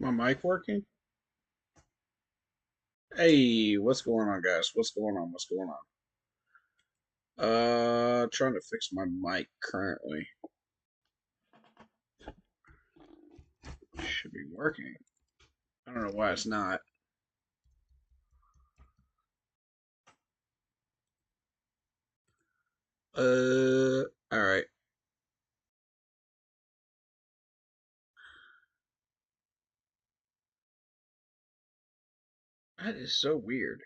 My mic working? Hey, what's going on, guys? What's going on? What's going on? Trying to fix my mic currently. Should be working. I don't know why it's not. All right. That is so weird.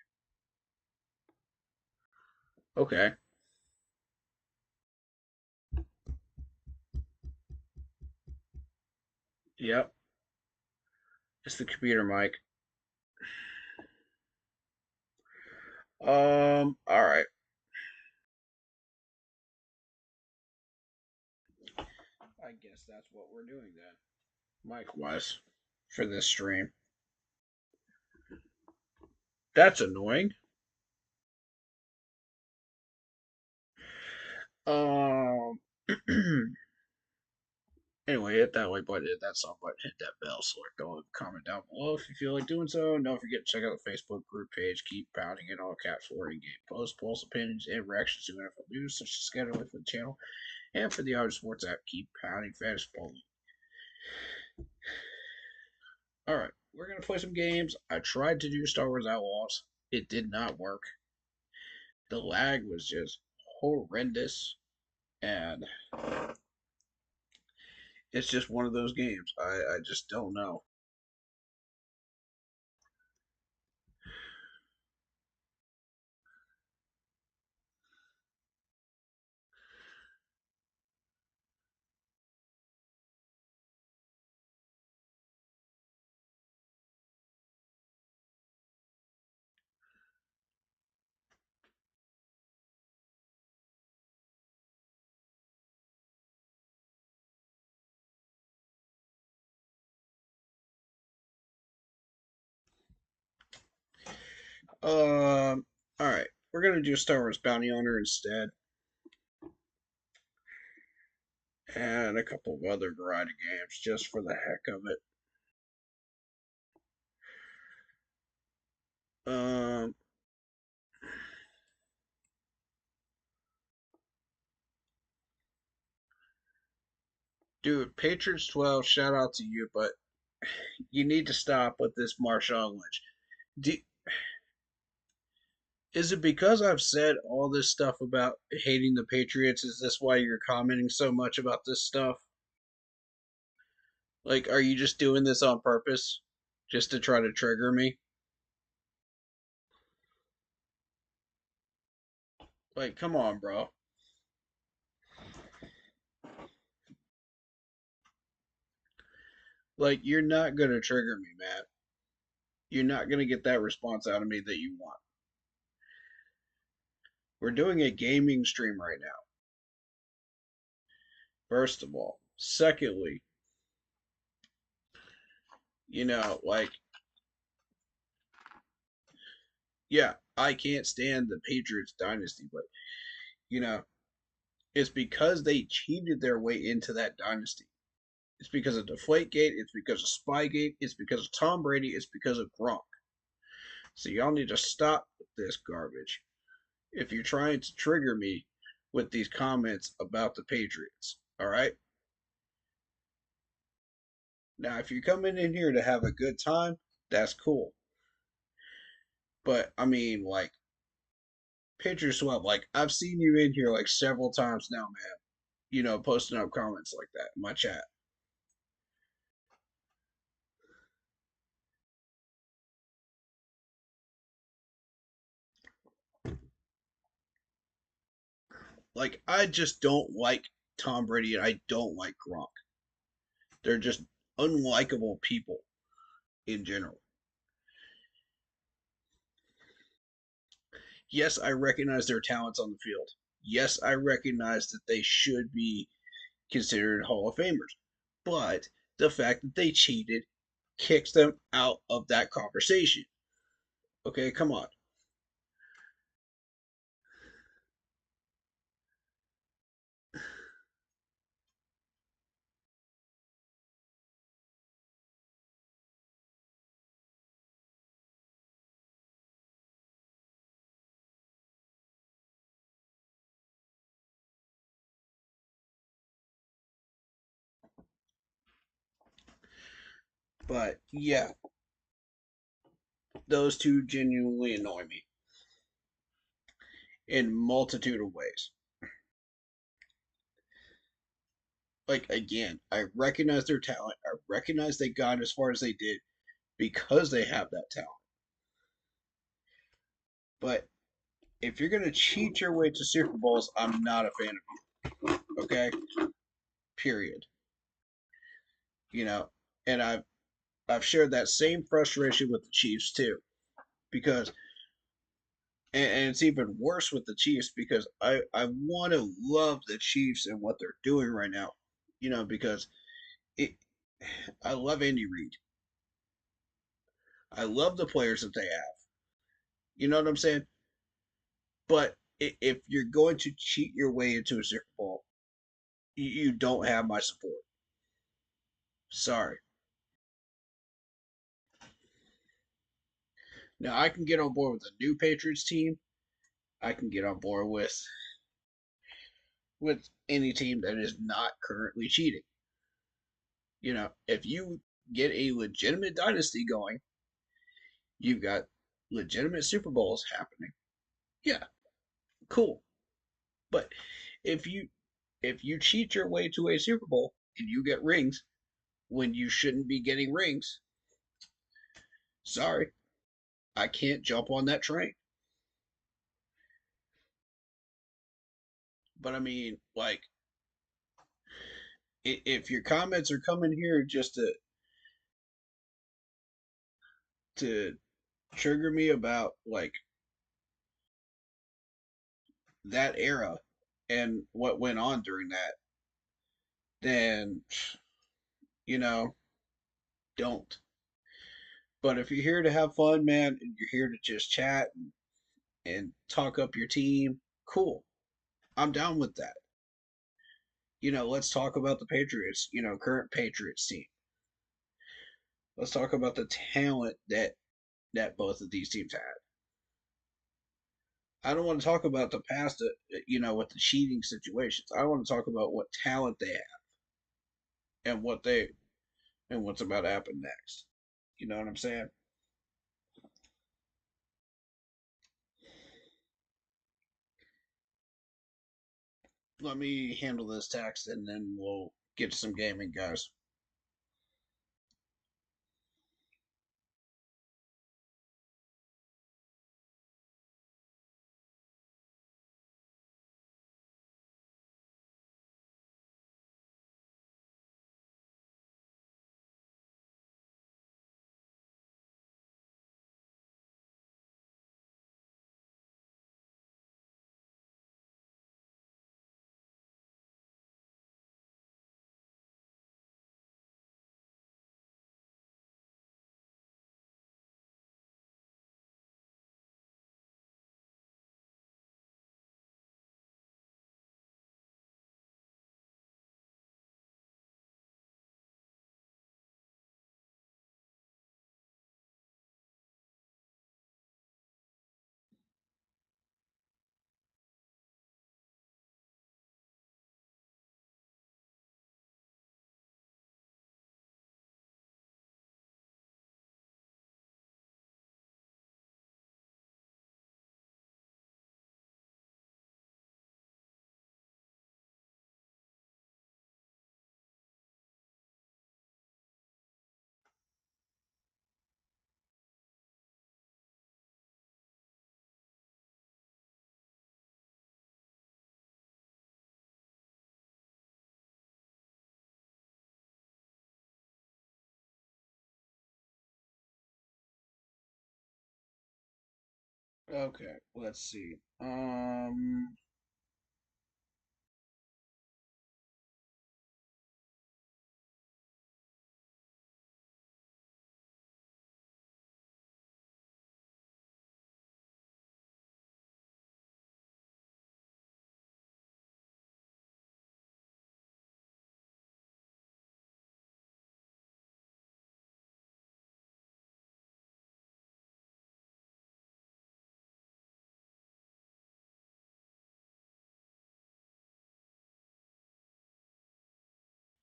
Okay. Yep. It's the computer mic. All right. I guess that's what we're doing then. Mic wise for this stream. That's annoying. Um. Anyway, hit that like button, hit that sub button, hit that bell, select all, comment down below if you feel like doing so. And don't forget to check out the Facebook group page. Keep pounding in all caps for in-game posts, polls, opinions, and reactions to NFL news, such as scheduling for the channel. And for the Auto Sports app, keep pounding fantasy polling. Alright, we're going to play some games. I tried to do Star Wars Outlaws. It did not work. The lag was just horrendous. And it's just one of those games. I just don't know. Alright. We're going to do Star Wars Bounty Hunter instead. And a couple of other variety games just for the heck of it. Um, Dude, Patriots 12, shout out to you, but you need to stop with this Marshawn Lynch. Do, is it because I've said all this stuff about hating the Patriots? Is this why you're commenting so much about this stuff? Like, are you just doing this on purpose? Just to try to trigger me? Like, come on, bro. Like, you're not gonna trigger me, Matt. You're not gonna get that response out of me that you want. We're doing a gaming stream right now, first of all. Secondly, like, yeah, I can't stand the Patriots dynasty, but, you know, it's because they cheated their way into that dynasty. It's because of Deflategate, it's because of Spygate, it's because of Tom Brady, it's because of Gronk. So y'all need to stop with this garbage if you're trying to trigger me with these comments about the Patriots. All right? Now, if you're coming in here to have a good time, that's cool. But I mean, like, Patriots swap. Like, I've seen you in here like several times now, man. Posting up comments like that in my chat. Like, I just don't like Tom Brady and I don't like Gronk. They're just unlikable people in general. Yes, I recognize their talents on the field. Yes, I recognize that they should be considered Hall of Famers. But the fact that they cheated kicks them out of that conversation. Okay, come on. But yeah, those two genuinely annoy me in multitude of ways. Like again, I recognize their talent. I recognize they got as far as they did because they have that talent. But if you're gonna cheat your way to Super Bowls, I'm not a fan of you. Okay, period. You know, and I've shared that same frustration with the Chiefs too, because and it's even worse with the Chiefs because I want to love the Chiefs and what they're doing right now. Because it I love Andy Reid. I love the players that they have. You know what I'm saying? But if you're going to cheat your way into a Super Bowl, you don't have my support. Sorry. Now I can get on board with a new Patriots team. I can get on board with any team that is not currently cheating. If you get a legitimate dynasty going, you've got legitimate Super Bowls happening. Yeah, cool. But if you if you cheat your way to a Super Bowl and you get rings when you shouldn't be getting rings, sorry, I can't jump on that train. But I mean, like, if your comments are coming here just to trigger me about like that era and what went on during that, then you know, don't. But if you're here to have fun, man, and you're here to just chat and talk up your team, cool. I'm down with that. Let's talk about the Patriots, current Patriots team. Let's talk about the talent that both of these teams had. I don't want to talk about the past, with the cheating situations. I want to talk about what talent they have and what's about to happen next. You know what I'm saying? Let me handle this text and then we'll get to some gaming, guys. Okay, let's see.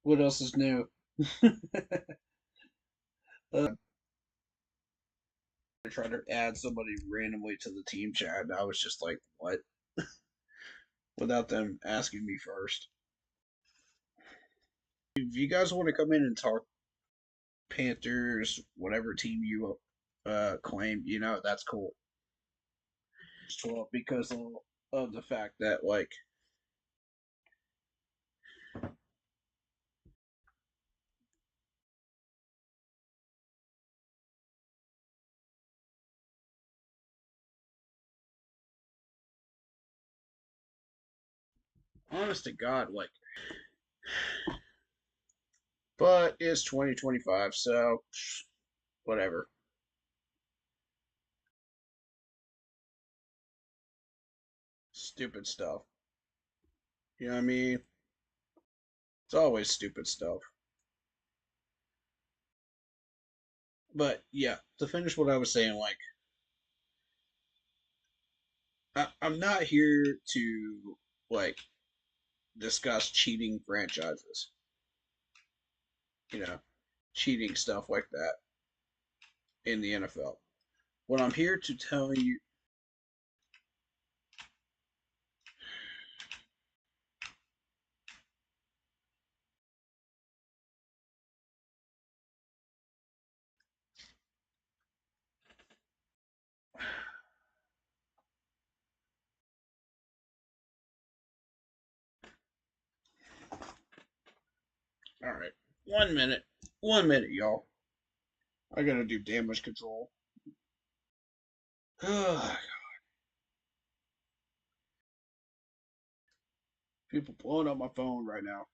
What else is new? I tried to add somebody randomly to the team chat, and I was just like, "What?" without them asking me first. If you guys want to come in and talk Panthers, whatever team you claim, that's cool. 12 because of the fact that like honest to God, like, but it's 2025, so whatever. Stupid stuff. You know what I mean? It's always stupid stuff. But yeah, to finish what I was saying, like, I'm not here to like discuss cheating franchises, you know, cheating stuff like that in the NFL. What I'm here to tell you, all right, 1 minute, 1 minute, y'all. I gotta do damage control. People blowing up my phone right now.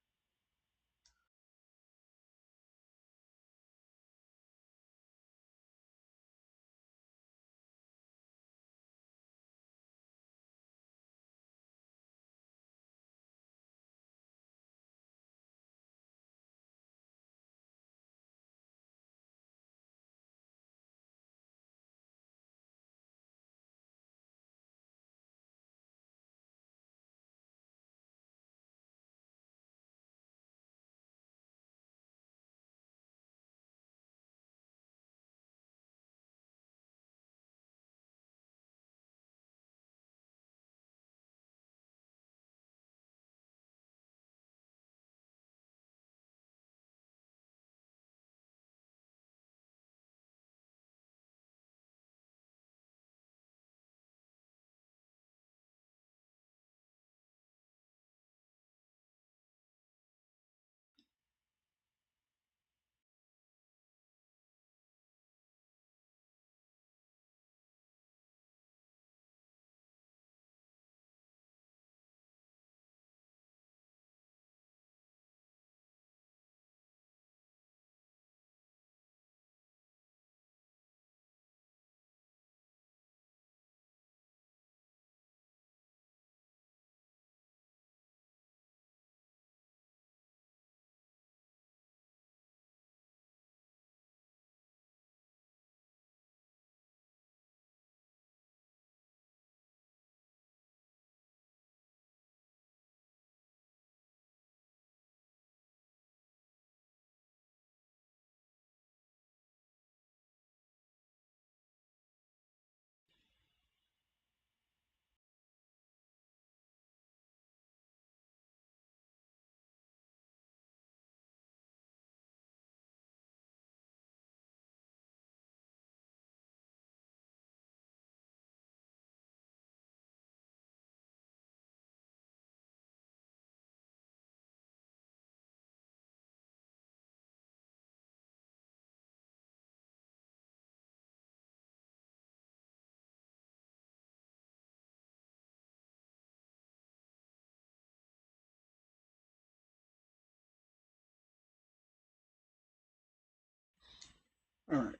All right.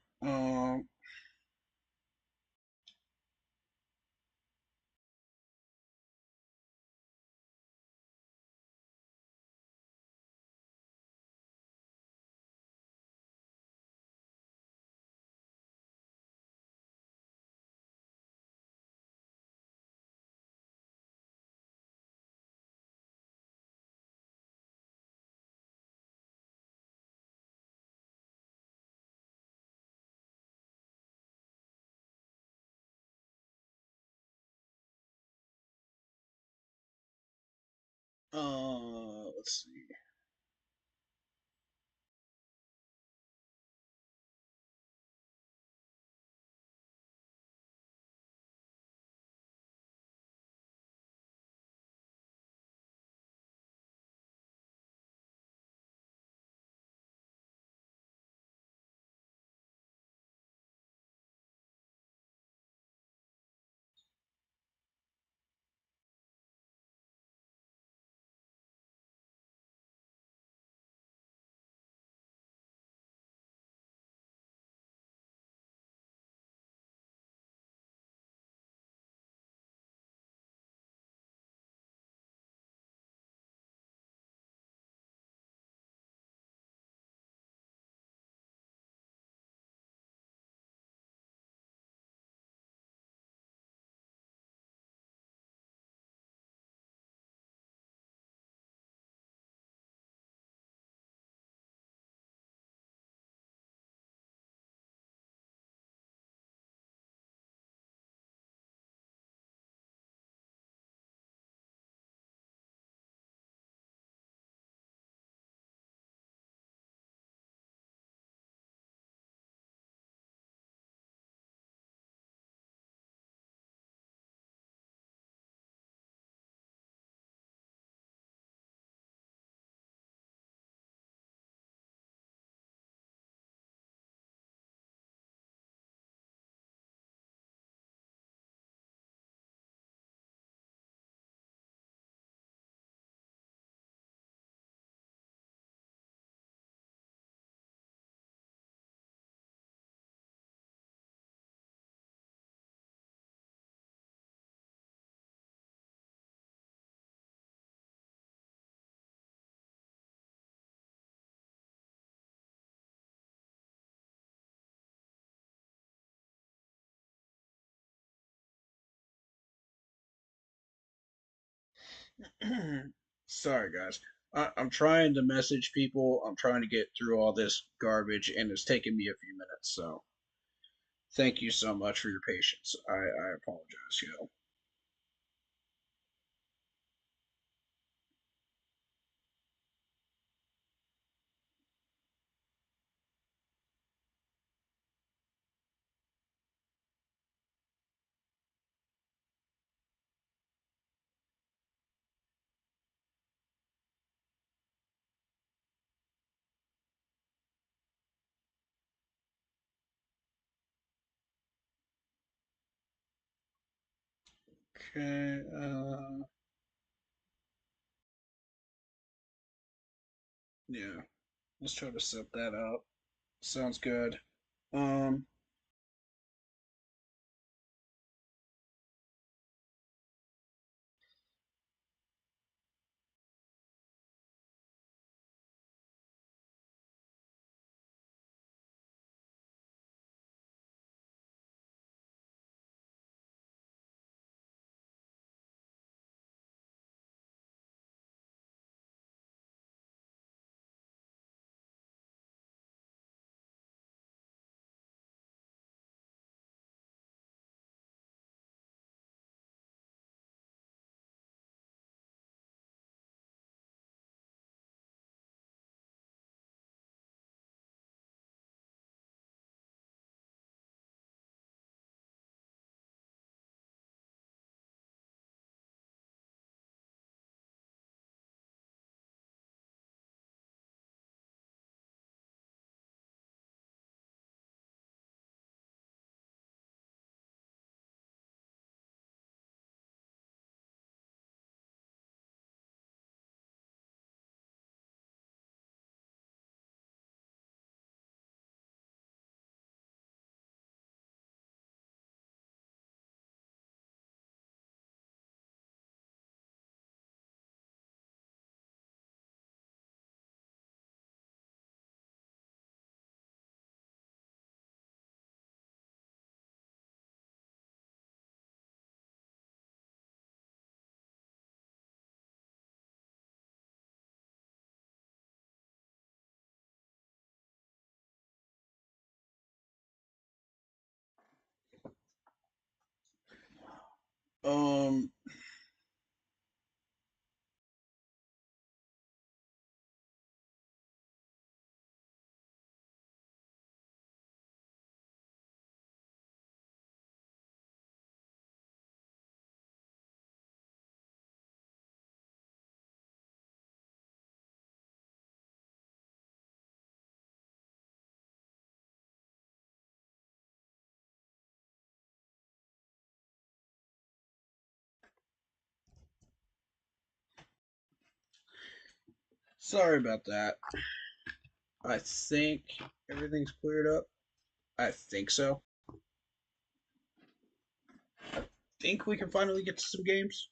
Let's see. Sorry, guys. I'm trying to message people. I'm trying to get through all this garbage, and it's taking me a few minutes. So, thank you so much for your patience. I apologize, yo. Okay. Yeah. Let's try to set that up. Sounds good. Um. Um. Sorry about that. I think everything's cleared up. I think so. I think we can finally get to some games.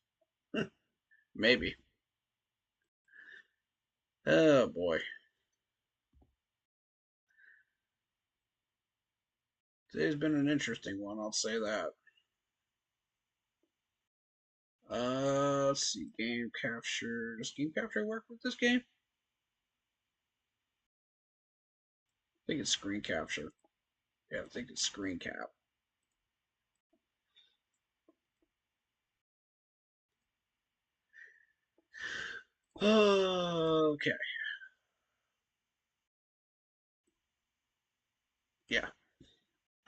Maybe. Oh boy. Today's been an interesting one, I'll say that. Let's see. Game capture. Does game capture work with this game? I think it's screen capture. Yeah, I think it's screen cap. Okay. Yeah.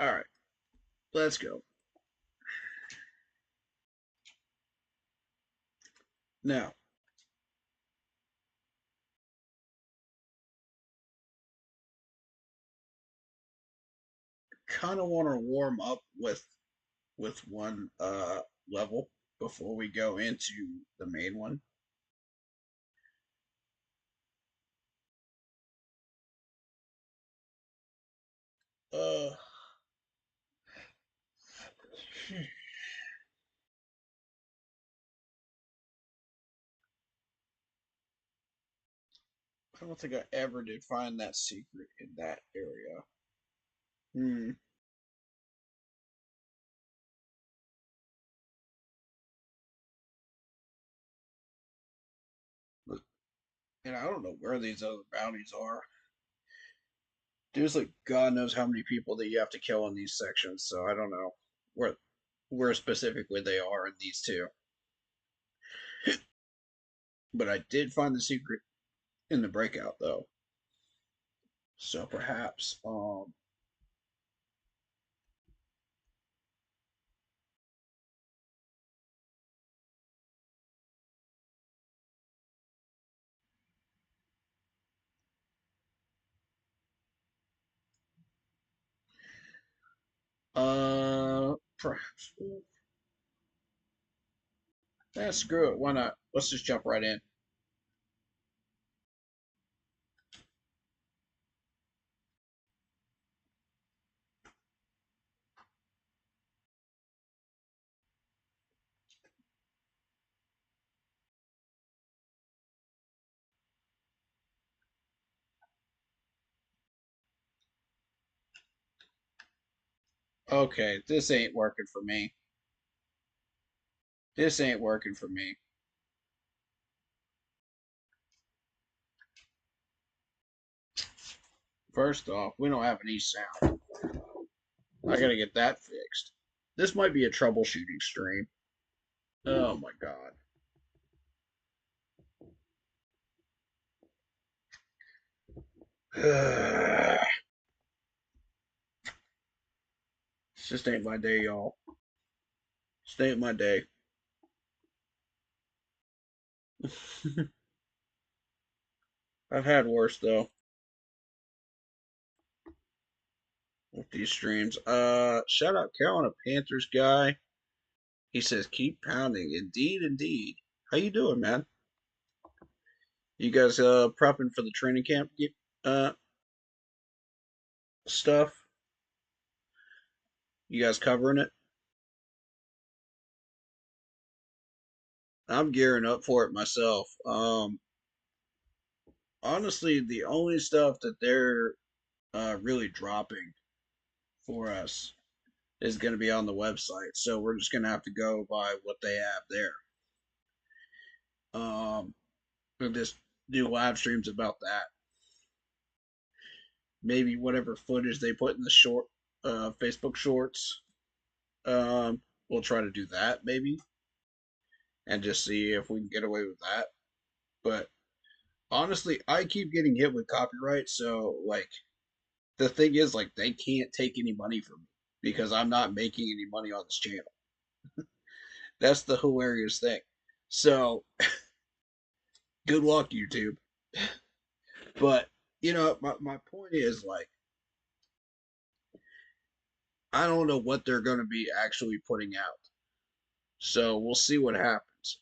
All right. Let's go. Now, kind of want to warm up with one level before we go into the main one. Uh, I don't think I ever did find that secret in that area. Hmm. And I don't know where these other bounties are. There's like God knows how many people that you have to kill in these sections, so I don't know where specifically they are in these two. But I did find the secret in the breakout though. So perhaps perhaps screw it, why not? Let's just jump right in. Okay, this ain't working for me. This ain't working for me. First off, we don't have any sound. I gotta get that fixed. This might be a troubleshooting stream. Oh my god. It just ain't my day, y'all. Just ain't my day. I've had worse though with these streams. Shout out Carolina Panthers guy. He says keep pounding. Indeed, indeed. How you doing, man? You guys prepping for the training camp uh stuff? You guys covering it? I'm gearing up for it myself. Honestly, the only stuff that they're really dropping for us is going to be on the website. So we're just going to have to go by what they have there. And just do live streams about that. Maybe whatever footage they put in the Facebook shorts. We'll try to do that maybe, and just see if we can get away with that. But honestly, I keep getting hit with copyright, so like the thing is, like, they can't take any money from me because I'm not making any money on this channel. That's the hilarious thing. So good luck, YouTube. But my point is, like, I don't know what they're going to be actually putting out. So we'll see what happens.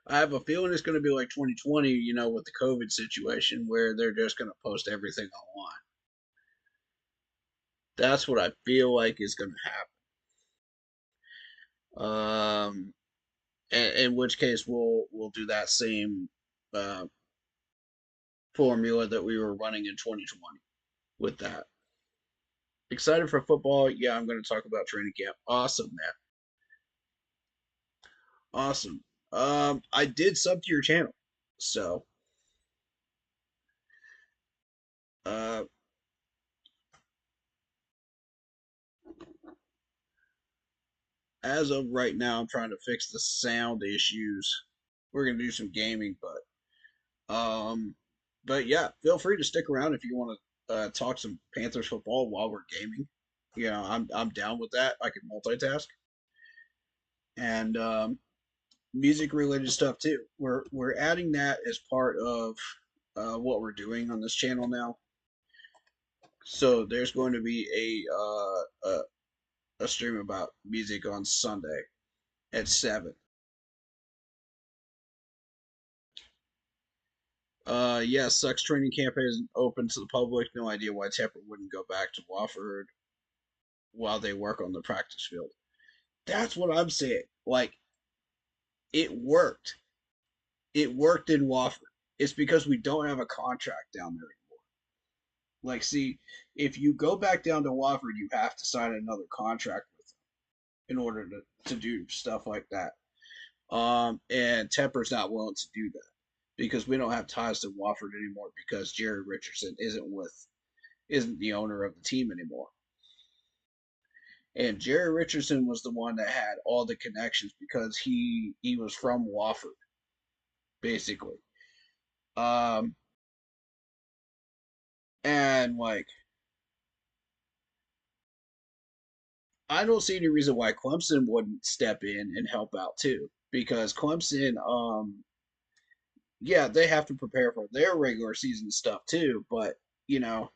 I have a feeling it's going to be like 2020, with the COVID situation where they're just going to post everything online. That's what I feel like is going to happen. In which case we'll do that same uh, formula that we were running in 2020 with that. Excited for football? Yeah, I'm going to talk about training camp. Awesome, man. Awesome. I did sub to your channel, so uh, as of right now, I'm trying to fix the sound issues. We're gonna do some gaming, but yeah, feel free to stick around if you want to talk some Panthers football while we're gaming. I'm down with that. I can multitask and music related stuff too. We're adding that as part of what we're doing on this channel now. So there's going to be a stream about music on Sunday at 7. Yeah, sucks training camp isn't open to the public. No idea why Tepper wouldn't go back to Wofford while they work on the practice field. That's what I'm saying. Like, it worked. It worked in Wofford. It's because we don't have a contract down there anymore. Like, see, if you go back down to Wofford, you have to sign another contract with them in order to do stuff like that. And Tepper's not willing to do that because we don't have ties to Wofford anymore because Jerry Richardson isn't the owner of the team anymore. And Jerry Richardson was the one that had all the connections because he was from Wofford, basically. Um, and like I don't see any reason why Clemson wouldn't step in and help out too, because Clemson, yeah, they have to prepare for their regular season stuff too, but you know,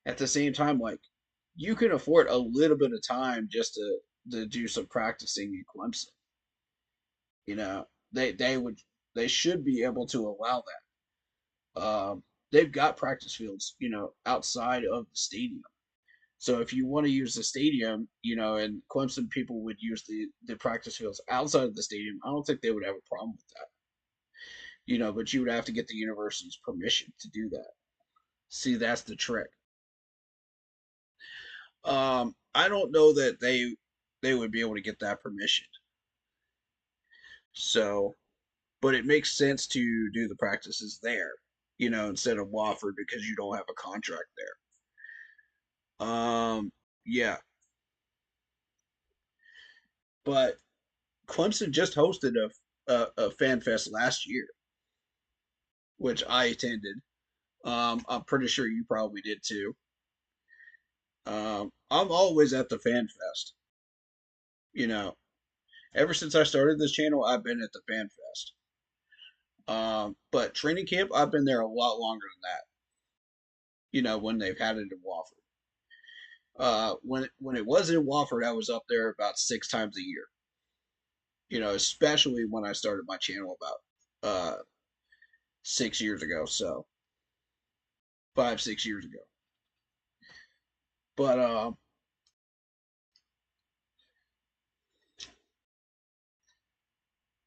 at the same time, like you can afford a little bit of time just to do some practicing in Clemson. You know, they should be able to allow that. They've got practice fields, outside of the stadium. So if you want to use the stadium, and Clemson people would use the practice fields outside of the stadium, I don't think they would have a problem with that. But you would have to get the university's permission to do that. See, that's the trick. I don't know that they would be able to get that permission. So, but it makes sense to do the practices there, instead of Wofford because you don't have a contract there. Yeah, but Clemson just hosted a fan fest last year, which I attended. I'm pretty sure you probably did too. I'm always at the fan fest. You know, ever since I started this channel, I've been at the fan fest. But training camp, I've been there a lot longer than that. When they've had it in Wofford. When it was in Wofford, I was up there about 6 times a year. Especially when I started my channel about 6 years ago. So 5, 6 years ago. But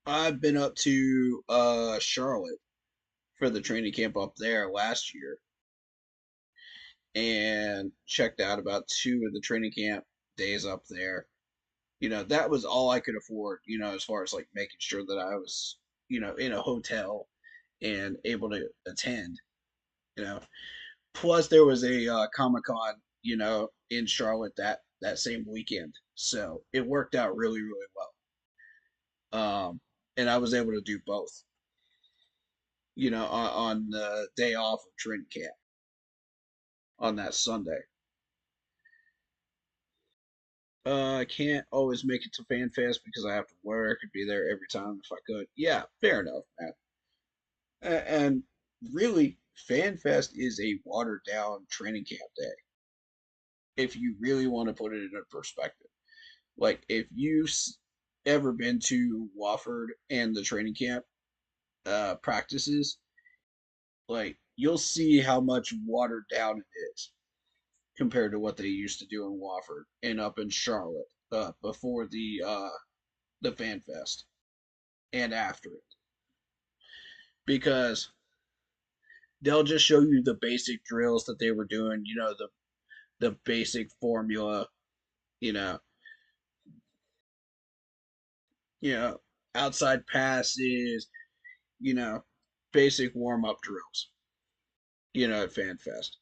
I've been up to Charlotte for the training camp up there last year and checked out about 2 of the training camp days up there. That was all I could afford, as far as like making sure that I was, in a hotel and able to attend, you know. Plus, there was a Comic Con, in Charlotte that same weekend, so it worked out really, really well. And I was able to do both, on the day off of training camp on that Sunday. I can't always make it to FanFest because I have to work and be there every time if I could. Yeah, fair enough, man. And really, FanFest is a watered down training camp day. If you really want to put it in a perspective, like if you ever been to Wofford and the training camp practices, like you'll see how much watered down it is compared to what they used to do in Wofford and up in Charlotte before the Fan Fest and after it, because they'll just show you the basic drills that they were doing, the basic formula, you know, you know, outside passes, you know, basic warm up drills, at FanFest.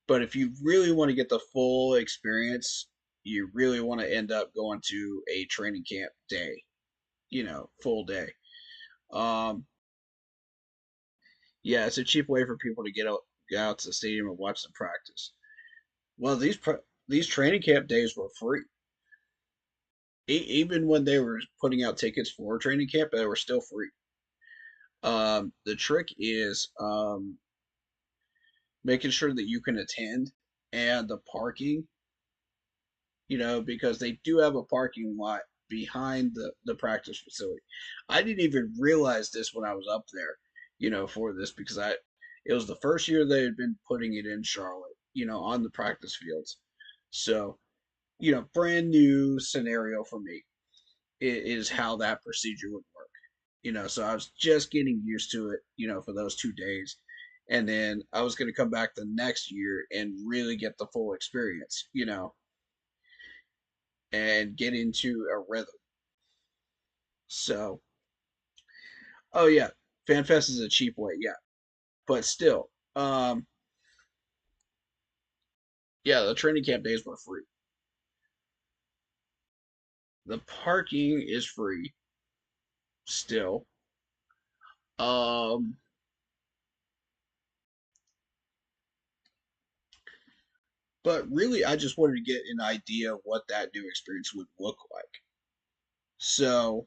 But if you really want to get the full experience, you really want to end up going to a training camp day, full day. Um, yeah, it's a cheap way for people to get out to the stadium and watch them practice. Well, these training camp days were free. Even when they were putting out tickets for training camp, they were still free. The trick is making sure that you can attend, and the parking, because they do have a parking lot behind the practice facility. I didn't even realize this when I was up there, for this, because it was the first year they had been putting it in Charlotte, on the practice fields. So, brand new scenario for me is how that procedure would work. So I was just getting used to it, for those 2 days. And then I was going to come back the next year and really get the full experience, and get into a rhythm. So, oh yeah, FanFest is a cheap way, yeah. But still, yeah, the training camp days were free. The parking is free still. Um, but really, I just wanted to get an idea of what that new experience would look like. So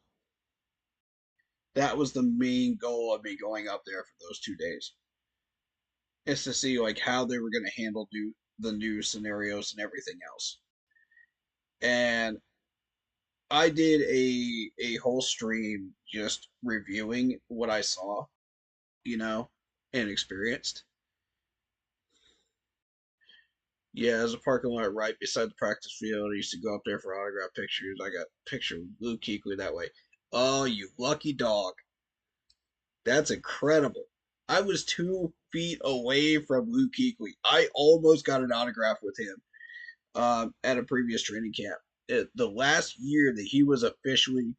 that was the main goal of me going up there for those 2 days, is to see like how they were going to handle the new scenarios and everything else. And I did a whole stream just reviewing what I saw, and experienced. Yeah, there's a parking lot right beside the practice field. I used to go up there for autograph pictures. I got a picture with Luke Kuechly that way. Oh, you lucky dog. That's incredible. I was 2 feet away from Luke Kuechly. I almost got an autograph with him at a previous training camp. The last year that he was officially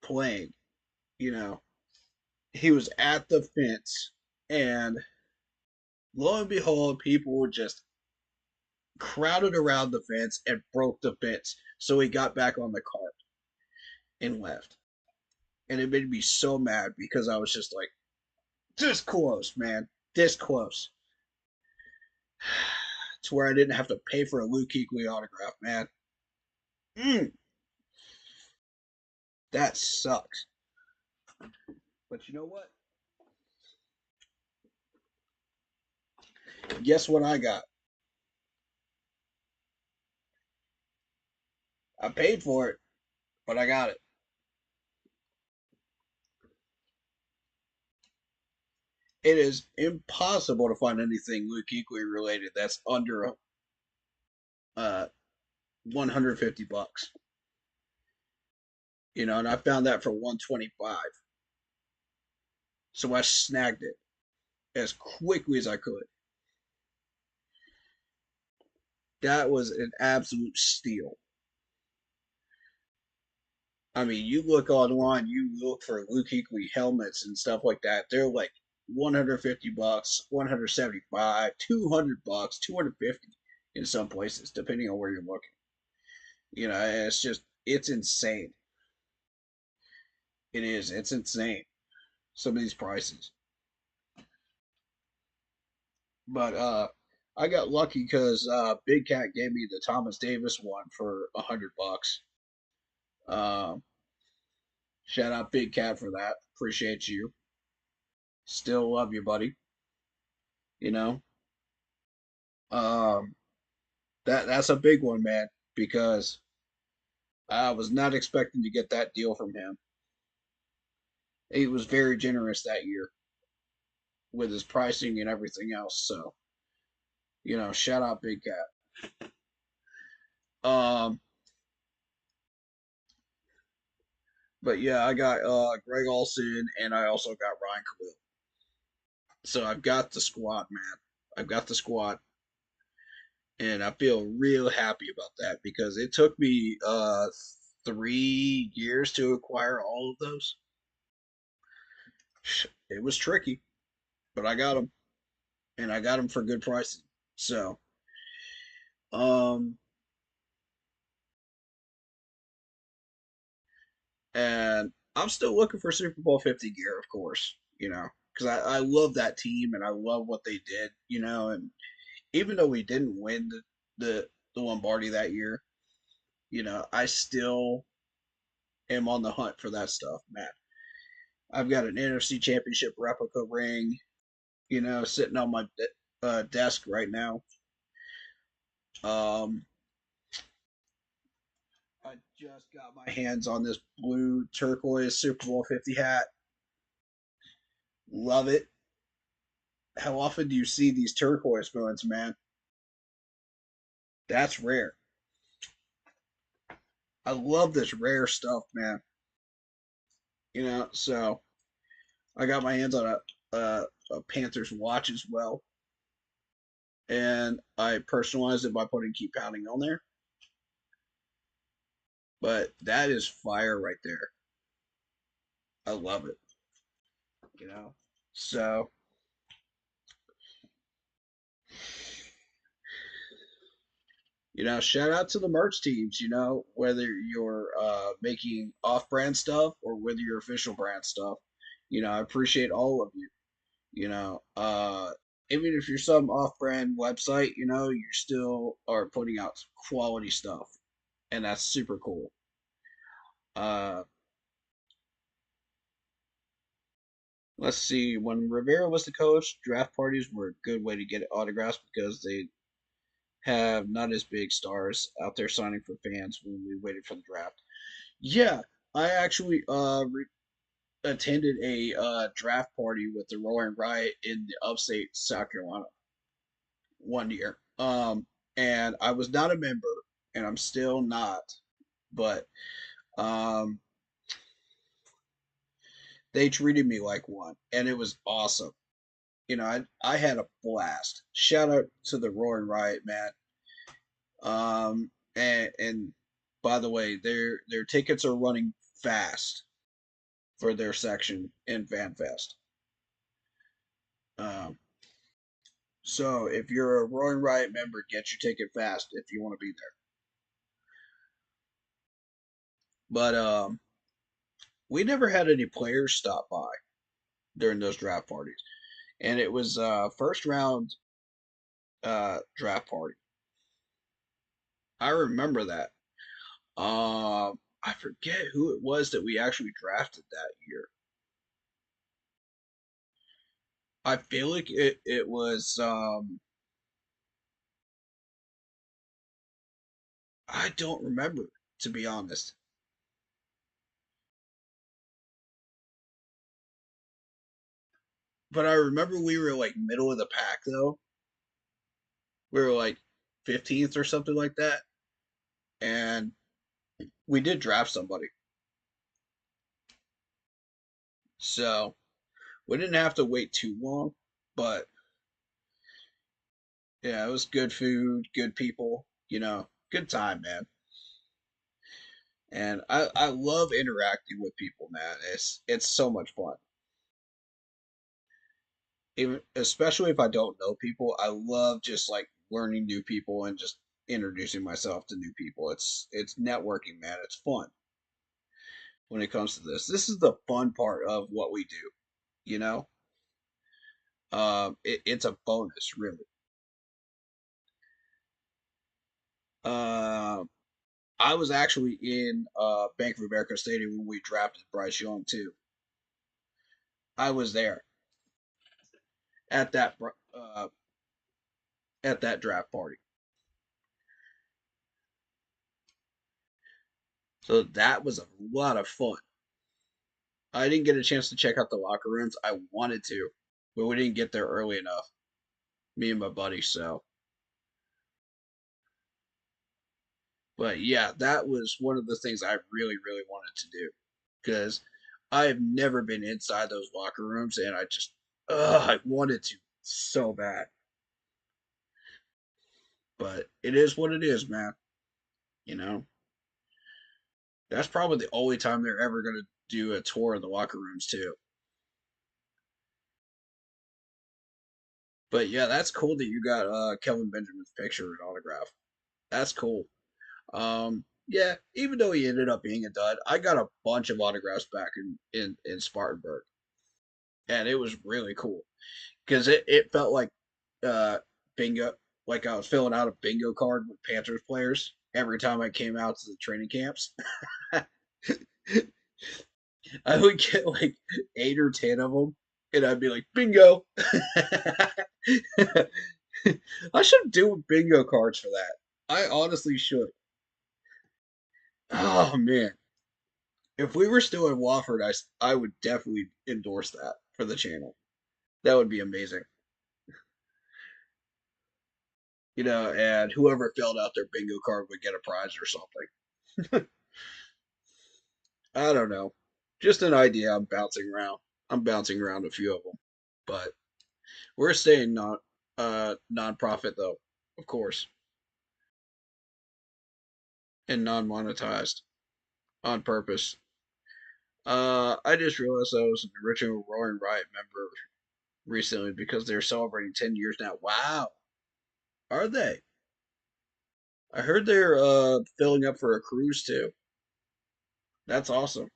playing, you know, he was at the fence, and lo and behold, people were just crowded around the fence and broke the fence. So he got back on the cart and left. And it made me so mad because I was just like, this close, man. This close. To where I didn't have to pay for a Luke Kuechly autograph, man. Mm, that sucks. But you know what? Guess what I got? I paid for it, but I got it. It is impossible to find anything Luke Kuechly related that's under uh, 150 bucks. And I found that for 125. So I snagged it as quickly as I could. That was an absolute steal. I mean, you look online, you look for Luke Kuechly helmets and stuff like that. They're like 150 bucks, 175, 200 bucks, 250 in some places, depending on where you're looking. It's insane. It is. It's insane. Some of these prices. But I got lucky because Big Cat gave me the Thomas Davis one for 100 bucks. Um, Shout out Big Cat for that. Appreciate you. Still love you, buddy. You know, um, that's a big one, man, because I was not expecting to get that deal from him. He was very generous that year with his pricing and everything else. So, shout out Big Cat. Um, but yeah, I got Greg Olson and I also got Ryan Khalil. So I've got the squad, man. I've got the squad, and I feel real happy about that because it took me 3 years to acquire all of those. It was tricky, but I got them, and I got them for good pricing. So, um, and I'm still looking for Super Bowl 50 gear, of course, because I love that team and I love what they did, and even though we didn't win the Lombardi that year, I still am on the hunt for that stuff, man. I've got an NFC Championship replica ring, sitting on my desk right now. Um, I just got my hands on this blue turquoise Super Bowl 50 hat. Love it. How often do you see these turquoise ones, man? That's rare. I love this rare stuff, man. So I got my hands on a Panthers watch as well, and I personalized it by putting "Keep Pounding" on there. But that is fire right there. I love it. You know. So shout out to the merch teams. Whether you're making off-brand stuff or whether you're official brand stuff. I appreciate all of you. You know, uh, Even if you're some off-brand website, you still are putting out quality stuff, and that's super cool. Uh, let's see. When Rivera was the coach, draft parties were a good way to get autographs because they have not as big stars out there signing for fans when we waited for the draft. Yeah, I actually attended a draft party with the Roaring Riot in the upstate South Carolina one year. And I was not a member, and I'm still not, but um, they treated me like one, and it was awesome. I had a blast. Shout out to the Roaring Riot, man. And by the way, their tickets are running fast for their section in FanFest. Um, so if you're a Roaring Riot member, get your ticket fast if you want to be there. But we never had any players stop by during those draft parties, and it was first round draft party. I remember that. I forget who it was that we actually drafted that year. I feel like it was I don't remember, to be honest. But I remember we were like middle of the pack though. We were like 15th or something like that, and we did draft somebody. So we didn't have to wait too long, but yeah, it was good food, good people, good time, man. And I love interacting with people, man. It's so much fun. Even especially if I don't know people, I love just like learning new people and just introducing myself to new people. It's networking, man. It's fun when it comes to this. This is the fun part of what we do, you know. It's a bonus, really. Uh, I was actually in Bank of America Stadium when we drafted Bryce Young too. I was there at uh, that draft party. So that was a lot of fun. I didn't get a chance to check out the locker rooms. I wanted to, but we didn't get there early enough, me and my buddy. So, but yeah, that was one of the things I really, really wanted to do because I've never been inside those locker rooms, and I wanted to so bad. But it is what it is, man. You know, that's probably the only time they're ever gonna do a tour of the locker rooms too. But yeah, that's cool that you got Kelvin Benjamin's picture and autograph. That's cool. Yeah, even though he ended up being a dud, I got a bunch of autographs back in Spartanburg, and it was really cool because it felt like uh bingo, like I was filling out a bingo card with Panthers players every time I came out to the training camps. I would get like 8 or 10 of them, and I'd be like, bingo. I should do bingo cards for that. I honestly should. Oh man, if we were still in Wofford, I would definitely endorse that for the channel. That would be amazing. And whoever filled out their bingo card would get a prize or something. I don't know. Just an idea I'm bouncing around. I'm bouncing around a few of them. But we're staying non-profit though, of course, and non-monetized on purpose. I just realized I was an original Roaring Riot member recently because they're celebrating 10 years now. Wow. Are they? I heard they're filling up for a cruise too. That's awesome.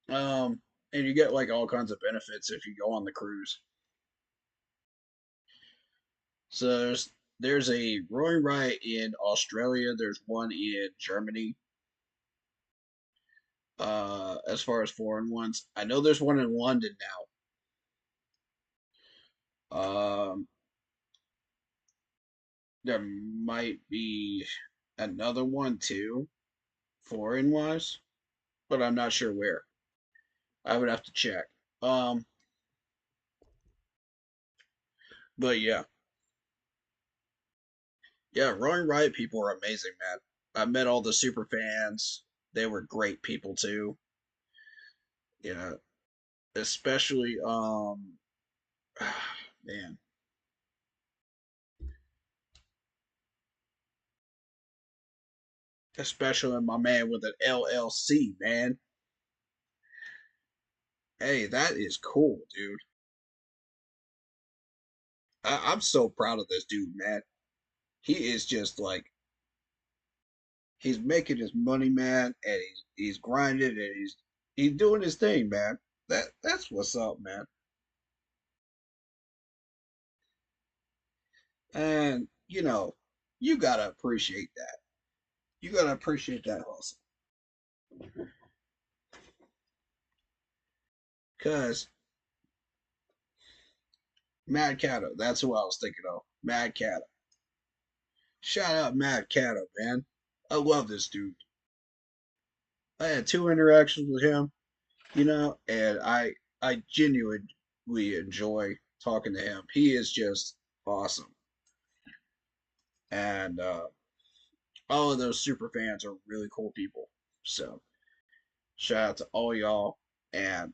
Um, and you get like all kinds of benefits if you go on the cruise. So there's a Roaring Riot in Australia. There's one in Germany. As far as foreign ones, I know there's one in London now. There might be another one too, foreign wise, but I'm not sure where. I would have to check. Um, but yeah, Roaring Riot people are amazing, man. I met all the super fans. They were great people too. Yeah, especially man, especially my man with an LLC, man. Hey, that is cool, dude. I'm so proud of this dude, man. He is just like he's making his money, man, and he's grinding and he's doing his thing, man. That's what's up, man. And you gotta appreciate that. You gotta appreciate that hustle, cause Mad Catto. That's who I was thinking of. Mad Catto. Shout out Mad Catto, man. I love this dude. I had 2 interactions with him, and I genuinely enjoy talking to him. He is just awesome, and all of those super fans are really cool people. So shout out to all y'all, and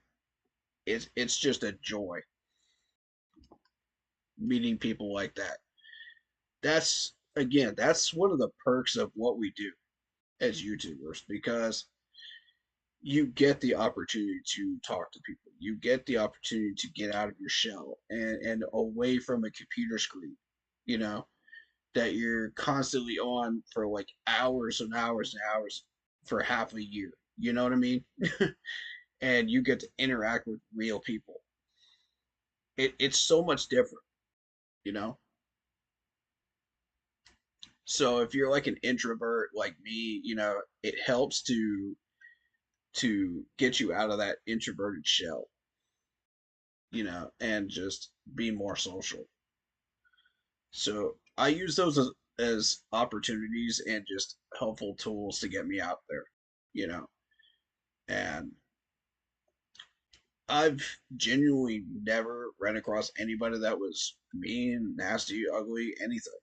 it's just a joy meeting people like that. That's one of the perks of what we do as YouTubers because you get the opportunity to talk to people. You get the opportunity to get out of your shell and away from a computer screen, you know, that you're constantly on for like hours and hours and hours for half a year. You know what I mean? And you get to interact with real people. It's so much different, you know? So if you're like an introvert like me, it helps to get you out of that introverted shell, and just be more social. So I use those as as opportunities and just helpful tools to get me out there, you know. And I've genuinely never ran across anybody that was mean, nasty, ugly, anything.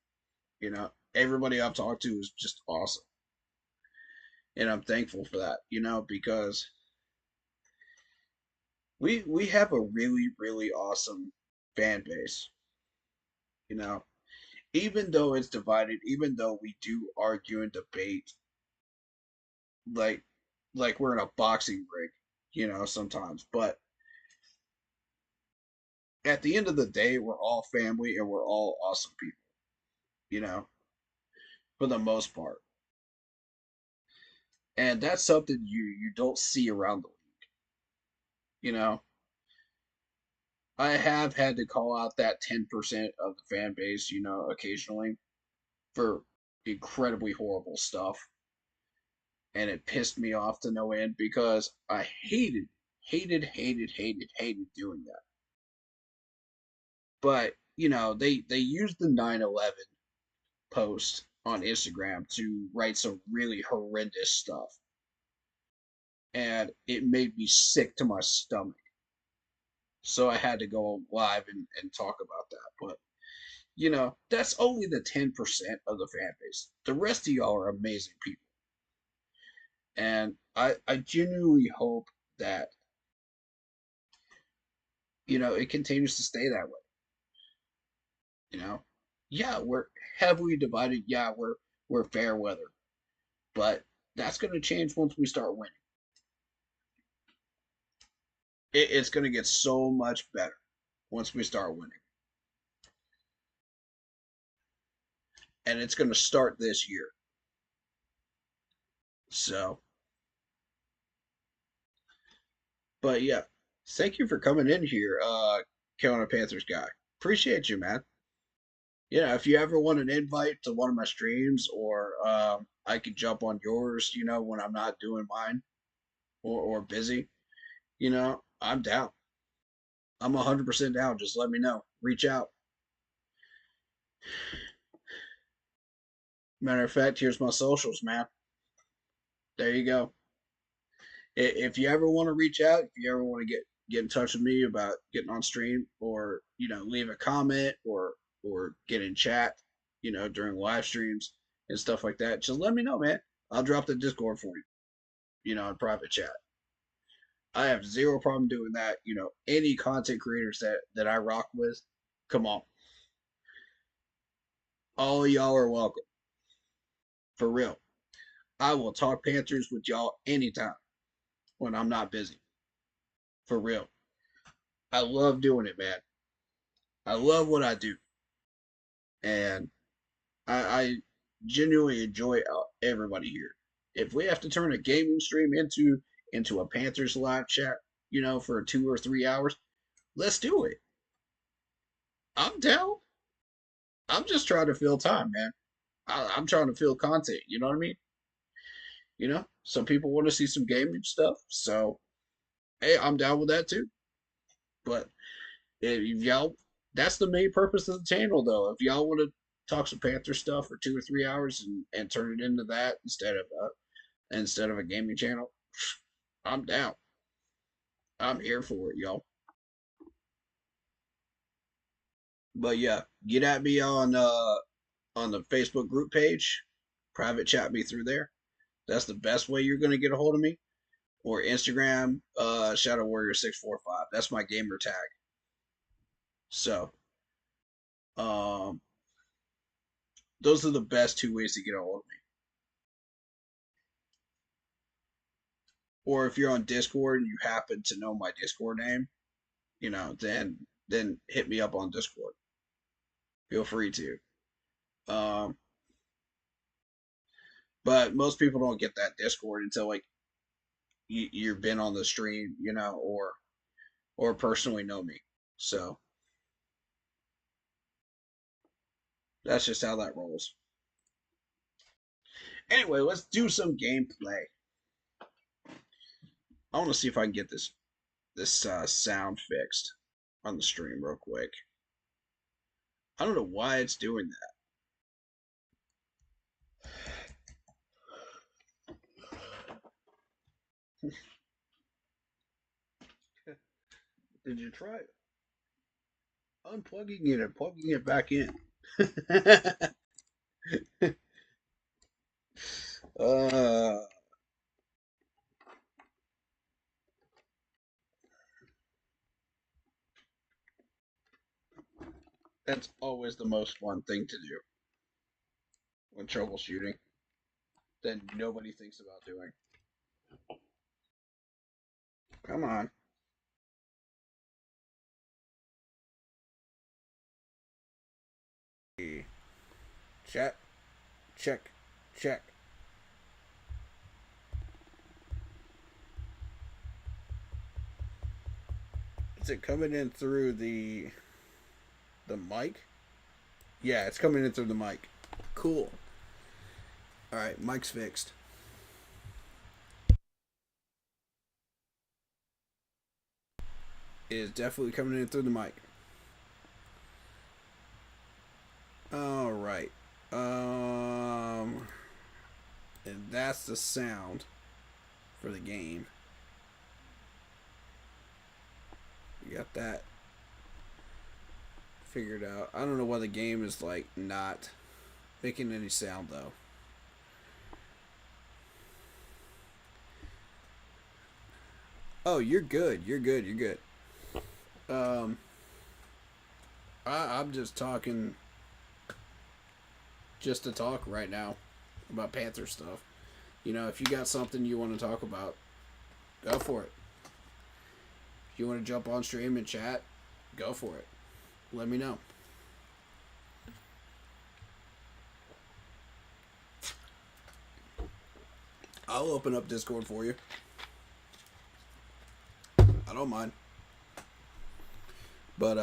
You know, everybody I've talked to is just awesome. And I'm thankful for that, because we have a really, really awesome fan base, you know. Even though it's divided, even though we do argue and debate like we're in a boxing ring, sometimes. But at the end of the day, we're all family and we're all awesome people, you know, for the most part. And that's something you don't see around the league, you know. I have had to call out that 10% of the fan base, occasionally for incredibly horrible stuff. And it pissed me off to no end because I hated doing that. But, they used the 9/11 post on Instagram to write some really horrendous stuff. And it made me sick to my stomach. So I had to go live and talk about that. But, that's only the 10% of the fan base. The rest of y'all are amazing people. And I genuinely hope that, it continues to stay that way. You know, yeah, we're heavily divided. Yeah, we're fair weather, but that's going to change once we start winning. It's going to get so much better once we start winning, and it's going to start this year. So, but yeah, thank you for coming in here, Carolina Panthers guy. Appreciate you, man. Yeah, if you ever want an invite to one of my streams, or I could jump on yours, when I'm not doing mine or busy, I'm down. I'm 100% down. Just let me know. Reach out. Matter of fact, here's my socials, man. There you go. If you ever want to reach out, if you ever want to get in touch with me about getting on stream, or leave a comment, or get in chat, during live streams and stuff like that, just let me know, man. I'll drop the Discord for you, in private chat. I have zero problem doing that. Any content creators that I rock with, come on, all of y'all are welcome. For real. I will talk Panthers with y'all anytime when I'm not busy. For real. I love doing it, man. I love what I do. And I genuinely enjoy everybody here. If we have to turn a gaming stream into a Panthers live chat, for 2 or 3 hours, let's do it. I'm down. I'm just trying to fill time, man. I'm trying to fill content. You know what I mean? Some people want to see some gaming stuff, so hey, I'm down with that too. But if y'all, that's the main purpose of the channel, though. If y'all want to talk some Panther stuff for 2 or 3 hours and turn it into that instead of a gaming channel, I'm down. I'm here for it, y'all. But yeah, get at me on the Facebook group page. Private chat me through there. That's the best way you're gonna get a hold of me. Or Instagram, Shadow Warrior 645. That's my gamer tag. So, um, those are the best two ways to get a hold of me. Or if you're on Discord and you happen to know my Discord name, then hit me up on Discord. Feel free to. Um, but most people don't get that Discord until like you've been on the stream, or personally know me. So that's just how that rolls. Anyway, let's do some gameplay. I want to see if I can get this sound fixed on the stream real quick. I don't know why it's doing that. Did you try unplugging it and plugging it back in? uh, that's always the most fun thing to do when troubleshooting that nobody thinks about doing. Come on. Check, check, check. Is it coming in through the mic? Yeah, it's coming in through the mic. Cool. All right, mic's fixed. It is definitely coming in through the mic. All right. And that's the sound for the game. You got that figured out. I don't know why the game is like not making any sound though. Oh, you're good. You're good. You're good. Um, I'm just talking, just to talk right now about Panther stuff. You know, if you got something you want to talk about, go for it. If you want to jump on stream and chat, go for it. Let me know. I'll open up Discord for you. I don't mind. But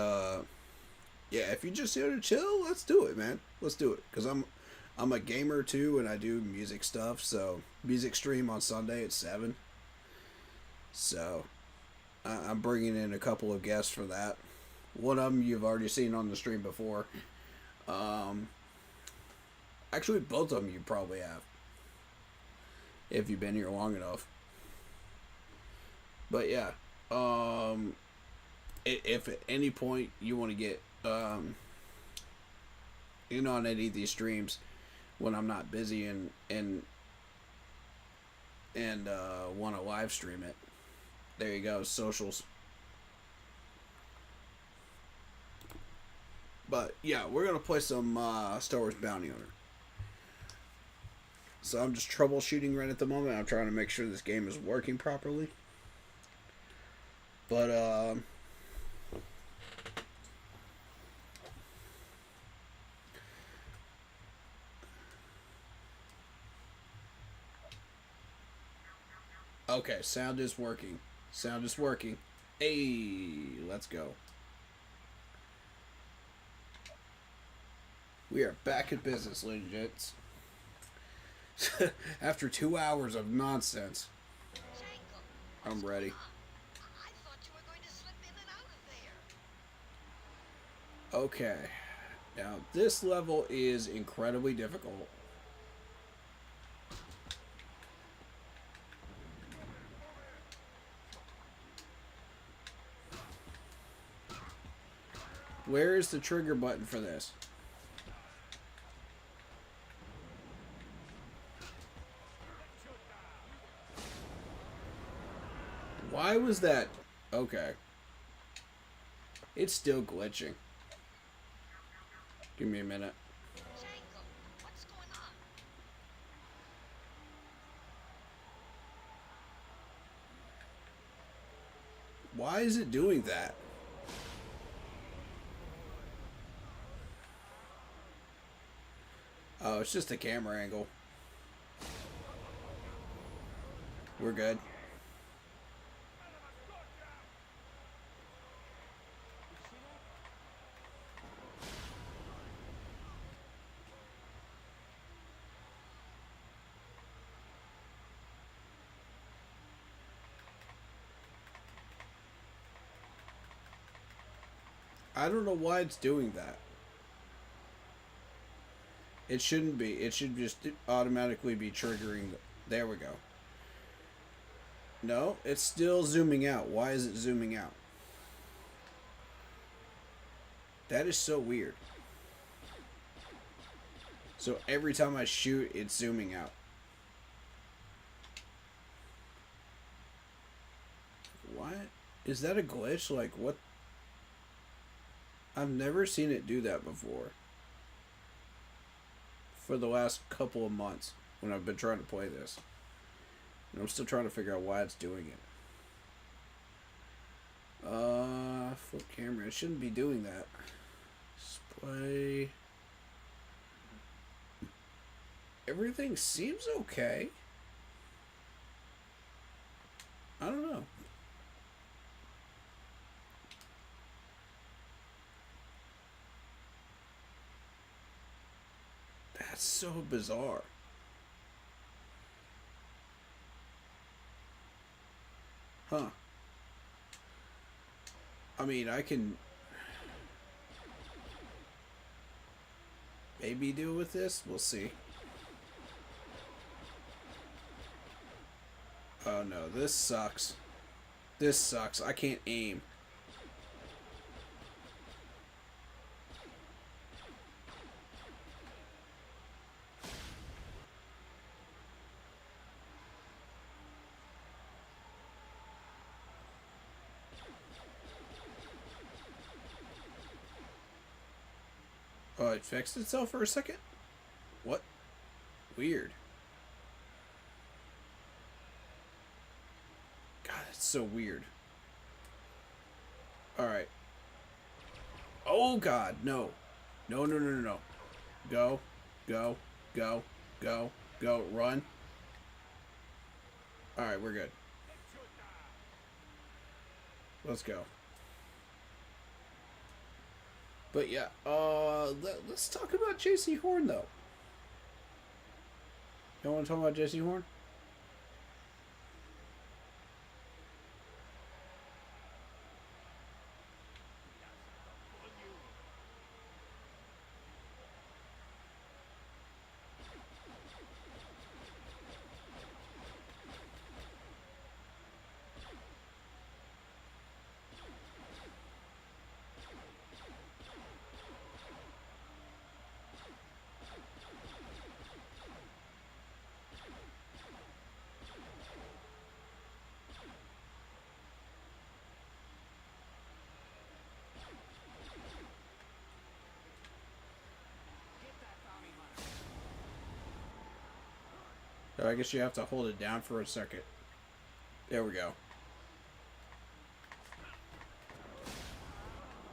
yeah, if you just here to chill, let's do it, man. Let's do it. Cause I'm a gamer too, and I do music stuff. So music stream on Sunday at 7. So I'm bringing in a couple of guests for that. One of them you've already seen on the stream before. Actually, both of them you probably have, if you've been here long enough. But yeah, if at any point you want to get in on any of these streams when I'm not busy and want to live stream it, there you go, socials. But yeah, we're gonna play some Star Wars Bounty Hunter. So I'm just troubleshooting right at the moment. I'm trying to make sure this game is working properly. But okay, sound is working. Sound is working. Hey, let's go. We are back in business, ladies and gents. After 2 hours of nonsense, I'm ready. Okay. Now, this level is incredibly difficult. Where is the trigger button for this? Why was that? Okay. It's still glitching. Give me a minute. Why is it doing that? Oh, it's just a camera angle. We're good. I don't know why it's doing that. It shouldn't be. It should just automatically be triggering. There we go. No, it's still zooming out. Why is it zooming out? That is so weird. So every time I shoot, it's zooming out. What? Is that a glitch? Like, what? I've never seen it do that before. For the last couple of months when I've been trying to play this. And I'm still trying to figure out why it's doing it. Flip camera. It shouldn't be doing that. Display. Everything seems okay. I don't know. That's so bizarre. Huh. I mean, I can maybe deal with this. We'll see. Oh no, this sucks. This sucks. I can't aim. Oh, it fixed itself for a second? What? Weird. God, it's so weird. Alright. Oh god, no. No, no, no, no, no. Go. Go. Go. Go. Go. Run. Alright, we're good. Let's go. But yeah, let's talk about J.C. Horn, though. You want to talk about J.C. Horn? So I guess you have to hold it down for a second. There we go.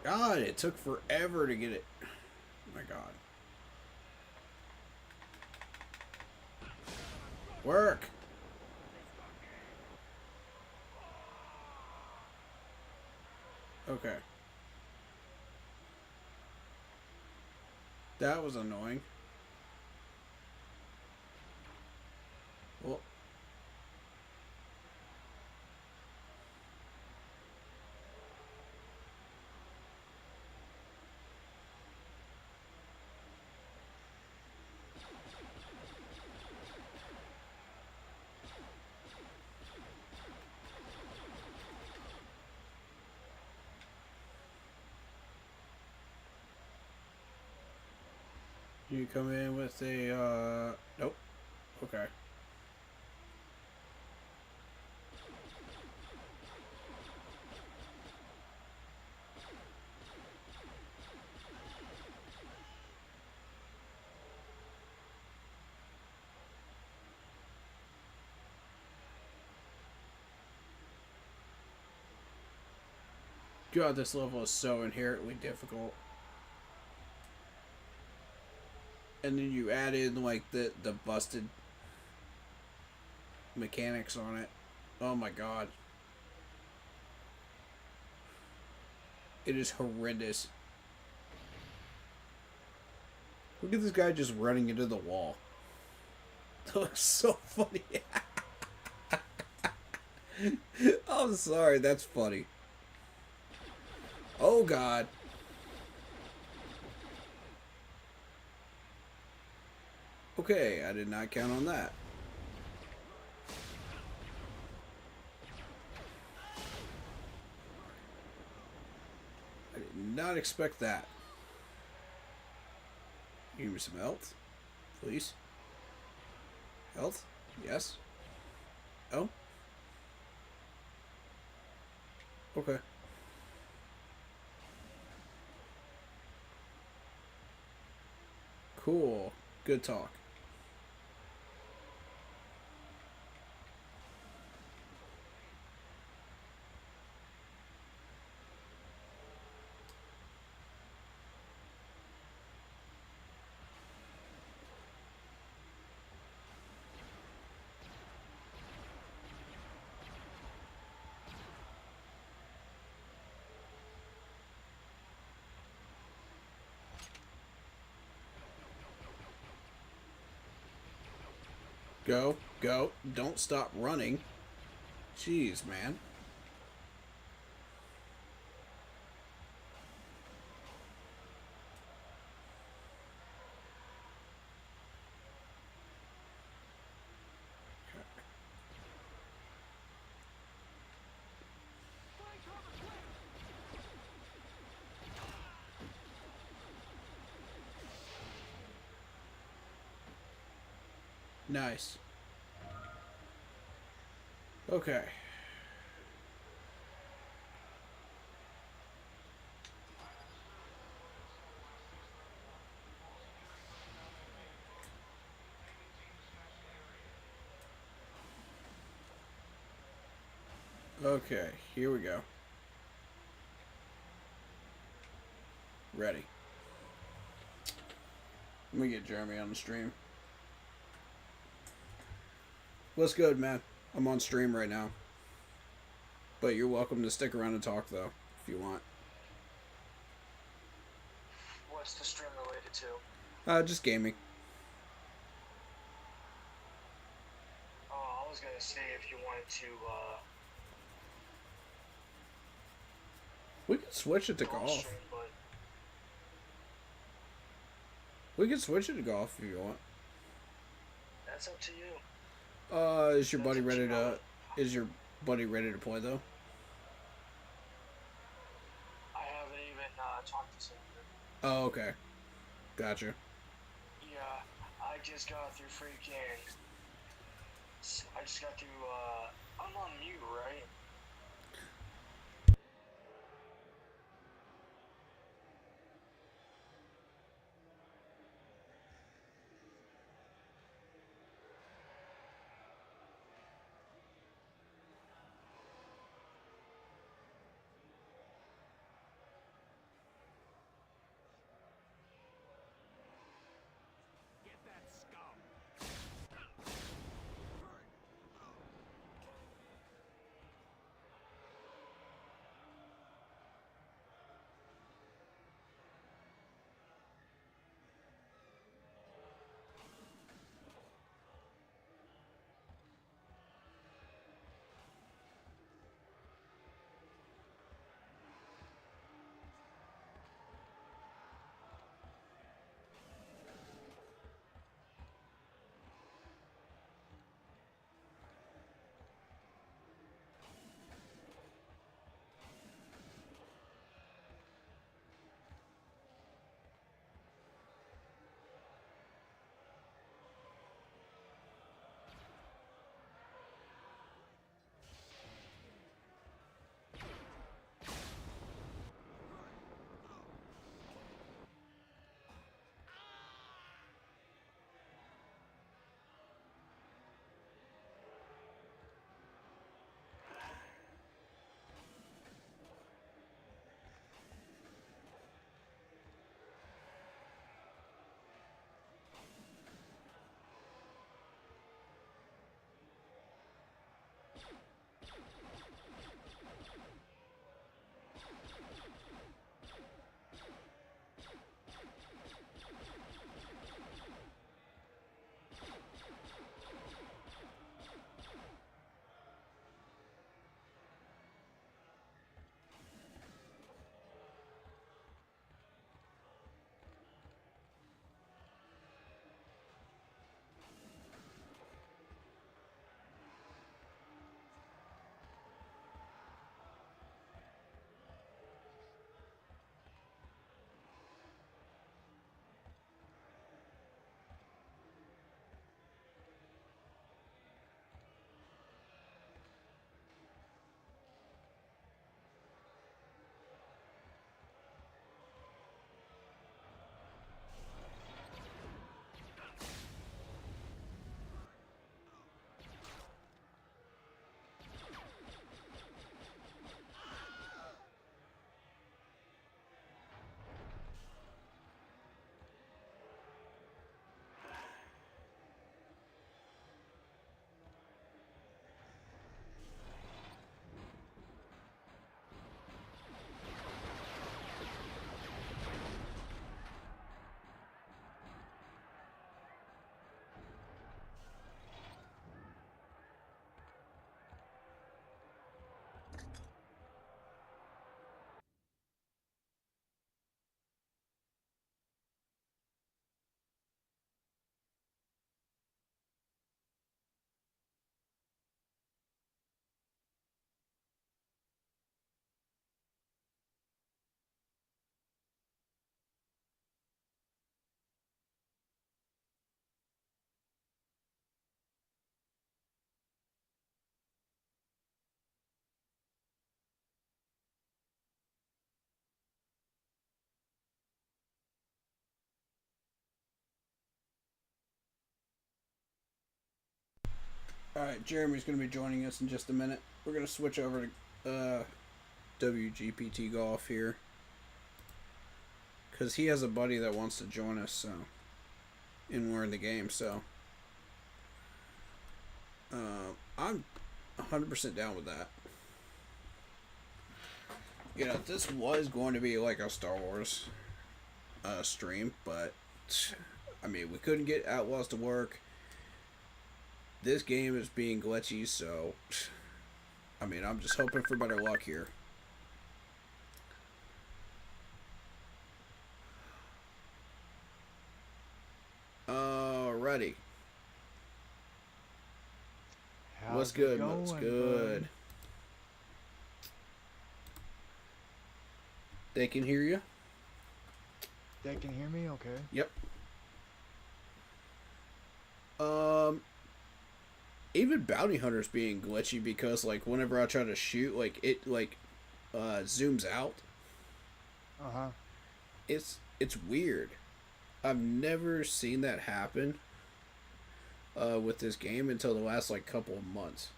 God, it took forever to get it. Oh my god. Work! Okay. That was annoying. Well, you come in with a, nope. Okay. God, this level is so inherently difficult. And then you add in, like, the busted mechanics on it. Oh my god. It is horrendous. Look at this guy just running into the wall. That looks so funny. I'm sorry, that's funny. Oh god. Okay, I did not count on that. not expect that. Give me some health, please. Health? Yes. Oh. Okay. Cool. Good talk. Go, go. Don't stop running. Jeez, man. Nice. Okay. Okay, here we go. Ready. Let me get Jeremy on the stream. What's good, man? I'm on stream right now. But you're welcome to stick around and talk, though, if you want. What's the stream related to? Just gaming. Oh, I was gonna say if you wanted to, We could switch it to golf. stream, but We could switch it to golf if you want. that's up to you. Is your buddy ready to... Is your buddy ready to play, though? I haven't even talked to someone. Oh, okay. Gotcha. Yeah, I just got through freaking. I just got through. I'm on mute, right? All right, Jeremy's going to be joining us in just a minute. We're going to switch over to WGPT Golf here because he has a buddy that wants to join us. So, and we're in the game. So, I'm 100% down with that. You know, this was going to be like a Star Wars stream, but I mean, we couldn't get Outlaws to work. This game is being glitchy, so I mean, I'm just hoping for better luck here. Alrighty. What's good? What's good? They can hear you? They can hear me? Okay. Yep. Even Bounty Hunter's being glitchy because, like, whenever I try to shoot, like, it, like, zooms out. Uh-huh. It's weird. I've never seen that happen with this game until the last, like, couple of months.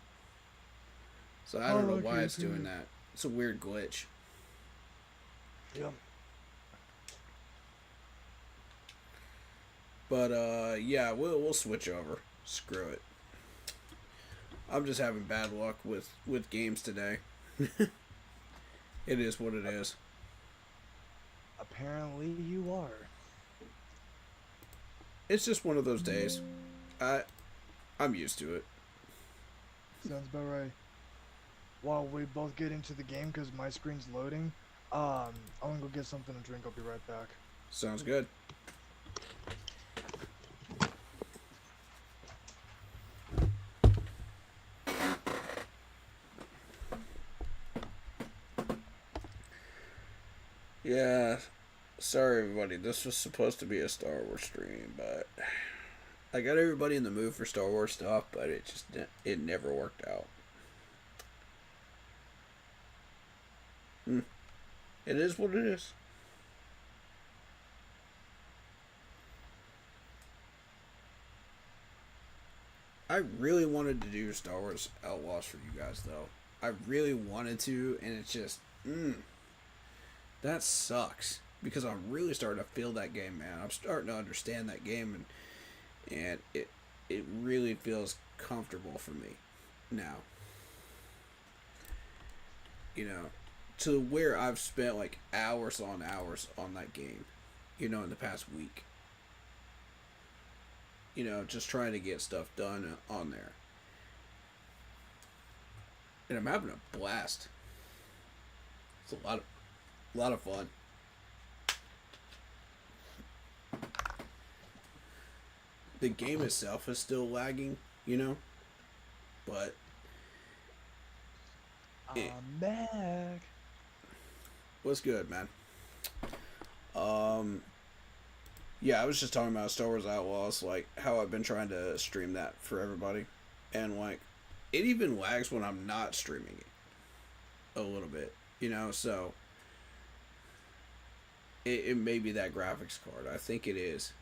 So I don't know why it's doing that. It's a weird glitch. Yep. But, yeah, we'll switch over. Screw it. I'm just having bad luck with games today. It is what it is. Apparently you are. It's just one of those days. I'm used to it. Sounds about right. While we both get into the game, because my screen's loading, I'm gonna go get something to drink. I'll be right back. Sounds good. Yeah, sorry everybody. This was supposed to be a Star Wars stream, but I got everybody in the mood for Star Wars stuff, but it never worked out. It is what it is. I really wanted to do Star Wars Outlaws for you guys, though. I really wanted to, and it's just, that sucks. Because I'm really starting to feel that game, man. I'm starting to understand that game, and it really feels comfortable for me now. You know, to where I've spent like hours on that game, you know, in the past week. You know, just trying to get stuff done on there. And I'm having a blast. It's a lot of fun. The game itself is still lagging, you know, but I'm back. What's good, man? Yeah, I was just talking about Star Wars Outlaws, like how I've been trying to stream that for everybody, and like it even lags when I'm not streaming it a little bit, you know. So it may be that graphics card. I think it is.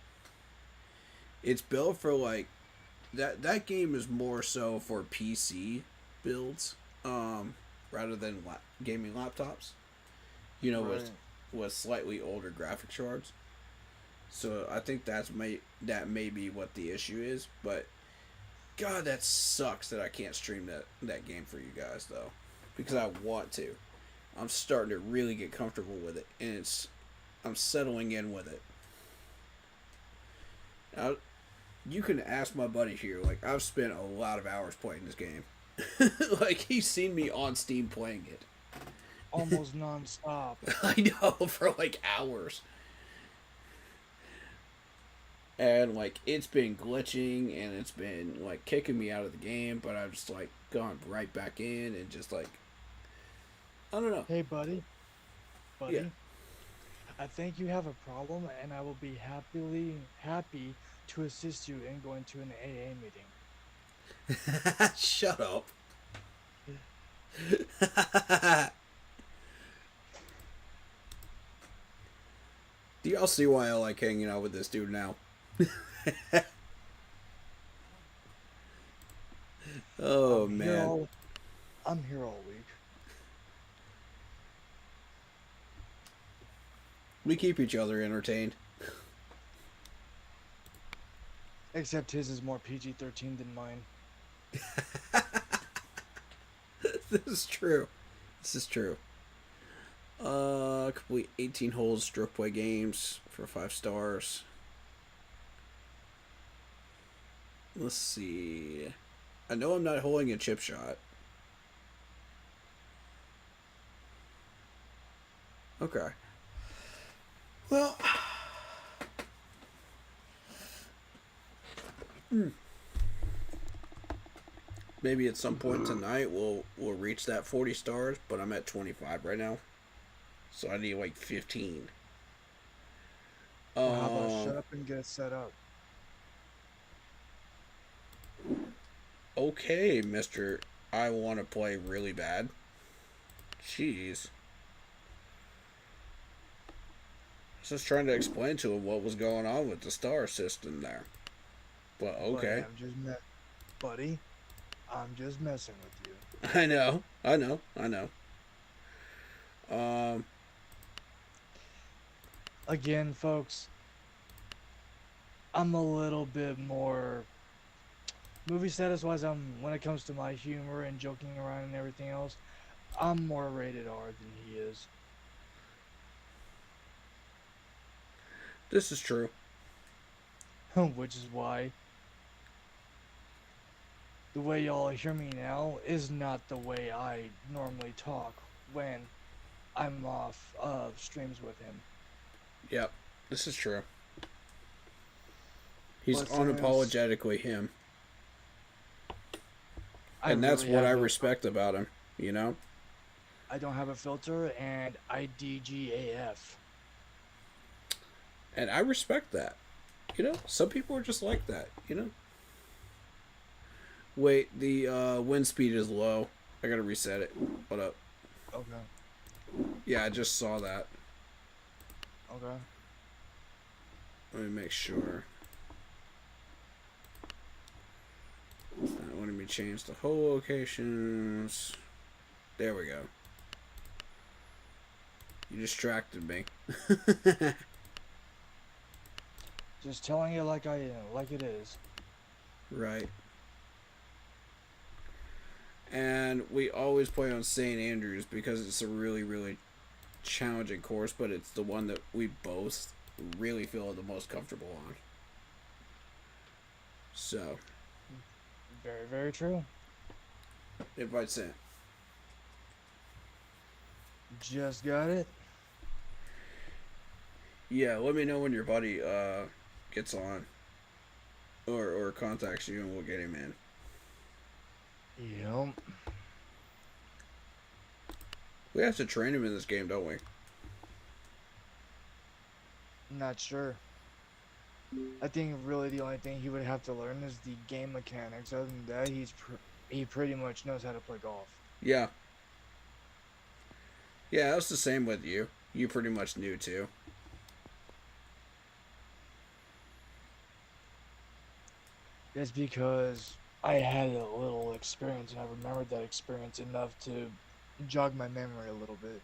It's built for like that game is more so for PC builds, rather than gaming laptops. You know, Right. with slightly older graphics cards. So I think that may be what the issue is. But God, that sucks that I can't stream that game for you guys though, because I want to. I'm starting to really get comfortable with it, and I'm settling in with it. Now, you can ask my buddy here. Like, I've spent a lot of hours playing this game. Like, he's seen me on Steam playing it. Almost non-stop. I know, for like hours. And like it's been glitching and it's been like kicking me out of the game, but I've just like gone right back in and just like I don't know. Hey, buddy. Buddy. Yeah. I think you have a problem, and I will be happy to assist you in going to an AA meeting. Shut up. Do y'all see why I like hanging out with this dude now? Oh I'm here man, all I'm here all week. we keep each other entertained. Except his is more PG-13 than mine. This is true. This is true. Complete 18 holes, stroke play games for 5 stars. Let's see. I know I'm not holding a chip shot. Okay. Well, maybe at some point tonight we'll reach that 40 stars, but I'm at 25 right now. So I need like 15. Well, how about shut up and get it set up? Okay, Mr. I want to play really bad. Jeez. I was just trying to explain to him what was going on with the star system there. But okay. Buddy, I'm just messing with you. I know. I know. I know. Um, Again, folks, I'm a little bit more movie status wise. When it comes to my humor and joking around and everything else, I'm more rated R than he is. this is true. Which is why the way y'all hear me now is not the way I normally talk when I'm off of streams with him. Yep. This is true. He's But since unapologetically him. I And that's really what I have no- respect about him, you know? I don't have a filter and I DGAF. And I respect that. You know, some people are just like that, you know? Wait, the wind speed is low. I gotta reset it. Hold up. Okay. Yeah, I just saw that. Okay. Let me make sure. I wanted me to change the whole locations. There we go. You distracted me. Just telling it like like it is. Right. And we always play on St. Andrews because it's a really, really challenging course, but it's the one that we both really feel the most comfortable on. So, Very, very true. invite sent. Just got it. Yeah, let me know when your buddy gets on or contacts you and we'll get him in. Yep. We have to train him in this game, don't we? Not sure. I think really the only thing he would have to learn is the game mechanics. Other than that, he pretty much knows how to play golf. Yeah. Yeah, that's the same with you. You pretty much knew too. It's because I had a little experience and I remembered that experience enough to jog my memory a little bit.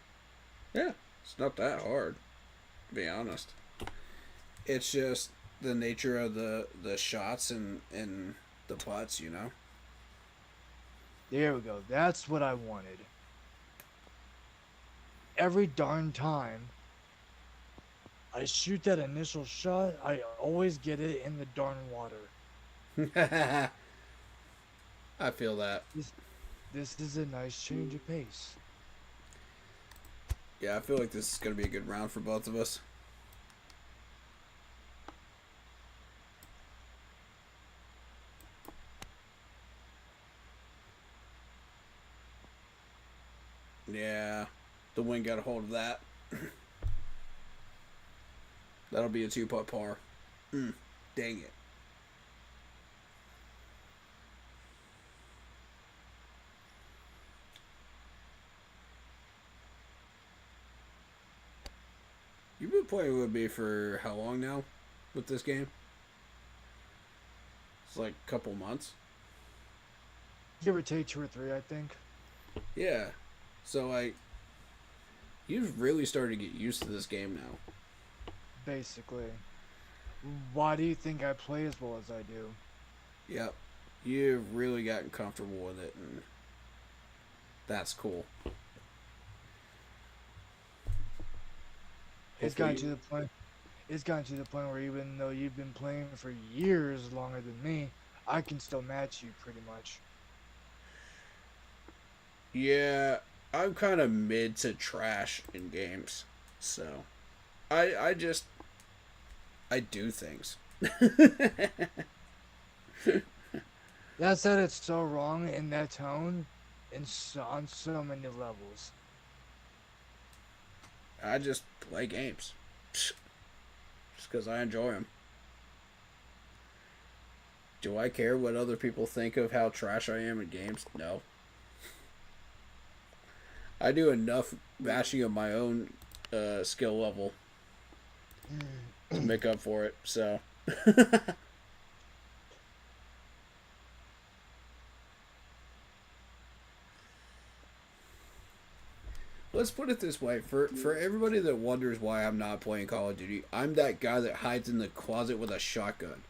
Yeah, it's not that hard, to be honest. It's just the nature of the shots and the putts, you know? There we go. That's what I wanted. Every darn time I shoot that initial shot, I always get it in the darn water. I feel that. This is a nice change of pace. Yeah, I feel like this is going to be a good round for both of us. Yeah, the wind got a hold of that. That'll be a 2-putt par. Dang it. You've been playing with me for how long now with this game? It's like a couple months. Give or take 2 or 3, I think. Yeah. So like you've really started to get used to this game now. Basically. Why do you think I play as well as I do? Yep. You've really gotten comfortable with it, and that's cool. It's gotten Hopefully, to the point. It's gotten to the point where even though you've been playing for years longer than me, I can still match you pretty much. yeah, I'm kind of mid to trash in games, so I just I do things. That said, it's so wrong in that tone, on so many levels. I just play games just because I enjoy them. Do I care what other people think of how trash I am in games? No. I do enough bashing of my own skill level to make up for it. So, let's put it this way: for everybody that wonders why I'm not playing Call of Duty, I'm that guy that hides in the closet with a shotgun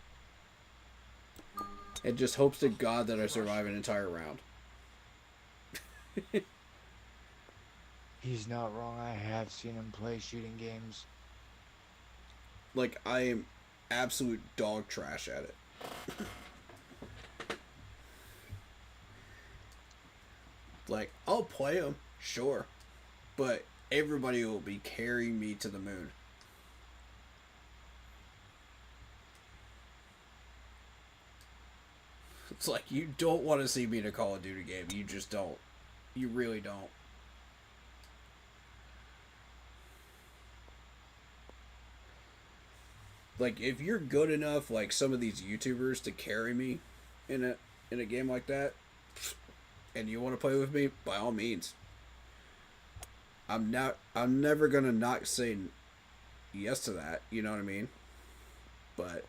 and just hopes to God that I survive an entire round. He's not wrong. I have seen him play shooting games. Like I am absolute dog trash at it. Like I'll play them, sure, but everybody will be carrying me to the moon. It's like you don't want to see me in a Call of Duty game. You just don't. You really don't. Like if you're good enough, like some of these YouTubers, to carry me in a game like that, and you want to play with me, by all means. I'm not. I'm never gonna not say yes to that. You know what I mean? But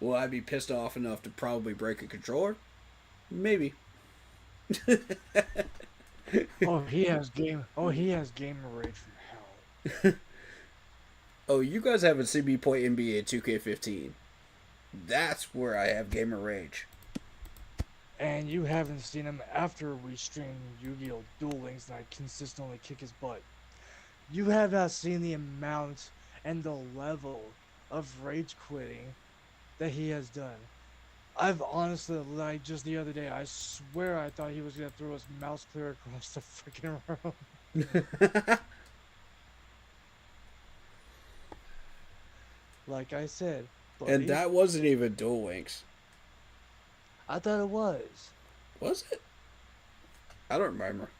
will I be pissed off enough to probably break a controller? Maybe. He has gamer rage from hell. Oh, you guys haven't seen me play NBA 2K15. That's where I have gamer rage. And you haven't seen him after we streamed Yu-Gi-Oh! Duel Links and I consistently kick his butt. You have not seen the amount and the level of rage quitting that he has done. I've honestly, like just the other day, I swear I thought he was gonna throw his mouse clear across the freaking room. Like I said, And buddy, that wasn't even Duel Links. I thought it was. Was it? I don't remember.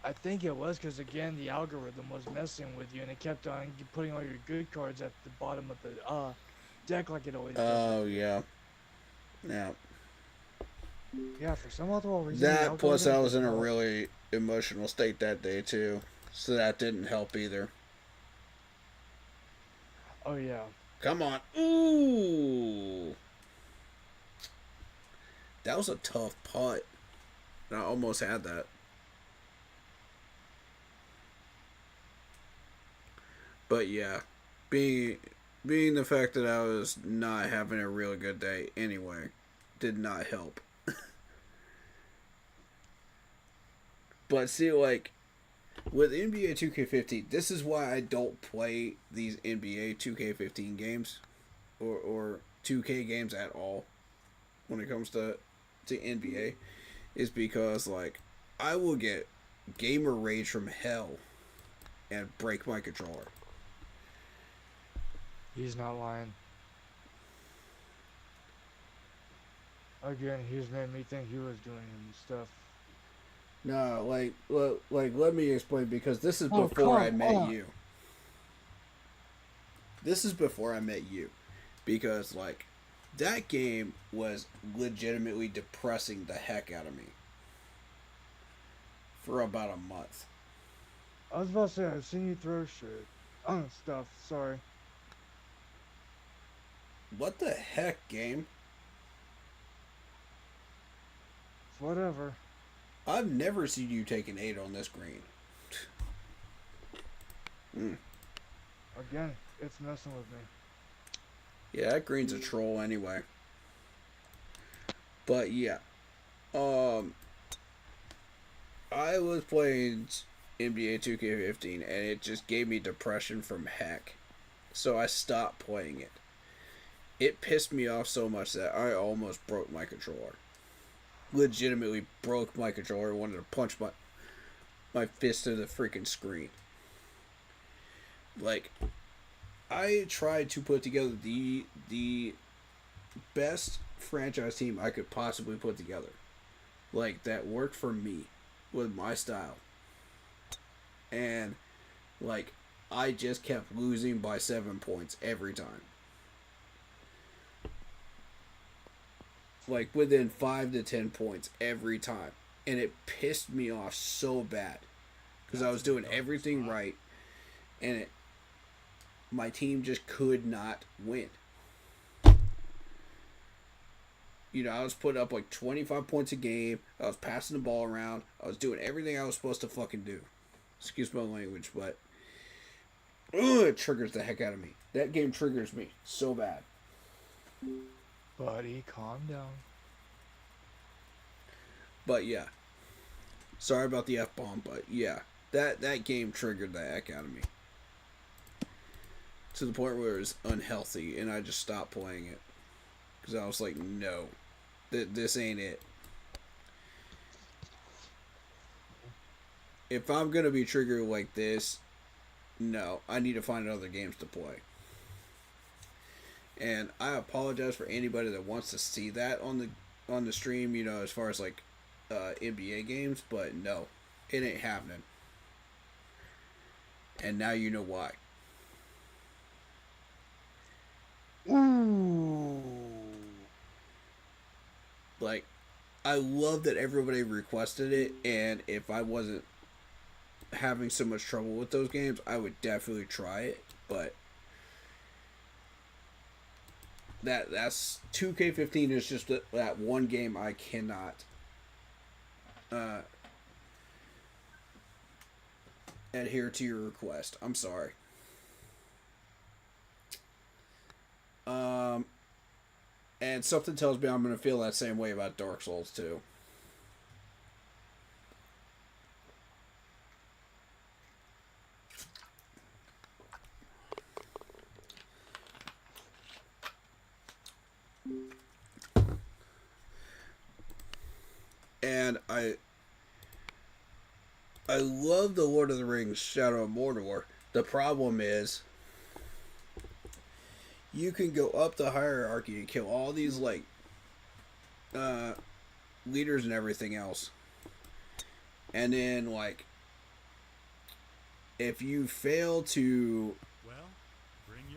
I think it was because again the algorithm was messing with you and it kept on putting all your good cards at the bottom of the deck like it always does. Oh, yeah. Yeah. Yeah, for some other reason the That plus algorithm I did was in a not. really emotional state that day too. So that didn't help either. Oh yeah. Come on. Ooh. That was a tough putt. I almost had that. But yeah, being being the fact that I was not having a really good day anyway did not help. But see, like with NBA 2K15, this is why I don't play these NBA 2K15 games or 2K games at all when it comes to NBA is because like I will get gamer rage from hell and break my controller. He's not lying. Again, he's made me think he was doing stuff. No, like let me explain because this is Oh, before I come met on. you. This is before I met you because like that game was legitimately depressing the heck out of me for about a month. I was about to say, I've seen you throw shit. Stuff, sorry. What the heck, game? Whatever. I've never seen you take an 8 on this green. Again, it's messing with me. Yeah, that green's a troll anyway. But yeah. I was playing NBA 2K15 and it just gave me depression from heck. So I stopped playing it. It pissed me off so much that I almost broke my controller. Legitimately broke my controller. Wanted to punch my fist to the freaking screen. Like, I tried to put together the best franchise team I could possibly put together. Like, that worked for me with my style. And, like, I just kept losing by 7 points every time. Like, within 5 to 10 points every time. And it pissed me off so bad. Because I was doing everything right. And my team just could not win. You know, I was putting up like 25 points a game. I was passing the ball around. I was doing everything I was supposed to fucking do. Excuse my language, but it triggers the heck out of me. That game triggers me so bad. Buddy, calm down. But yeah. Sorry about the F-bomb, but yeah. That game triggered the heck out of me. To the point where it was unhealthy, and I just stopped playing it. Because I was like, no. This ain't it. If I'm going to be triggered like this, no. I need to find other games to play. And I apologize for anybody that wants to see that on the stream, you know, as far as like NBA games, but no. It ain't happening. And now you know why. Ooh. Like, I love that everybody requested it, and if I wasn't having so much trouble with those games, I would definitely try it, but that's 2K15 is just that one game I cannot adhere to your request. I'm sorry. And something tells me I'm going to feel that same way about Dark Souls too. And I love the Lord of the Rings Shadow of Mordor. The problem is you can go up the hierarchy and kill all these like leaders and everything else. And then like if you fail to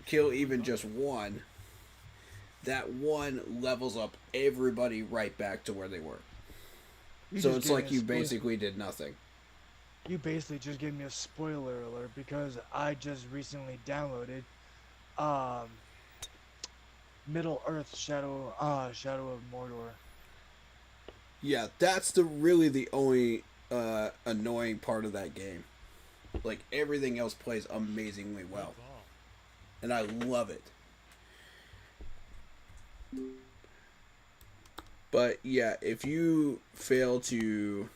kill even just one, that one levels up everybody right back to where they were. So it's like you basically did nothing. You basically just gave me a spoiler alert because I just recently downloaded Middle Earth Shadow of Mordor. Yeah, that's really the only annoying part of that game. Like everything else plays amazingly well. And I love it. But yeah, if you fail to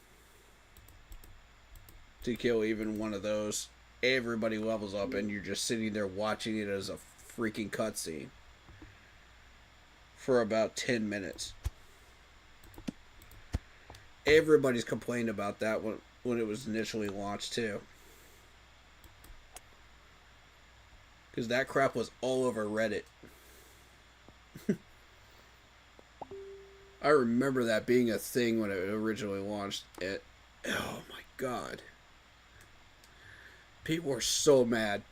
kill even one of those, everybody levels up and you're just sitting there watching it as a freaking cutscene for about 10 minutes. Everybody's complained about that when it was initially launched too. Because that crap was all over Reddit. I remember that being a thing when it originally launched. Oh my god. People were so mad.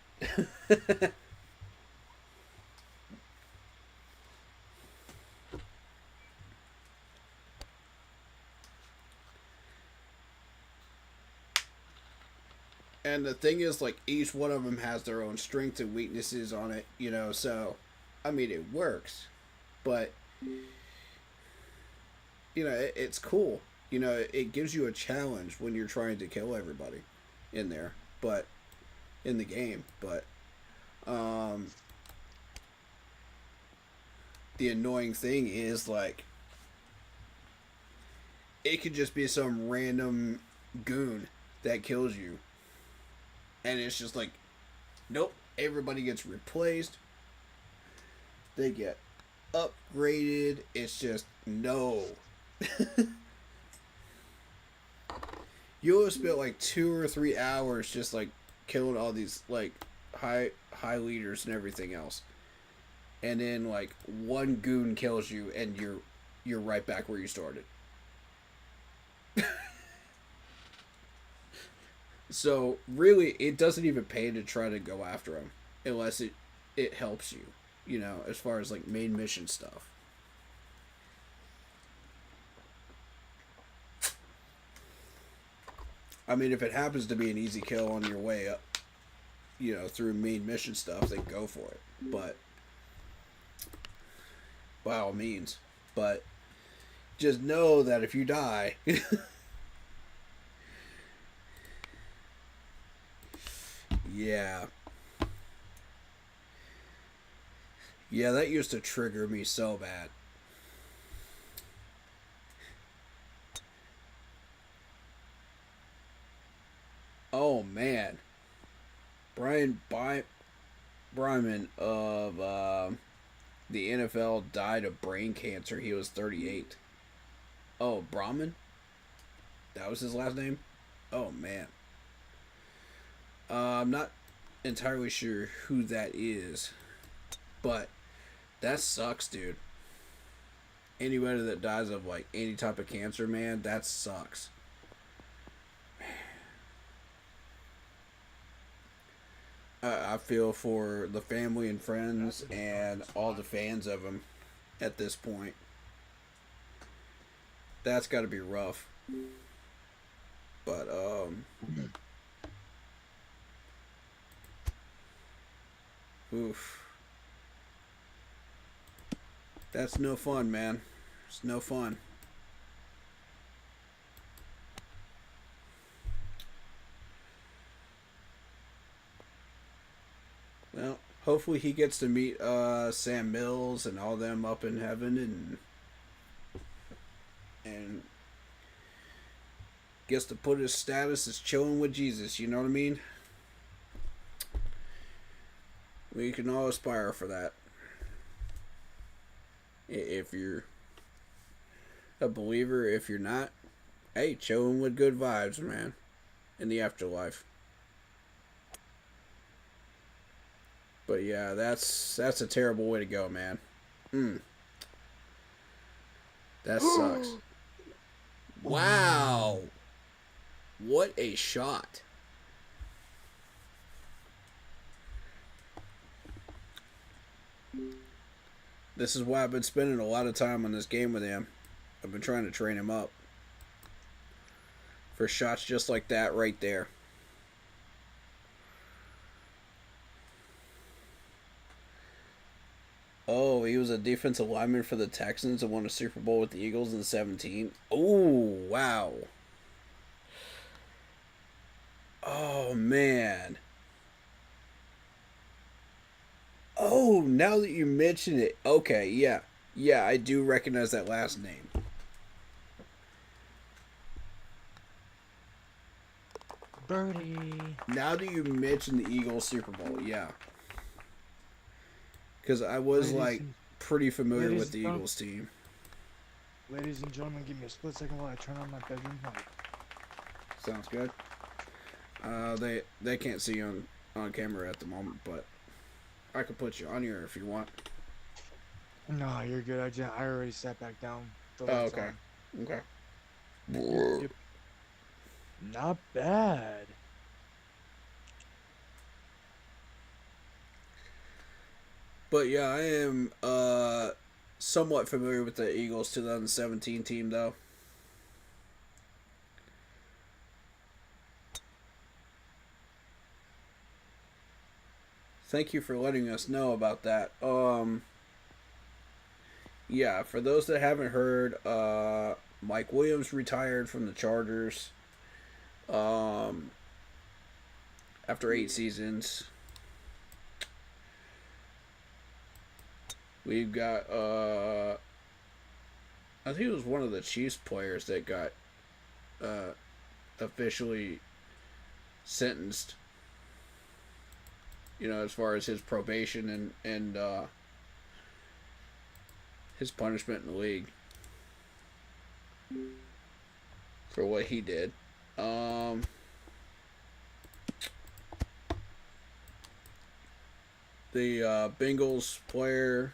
And the thing is, like, each one of them has their own strengths and weaknesses on it, you know, so, I mean, it works. But, you know, it's cool. You know, it gives you a challenge when you're trying to kill everybody in there, but in the game. But the annoying thing is like it could just be some random goon that kills you, and it's just like, nope, everybody gets replaced. They get upgraded. It's just no. You'll have spent like 2 or 3 hours just like killing all these like high leaders and everything else, and then like one goon kills you, and you're right back where you started. So really, it doesn't even pay to try to go after him unless it helps you, you know, as far as like main mission stuff. I mean, if it happens to be an easy kill on your way up, you know, through main mission stuff, then go for it. But by all means, but just know that if you die, yeah. Yeah, that used to trigger me so bad. Oh man, Bryman of the NFL died of brain cancer. He was 38. Oh, Brahman? That was his last name? Oh man. I'm not entirely sure who that is, but that sucks, dude. Anybody that dies of like any type of cancer, man, that sucks. I feel for the family and friends and all the fans of him at this point. That's got to be rough. But oof. That's no fun, man. It's no fun. Well, hopefully he gets to meet Sam Mills and all them up in heaven, and gets to put his status as chilling with Jesus. You know what I mean? We can all aspire for that. If you're a believer, if you're not, hey, chilling with good vibes, man, in the afterlife. But yeah, that's a terrible way to go, man. That sucks. Wow. What a shot. This is why I've been spending a lot of time on this game with him. I've been trying to train him up for shots just like that right there. Oh, he was a defensive lineman for the Texans and won a Super Bowl with the Eagles in 17. Oh, wow. Oh, man. Oh, now that you mention it. Okay, yeah. Yeah, I do recognize that last name. Birdie. Now that you mention the Eagles Super Bowl, yeah. Because I was, pretty familiar with the Eagles team. Ladies and gentlemen, give me a split second while I turn on my bedroom light. Sounds good. They can't see you on camera at the moment, but I could put you on here if you want. No, you're good. I already sat back down. Oh, okay. On. Okay. Yep. Not bad. But yeah, I am somewhat familiar with the Eagles 2017 team, though. Thank you for letting us know about that. Yeah, for those that haven't heard, Mike Williams retired from the Chargers um, after 8 seasons. We've got I think it was one of the Chiefs players that got officially sentenced. You know, as far as his probation and his punishment in the league for what he did. The Bengals player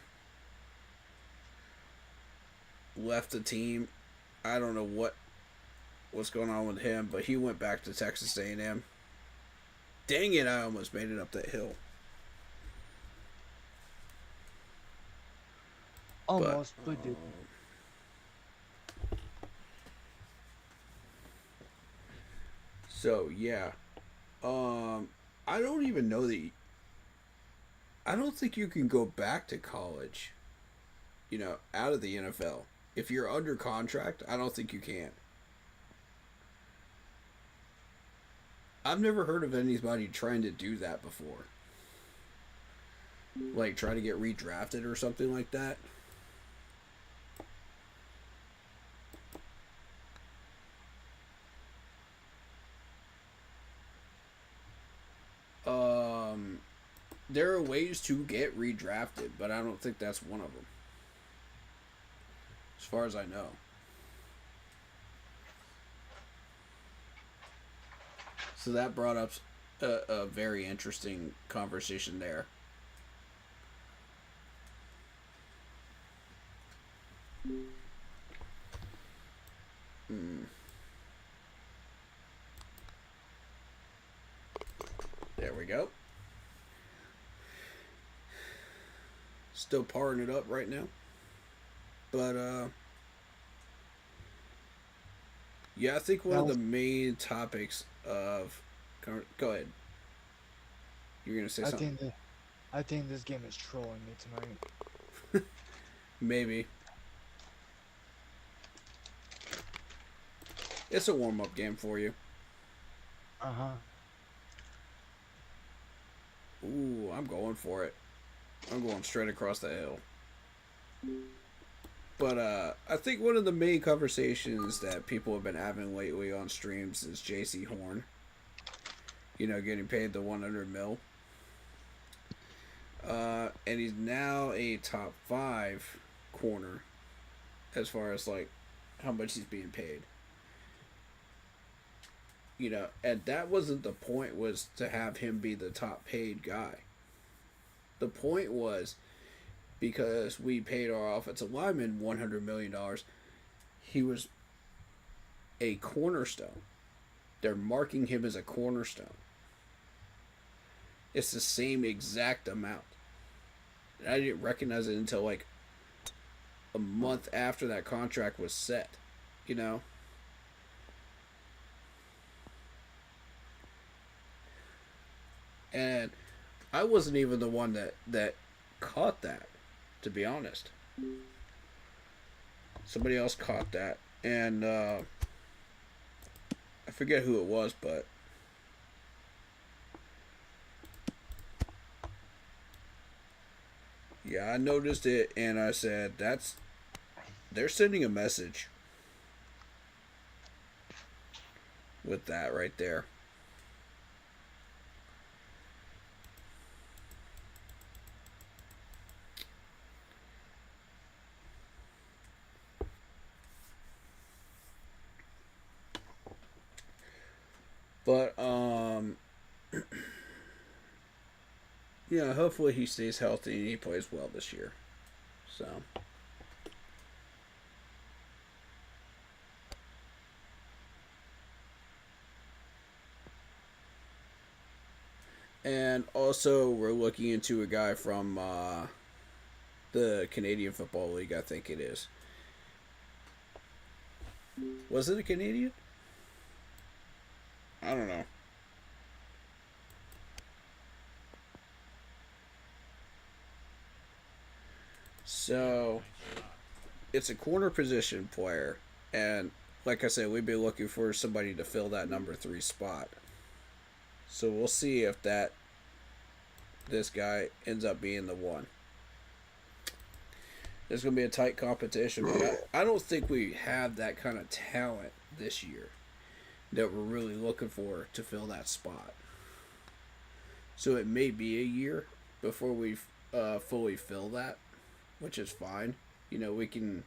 left the team. I don't know what's going on with him, but he went back to Texas A&M. Dang it, I almost made it up that hill. Almost, but did. So yeah, I don't even know that. I don't think you can go back to college. You know, out of the NFL. If you're under contract, I don't think you can. I've never heard of anybody trying to do that before. Like, try to get redrafted or something like that. There are ways to get redrafted, but I don't think that's one of them. As far as I know. So that brought up a very interesting conversation there. There we go. Still parring it up right now. But, yeah, I think one of the main topics of... Go ahead. You're going to say something? I think this game is trolling me tonight. Maybe. It's a warm-up game for you. Uh-huh. Ooh, I'm going for it. I'm going straight across the hill. But I think one of the main conversations that people have been having lately on streams is J.C. Horn. You know, getting paid the $100 million. And he's now a top 5 corner as far as, like, how much he's being paid. You know, and that wasn't the point, was to have him be the top paid guy. The point was, because we paid our offensive lineman $100 million, he was a cornerstone. They're marking him as a cornerstone. It's the same exact amount. And I didn't recognize it until like a month after that contract was set, you know? And I wasn't even the one that caught that, to be honest. Somebody else caught that. And I forget who it was, but yeah, I noticed it and I said, they're sending a message with that right there. But, yeah, hopefully he stays healthy and he plays well this year. So. And also, we're looking into a guy from the Canadian Football League, I think it is. Was it a Canadian? I don't know. So, it's a corner position player. And like I said, we'd be looking for somebody to fill that number 3 spot. So we'll see if this guy ends up being the one. There's going to be a tight competition, but I don't think we have that kind of talent this year that we're really looking for to fill that spot. So it may be a year before we fully fill that, which is fine. You know, we can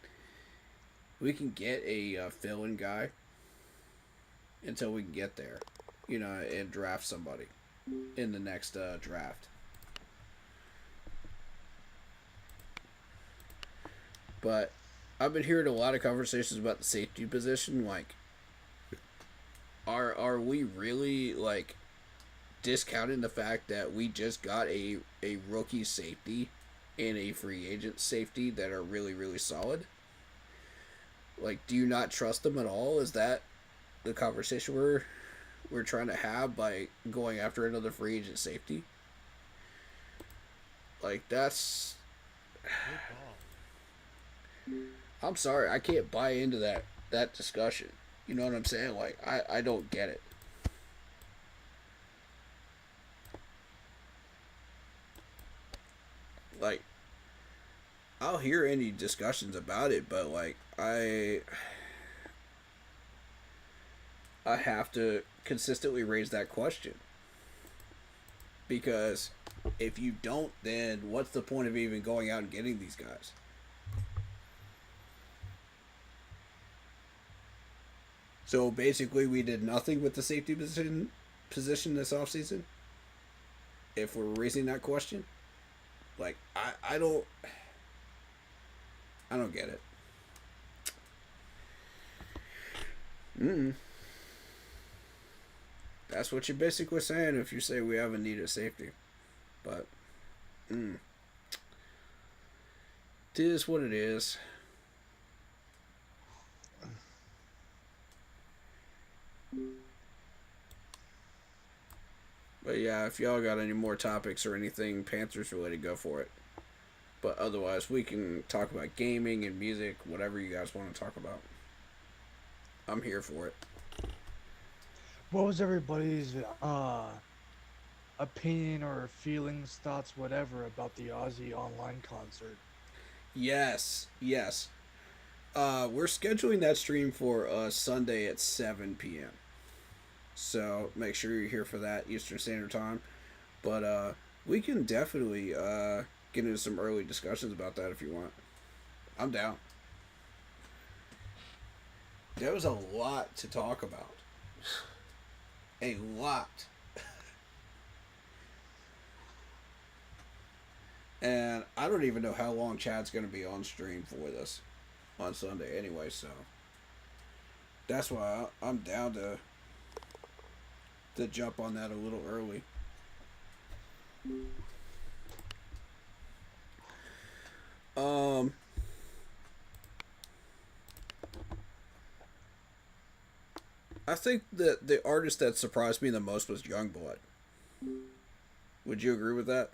get a fill-in guy until we can get there, you know, and draft somebody in the next draft. But I've been hearing a lot of conversations about the safety position. Like, are we really like discounting the fact that we just got a rookie safety and a free agent safety that are really, really solid? Like, do you not trust them at all? Is that the conversation we're trying to have by going after another free agent safety? Like, that's... I'm sorry, I can't buy into that discussion. You know what I'm saying? Like, I don't get it. Like, I'll hear any discussions about it, but like I have to consistently raise that question. Because if you don't, then what's the point of even going out and getting these guys? So basically, we did nothing with the safety position this offseason. If we're raising that question, like I don't get it. That's what you're basically saying if you say we haven't needed safety. But it is what it is. But yeah, if y'all got any more topics or anything Panthers related, go for it. But otherwise, we can talk about gaming and music, whatever you guys want to talk about. I'm here for it. What was everybody's opinion or feelings, thoughts, whatever, about the Ozzy online concert? Yes. We're scheduling that stream for Sunday at 7 p.m. So make sure you're here for that Eastern Standard Time. But we can definitely get into some early discussions about that if you want. I'm down. There was a lot to talk about. A lot. And I don't even know how long Chad's going to be on stream for this on Sunday anyway, so that's why I'm down to jump on that a little early. I think that the artist that surprised me the most was Youngblood. Would you agree with that?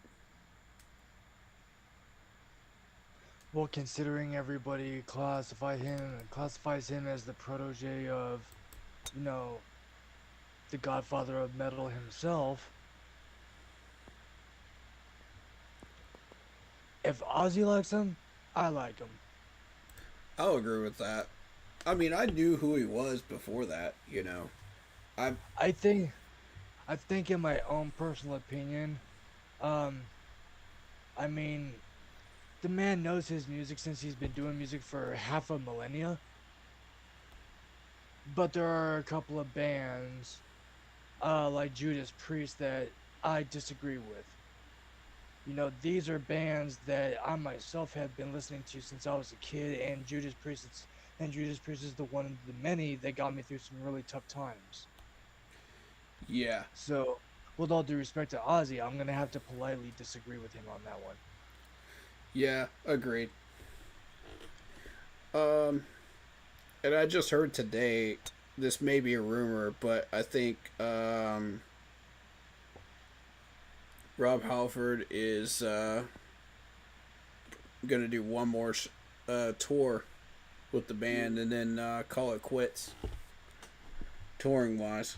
Well, considering everybody classifies him as the protege of, you know, the godfather of metal himself, if Ozzy likes him, I like him. I'll agree with that. I mean, I knew who he was before that, you know. I think in my own personal opinion, I mean, the man knows his music since he's been doing music for half a millennia. But there are a couple of bands, like Judas Priest, that I disagree with. You know, these are bands that I myself have been listening to since I was a kid, and Judas Priest is the one of the many that got me through some really tough times. Yeah. So, with all due respect to Ozzy, I'm gonna have to politely disagree with him on that one. Yeah, agreed. And I just heard today, this may be a rumor, but I think Rob Halford is going to do one more tour with the band and then call it quits, touring wise.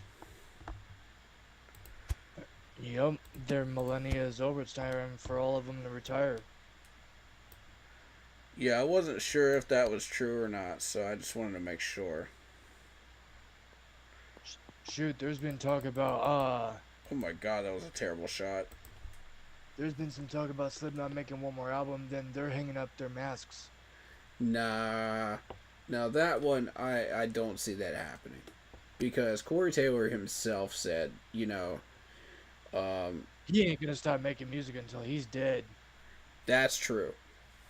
Yep, their millennia is over. It's time for all of them to retire. Yeah, I wasn't sure if that was true or not, so I just wanted to make sure. Shoot, there's been talk about Oh my god, that was a terrible shot. there's been some talk about Slipknot making one more album, then they're hanging up their masks. Nah. Now that one, I don't see that happening. Because Corey Taylor himself said, He ain't gonna stop making music until he's dead. that's true.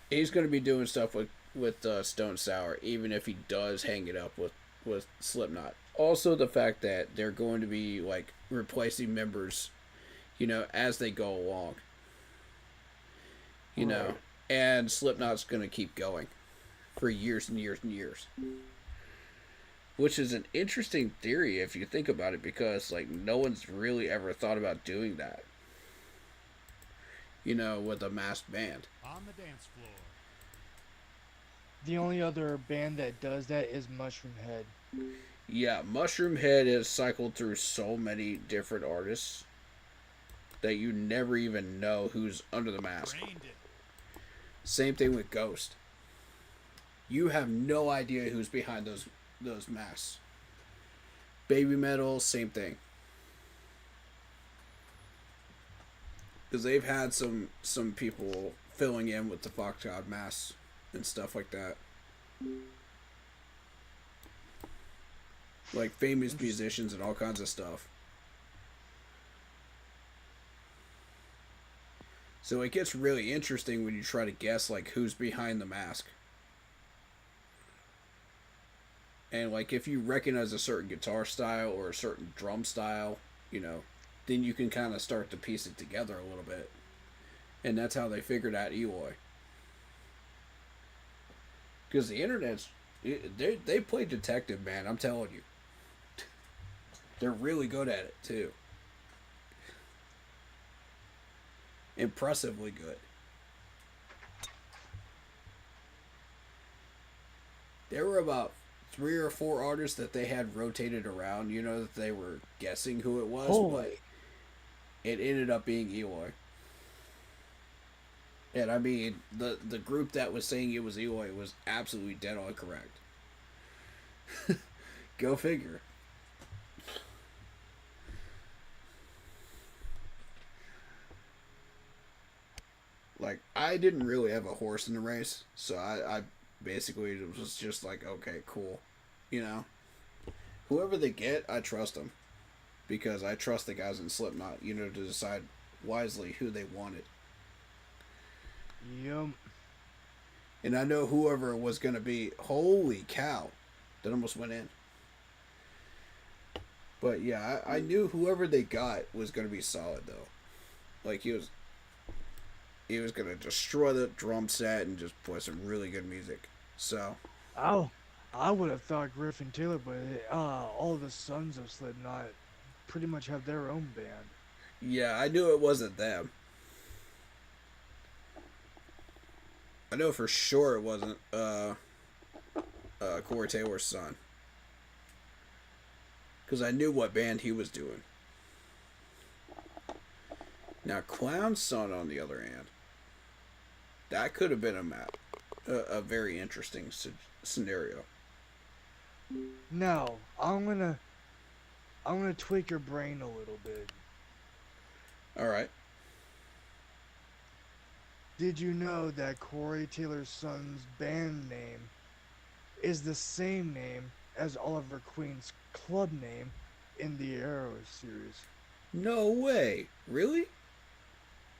He's going to be doing stuff with Stone Sour, even if he does hang it up with Slipknot. Also, the fact that they're going to be like replacing members, as they go along. Right. And Slipknot's going to keep going for years and years and years. Which is an interesting theory if you think about it, because like no one's really ever thought about doing that. With a masked band. On the dance floor. The only other band that does that is Mushroom Head. Yeah, Mushroom Head has cycled through so many different artists that you never even know who's under the mask. Same thing with Ghost. You have no idea who's behind those masks. Baby Metal, same thing. Because they've had some people filling in with the Fox God masks and stuff like that. Like famous musicians and all kinds of stuff. So it gets really interesting when you try to guess like who's behind the mask. And like if you recognize a certain guitar style or a certain drum style, then you can kind of start to piece it together a little bit. And that's how they figured out Eloy. Because the internet's... They play detective, man, I'm telling you. They're really good at it, too. Impressively good. There were about 3 or 4 artists that they had rotated around, that they were guessing who it was, but it ended up being Eloy. And I mean, the group that was saying it was Eloy was absolutely dead on correct. Go figure. Like, I didn't really have a horse in the race, so I basically was just like, okay, cool. Whoever they get, I trust them. Because I trust the guys in Slipknot, to decide wisely who they wanted. Yep. And I know whoever it was going to be, holy cow, that almost went in. But yeah, I knew whoever they got was going to be solid, though. Like, he was going to destroy the drum set and just play some really good music. So. I would have thought Griffin Taylor, but all the sons of Slipknot pretty much have their own band. Yeah, I knew it wasn't them. I know for sure it wasn't Corey Taylor's son. Because I knew what band he was doing. Now, Clown's son, on the other hand, that could have been a very interesting scenario. Now, I'm gonna tweak your brain a little bit. All right. Did you know that Corey Taylor's son's band name is the same name as Oliver Queen's club name in the Arrow series? No way. Really?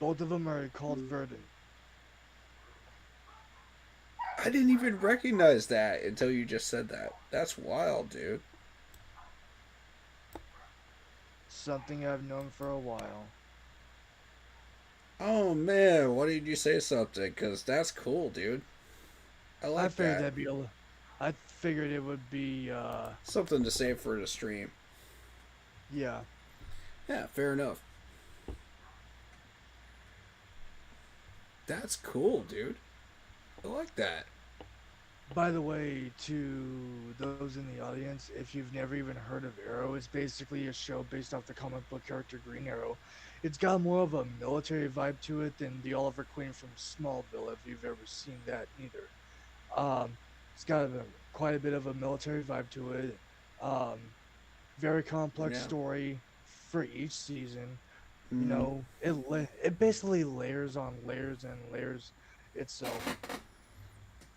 Both of them are called Verdant. I didn't even recognize that until you just said that. That's wild, dude. Something I've known for a while. Oh man, why did you say something? Because that's cool, dude. I like I figured that. that'd be I figured it would be Something to save for the stream. yeah. Yeah, fair enough. That's cool, dude. I like that. By the way, to those in the audience, if you've never even heard of Arrow, it's basically a show based off the comic book character Green Arrow. It's got more of a military vibe to it than the Oliver Queen from Smallville, if you've ever seen that neither. Um, it's got quite a bit of a military vibe to it. Um, Very complex Yeah. story for each season. You Mm, know, it basically layers on layers and layers itself.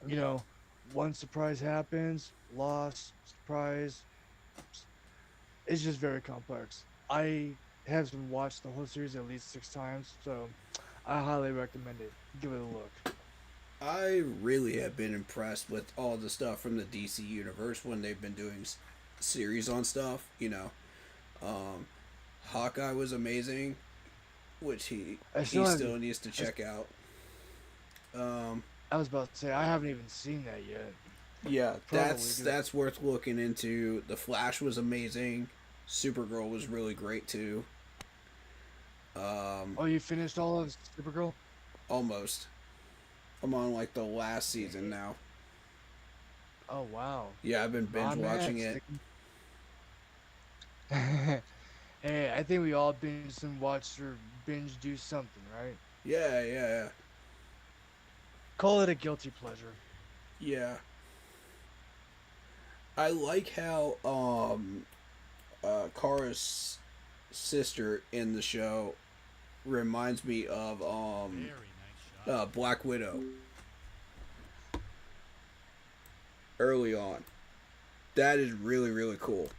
You know, one surprise happens, loss, surprise. It's just very complex. I have watched the whole series at least 6 times, so I highly recommend it. Give it a look. I really have been impressed with all the stuff from the DC universe when they've been doing series on stuff. Um, Hawkeye was amazing, which I he still have. still needs to check out. Um, I was about to say I haven't even seen that yet. yeah, Probably do. that's worth looking into. The Flash was amazing. Supergirl was really great too. Um, Oh, you finished all of Supergirl? Almost. I'm on like the last season Eh, now. Oh wow. Yeah, I've been binge My man, watching it. Hey, I think we all binge and watch or binge do something, right? Yeah, yeah, Call it a guilty pleasure. yeah. I like how Kara's sister in the show reminds me of Black Widow early on. That is really really cool.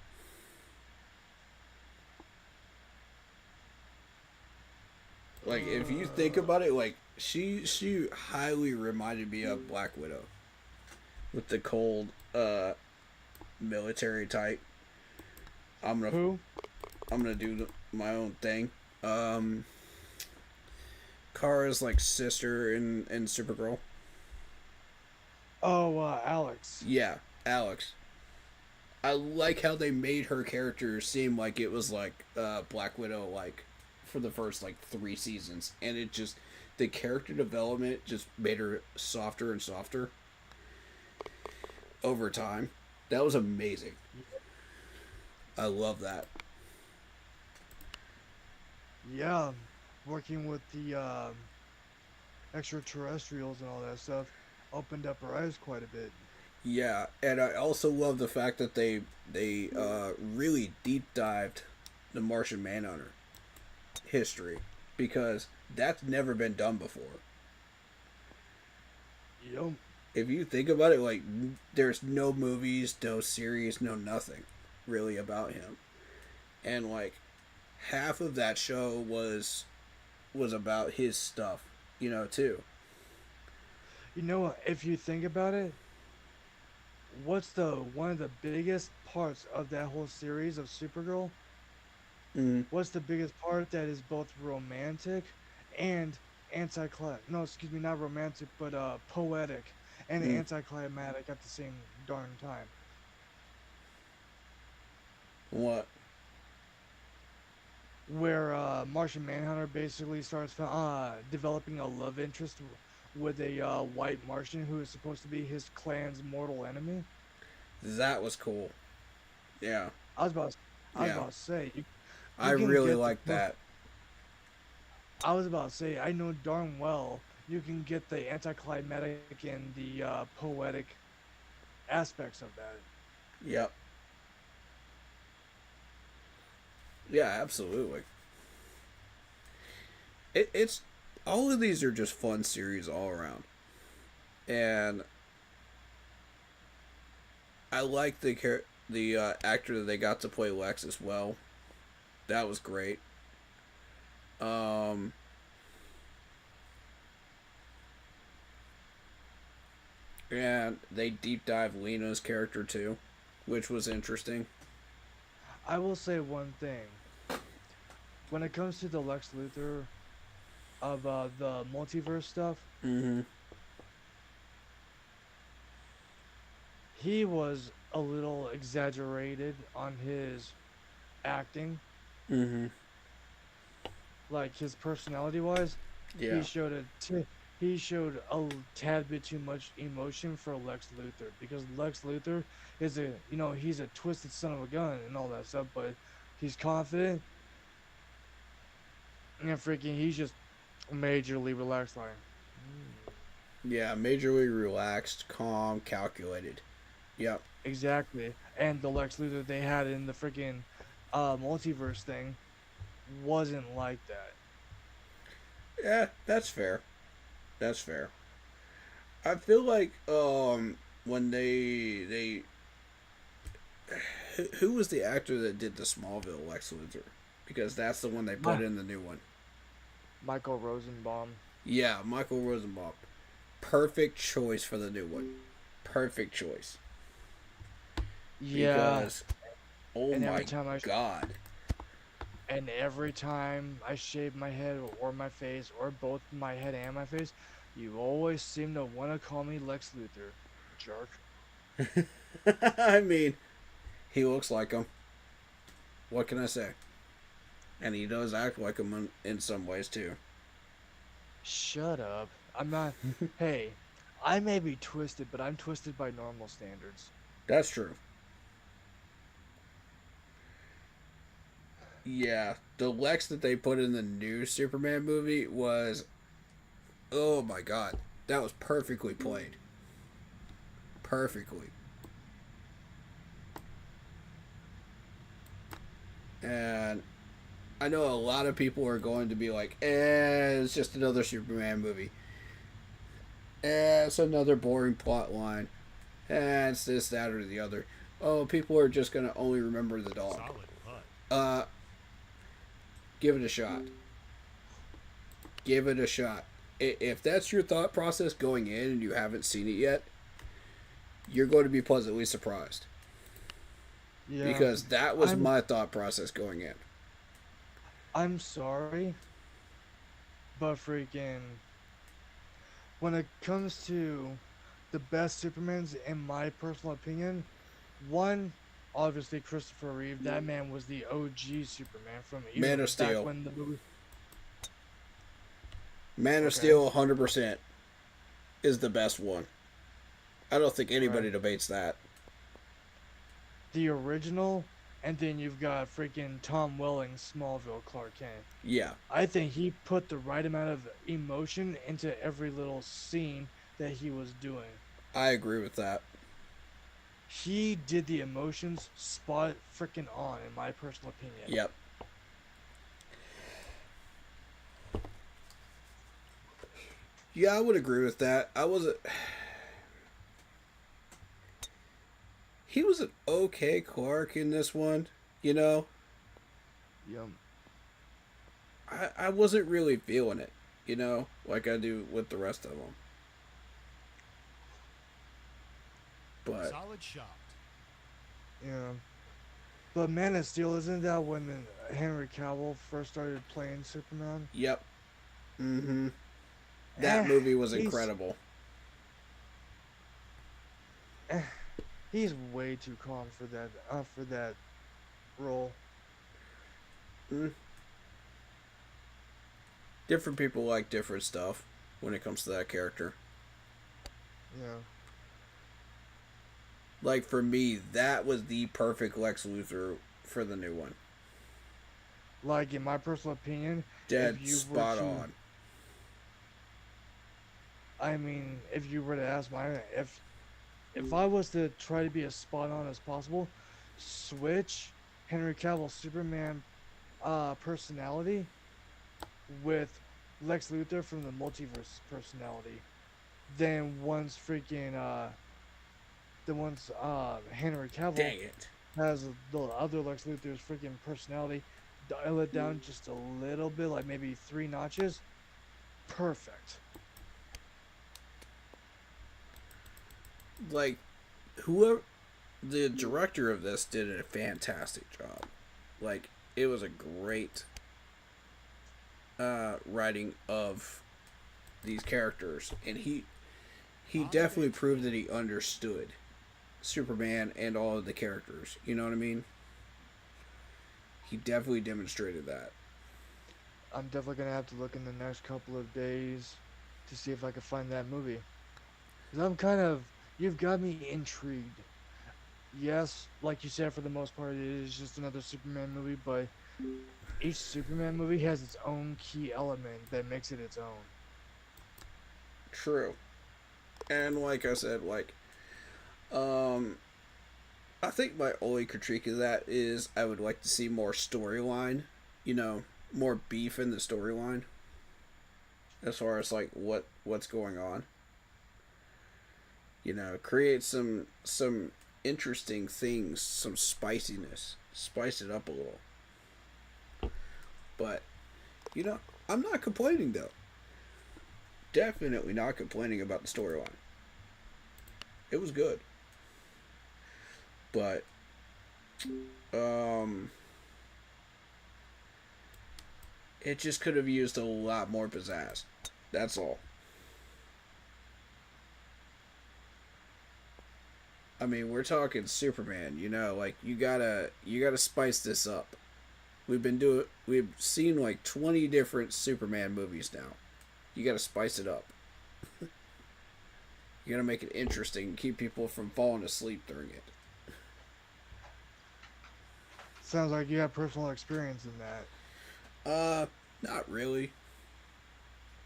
Like if you think about it, like she highly reminded me of Black Widow with the cold military type. I'm gonna Who? I'm gonna do my own thing. Um, Kara's like sister in Supergirl. Oh, Alex. Yeah, Alex. I like how they made her character seem like it was like Black Widow like for the first like 3 seasons, and it just the character development just made her softer and softer over time. That was amazing. I love that. Yeah, working with the extraterrestrials and all that stuff opened up her eyes quite a bit. Yeah, and I also love the fact that they really deep dived the Martian Manhunter history because that's never been done before. Yep. If you think about it, like there's no movies, no series, no nothing really about him, and like half of that show was about his stuff, too. You know what? If you think about it, what's the one of the biggest parts of that whole series of Supergirl? Mm, What's the biggest part that is both romantic and no, excuse me, not romantic, but poetic and mm. anticlimactic at the same darn time? What? Where Martian Manhunter basically starts developing a love interest with a white Martian who is supposed to be his clan's mortal enemy. That was cool. Yeah, I was about, I was yeah. about to say I you can really get the like that. I was about to say I know darn well you can get the anticlimactic and the poetic aspects of that. Yep. Yeah, absolutely. It's all of these are just fun series all around, and I like the actor that they got to play Lex as well. That was great. Um, and they deep dive Lena's character too, which was interesting. I will say one thing: when it comes to the Lex Luthor of the multiverse stuff, Mm-hmm. he was a little exaggerated on his acting, Mm-hmm. like his personality wise. He Yeah. showed a he showed tad bit too much emotion for Lex Luthor, because Lex Luthor is he's a twisted son of a gun and all that stuff, but he's confident and freaking he's just majorly relaxed, like, Yeah, majorly relaxed, calm, calculated. Yep. exactly. And the Lex Luthor they had in the freaking multiverse thing wasn't like that. Yeah, that's fair. That's fair. I feel like when they who was the actor that did the Smallville Lex Luthor? Because that's the one they put Mi- in the new one. Michael Rosenbaum. Yeah, Michael Rosenbaum. Perfect choice for the new one. Perfect choice. Yeah, Because oh and every my time god. I shave my head or my face or both my head and my face, you always seem to want to call me Lex Luthor, jerk. I mean, he looks like him. What can I say? And he does act like him in some ways too. Shut up. I'm not. Hey, I may be twisted, but I'm twisted by normal standards. That's true. Yeah, the Lex that they put in the new Superman movie was, oh my god, that was perfectly played. Perfectly. And I know a lot of people are going to be like, it's just another Superman movie. It's another boring plot line. It's this, that, or the other. Oh, people are just going to only remember the dog. Uh, give it a shot. Give it a shot. If that's your thought process going in and you haven't seen it yet, you're going to be pleasantly surprised. Yeah. Because that was I'm my thought process going in. I'm sorry, but freaking when it comes to the best Supermans, in my personal opinion, one, obviously Christopher Reeve. That man was the OG Superman from Man even of back Steel. when the movie. Man of Okay, Steel 100% is the best one. I don't think right. anybody debates that. The original, and then you've got freaking Tom Welling, Smallville Clark Kent. Yeah, I think he put the right amount of emotion into every little scene that he was doing. I agree with that. He did the emotions spot freaking on, in my personal opinion. Yep. Yeah, I would agree with that. I wasn't. He was an okay Clark in this one, you know? Yep. I wasn't really feeling it, you know? Like I do with the rest of them. But, Solid shot. Yeah. But Man of Steel, isn't that when Henry Cavill first started playing Superman? yep. Mm hmm. That Eh, movie was he's incredible. eh, he's way too calm for that role. Mm. Different people like different stuff when it comes to that character. Yeah. Like for me, that was the perfect Lex Luthor for the new one. Like in my personal opinion, Dead if you were spot to, on. I mean, if you were to ask my, if I was to try to be as spot on as possible, switch Henry Cavill's Superman personality with Lex Luthor from the multiverse personality. Then once Henry Cavill Dang it. has the other Lex Luthor's freaking personality, dial it down just a little bit, like maybe 3 notches. Perfect. Like, whoever. The director of this did a fantastic job. Like, it was a great writing of these characters. And he definitely proved that he understood Superman and all of the characters. You know what I mean? He definitely demonstrated that. I'm definitely gonna have to look in the next couple of days to see if I could find that movie. Cause I'm kind of, you've got me intrigued. Yes, like you said, for the most part, it is just another Superman movie, but each Superman movie has its own key element that makes it its own. True. And like I said, like, um, I think my only critique of that is I would like to see more storyline, you know, more beef in the storyline as far as like what's going on. You know, create some interesting things, some spiciness, spice it up a little. But you know, I'm not complaining though. Definitely not complaining about the storyline. It was good, but um, it just could have used a lot more pizzazz. That's all. I mean, we're talking Superman, you know, like you gotta spice this up. We've seen like 20 different Superman movies now. You gotta spice it up. You gotta make it interesting, keep people from falling asleep during it. Sounds like you have personal experience in that. Not really.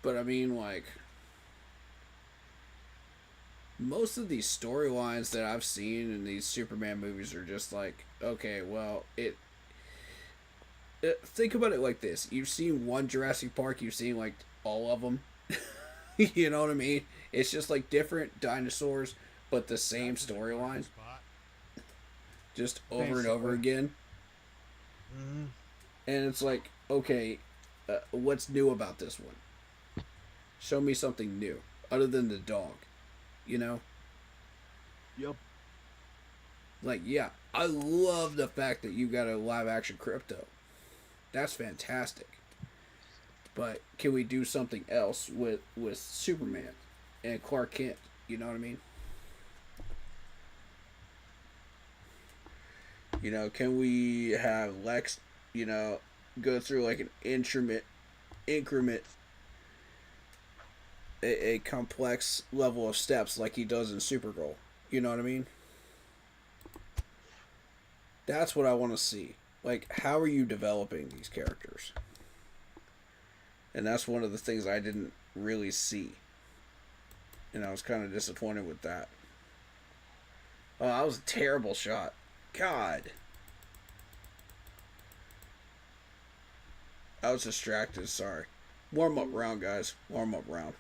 But I mean, like, most of these storylines that I've seen in these Superman movies are just like, okay, well, think about it like this: you've seen one Jurassic Park, you've seen like all of them. You know what I mean? It's just like different dinosaurs, but the same storyline, just over and over Basically. again. Hmm. And it's like, okay, what's new about this one? Show me something new, other than the dog. You know, Yep. like yeah, I love the fact that you got a live action crypto. That's fantastic. But can we do something else with Superman and Clark Kent? You know what I mean? You know, can we have Lex, you know, go through like an increment, a complex level of steps like he does in Supergirl? You know what I mean? That's what I want to see. Like, how are you developing these characters? And that's one of the things I didn't really see. And I was kind of disappointed with that. Oh, that was a terrible shot. God. I was distracted, sorry. Warm up round, guys. Warm up round.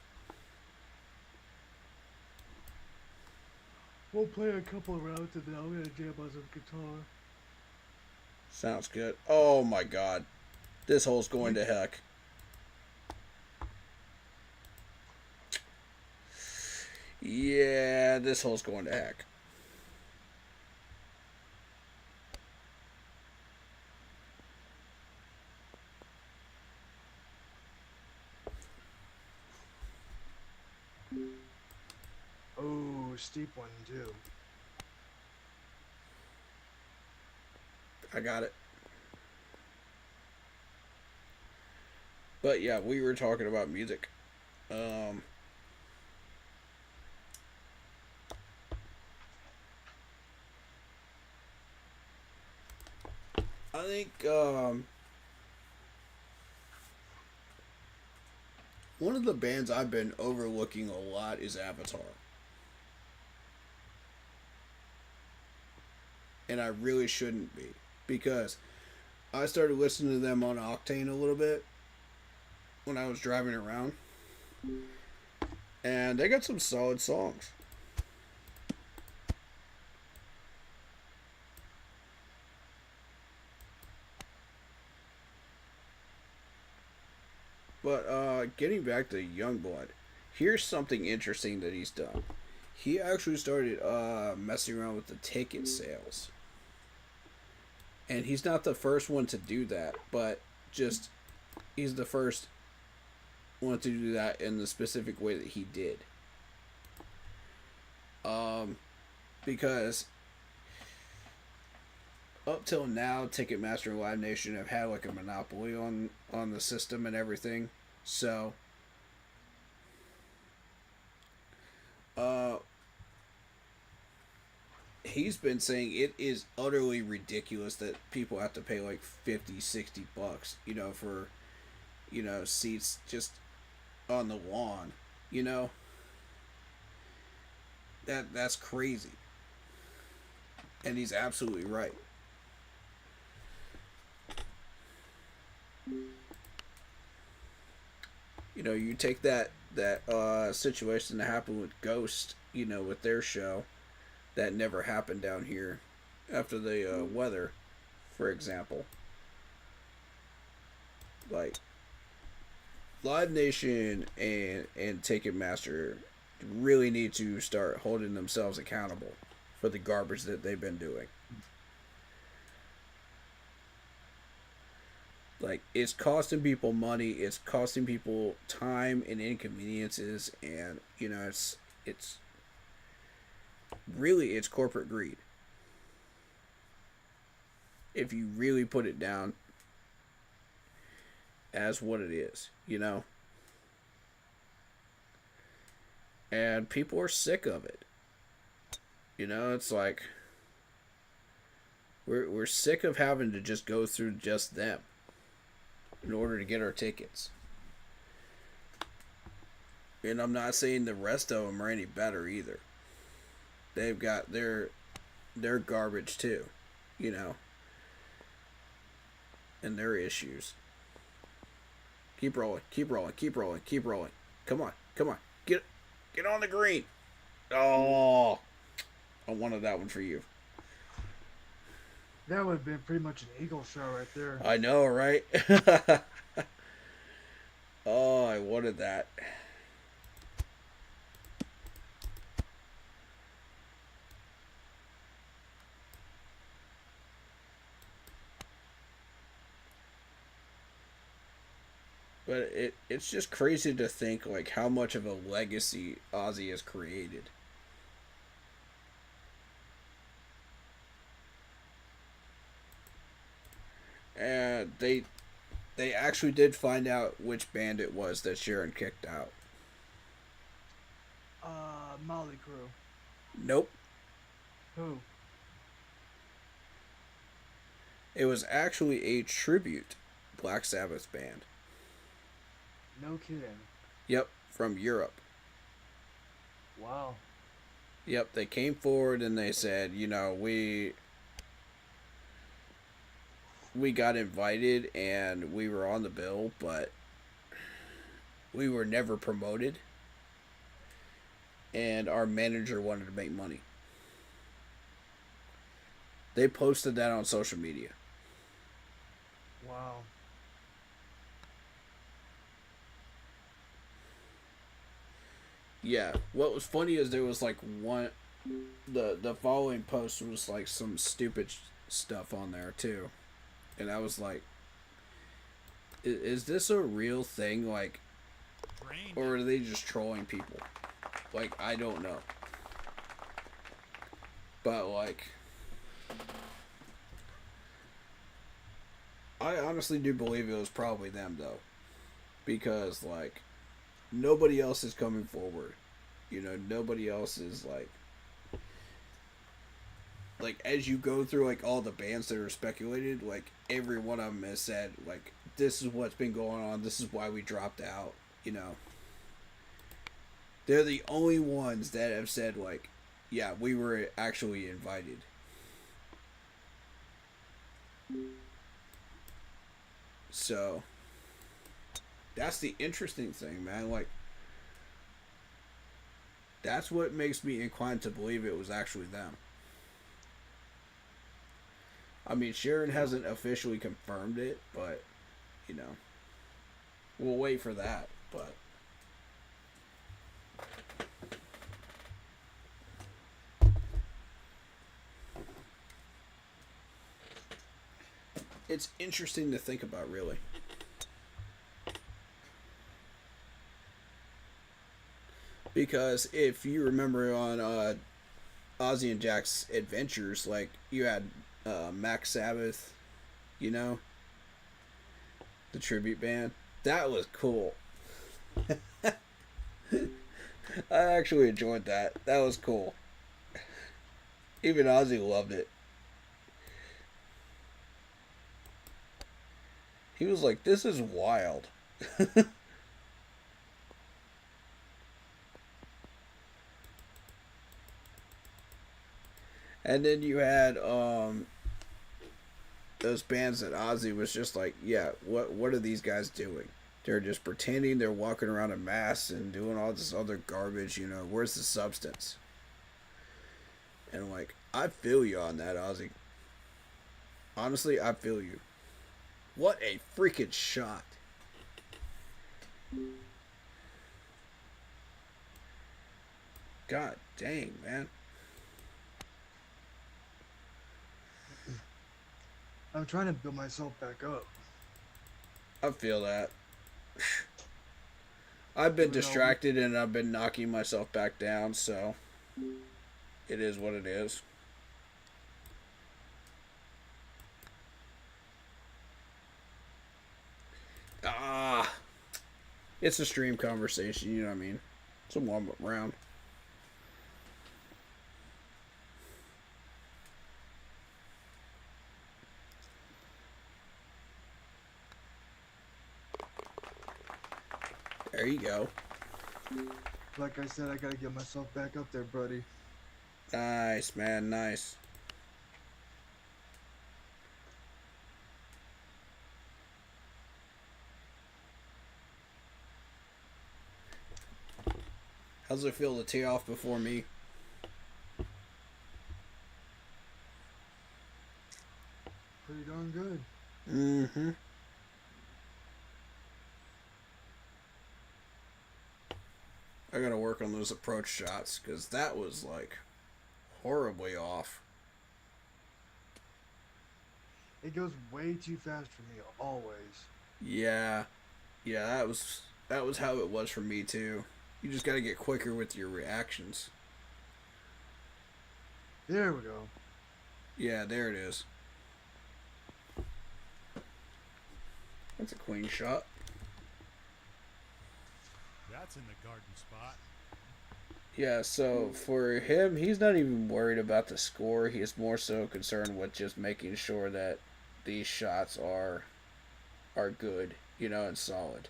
We'll play a couple of rounds and then I'm gonna jam on some guitar. Sounds good. Oh my god. This hole's going to heck. Yeah, this hole's going to heck. Oh, steep one too. I got it. But yeah, we were talking about music. Um, I think one of the bands I've been overlooking a lot is Avatar. And I really shouldn't be. Because I started listening to them on Octane a little bit when I was driving around. And they got some solid songs. But getting back to Youngblood, here's something interesting that he's done. He actually started messing around with the ticket sales. And he's not the first one to do that, but just he's the first one to do that in the specific way that he did. Because up till now, Ticketmaster and Live Nation have had like a monopoly on the system and everything. So Uh, he's been saying it is utterly ridiculous that people have to pay like 50, $60, for, seats just on the lawn, you know? That's crazy. And he's absolutely right. You take that situation that happened with Ghost, with their show that never happened down here after the weather, for example. Like Live Nation and Ticketmaster really need to start holding themselves accountable for the garbage that they've been doing. Like, it's costing people money, it's costing people time and inconveniences, and it's really, it's corporate greed. If you really put it down as what it is, and people are sick of it. It's like we're sick of having to just go through just them in order to get our tickets. And I'm not saying the rest of them are any better either. They've got their garbage too, and their issues. Keep rolling, keep rolling, keep rolling, keep rolling. Come on, come on. Get on the green. Oh, I wanted that one for you. That would have been pretty much an Eagle shot right there. I know, right? Oh, I wanted that. But it's just crazy to think like how much of a legacy Ozzy has created. And they actually did find out which band it was that Sharon kicked out. Molly Crew. Nope. Who? It was actually a tribute Black Sabbath band. No kidding. Yep, from Europe. Wow. Yep, they came forward and they said, we got invited and we were on the bill, but we were never promoted. And our manager wanted to make money. They posted that on social media. Wow. Yeah, what was funny is there was like the following post was like some stupid stuff on there too. And I was like, is this a real thing? Like, or are they just trolling people? Like, I don't know. But, like, I honestly do believe it was probably them, though. Because, like, nobody else is coming forward. Nobody else is, like, as you go through, like, all the bands that are speculated, like, every one of them has said, like, this is what's been going on, this is why we dropped out, They're the only ones that have said, like, yeah, we were actually invited. So, that's the interesting thing, man. Like, that's what makes me inclined to believe it was actually them. I mean, Sharon hasn't officially confirmed it, but, we'll wait for that, but... It's interesting to think about, really. Because if you remember on Ozzy and Jack's Adventures, like, you had Max Sabbath, the tribute band. That was cool. I actually enjoyed that. That was cool. Even Ozzy loved it. He was like, "This is wild." And then you had those bands that Ozzy was just like, "Yeah, what are these guys doing? They're just pretending they're walking around in masks and doing all this other garbage. You know, where's the substance?" And like, I feel you on that, Ozzy. Honestly, I feel you. What a freaking shot! God dang, man. I'm trying to build myself back up. I feel that. I've been You know, distracted and I've been knocking myself back down, so it is what it is. Ah, it's a stream conversation, you know what I mean? It's a warm up round. There you go. like I said, I gotta get myself back up there, buddy. Nice, man, nice. How's it feel to tee off before me? Pretty darn good. Mm-hmm. I gotta work on those approach shots, because that was, like, horribly off. It goes way too fast for me, always. Yeah. Yeah, that was how it was for me, too. You just gotta get quicker with your reactions. There we go. Yeah, there it is. That's a clean shot. That's in the garden spot. Yeah, so for him, he's not even worried about the score. He's more so concerned with just making sure that these shots are good, you know, and solid.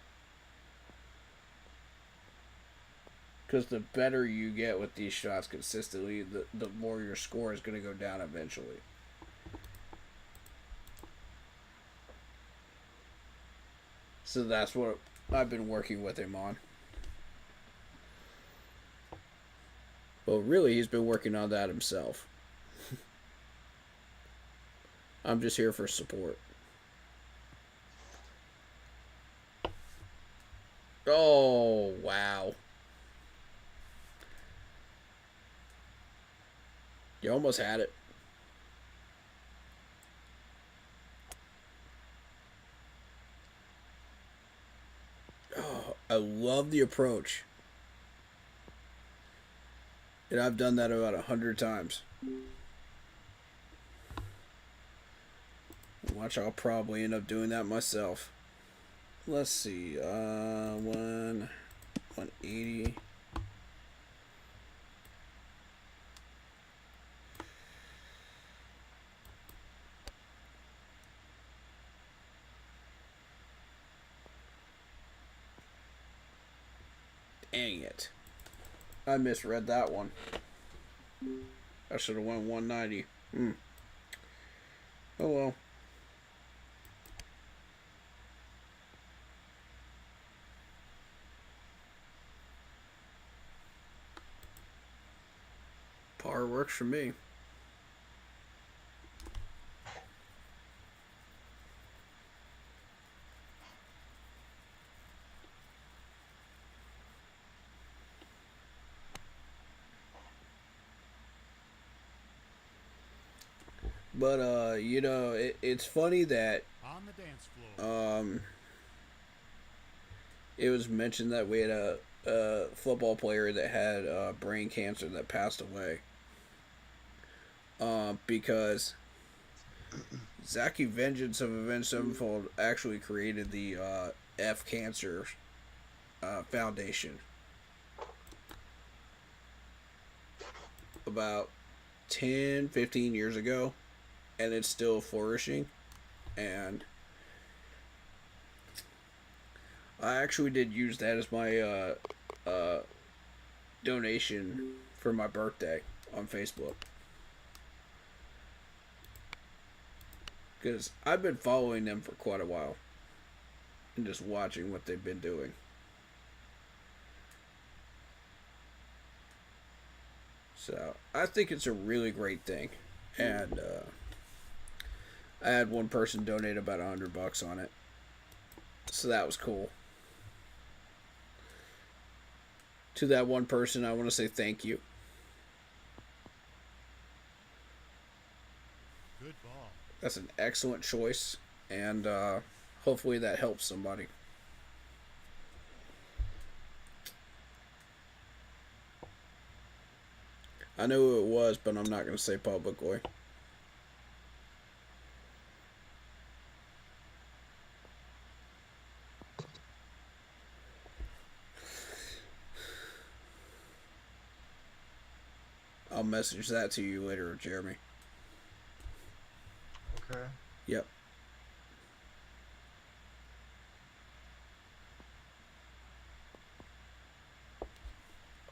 Because the better you get with these shots consistently, the more your score is going to go down eventually. So that's what I've been working with him on. Well, really, he's been working on that himself. I'm just here for support. Oh, wow. You almost had it. Oh, I love the approach. And I've done that about 100 times. Watch, I'll probably end up doing that myself. Let's see. 180. Dang it. I misread that one. I should have went 190. Oh well. Par works for me. But you know, it's funny that On the dance floor. it was mentioned that we had a football player that had brain cancer that passed away. Because Zaki Vengeance of Avenged Sevenfold actually created the F Cancer Foundation. about 10, 15 years ago, and it's still flourishing. And I actually did use that as my uh, donation for my birthday on Facebook. Because I've been following them for quite a while and just watching what they've been doing. So I think it's a really great thing. And I had one person donate about $100 on it. So that was cool. To that one person, I want to say thank you. Good ball. That's an excellent choice. And hopefully that helps somebody. I know who it was, but I'm not going to say publicly. I'll message that to you later, Jeremy. Okay. Yep.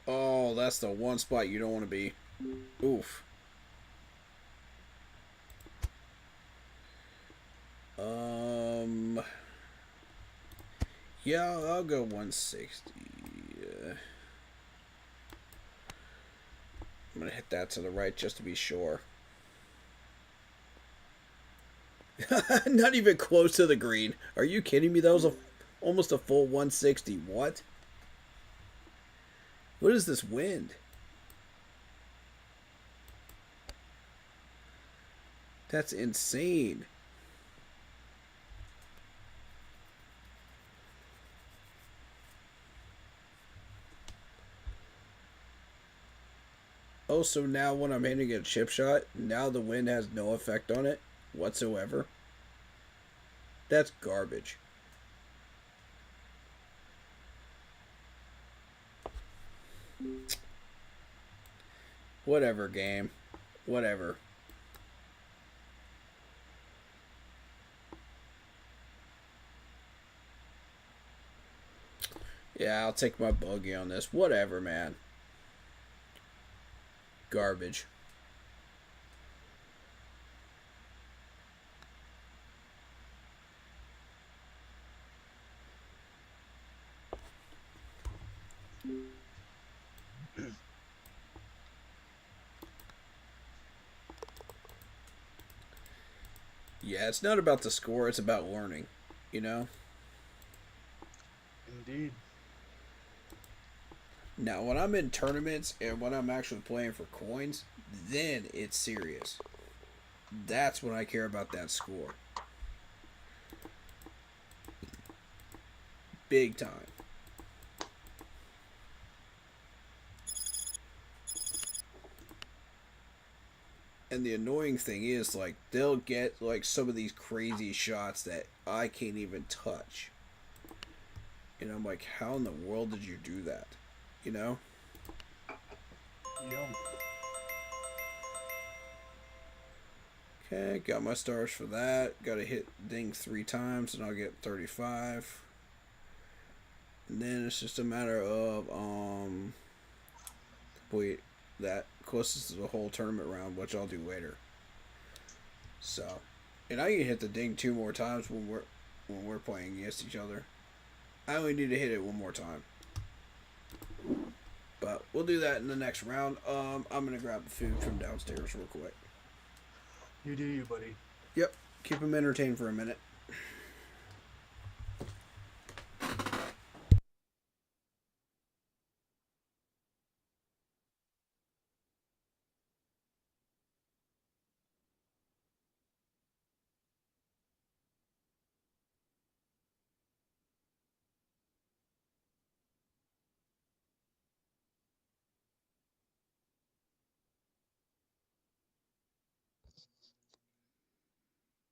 Oh, that's the one spot you don't want to be. Oof. Um. Yeah, I'll go 160. I'm gonna hit that to the right just to be sure. Not even close to the green. Are you kidding me? That was almost a full 160. What? What is this wind? That's insane. Oh, so now when I'm hitting a chip shot, now the wind has no effect on it whatsoever? That's garbage. Whatever, game. Whatever. Yeah, I'll take my bogey on this. Whatever, man. Garbage. Yeah, it's not about the score, it's about learning, you know? Indeed. Now, when I'm in tournaments and when I'm actually playing for coins, then it's serious. That's when I care about that score. Big time. And the annoying thing is, like, they'll get, like, some of these crazy shots that I can't even touch. And I'm like, how in the world did you do that? You know? Yep. Okay, got my stars for that. Got to hit ding 3 times and I'll get 35. And then it's just a matter of, wait, that closest to the whole tournament round, which I'll do later. So, and I can hit the ding 2 more times when we're playing against each other. I only need to hit it 1 more time. But we'll do that in the next round. I'm gonna grab the food from downstairs real quick. You do you, buddy. Yep, keep them entertained for a minute.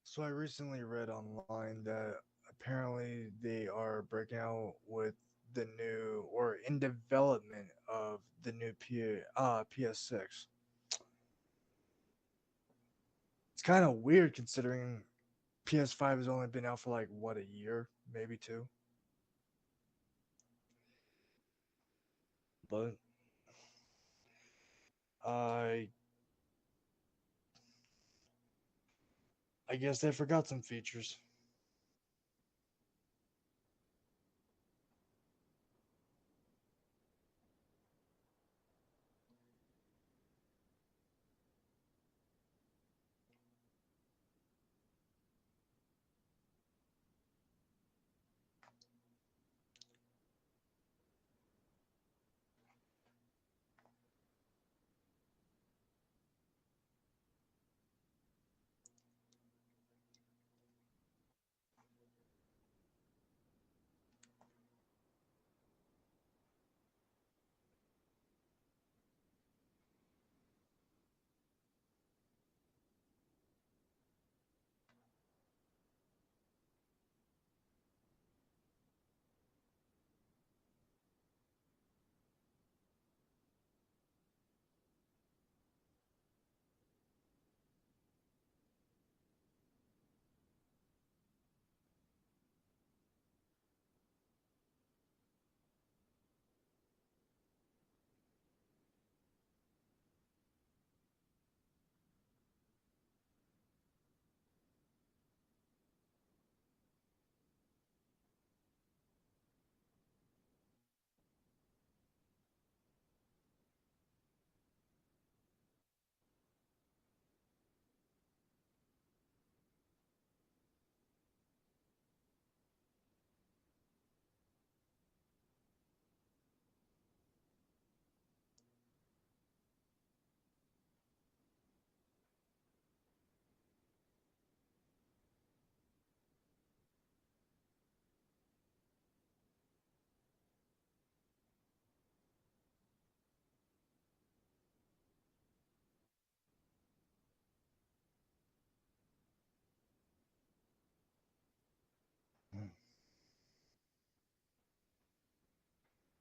So I recently read online that apparently they are breaking out with the new or in development of the new PS6. kind of weird considering PS5 has only been out for like what, a year, maybe two. But I I guess they forgot some features.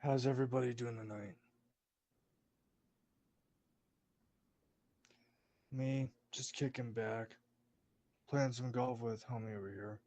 How's everybody doing tonight? Me, just kicking back, playing some golf with homie over here.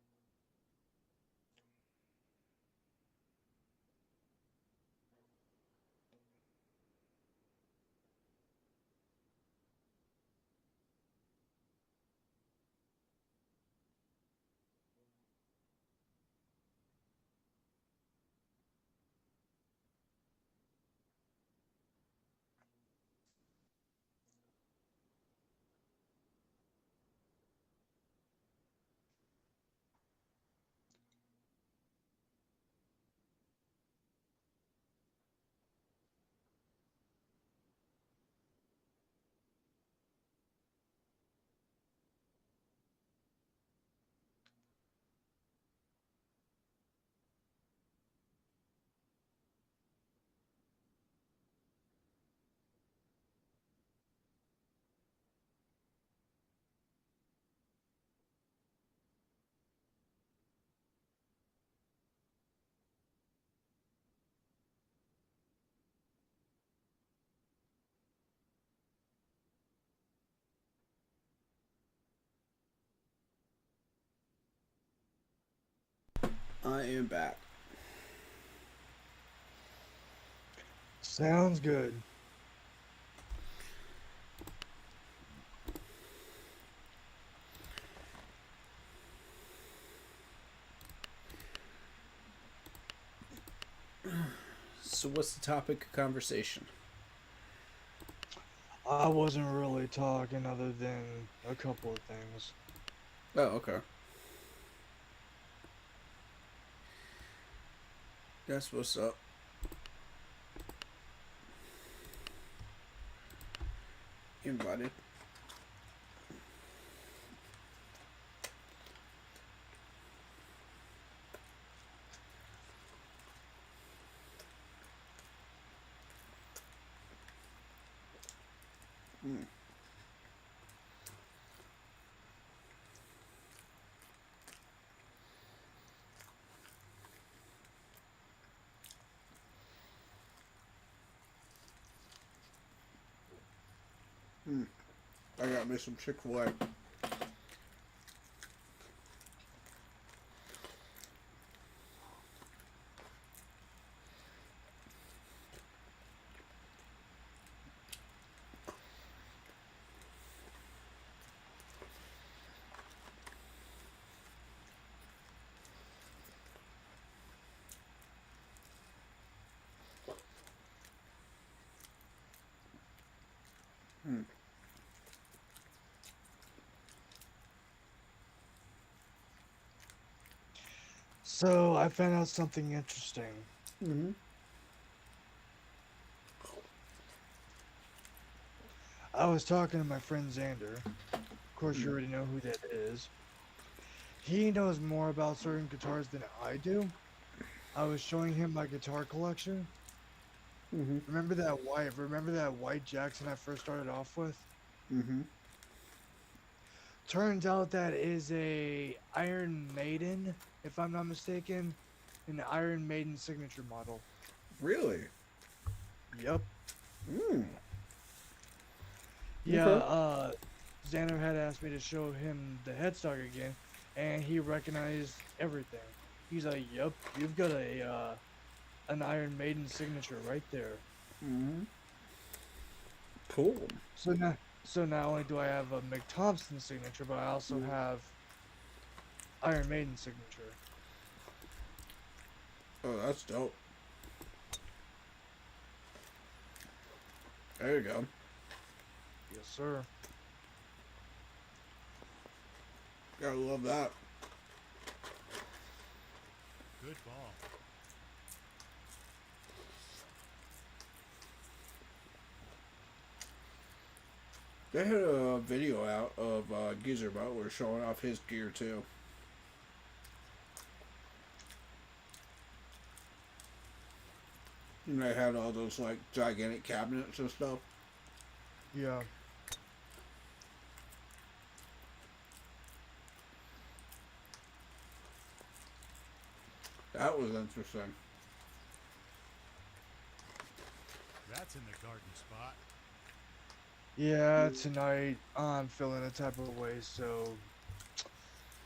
I am back. Sounds good. So, what's the topic of conversation? I wasn't really talking other than a couple of things. Oh, okay. That's what's up. Invited. I got me some Chick-fil-A. So I found out something interesting. Mm-hmm. I was talking to my friend Xander. Of course, you Mm-hmm. already know who that is. He knows more about certain guitars than I do. I was showing him my guitar collection. Mm-hmm. Remember that white Jackson I first started off with? Mm-hmm. Turns out that is a Iron Maiden, if I'm not mistaken, an Iron Maiden signature model. Really? Yep. Mm. Yeah, Okay. Xander had asked me to show him the headstock again, and he recognized everything. He's like, "Yep, you've got a an Iron Maiden signature right there." Mm-hmm. Cool. So not only do I have a Mick Thompson signature, but I also have Iron Maiden signature. Oh, that's dope. There you go. Yes, sir. Gotta love that. Good ball. They had a video out of Geezer Butler showing off his gear too. And they had all those like gigantic cabinets and stuff. Yeah. That was interesting. That's in the garden spot. Yeah, tonight I'm feeling a type of way, so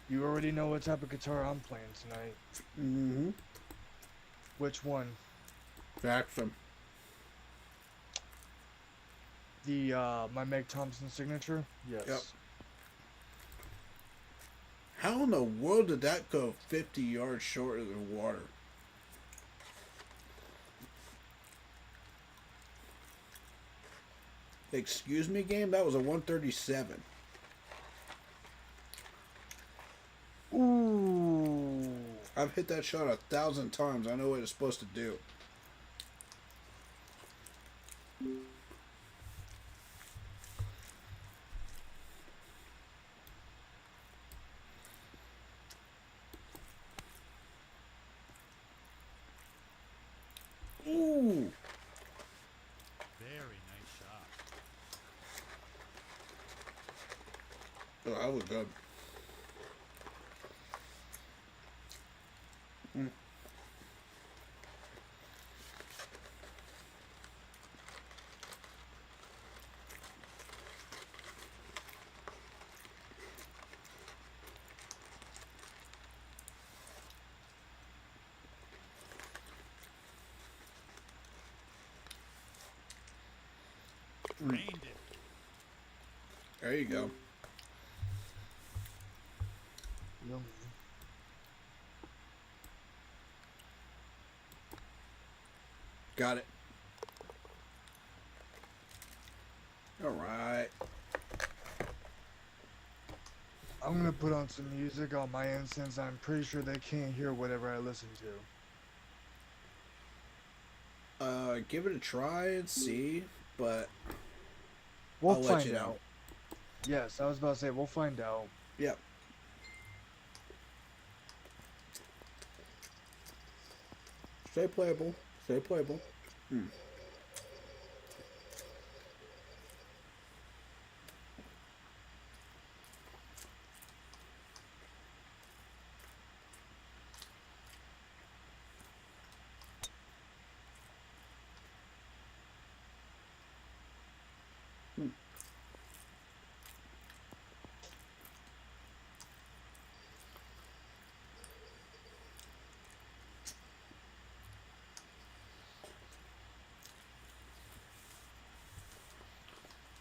you already know what type of guitar I'm playing tonight. Mm-hmm. Which one? Jackson. The my Meg Thompson signature? Yes. Yep. How in the world did that go 50 yards short of the water? Excuse me, game? That was a 137. Ooh. I've hit that shot 1,000 times. I know what it's supposed to do. Ooh. Very nice shot. Oh, that was good. Mm. Drained it. There you go. Yummy. Got it. All right. I'm gonna put on some music on my end since I'm pretty sure they can't hear whatever I listen to. Give it a try and see, but We'll I'll let find you know. out. Yes, I was about to say we'll find out. Yep. Stay playable. Stay playable. Hmm.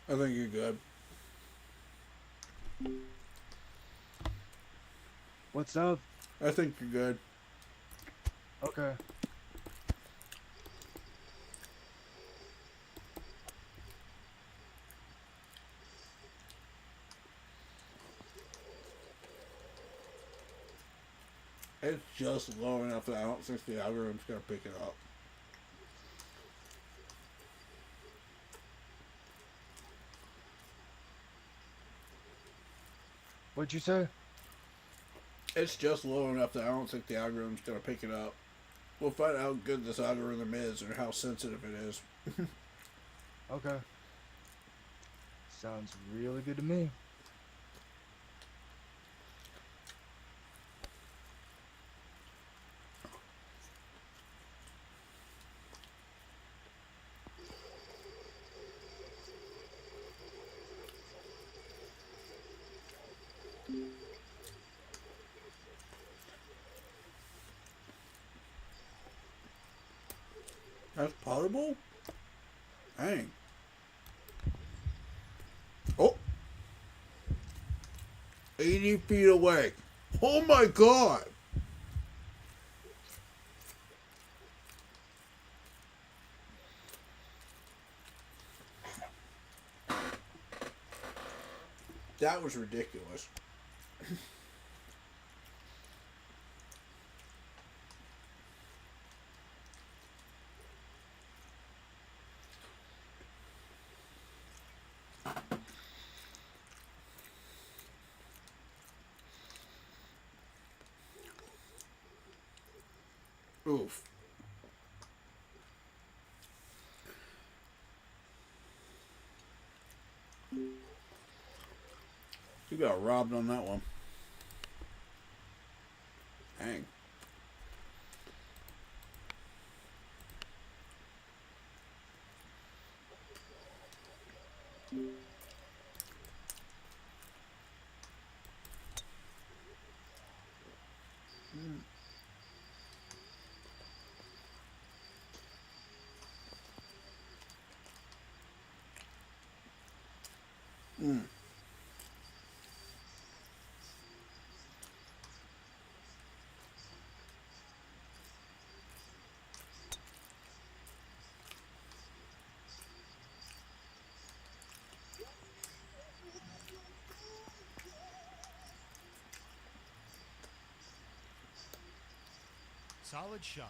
I think you're good. What's up? I think you're good. Okay. It's just low enough that I don't think the algorithm's gonna pick it up. What'd you say? It's just low enough that I don't think the algorithm's gonna pick it up. We'll find out how good this algorithm is and how sensitive it is. Okay. Sounds really good to me. That's potable? Dang. Oh! 80 feet away. Oh my god! That was ridiculous. Oof. You got robbed on that one. Dang. Mm. Solid shot.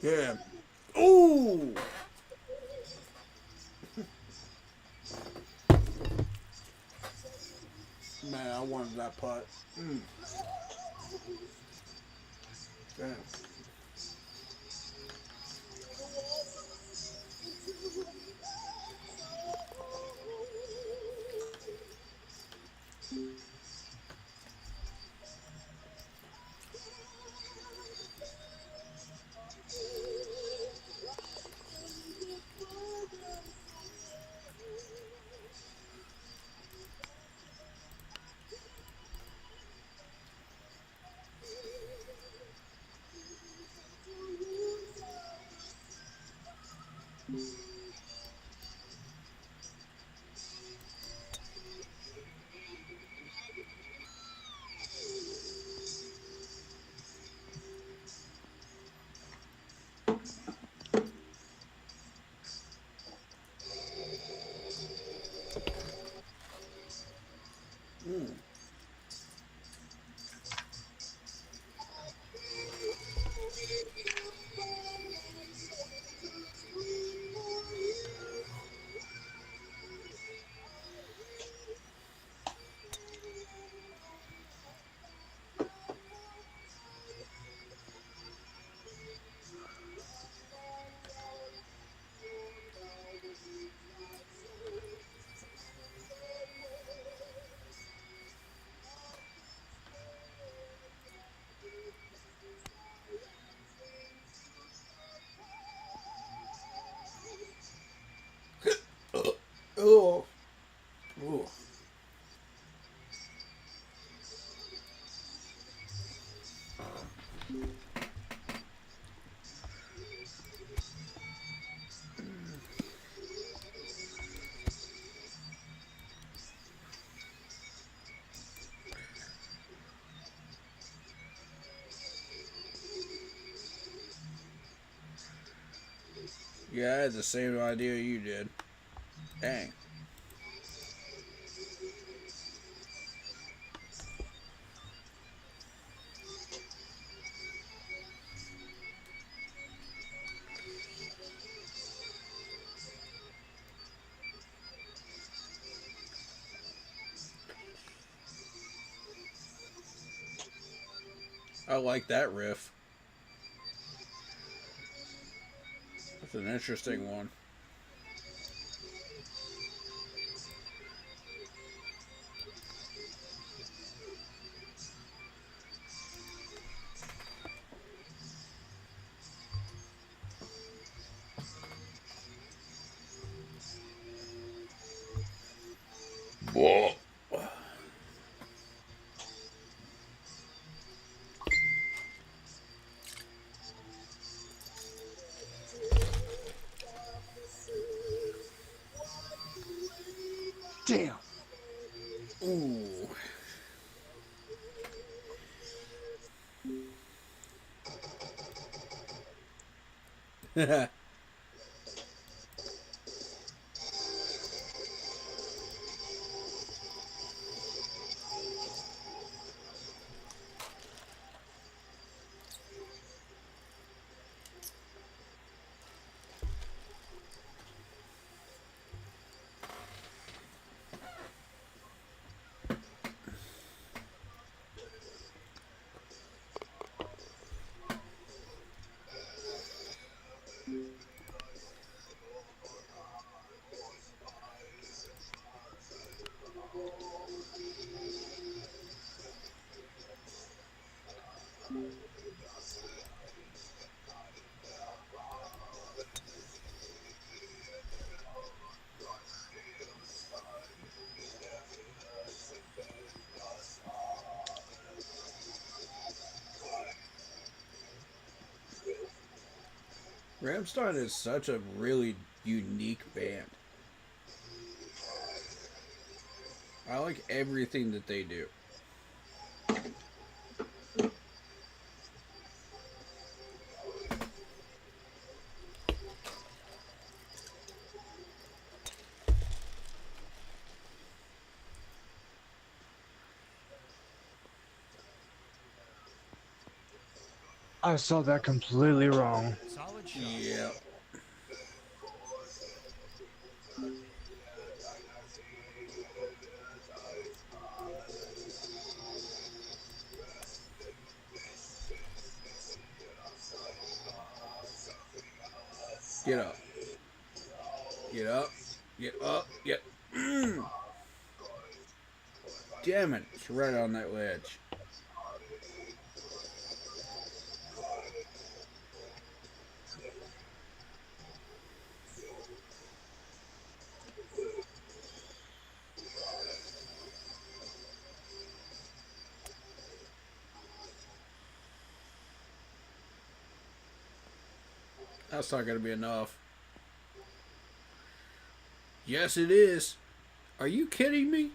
Yeah. Ooh! Man, I wanted that putt. Mm. Damn. Yeah, I had the same idea you did. Dang. I like that riff. That's an interesting one. Whoa. Damn. Ooh. Rammstein is such a really unique band. I like everything that they do. I saw that completely wrong. Solid shot. Yeah. Get up. Get up. Get up. Get. Damn it. It's right on that ledge. That's not going to be enough. Yes, it is. Are you kidding me?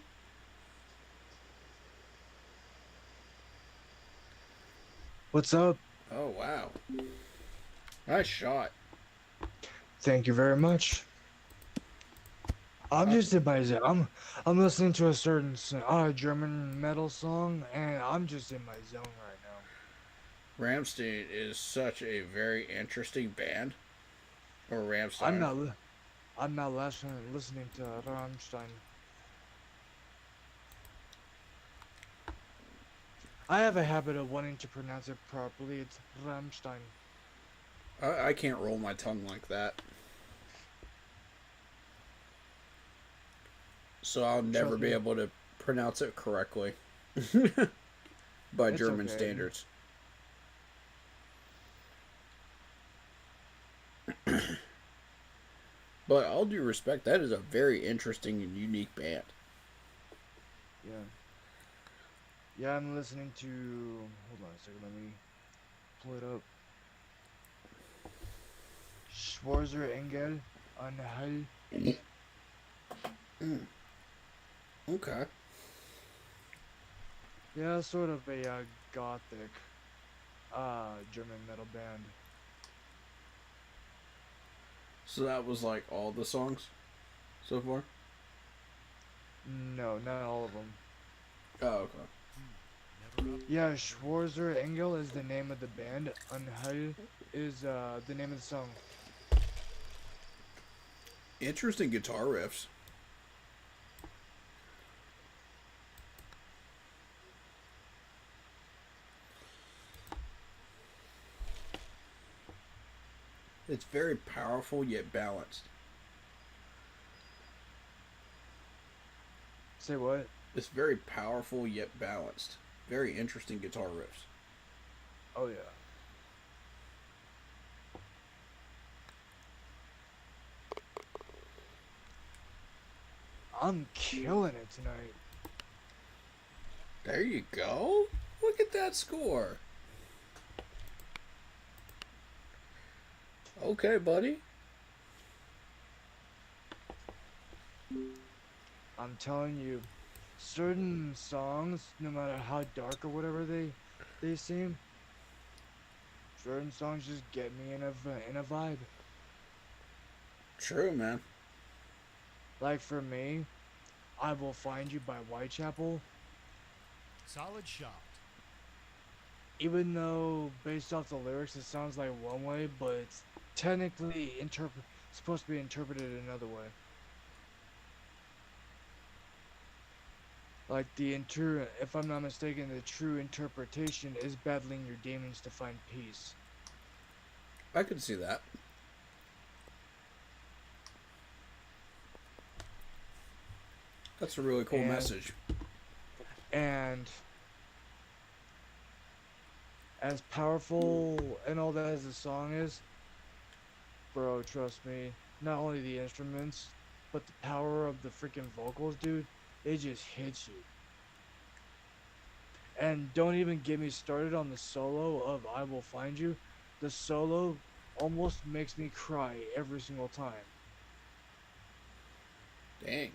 What's up? Oh, wow. Nice shot. Thank you very much. I'm just in my zone. I'm listening to a certain German metal song, and I'm just in my zone right now. Rammstein is such a very interesting band. Or Rammstein. I'm not listening to Rammstein. I have a habit of wanting to pronounce it properly. It's Rammstein. I can't roll my tongue like that. So I'll never be able to pronounce it correctly. By It's German okay. standards. But all due respect, that is a very interesting and unique band. Yeah. Yeah, I'm listening to. Hold on a second. pull it up. Schwarzer Engel Anhalt. Okay. Yeah, sort of a gothic German metal band. So that was like all the songs so far? No, not all of them. Oh, okay. Never up. Yeah, Schwarzer Engel is the name of the band. Anhalt is the name of the song. Interesting guitar riffs. It's very powerful yet balanced. Say what? It's very powerful yet balanced. Very interesting guitar riffs. Oh yeah. I'm killing it tonight. There you go. Look at that score. Okay, buddy. I'm telling you, certain songs, no matter how dark or whatever they seem, certain songs just get me in a vibe. True, man. Like for me, I Will Find You by Whitechapel. Solid shot. Even though based off the lyrics it sounds like one way, but it's technically supposed to be interpreted another way. Like if I'm not mistaken, the true interpretation is battling your demons to find peace. I could see that. That's a really cool And- message. And as powerful and all that as the song is, bro, trust me, not only the instruments, but the power of the freaking vocals, dude, it just hits you. And don't even get me started on the solo of I Will Find You. The solo almost makes me cry every single time. Dang.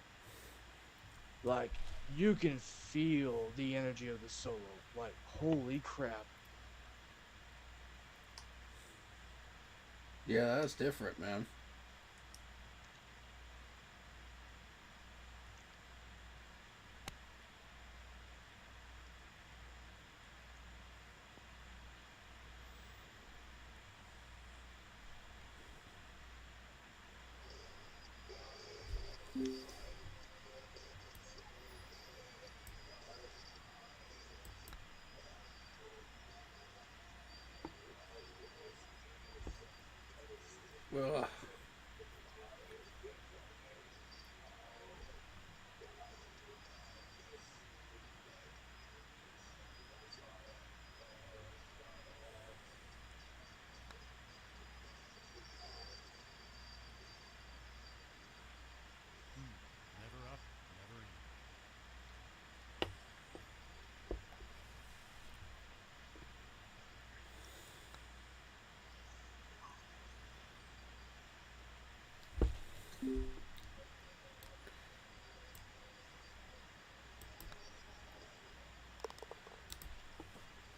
Like, you can feel the energy of the solo. Like, holy crap. Yeah, that's different, man. Ugh. Never up, never in.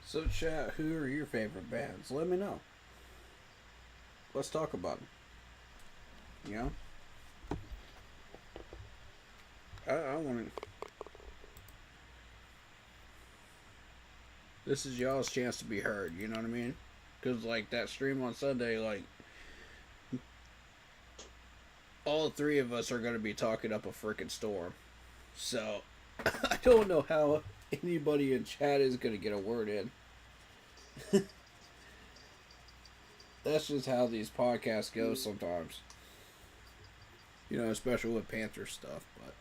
So, chat, who are your favorite bands? Let me know. Let's talk about them. You know? I want to. This is y'all's chance to be heard, you know what I mean? Because, like, that stream on Sunday, like, all three of us are going to be talking up a freaking storm. So, I don't know how anybody in chat is going to get a word in. That's just how these podcasts go sometimes. You know, especially with Panther stuff, but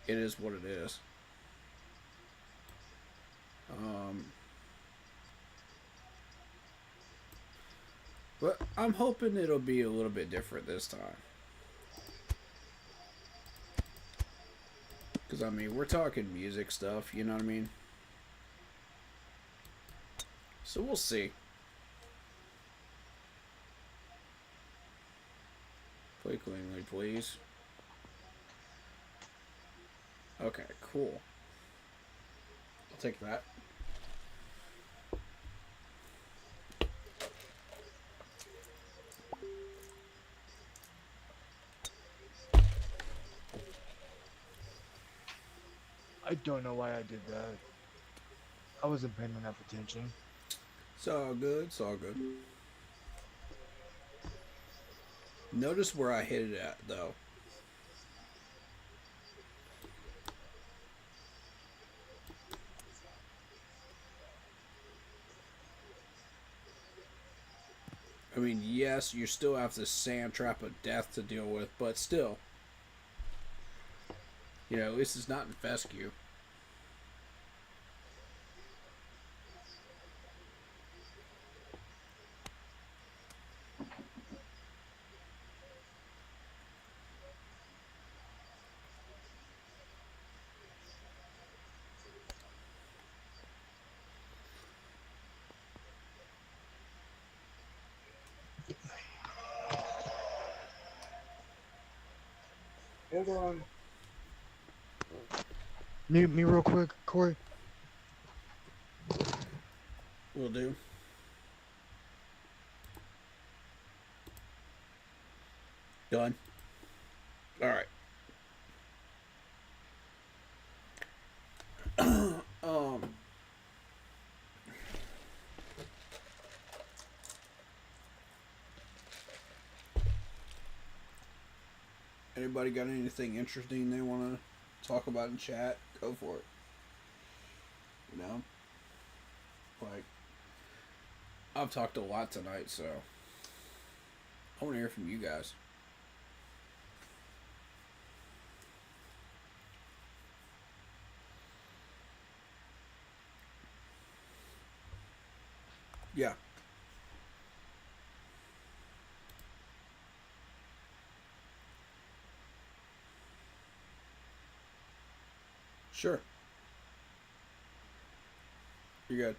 it is what it is. But I'm hoping it'll be a little bit different this time. Because, I mean, we're talking music stuff, you know what I mean? So we'll see. Play cleanly, please. Okay, cool. I'll take that. I don't know why I did that. I wasn't paying enough attention. It's all good. It's all good. Notice where I hit it at, though. I mean, yes, you still have the sand trap of death to deal with, but still. You know, this is not in fescue. Hold on. Mute me real quick, Corey. Will do. Done. All right. Anybody got anything interesting they want to talk about in chat? Go for it. You know? Like, I've talked a lot tonight, so I want to hear from you guys. Yeah. Sure. You're good.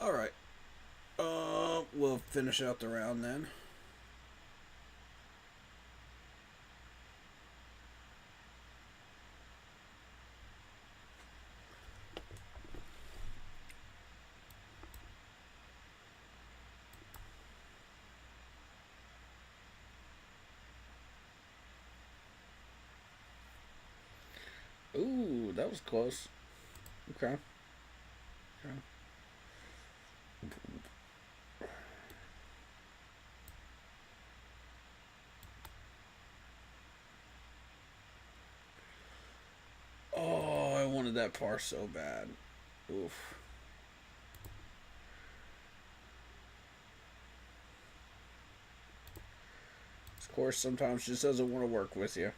All right. We'll finish out the round then. Ooh, that was close. Okay. Okay. Oh, I wanted that par so bad. Oof. Of course, sometimes just doesn't want to work with you.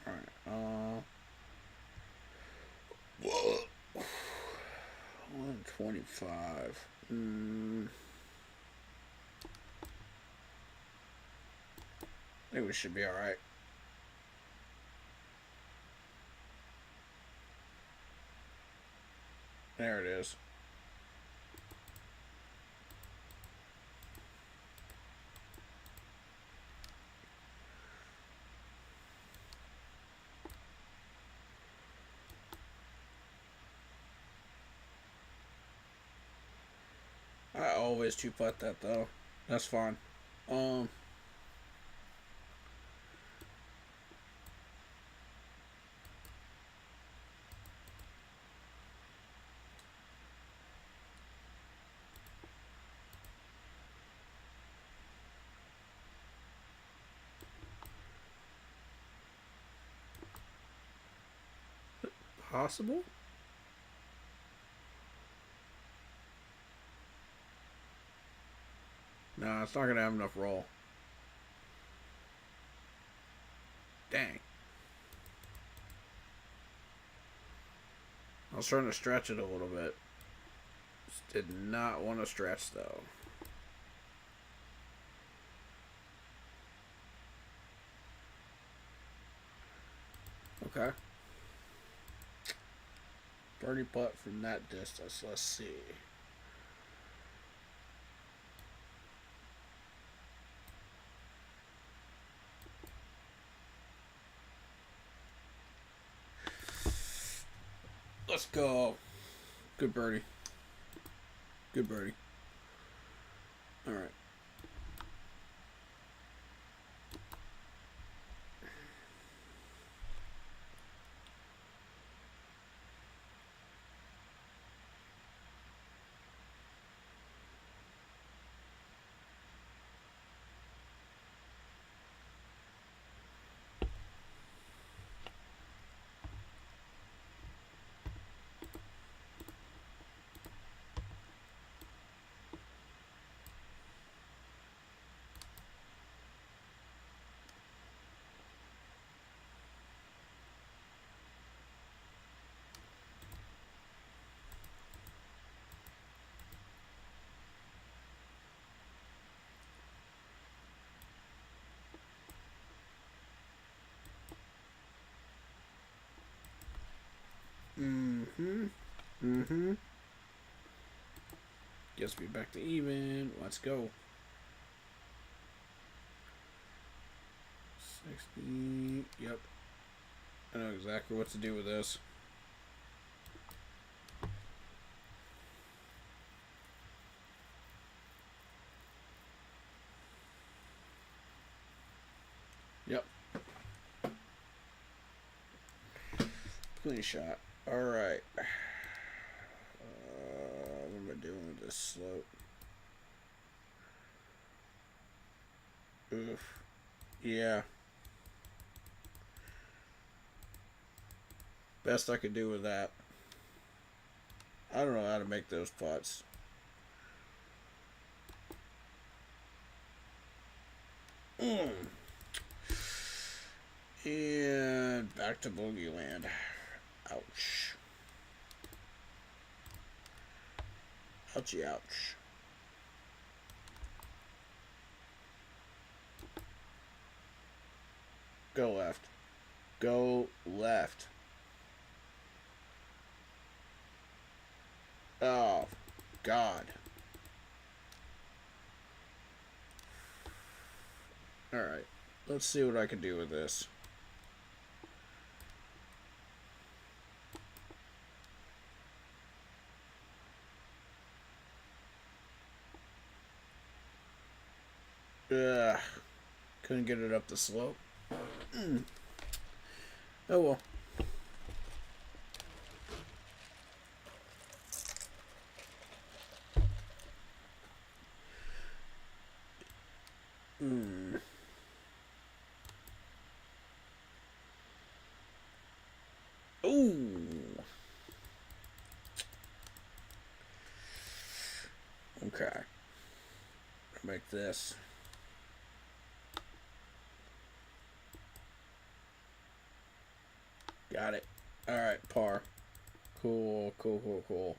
Alright, 125. I think we should be alright. There it is. I always two-putt that though. That's fine. Possible? No, it's not gonna have enough roll. Dang. I was trying to stretch it a little bit. Just did not want to stretch though. Okay. Birdie putt from that distance. Let's see. Let's go. Good birdie. Good birdie. All right. Guess we're back to even. Let's go. 60. Yep. I know exactly what to do with this. Yep. Clean shot. Alright. What am I doing with this slope? Oof. Yeah. Best I could do with that. I don't know how to make those putts. And back to bogey land. Ouch. Ouchie, ouch. Go left. Go left. Oh, God. Alright. Let's see what I can do with this. Ugh. Couldn't get it up the slope. Oh well. Ooh. Okay. Make this. Got it. Alright, par. Cool, cool, cool, cool.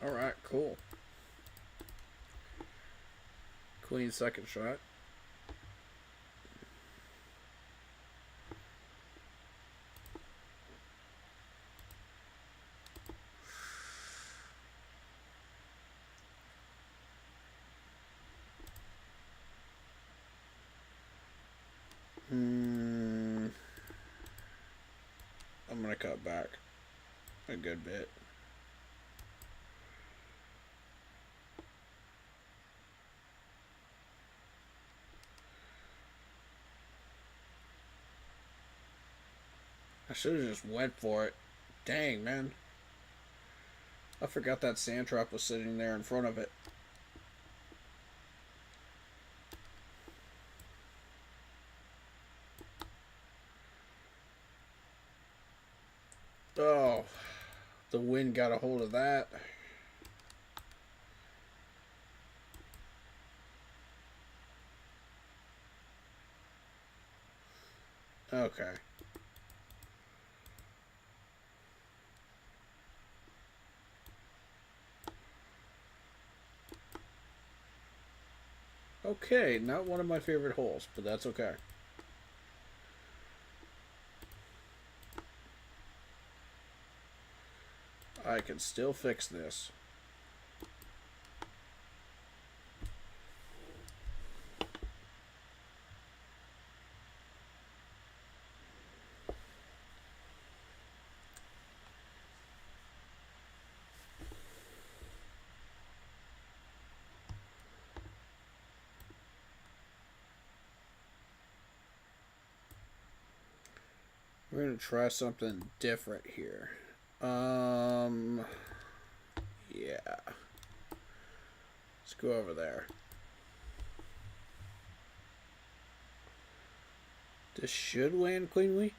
Alright, cool. Clean second shot. I'm gonna cut back a good bit. I should have just went for it. Dang, man. I forgot that sand trap was sitting there in front of it. Oh, the wind got a hold of that. Okay. Okay, not one of my favorite holes, but that's okay. I can still fix this. We're gonna try something different here. Yeah. Let's go over there. This should land cleanly.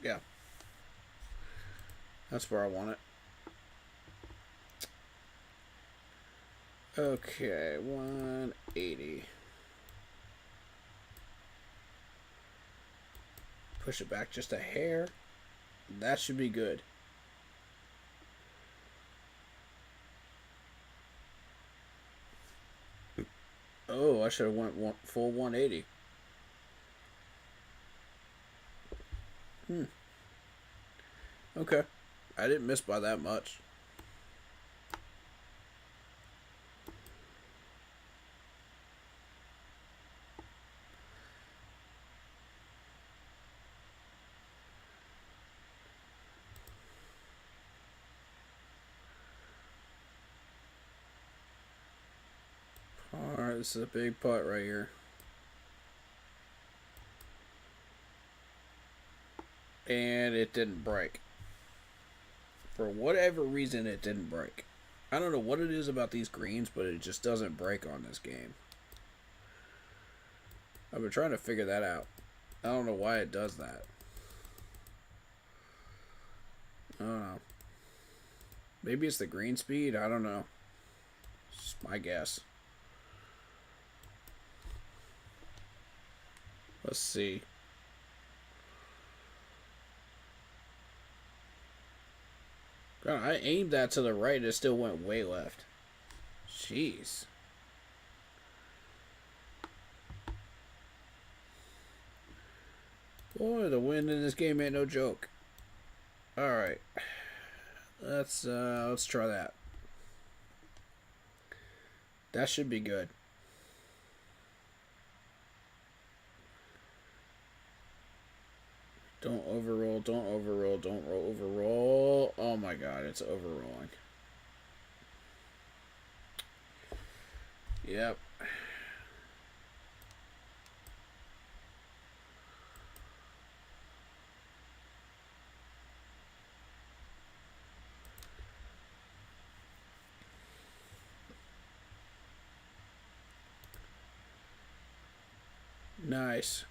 Yeah. That's where I want it. Okay, 180. Push it back just a hair. That should be good. Oh, I should have went full 180. Okay. I didn't miss by that much. Alright, this is a big putt right here. And it didn't break. For whatever reason, it didn't break. I don't know what it is about these greens, but it just doesn't break on this game. I've been trying to figure that out. I don't know why it does that. I don't know. Maybe it's the green speed? I don't know. It's my guess. Let's see. God, I aimed that to the right. It still went way left. Jeez. Boy, the wind in this game ain't no joke. Alright. Let's try that. That should be good. Don't overroll, don't overroll, don't overroll. Oh my god, it's overrolling. Yep. Nice.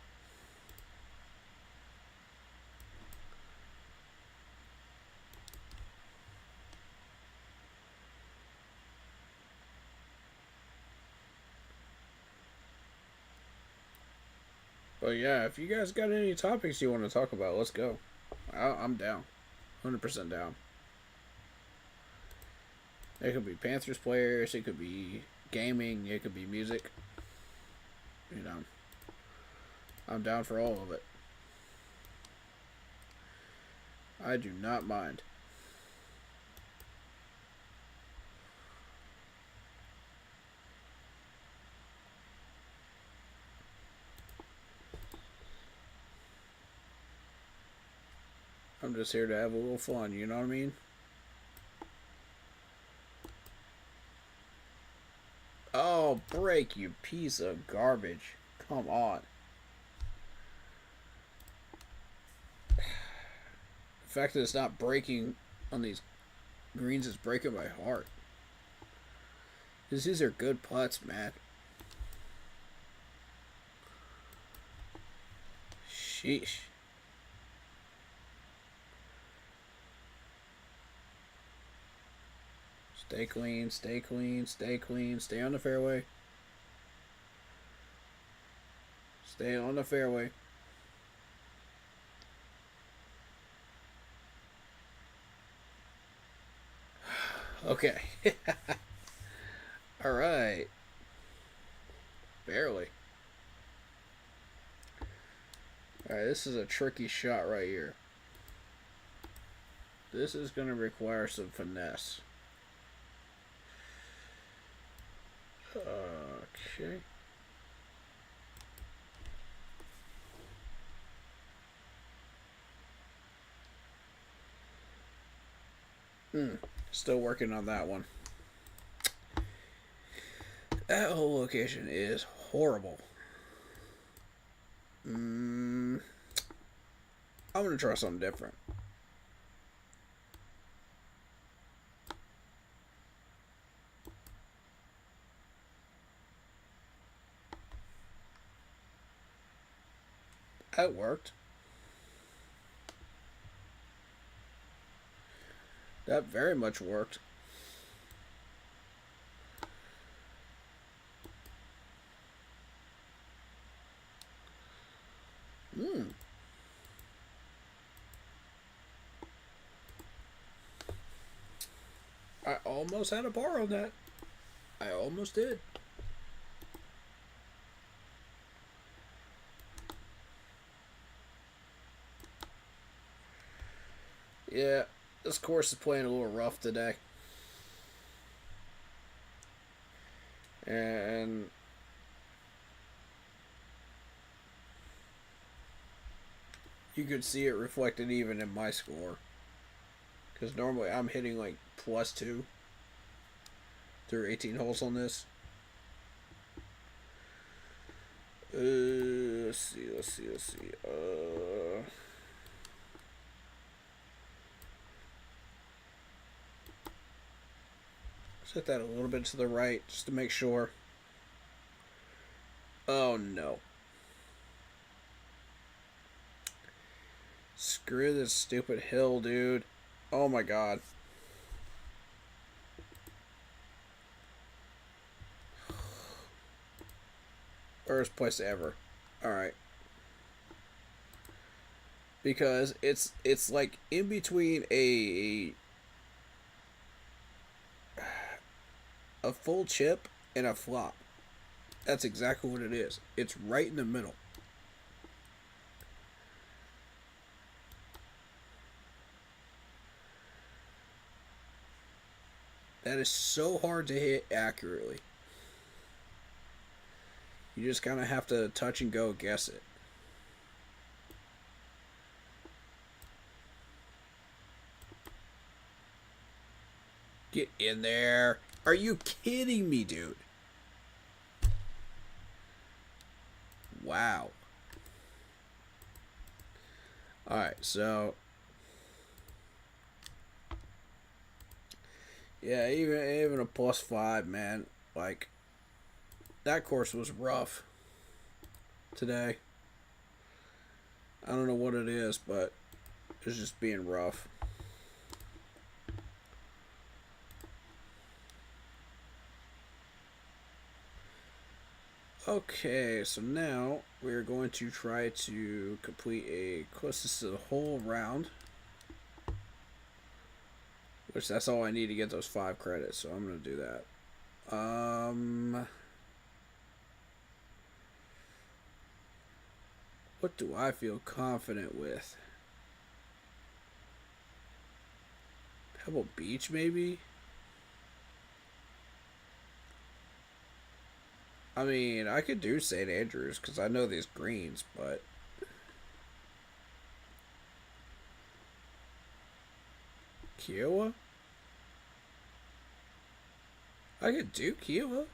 But yeah, if you guys got any topics you want to talk about, let's go. I'm down. 100% down. It could be Panthers players, it could be gaming, it could be music. You know, I'm down for all of it. I do not mind. I'm just here to have a little fun, you know what I mean? Oh, break, you piece of garbage. Come on. The fact that it's not breaking on these greens is breaking my heart. These are good putts, man. Sheesh. Stay clean, stay clean, stay clean. Stay on the fairway. Stay on the fairway. Okay. All right. Barely. All right, this is a tricky shot right here. This is going to require some finesse. Okay. Still working on that one. That whole location is horrible. I'm gonna try something different. That worked. That very much worked. I almost had a bar on that. I almost did. Yeah, this course is playing a little rough today. And you could see it reflected even in my score. Because normally I'm hitting like +2 through 18 holes on this. Let's see. Set that a little bit to the right just to make sure. Oh no. Screw this stupid hill, dude. Oh my god. Worst place ever. Alright. Because it's like in between a full chip and a flop. That's exactly what it is. It's right in the middle. That is so hard to hit accurately. You just kind of have to touch and go guess it. Get in there. Are you kidding me, dude? Wow. Alright, so yeah, even a +5, man. Like, that course was rough today. I don't know what it is, but it's just being rough. Okay, so now we're going to try to complete a closest to the whole round. Which that's all I need to get those 5 credits, so I'm going to do that. What do I feel confident with? Pebble Beach, maybe? I mean, I could do St. Andrews, because I know these greens, but Kiowa? I could do Kiowa,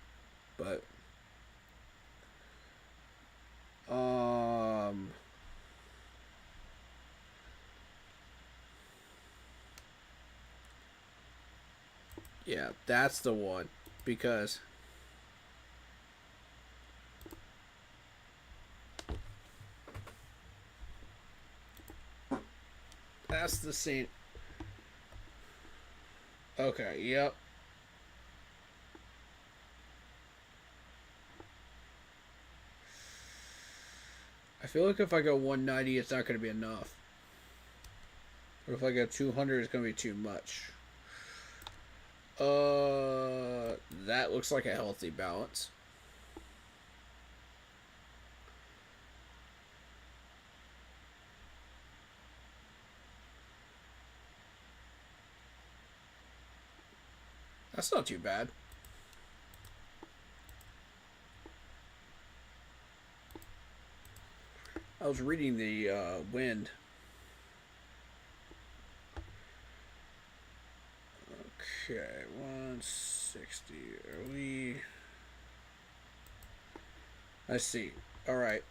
but yeah, that's the one, because that's the same. Okay, yep. I feel like if I go 190, it's not going to be enough. But if I go 200, it's going to be too much. That looks like a healthy balance. That's not too bad. I was reading the wind. Okay, 160. Are we? I see. All right.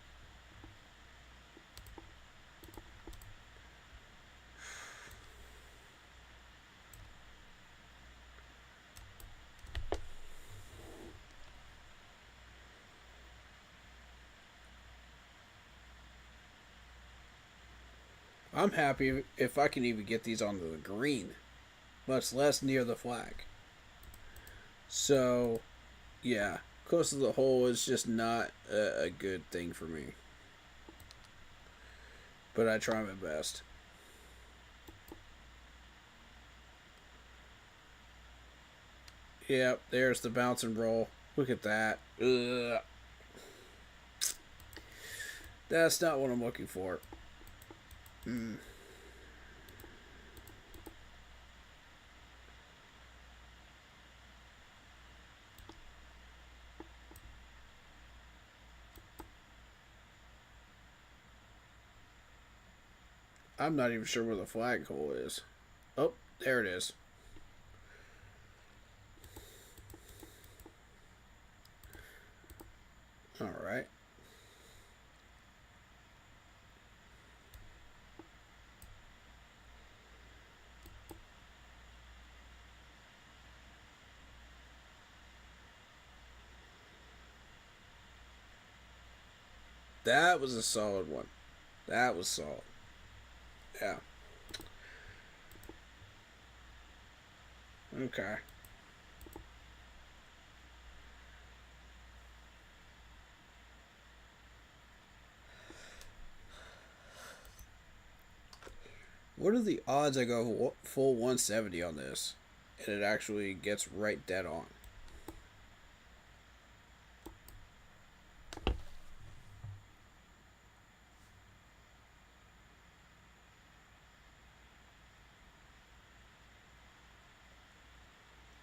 I'm happy if I can even get these onto the green, much less near the flag. So, yeah, close to the hole is just not a good thing for me. But I try my best. Yep, there's the bounce and roll. Look at that. Ugh. That's not what I'm looking for. I'm not even sure where the flagpole is. Oh, there it is. All right. That was a solid one. That was solid. Yeah. Okay. What are the odds I go full 170 on this and it actually gets right dead on?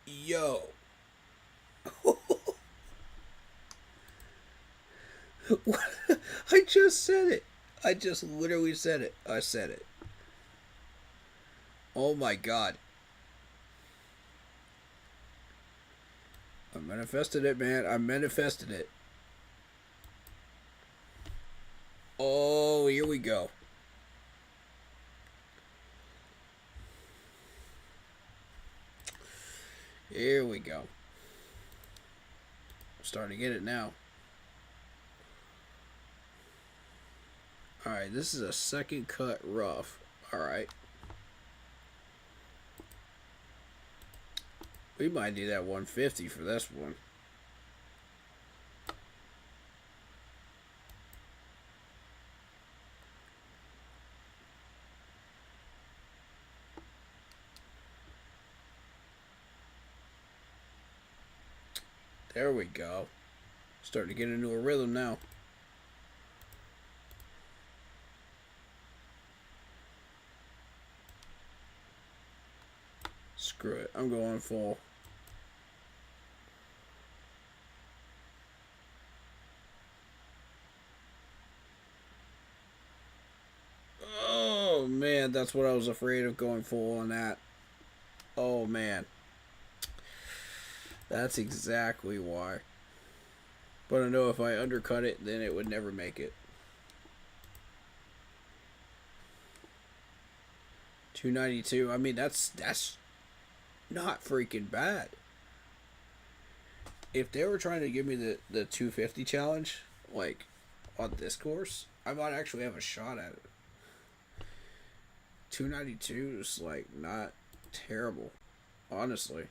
Yo. What? I just said it. I just literally said it. I said it. Oh my god. I manifested it, man. I manifested it. Oh, here we go. Here we go. I'm starting to get it now. Alright, this is a second cut rough. Alright. We might need that 150 for this one. There we go. Starting to get into a rhythm now. Screw it. I'm going full. Oh, man. That's what I was afraid of, going full on that. Oh, man. That's exactly why. But I know if I undercut it, then it would never make it. 292. I mean, that's not freaking bad. If they were trying to give me the 250 challenge, like, on this course, I might actually have a shot at it. 292 is, like, not terrible, honestly.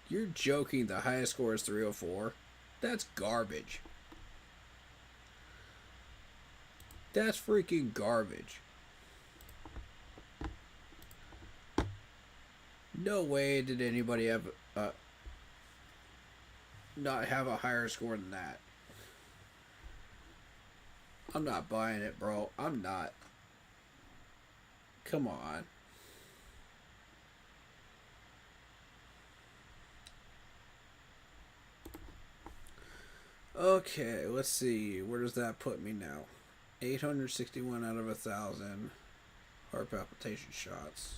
You're joking, the highest score is 304? That's garbage. That's freaking garbage. No way did anybody have not have a higher score than that. I'm not buying it, bro. I'm not. Come on. Okay, let's see. Where does that put me now? 861 out of 1,000 heart palpitation shots.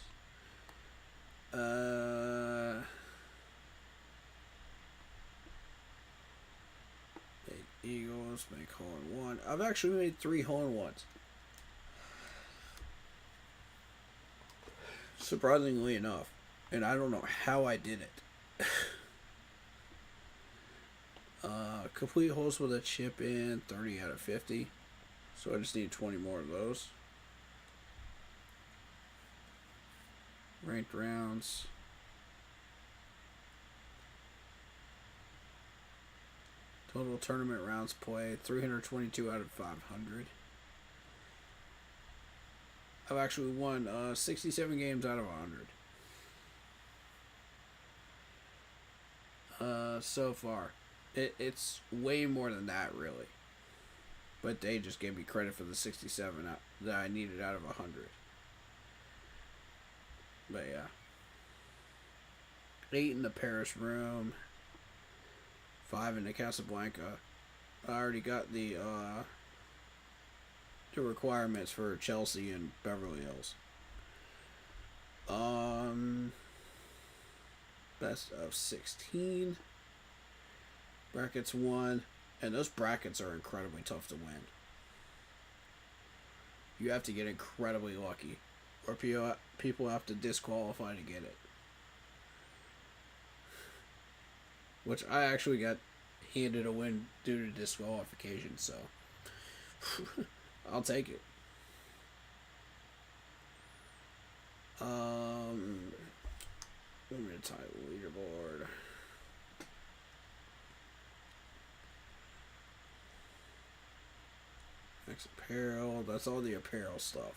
Make eagles, make hole in one. I've actually made 3 hole in ones. Surprisingly enough. And I don't know how I did it. Complete holes with a chip in, 30 out of 50. So I just need 20 more of those. Ranked rounds. Total tournament rounds played, 322 out of 500. I've actually won 67 games out of 100. So far. It's way more than that, really. But they just gave me credit for the 67 that I needed out of 100. But yeah. 8 in the Paris room. 5 in the Casablanca. I already got the requirements for Chelsea and Beverly Hills. Best of 16. Brackets 1. And those brackets are incredibly tough to win. You have to get incredibly lucky. Or people have to disqualify to get it. Which I actually got handed a win due to disqualification, so I'll take it. Limited time leaderboard. Next apparel. That's all the apparel stuff.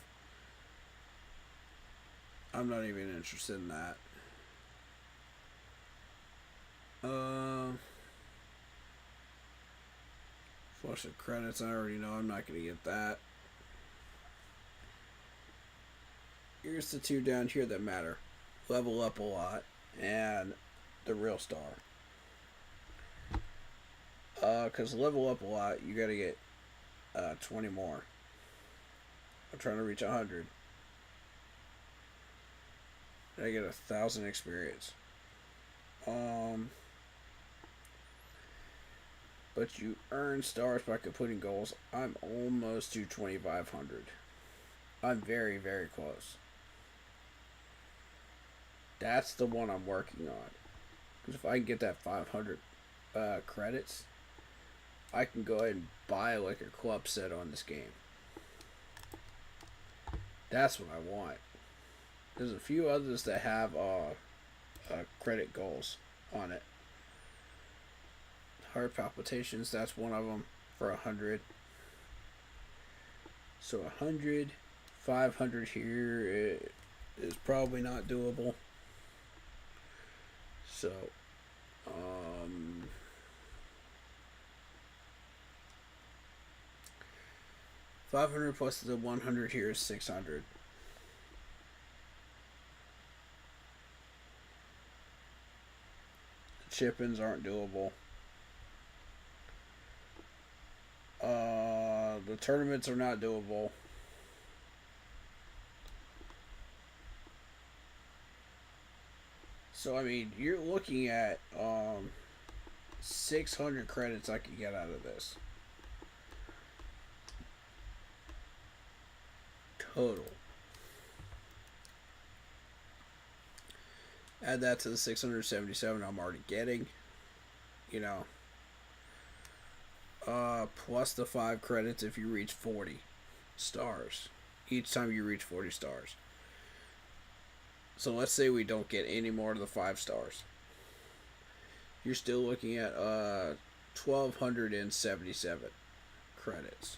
I'm not even interested in that. Flush of credits. I already know I'm not going to get that. Here's the 2 down here that matter. Level up a lot and the real star. Because level up a lot, you got to get 20 more. I'm trying to reach 100. I get 1,000 experience. But you earn stars by completing goals. I'm almost to 2,500. I'm very, very close. That's the one I'm working on. Because if I can get that 500 credits, I can go ahead and buy like a club set on this game. That's what I want. There's a few others that have credit goals on it. Heart palpitations, that's one of them for 100. So 100, 500 here is probably not doable. So, 500 plus the 100 here is 600. Chip-ins aren't doable. The tournaments are not doable. So I mean, you're looking at 600 credits I could get out of this total. Add that to the 677 I'm already getting, you know. Plus the 5 credits if you reach 40 stars. Each time you reach 40 stars. So let's say we don't get any more of the 5 stars. You're still looking at 1,277 credits.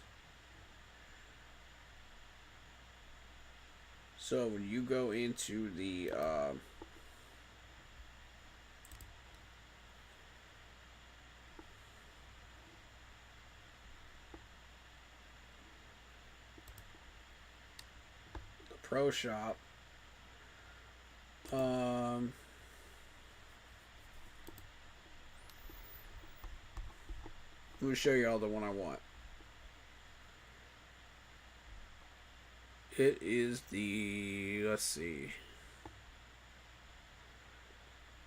So when you go into the pro shop, I'm going to show you all the one I want. It is the, let's see,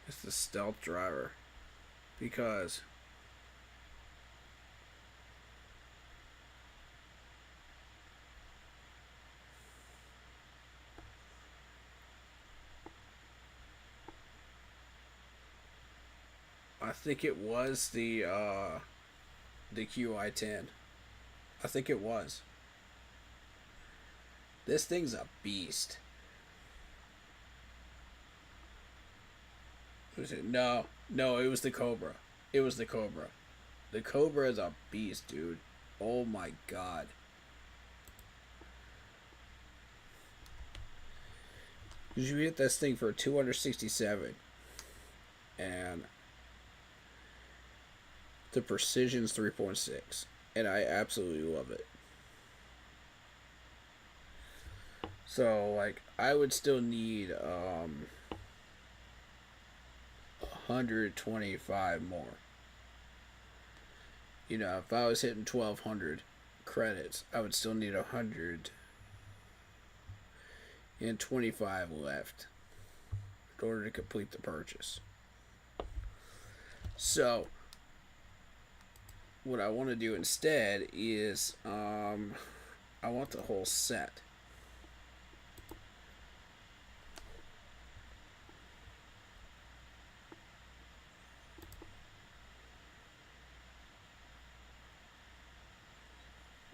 it's the stealth driver, because I think it was the QI10. I think it was. This thing's a beast. Was it? No, it was the Cobra. It was the Cobra. The Cobra is a beast, dude. Oh my god. You hit this thing for 267, and the precision's 3.6, and I absolutely love it. So, like, I would still need 125 more. You know, if I was hitting 1,200 credits, I would still need 125 left in order to complete the purchase. So, what I want to do instead is, I want the whole set.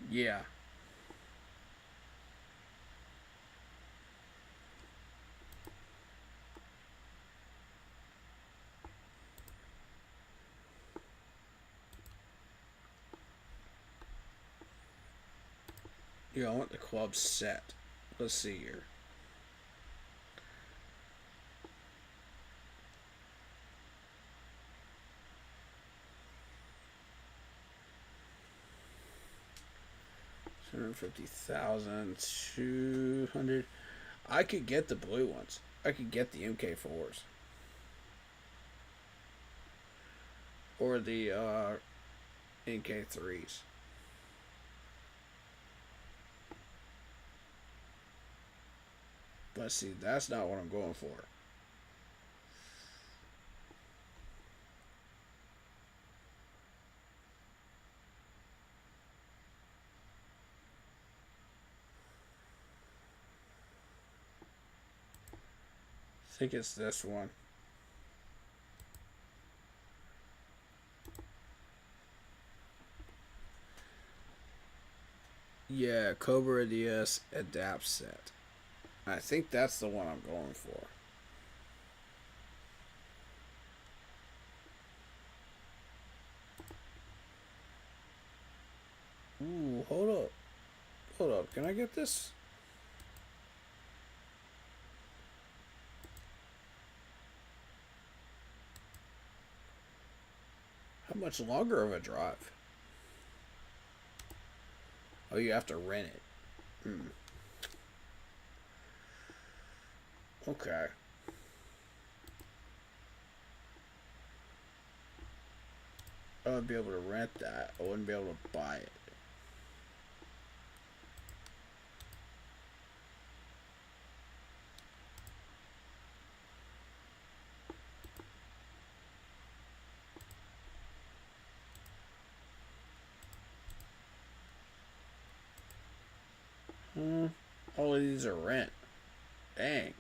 Yeah. Yeah, I want the club set. Let's see here. $150,200. I could get the blue ones. I could get the MK4s. Or the MK3s. But see, that's not what I'm going for. I think it's this one. Yeah, Cobra DS Adapt Set. I think that's the one I'm going for. Ooh, hold up. Hold up. Can I get this? How much longer of a drive? Oh, you have to rent it. Okay. I would be able to rent that. I wouldn't be able to buy it. All of these are rent. Dang.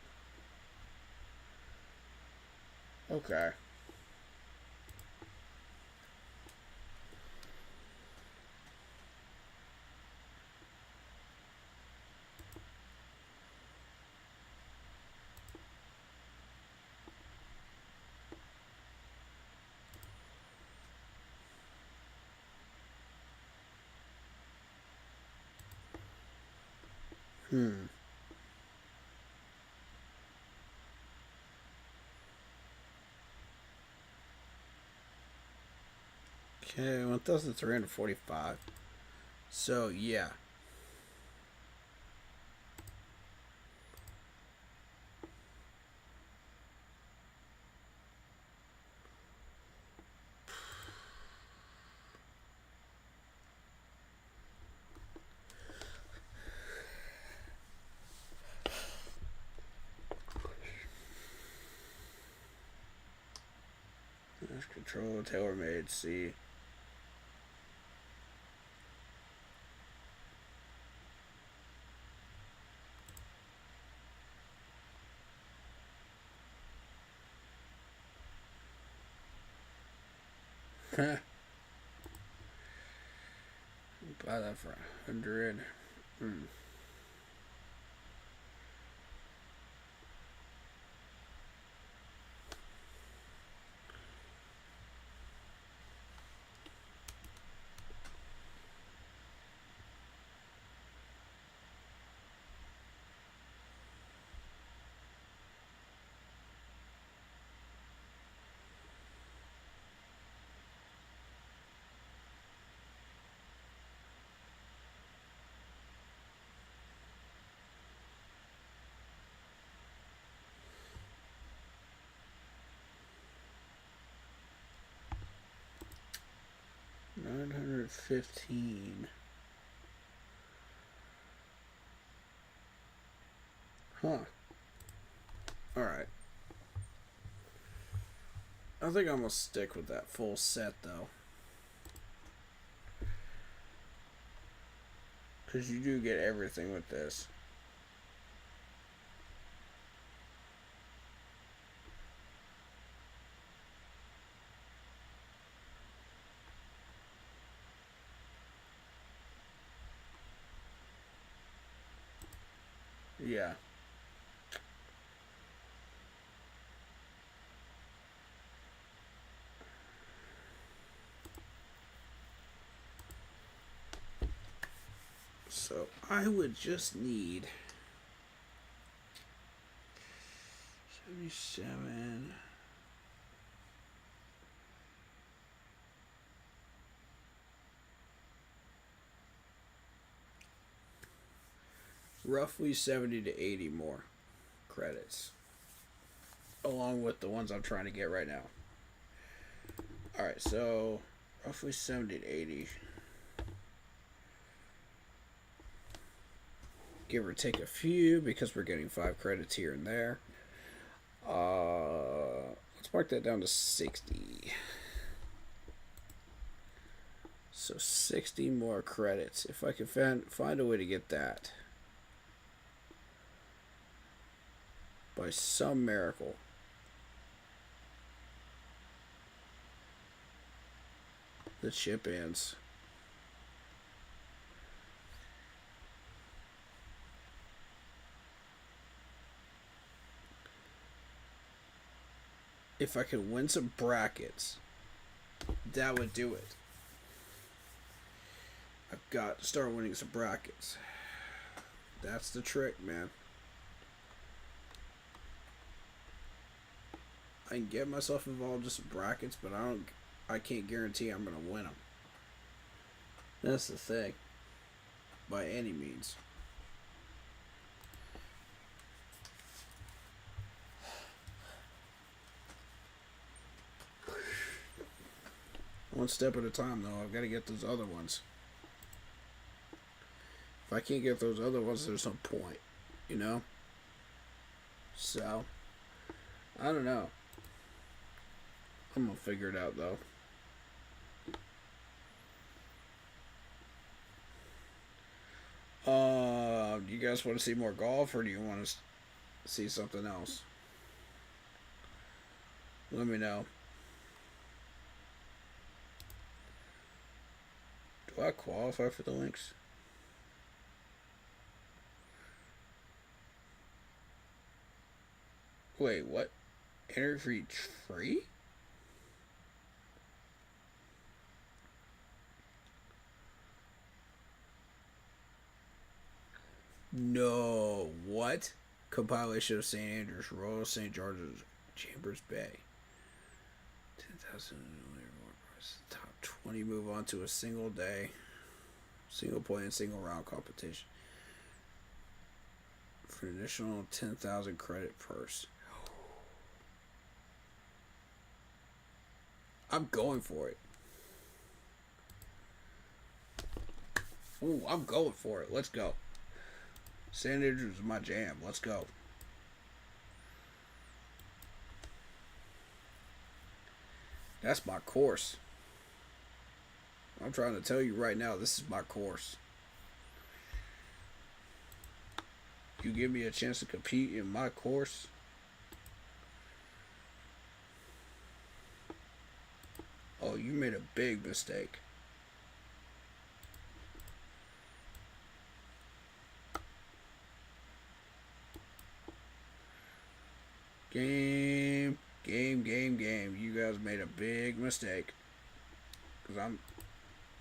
Okay. Okay, 1,345. So, yeah. There's control, tailor-made, C. Buy that for 100. Hmm. $915. Huh. Alright. I think I'm gonna stick with that full set though. Because you do get everything with this. Yeah. So I would just need 77. Roughly 70 to 80 more credits. Along with the ones I'm trying to get right now. Alright, so roughly 70 to 80. Give or take a few because we're getting 5 credits here and there. Let's mark that down to 60. So 60 more credits. If I can find a way to get that. By some miracle. The chip ends. If I could win some brackets, that would do it. I've got to start winning some brackets. That's the trick, man. I can get myself involved in some brackets, but I can't guarantee I'm gonna win them. That's the thing. By any means. One step at a time, though. I've got to get those other ones. If I can't get those other ones, there's no point. You know? So, I don't know. I'm going to figure it out, though. Do you guys want to see more golf, or do you want to see something else? Let me know. Do I qualify for the links? Wait, what? Entry free? No. What? Compilation of St. Andrews, Royal St. George's, Chambers Bay. 10,000 reward Top 20 move on to a single day, single play, and single round competition. For an additional 10,000 credit purse. I'm going for it. Ooh, I'm going for it. Let's go. San Andreas is my jam. Let's go. That's my course. I'm trying to tell you right now, this is my course. You give me a chance to compete in my course. Oh, you made a big mistake. Game. You guys made a big mistake. Because I'm...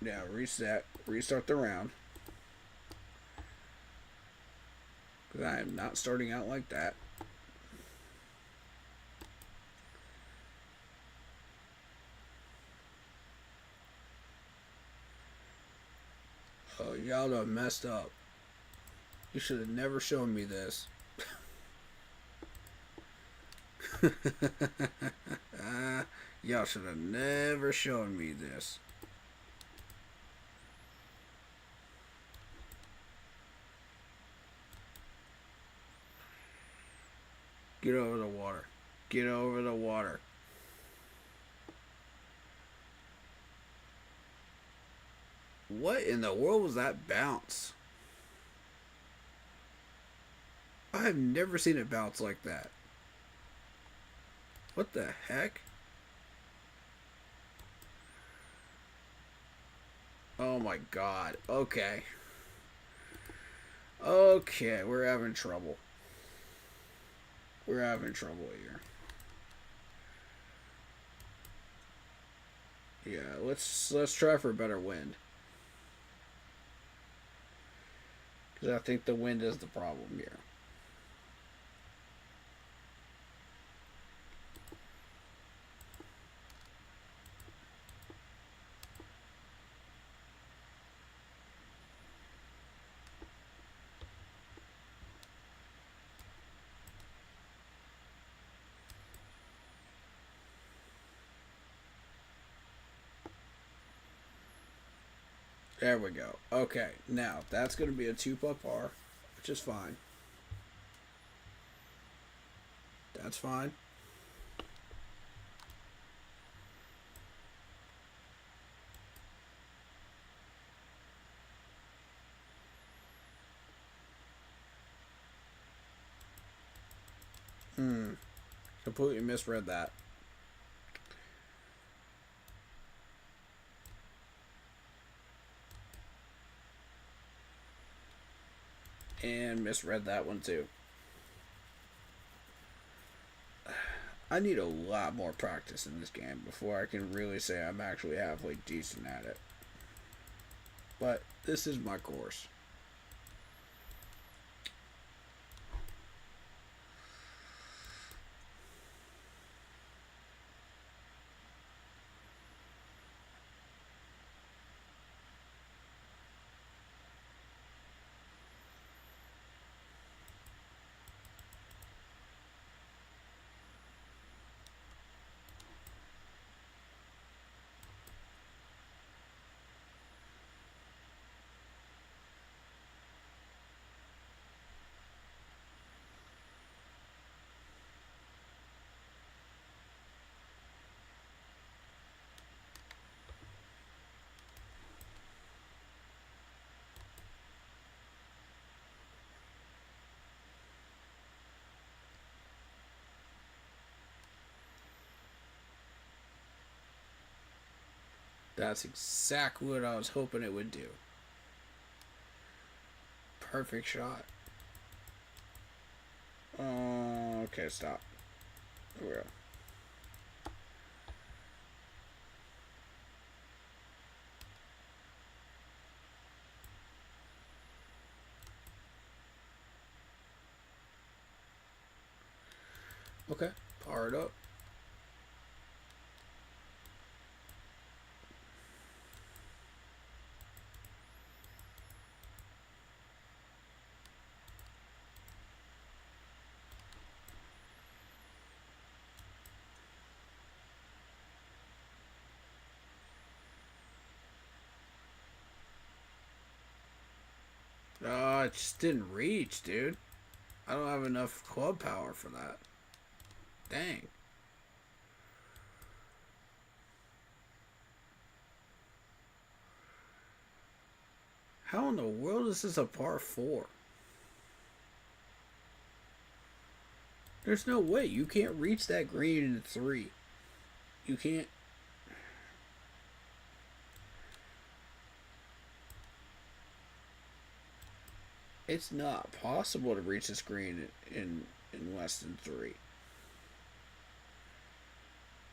Now, reset. Restart the round. Because I am not starting out like that. Oh, y'all done messed up. You should have never shown me this. Y'all should have never shown me this. Get over the water. Get over the water. What in the world was that bounce? I have never seen it bounce like that. What the heck? Oh my god. Okay. Okay, we're having trouble. We're having trouble here. Yeah, let's try for a better wind. Because I think the wind is the problem here. There we go. Okay, now that's going to be a 2-putt par, which is fine. That's fine. Completely misread that. And misread that one too. I need a lot more practice in this game before I can really say I'm actually halfway decent at it. But this is my course. That's exactly what I was hoping it would do. Perfect shot. Okay, stop. There we go. Okay, par it up. it just didn't reach, dude. I don't have enough club power for that. Dang. How in the world is this a par 4? There's no way. You can't reach that green in 3. You can't. It's not possible to reach this green in less than 3.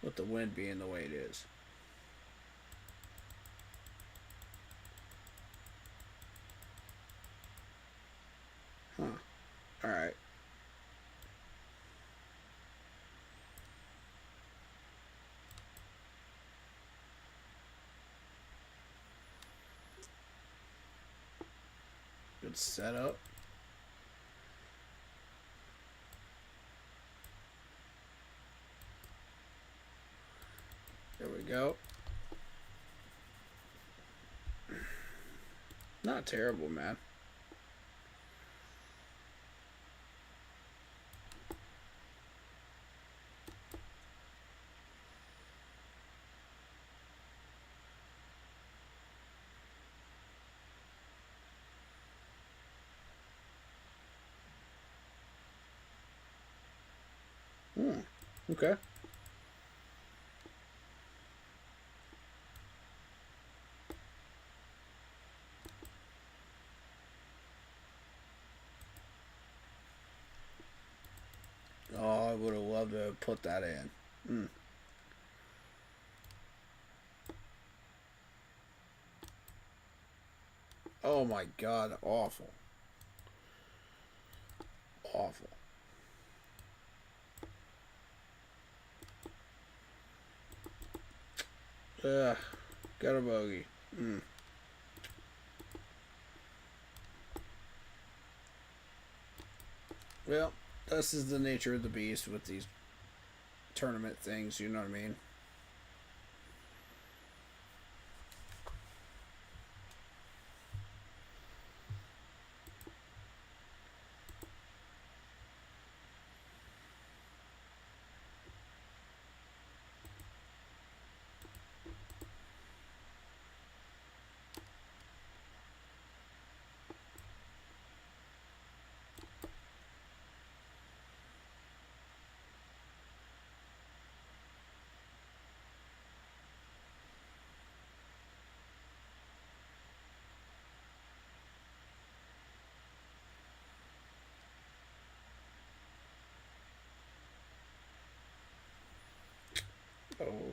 With the wind being the way it is. Huh. Alright. Good setup. There we go. Not terrible, man. Okay. Oh, I would have loved to have put that in. Oh my god, awful. Awful. Got a bogey. Well, this is the nature of the beast with these tournament things, you know what I mean?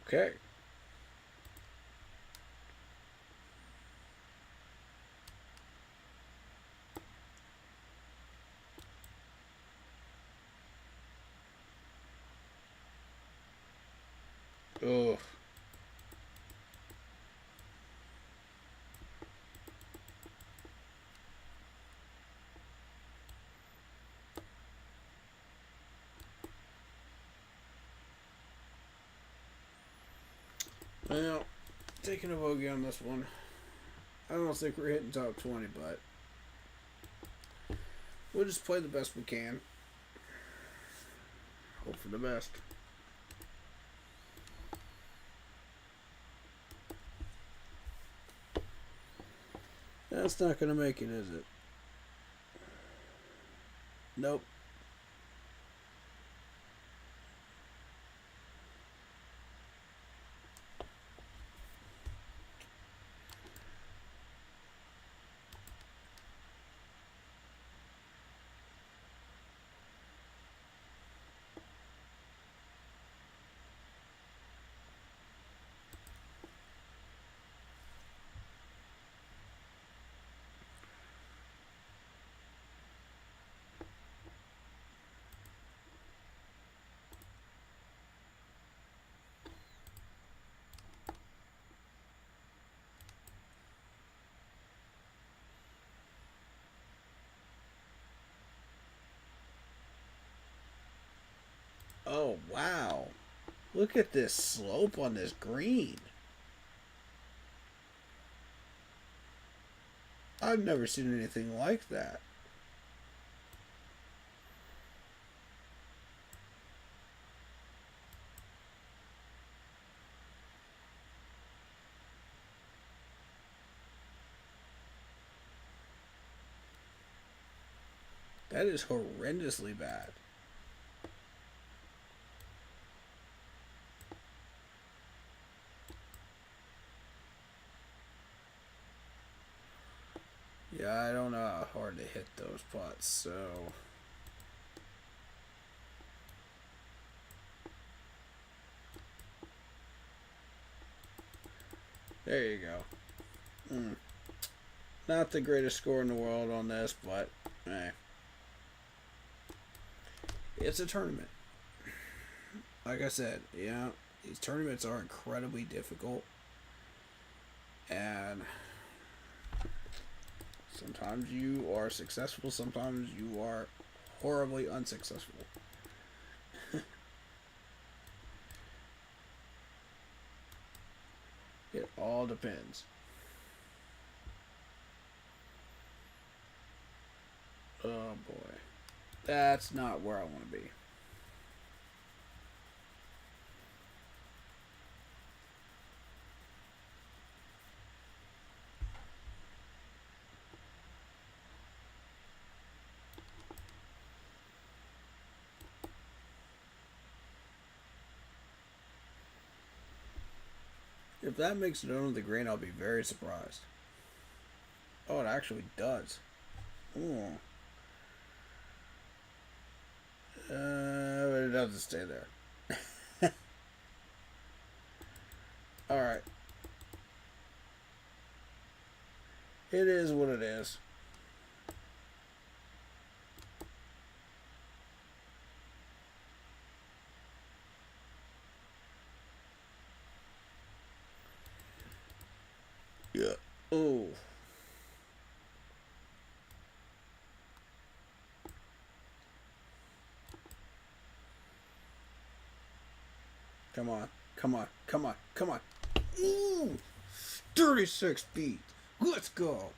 Okay. Oh. Well, taking a bogey on this one. I don't think we're hitting top 20, but we'll just play the best we can. Hope for the best. That's not going to make it, is it? Nope. Oh, wow. Look at this slope on this green. I've never seen anything like that. That is horrendously bad. Yeah, I don't know how hard to hit those putts, so... There you go. Not the greatest score in the world on this, but it's a tournament. Like I said, these tournaments are incredibly difficult, and sometimes you are successful, sometimes you are horribly unsuccessful. It all depends. Oh boy. That's not where I want to be. If that makes it under the green, I'll be very surprised. Oh, it actually does. Oh. But it doesn't stay there. Alright. It is what it is. Yeah. Oh. Come on. Come on. Come on. Come on. Ooh. 36 feet. Let's go.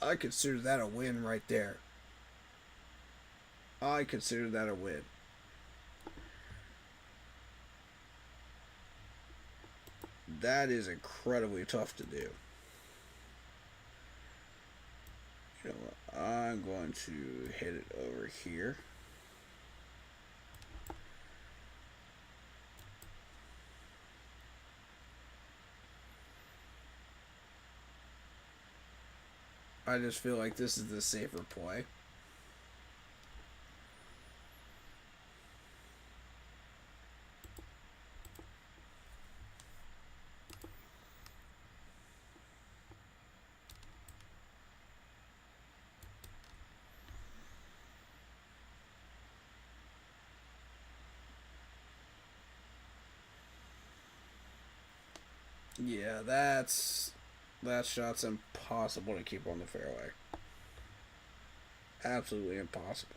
I consider that a win right there. I consider that a win. That is incredibly tough to do. You know what? I'm going to hit it over here. I just feel like this is the safer play. Yeah, that shot's impossible to keep on the fairway. Absolutely impossible.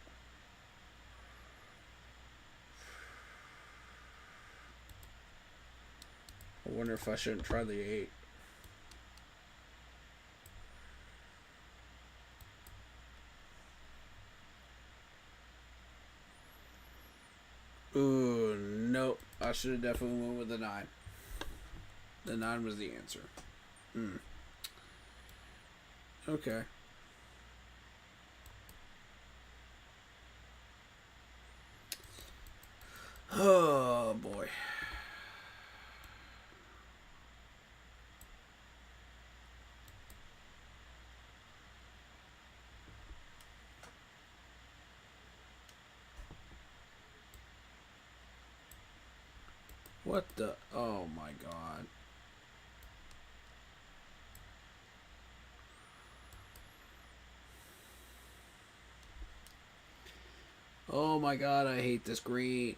I wonder if I shouldn't try the 8. Ooh, nope. I should have definitely went with the 9. The 9 was the answer. Okay. Oh boy. What the? Oh my god. Oh my god, I hate this green.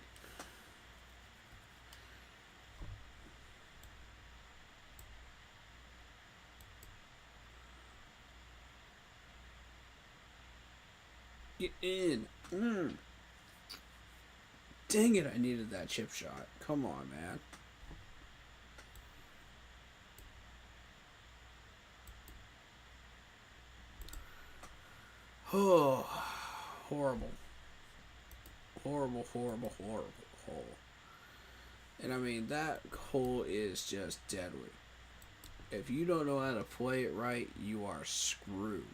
Get in. Dang it, I needed that chip shot. Come on, man. Oh, horrible. Horrible, horrible, horrible hole. And I mean, that hole is just deadly. If you don't know how to play it right, you are screwed.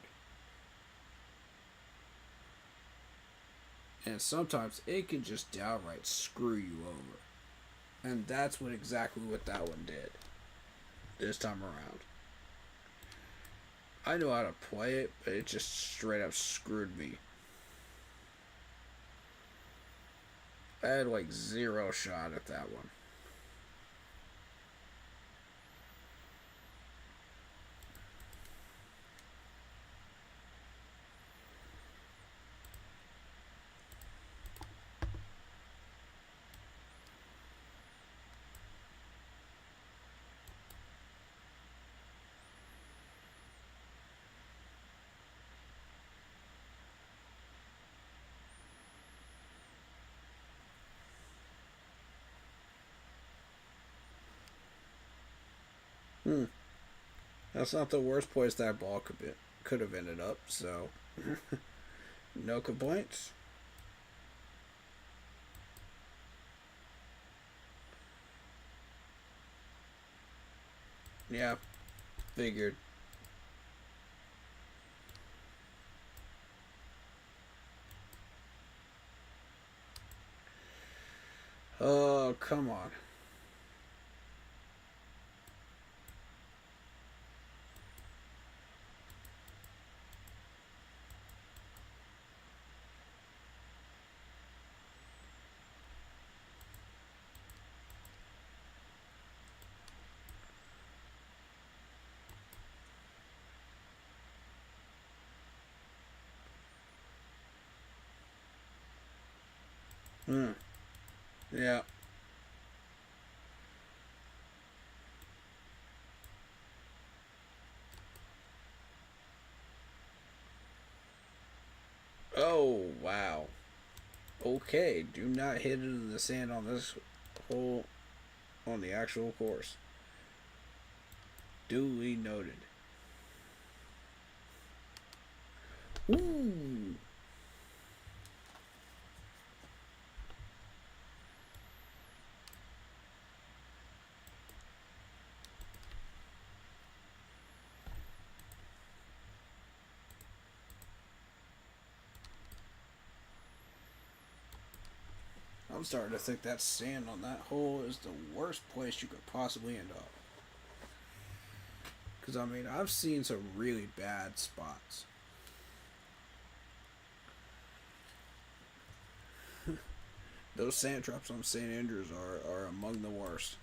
And sometimes it can just downright screw you over. And that's exactly what that one did this time around. I know how to play it, but it just straight up screwed me. I had like zero shot at that one. That's not the worst place that ball could have ended up, so no complaints. Yeah, figured. Oh, come on. Yeah. Oh, wow. Okay, do not hit into the sand on this hole on the actual course. Duly noted. Ooh. I'm starting to think that sand on that hole is the worst place you could possibly end up. Because, I mean, I've seen some really bad spots. Those sand traps on St. Andrews are among the worst.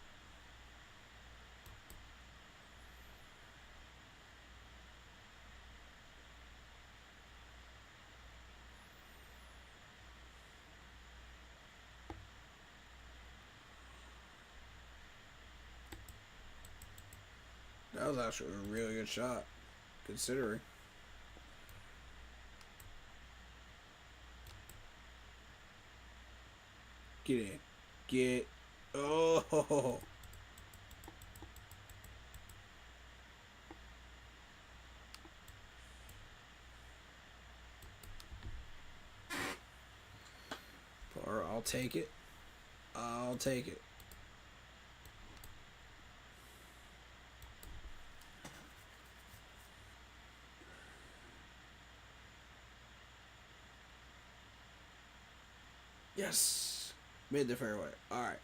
That was actually a really good shot, considering. Get in. Get. Oh. Or I'll take it. I'll take it. Yes. Made the fairway. Alright.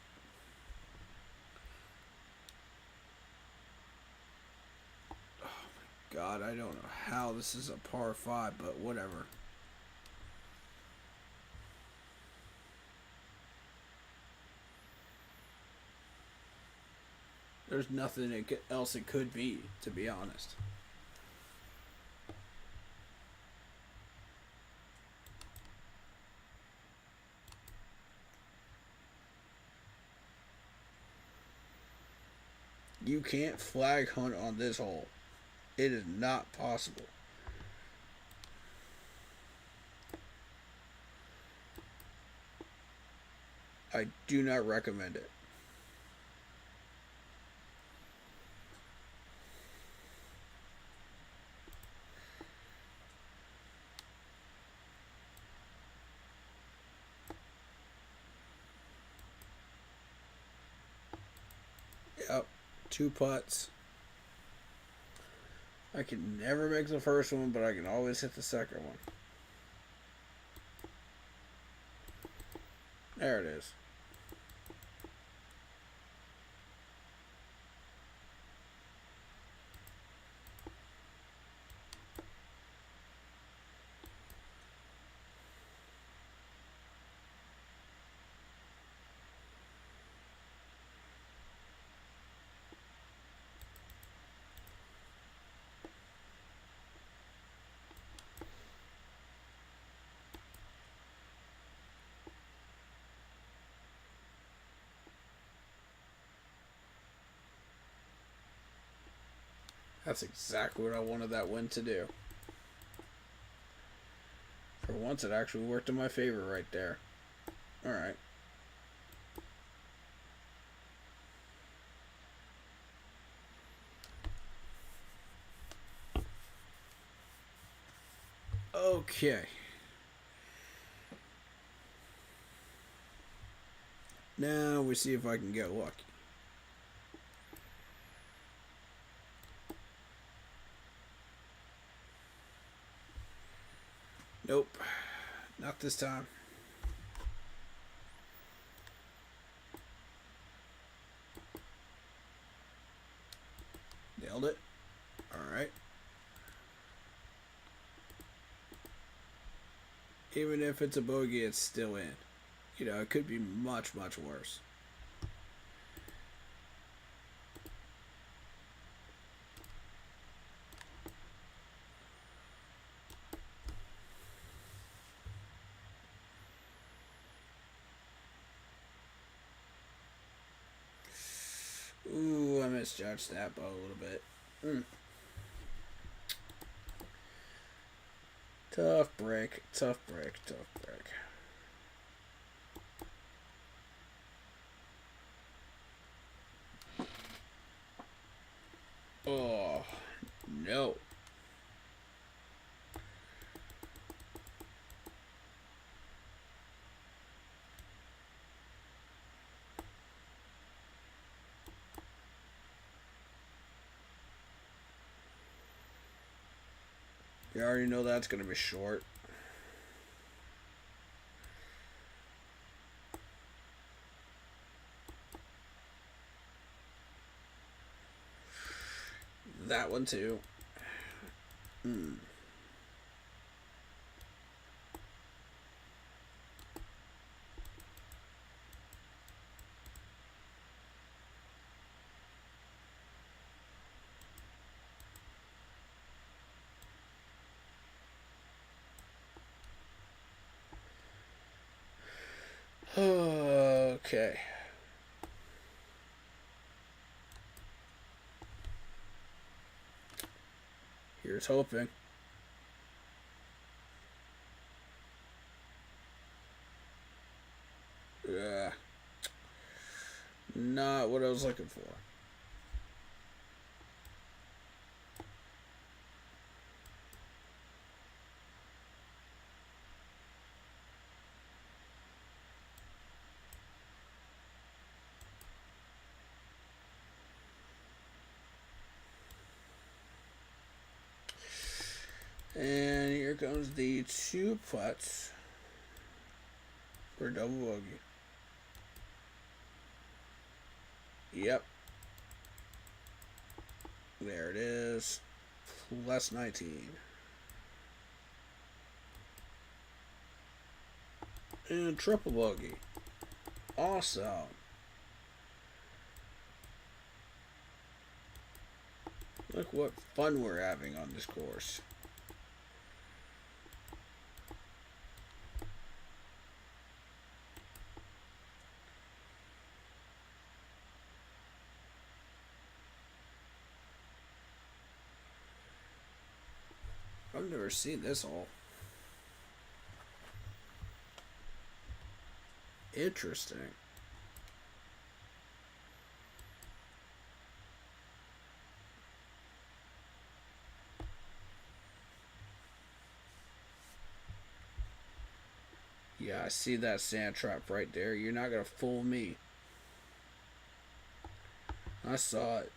Oh my god, I don't know how this is a par 5, but whatever. There's nothing else it could be, to be honest. You can't flag hunt on this hole. It is not possible. I do not recommend it. Yep. 2 putts. I can never make the first one, but I can always hit the second one. There it is. That's exactly what I wanted that win to do. For once, it actually worked in my favor right there. Alright. Okay. Now we see if I can get lucky. Nope. Not this time. Nailed it. Alright. Even if it's a bogey, it's still in. You know, it could be much, much worse. Ooh, I misjudged that bow a little bit. Tough break, tough break, tough break. Oh, no. You already know that's going to be short. That one too. Okay. Here's hoping. Not what I was looking for. And here comes the 2 putts for double bogey. Yep. There it is. Plus 19. And triple bogey. Awesome. Look what fun we're having on this course. I've never seen this hole. Interesting. Yeah, I see that sand trap right there. You're not gonna fool me. I saw it.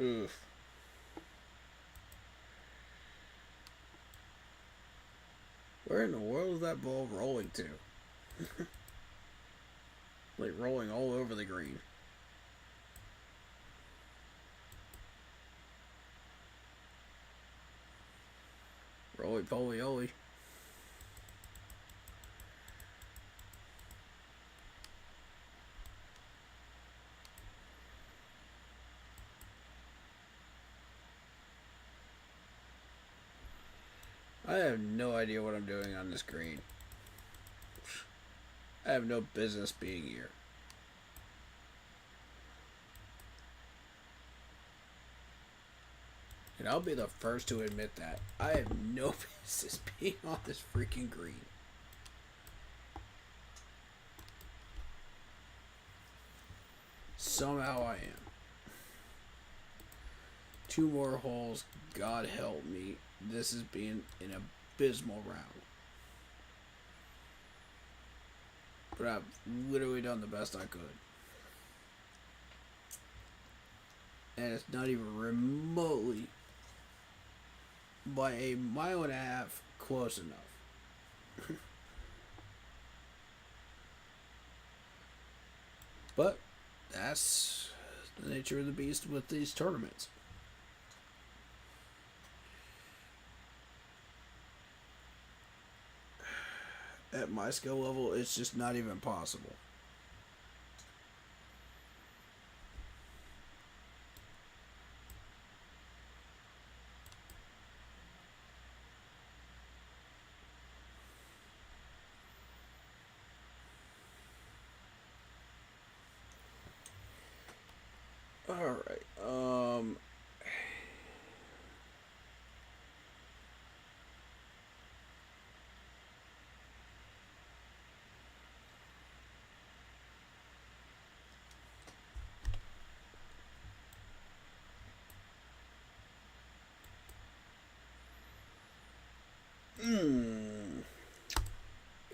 Oof. Where in the world is that ball rolling to? Like rolling all over the green. Roly poly oly. I have no idea what I'm doing on this green. I have no business being here. And I'll be the first to admit that. I have no business being on this freaking green. Somehow I am. 2 more holes. God help me. This has been an abysmal round. But I've literally done the best I could. And it's not even remotely by a mile and a half close enough. But that's the nature of the beast with these tournaments. At my skill level, it's just not even possible. Alright,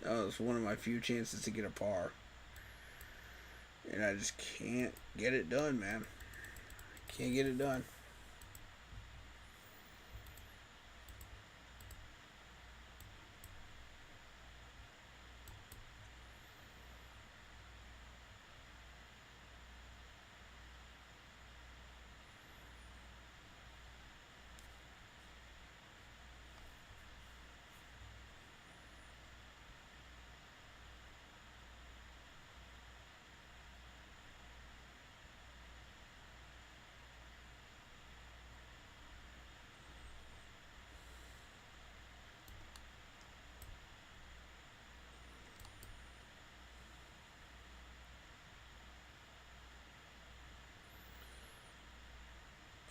that was one of my few chances to get a par. And I just can't get it done, man. Can't get it done.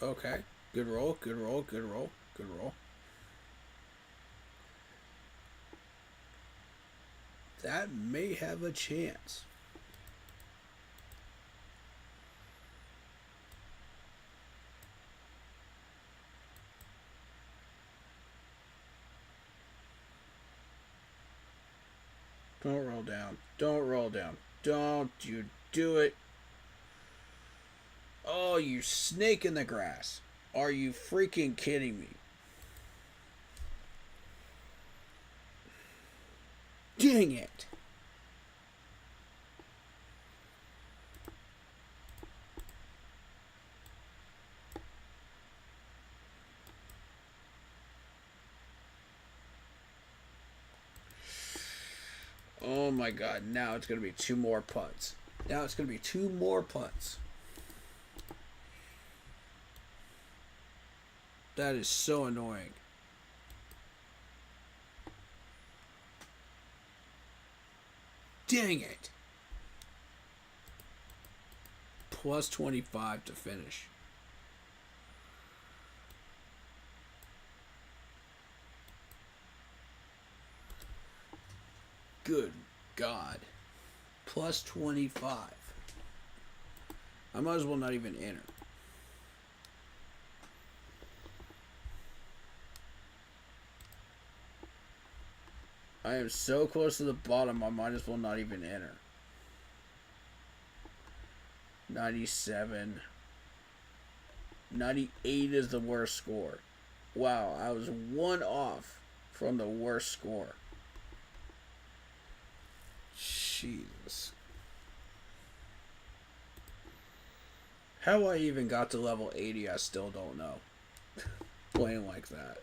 Okay. Good roll, good roll, good roll, good roll. That may have a chance. Don't roll down. Don't roll down. Don't you do it. Oh, you snake in the grass. Are you freaking kidding me? Dang it. Oh my god, now it's going to be 2 more putts. Now it's going to be 2 more putts. That is so annoying. Dang it. Plus 25 to finish. Good God. Plus 25. I might as well not even enter. I am so close to the bottom, I might as well not even enter. 97. 98 is the worst score. Wow, I was one off from the worst score. Jesus. How I even got to level 80, I still don't know. Playing like that.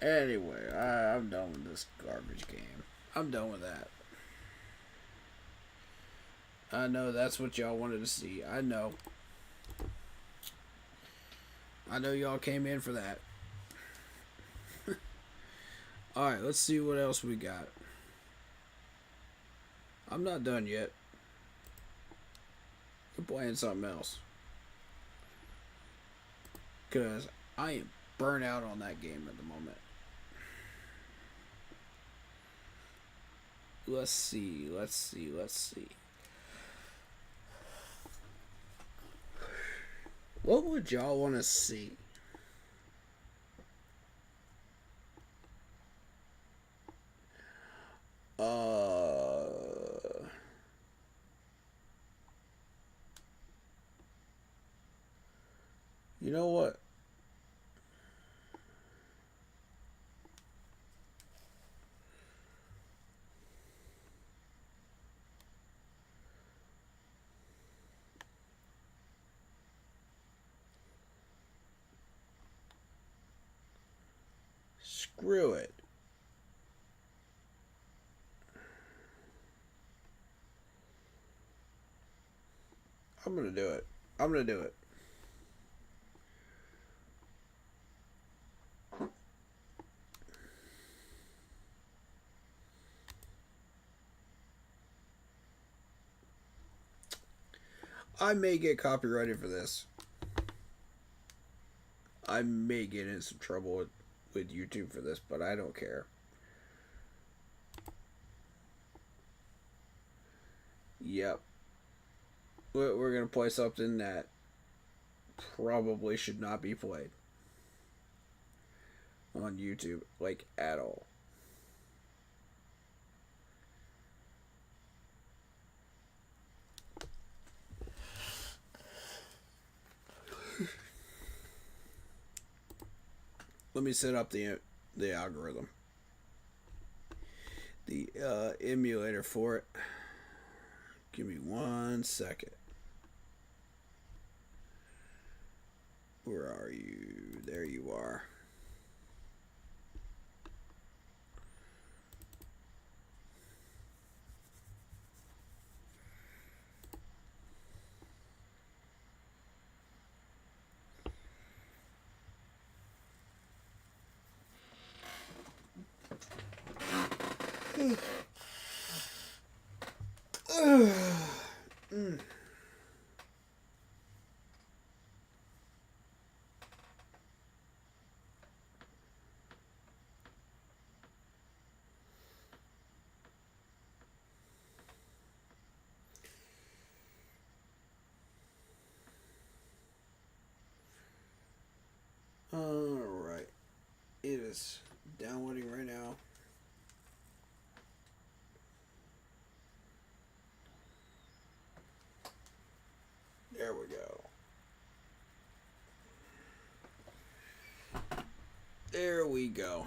Anyway, I'm done with this garbage game. I'm done with that. I know that's what y'all wanted to see. I know. I know y'all came in for that. Alright, let's see what else we got. I'm not done yet. I'm playing something else. Because I am burnt out on that game at the moment. Let's see. What would y'all want to see? You know what? Screw it. I'm gonna do it. I may get copyrighted for this. I may get in some trouble with YouTube for this, but I don't care. Yep. We're going to play something that probably should not be played on YouTube, like, at all. Let me set up the algorithm. The emulator for it. Give me 1 second. Where are you? There you are. Alright. It is downloading right now. There we go. There we go.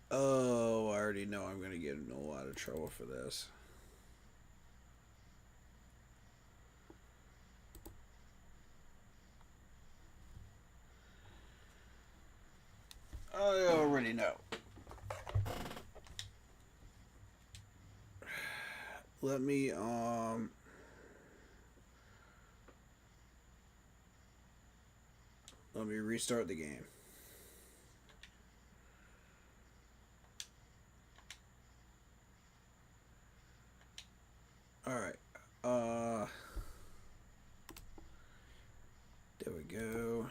Oh, I already know I'm going to get in a lot of trouble for this. I already know. Let me, Let me restart the game. Alright. There we go.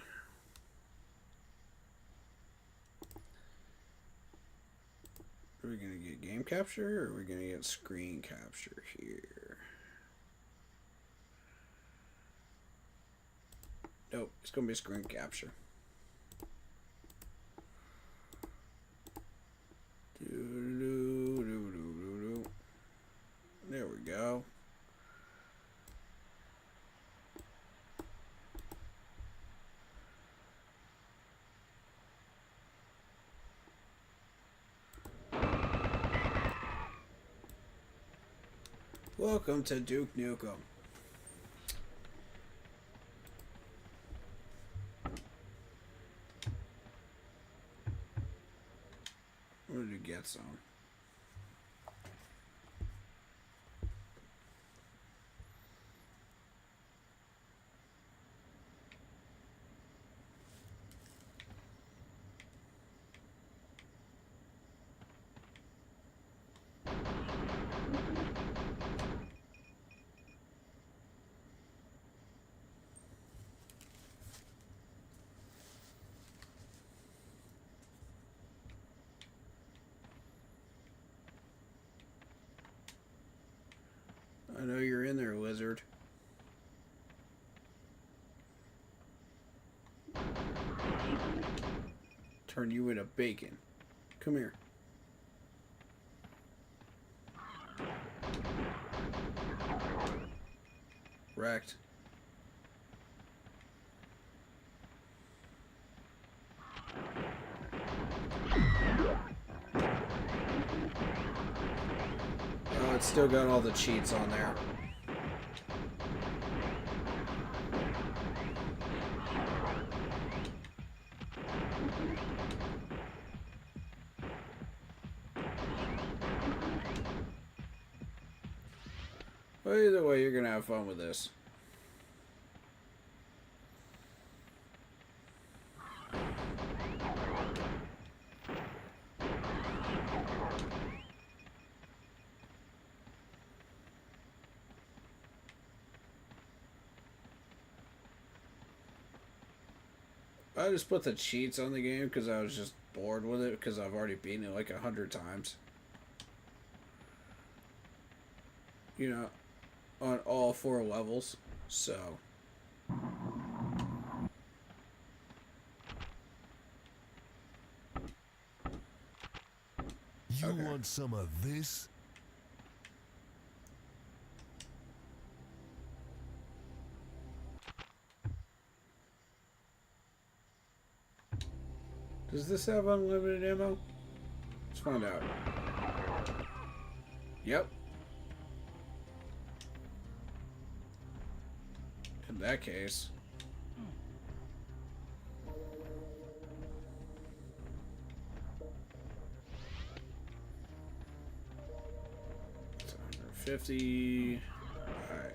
Are we gonna get game capture or are we gonna get screen capture here? Nope, it's gonna be screen capture. There we go. Welcome to Duke Nukem. Where did you get some? I know you're in there, lizard. Turn you into bacon. Come here. Wrecked. Oh, it's still got all the cheats on there. Well, either way, you're gonna have fun with this. I just put the cheats on the game because I was just bored with it because I've already beaten it like 100 times. You know, on all 4 levels, so. You Okay. want some of this? Does this have unlimited ammo? Let's find out. Yep. In that case. It's 150. Alright.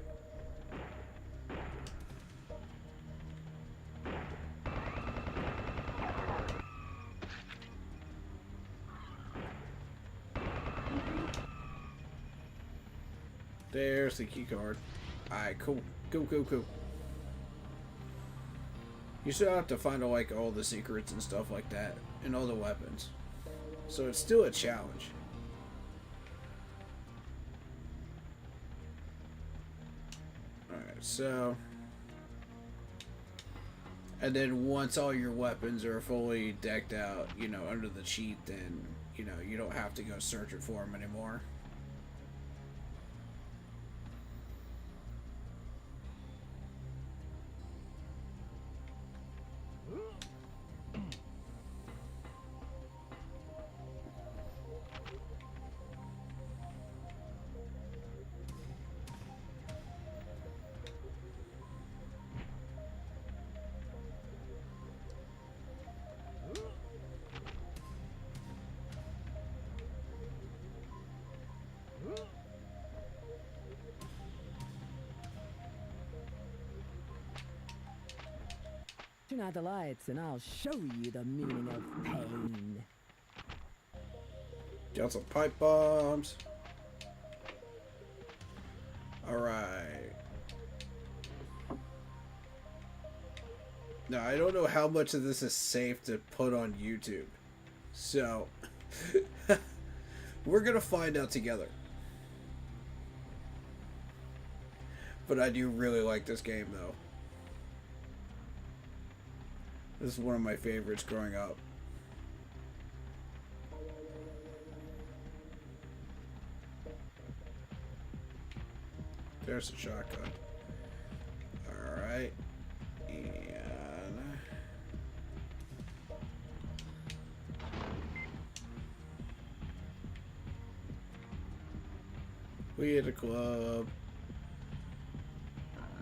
There's the key card. Alright, cool. Cool. You still have to find out, like, all the secrets and stuff like that, and all the weapons. So it's still a challenge. Alright, so. And then once all your weapons are fully decked out, you know, under the cheat, then, you know, you don't have to go searching for them anymore. Turn out the lights and I'll show you the meaning of pain. Got some pipe bombs. Alright. Now, I don't know how much of this is safe to put on YouTube. So, we're gonna find out together. But I do really like this game, though. This is one of my favorites growing up. There's a shotgun. Alright. And... we at the club.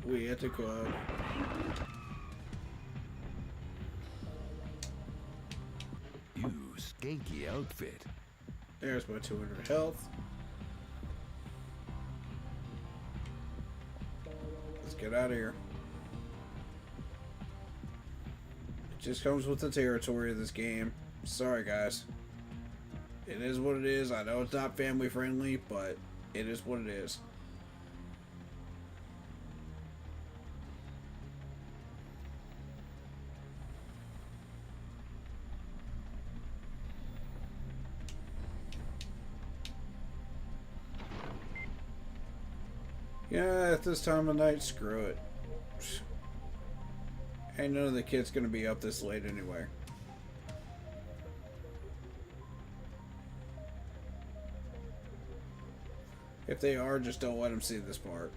We at the club. You skanky outfit. There's my 200 health. Let's get out of here. It just comes with the territory of this game. Sorry, guys. It is what it is. I know it's not family friendly, but it is what it is. Yeah, at this time of night, screw it. Ain't none of the kids gonna be up this late anyway. If they are, just don't let them see this part.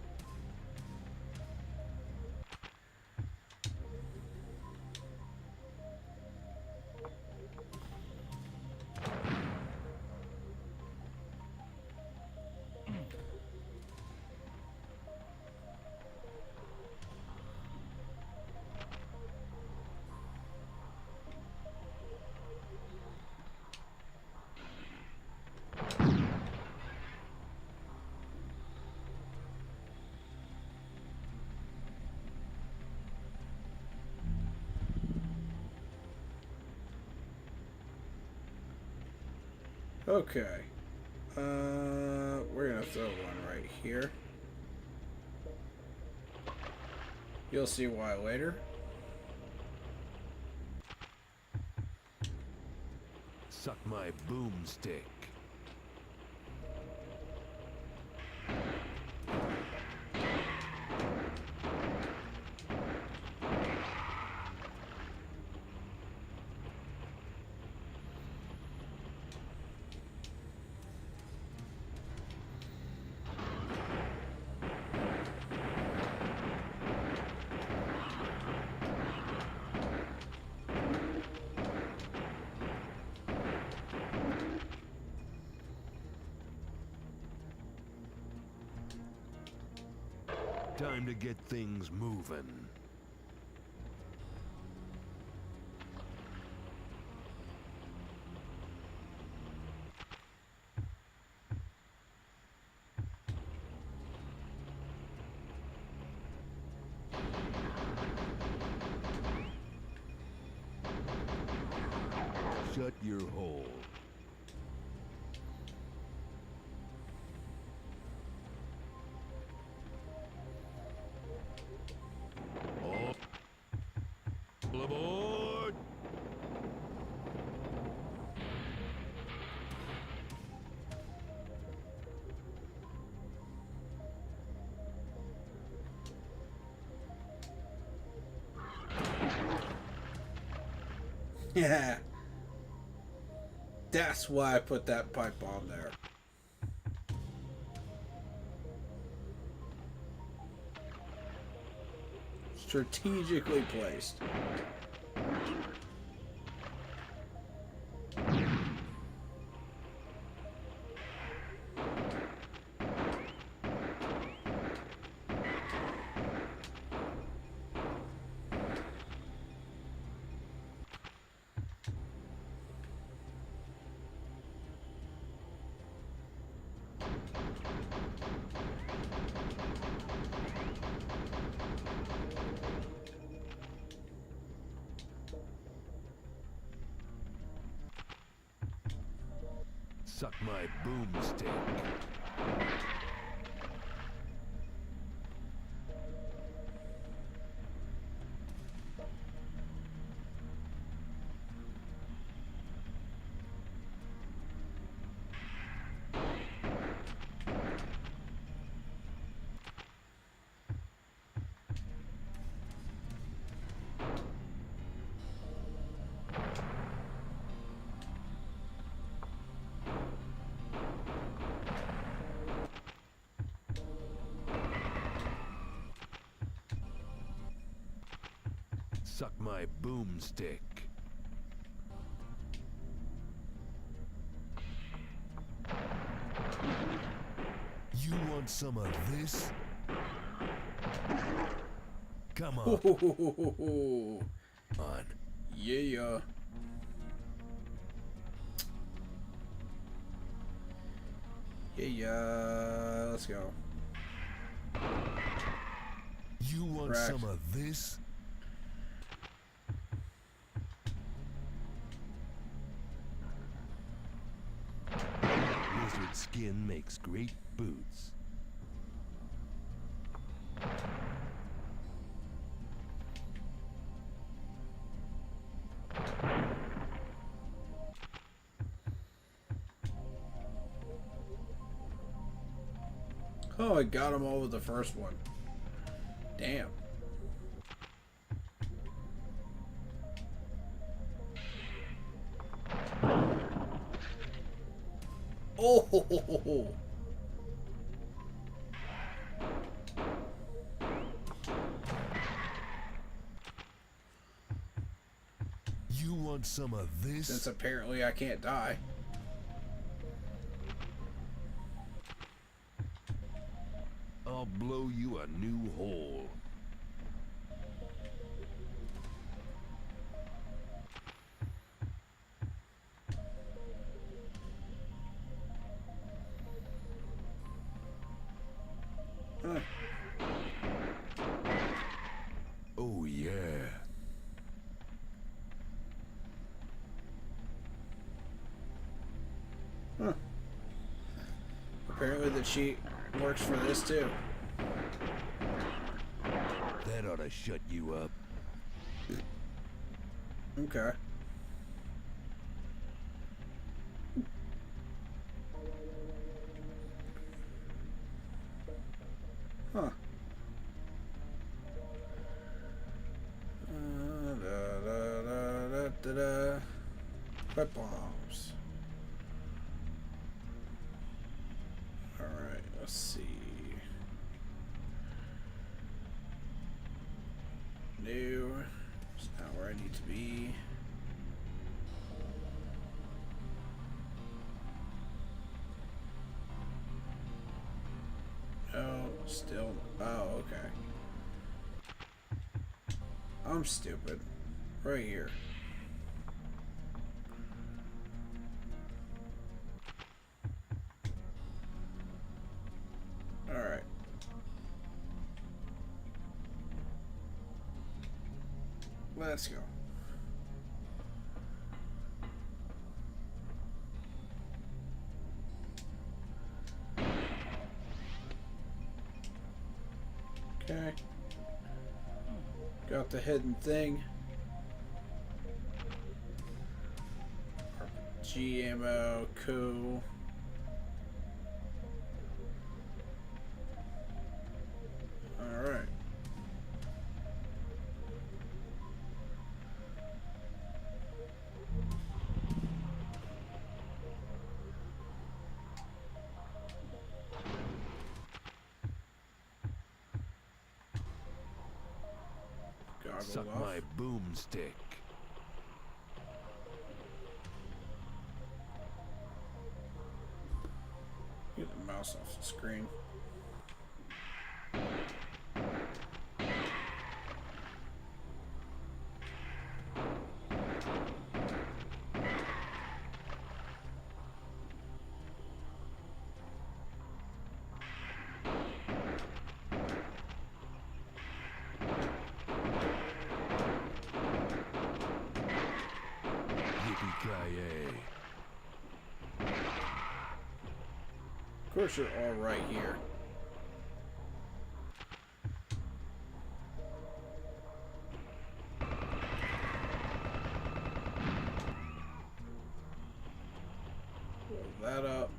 Okay. We're gonna throw one right here. You'll see why later. Suck my boomstick. Time to get things moving. Shut your hole. All aboard! Yeah. That's why I put that pipe bomb there. Strategically placed. Suck my boomstick. Suck my boomstick. You want some of this? Come on. On. Yeah. Yeah. Let's go. You want Rack. some of this? Lizard skin makes great boots. Oh, I got them all with the first one. Damn. Oh. You want some of this? Since apparently I can't die. I'll blow you a new hole. Huh. Oh yeah. Huh. Apparently the cheat works for this too. That ought to shut you up. Okay. Huh. Wet bombs. Alright, let's see. New. It's not where I need to be. Oh, still. Oh, okay. I'm stupid. Right here. Alright. Let's go. Okay. Got the hidden thing. RPG ammo, cool. Alright. Suck Goggle off. my boomstick. Get the mouse off the screen. Yippee-ki-yay. Of course, you're all right here. Blow that up.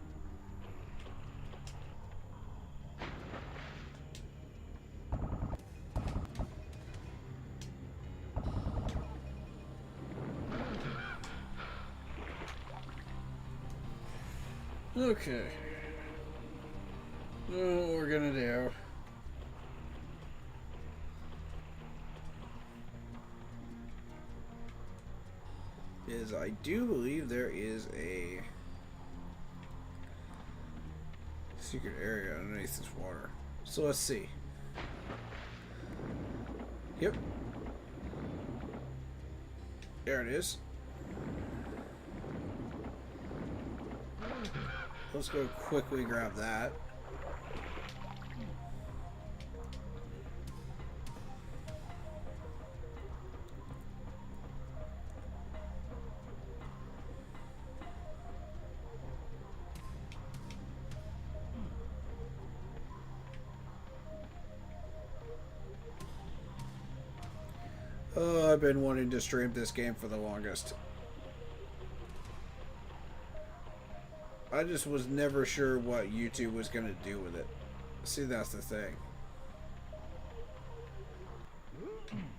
Okay. What we're gonna do. Is I do believe there is a secret area underneath this water. So let's see. Yep. There it is. Let's go quickly grab that. Oh, I've been wanting to stream this game for the longest. I just was never sure what YouTube was going to do with it. See, that's the thing.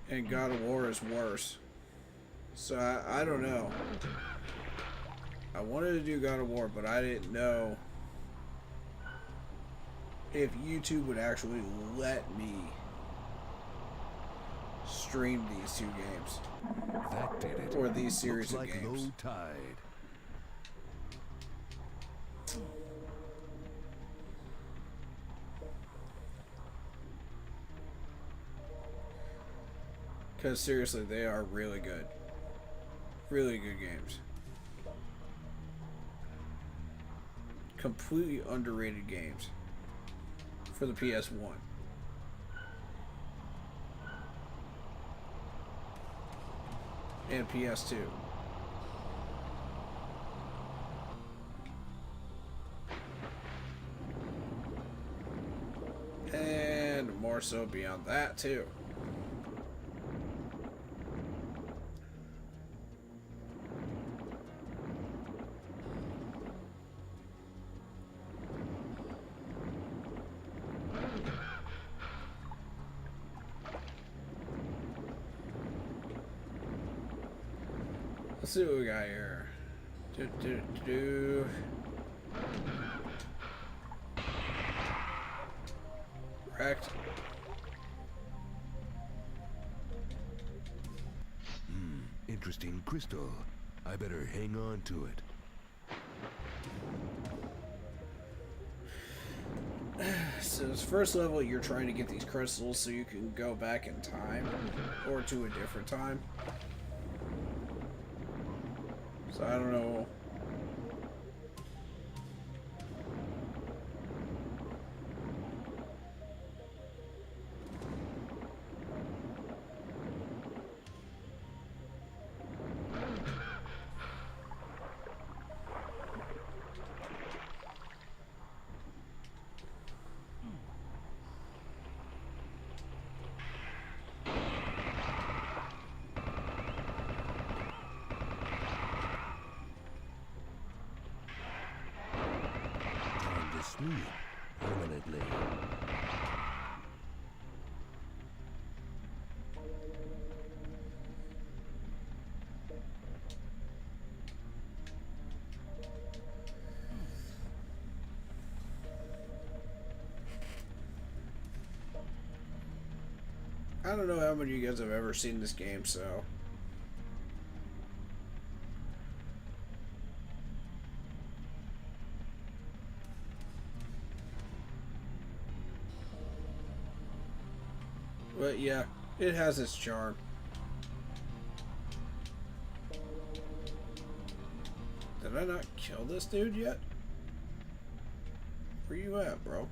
And God of War is worse. So I don't know. I wanted to do God of War, but I didn't know if YouTube would actually let me stream these two games. That did it. Or these series Looks of like games. low tide. Because seriously, they are really good. Really good games. Completely underrated games for the PS1. And PS2. And more so beyond that too. Let's see what we got here. Wrecked. Interesting crystal. I better hang on to it. So this first level, you're trying to get these crystals so you can go back in time or to a different time. So I don't know. Time to sleep permanently. I don't know how many of you guys have ever seen this game, so. But yeah, it has its charm. Did I not kill this dude yet? Where you at, bro?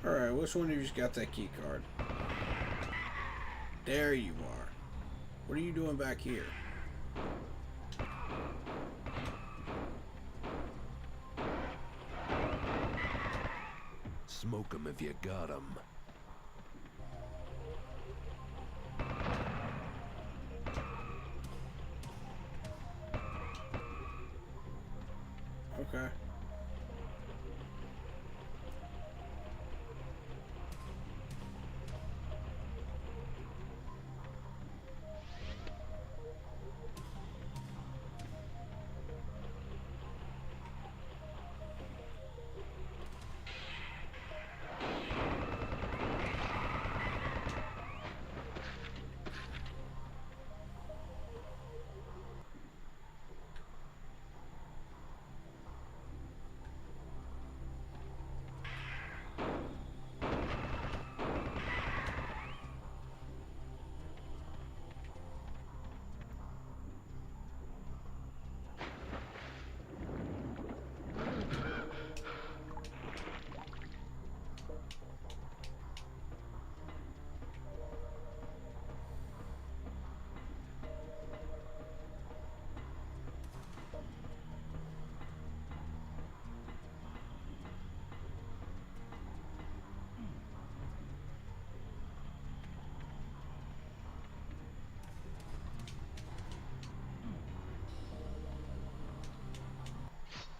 Alright, which one of you's got that key card? There you are. What are you doing back here? Smoke 'em if you got 'em. Okay.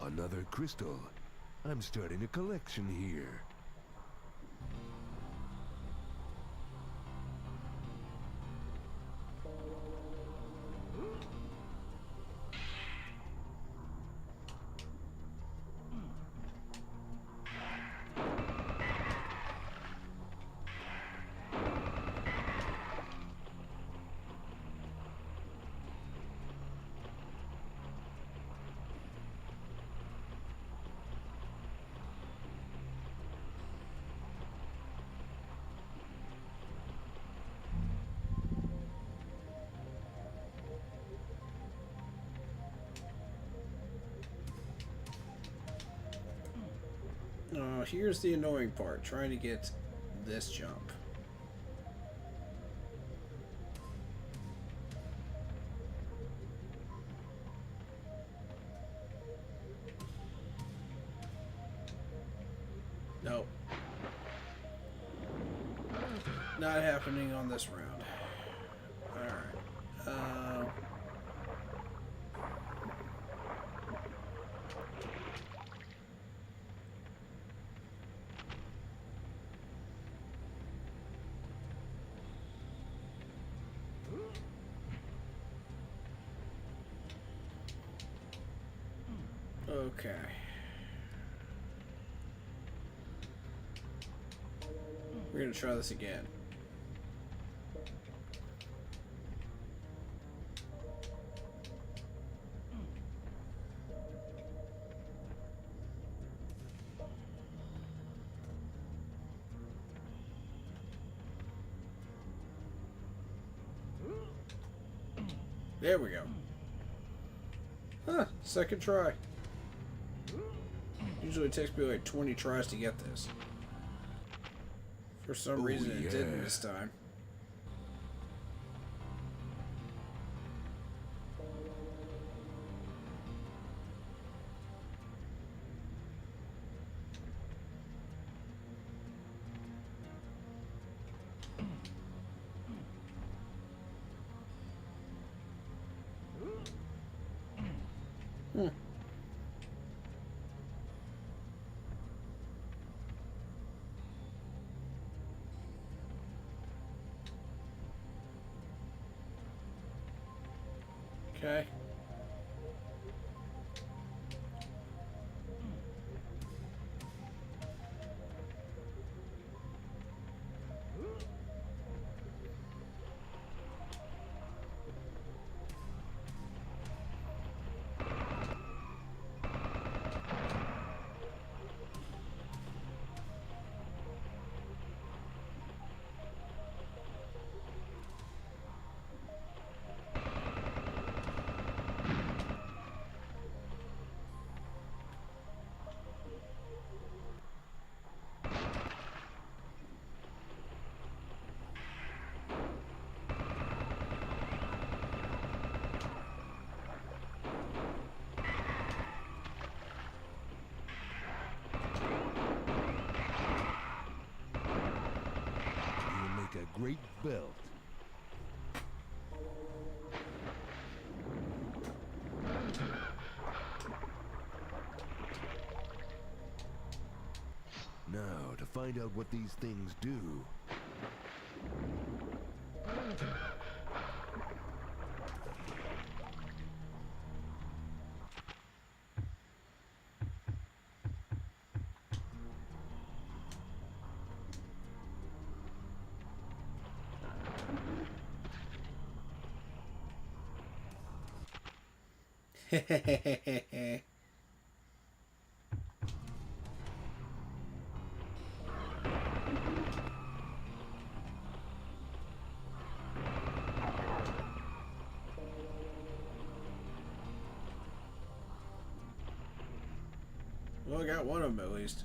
Another crystal. I'm starting a collection here. Here's the annoying part, trying to get this jump. Nope. Not happening on this round. Alright. Okay. We're gonna try this again. There we go. Huh, second try. Usually it takes me like 20 tries to get this. For some reason it didn't this time. Okay. great belt. Now, to find out what these things do. Well, I got one of them at least.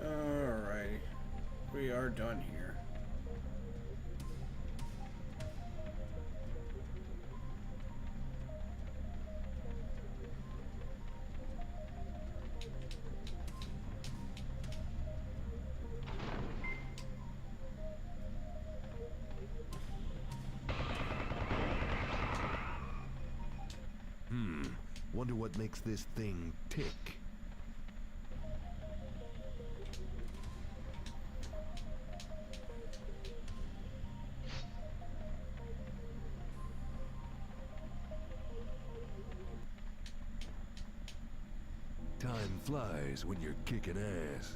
Alrighty. We are done here. Wonder what makes this thing tick. Time flies when you're kicking ass.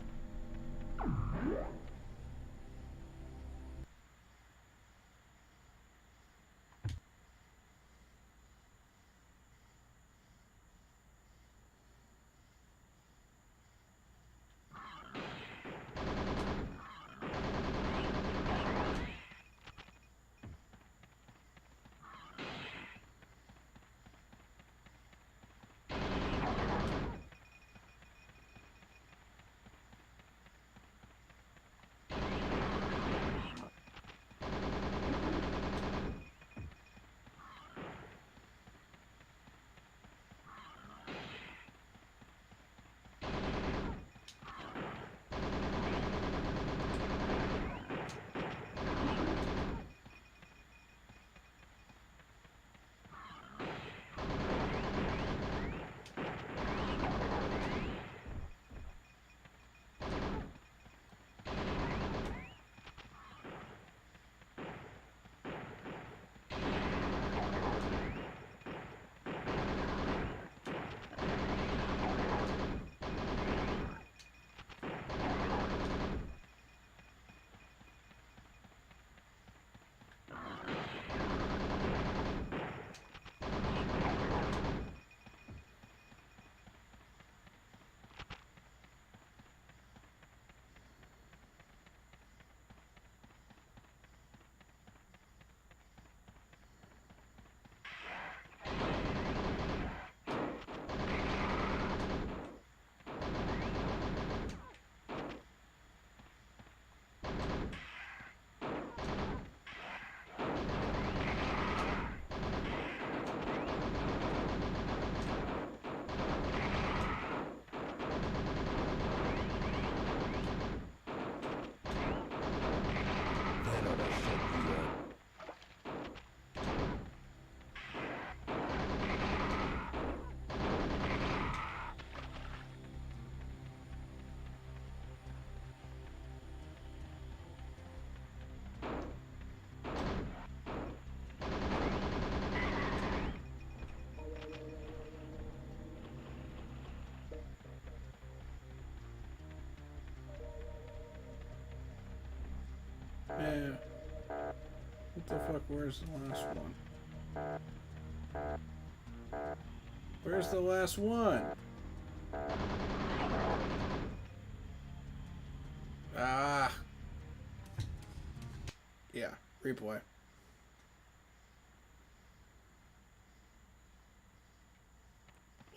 Yeah. What the fuck? Where's the last one? Where's the last one? Ah. Yeah. Replay.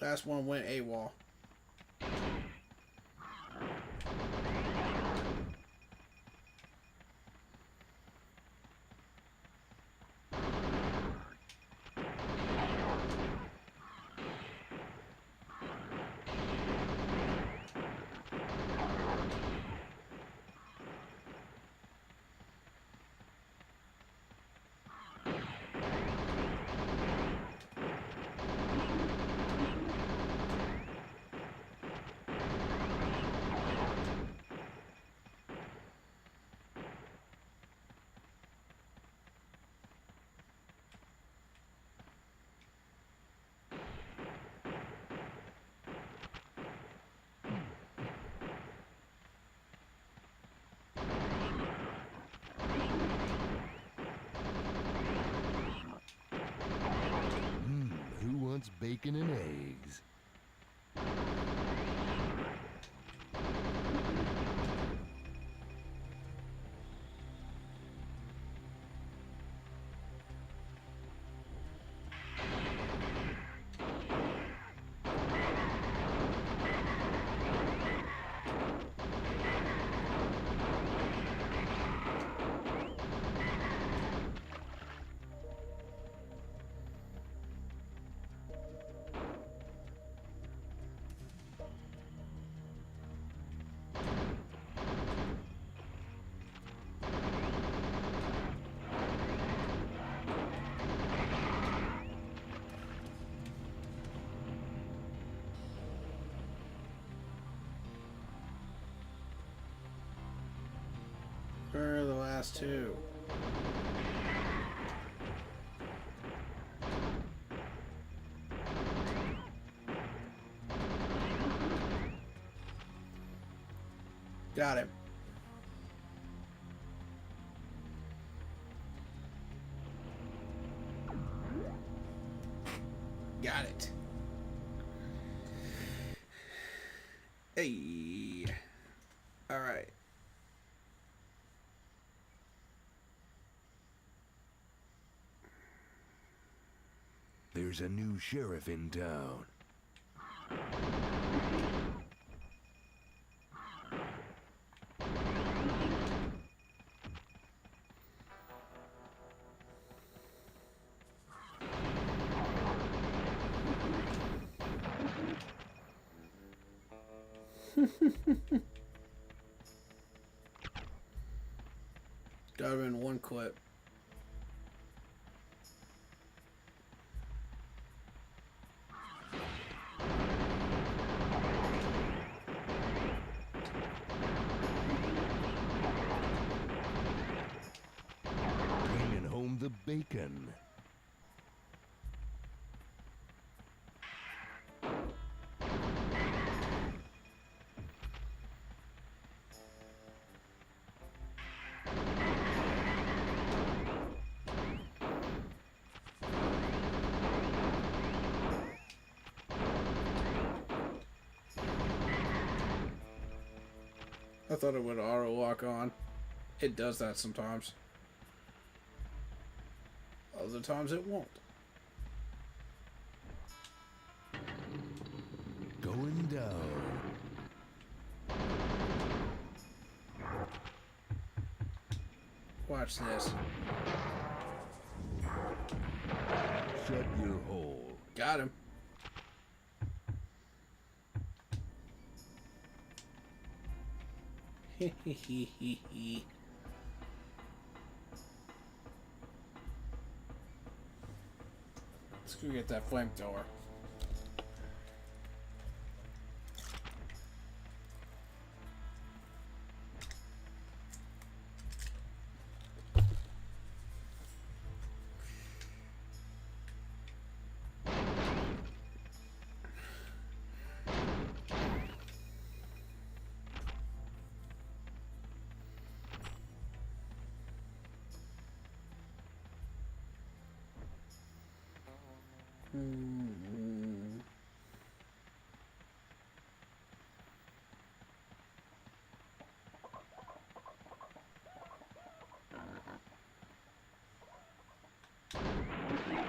Last one went AWOL. Who wants bacon and eggs? Where are the last two? Got him. Got it. Hey. All right. There's a new sheriff in town. Got him in one clip. Bringing home the bacon. I thought it would auto lock on. It does that sometimes. Other times it won't. Going down. Watch this. Shut your hole. Got him. Let's go get that flamethrower.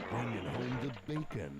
Bringing home the bacon.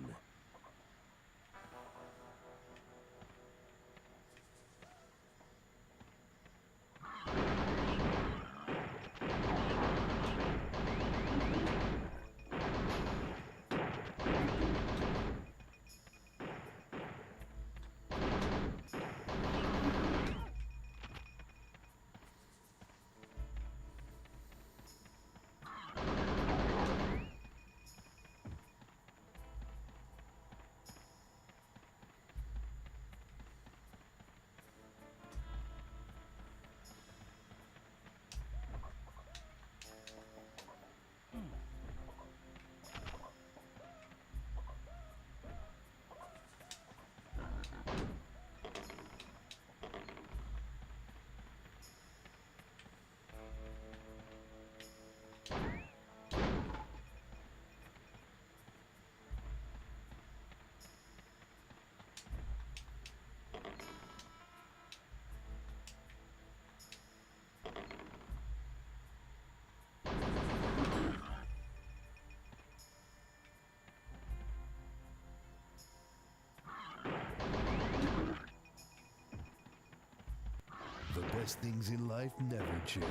best things in life never change.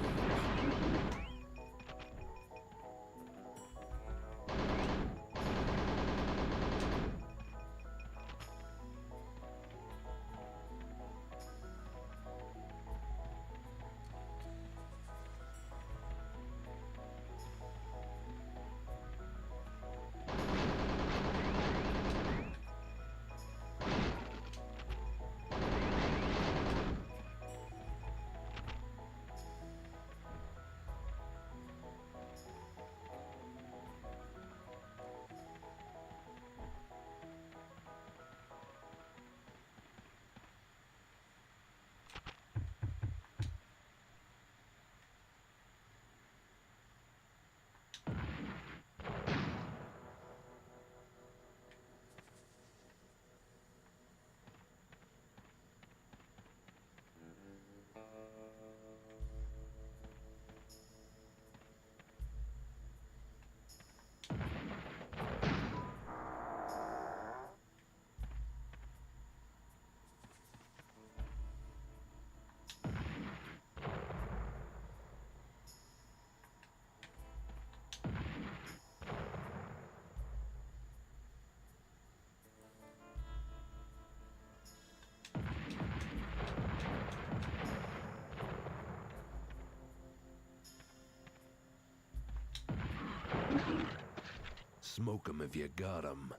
Smoke 'em if you got 'em.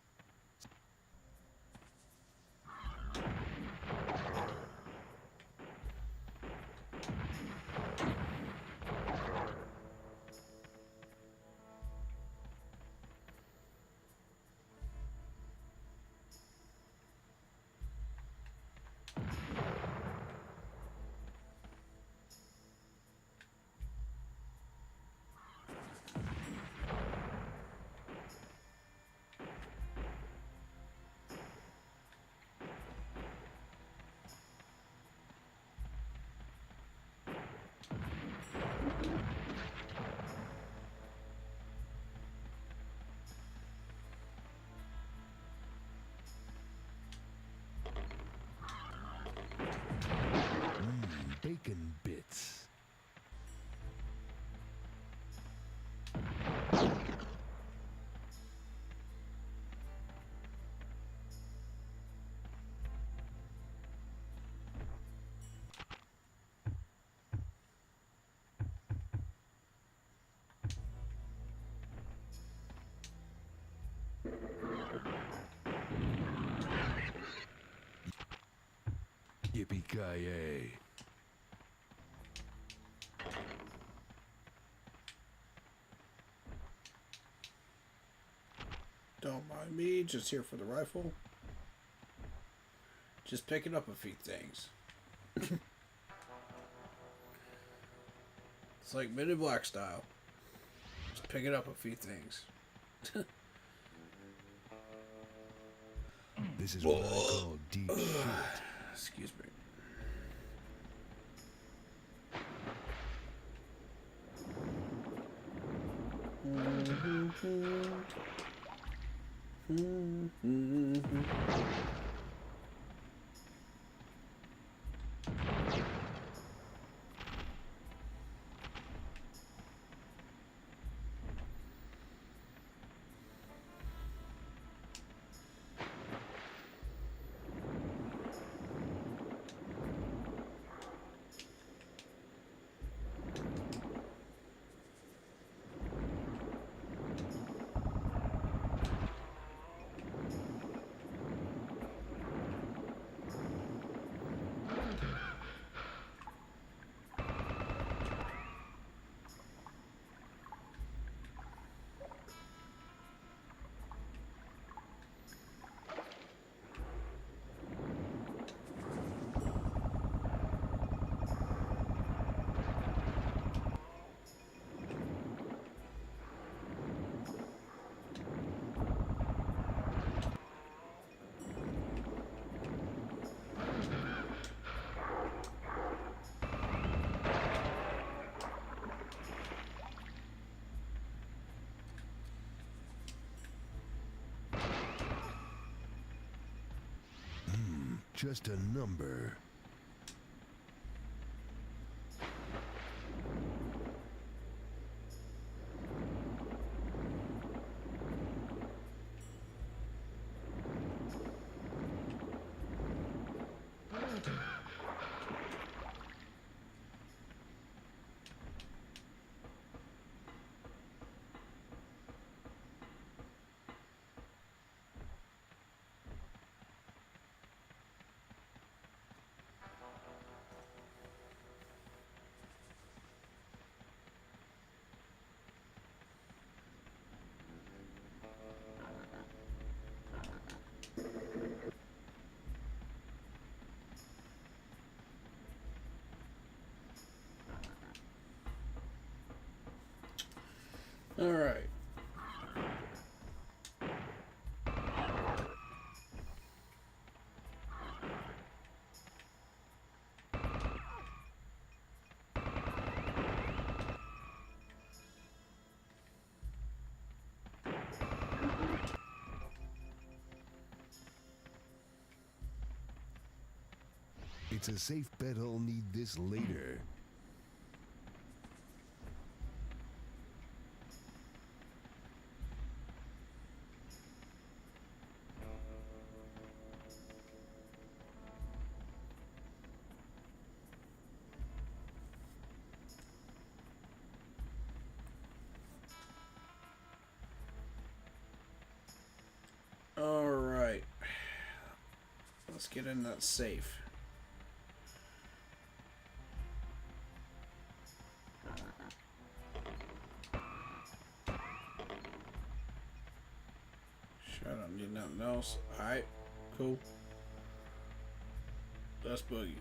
Bacon bits. Yippee-ki-yay. Don't mind me, just here for the rifle. Just picking up a few things. It's like Men in Black style. Just picking up a few things. This is what I call deep shit. Excuse me. Just a number. It's a safe bet I'll need this later. Alright. Let's get in that safe. Shit, I don't need nothing else. Alright, cool. Let's boogie.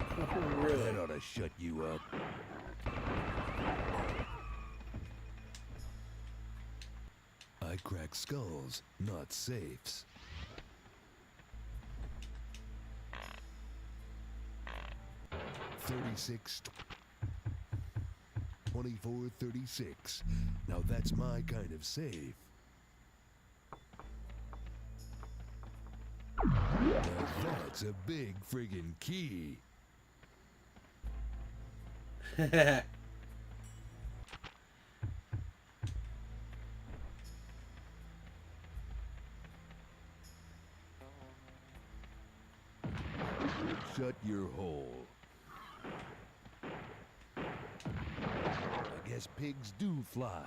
Oh, really? That ought to shut you up. I crack skulls, not safes. $36, $24, $36. Now that's my kind of safe. Now that's a big friggin' key. Shut your hole. I guess pigs do fly.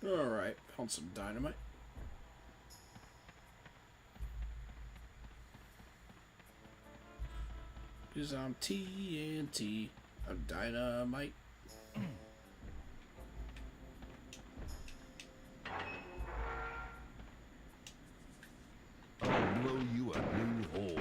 Alright, found some dynamite. Cause I'm TNT. I'm dynamite. I'll blow you a new hole.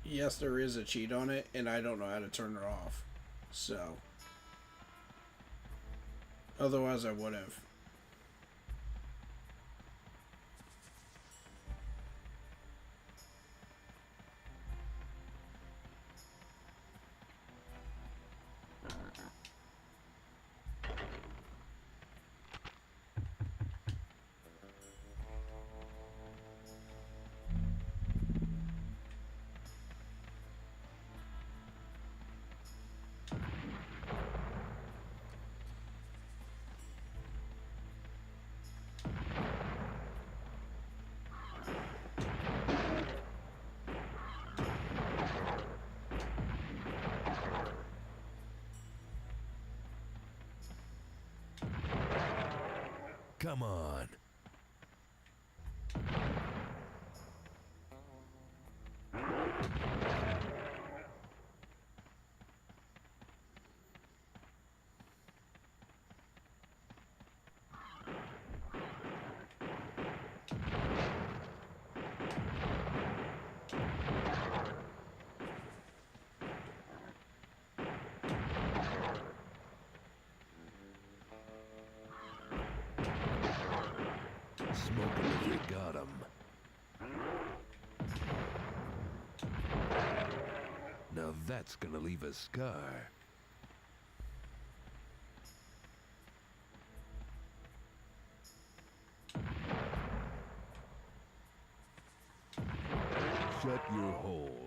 Yes, there is a cheat on it, and I don't know how to turn it off. So, otherwise I would have. Come on. Smoke 'em if you got 'em. Now that's gonna leave a scar. Shut your hole.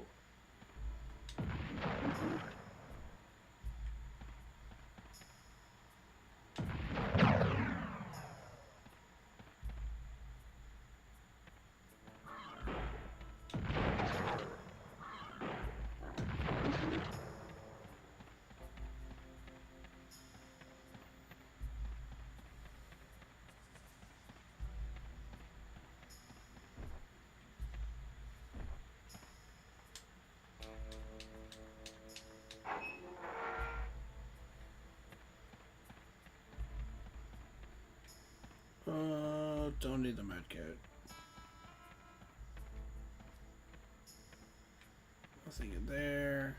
don't need the medkit. Nothing in there.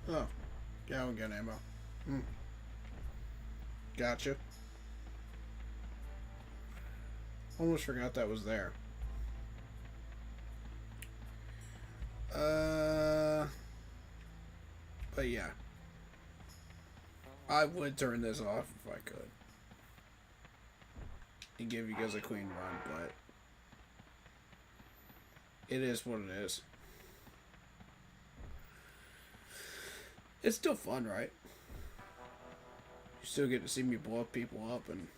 Oh, Gallon gun ammo. Gotcha. Almost forgot that was there. But yeah. I would turn this off if I could. And give you guys a clean run, but it is what it is. It's still fun, right? You still get to see me blow people up and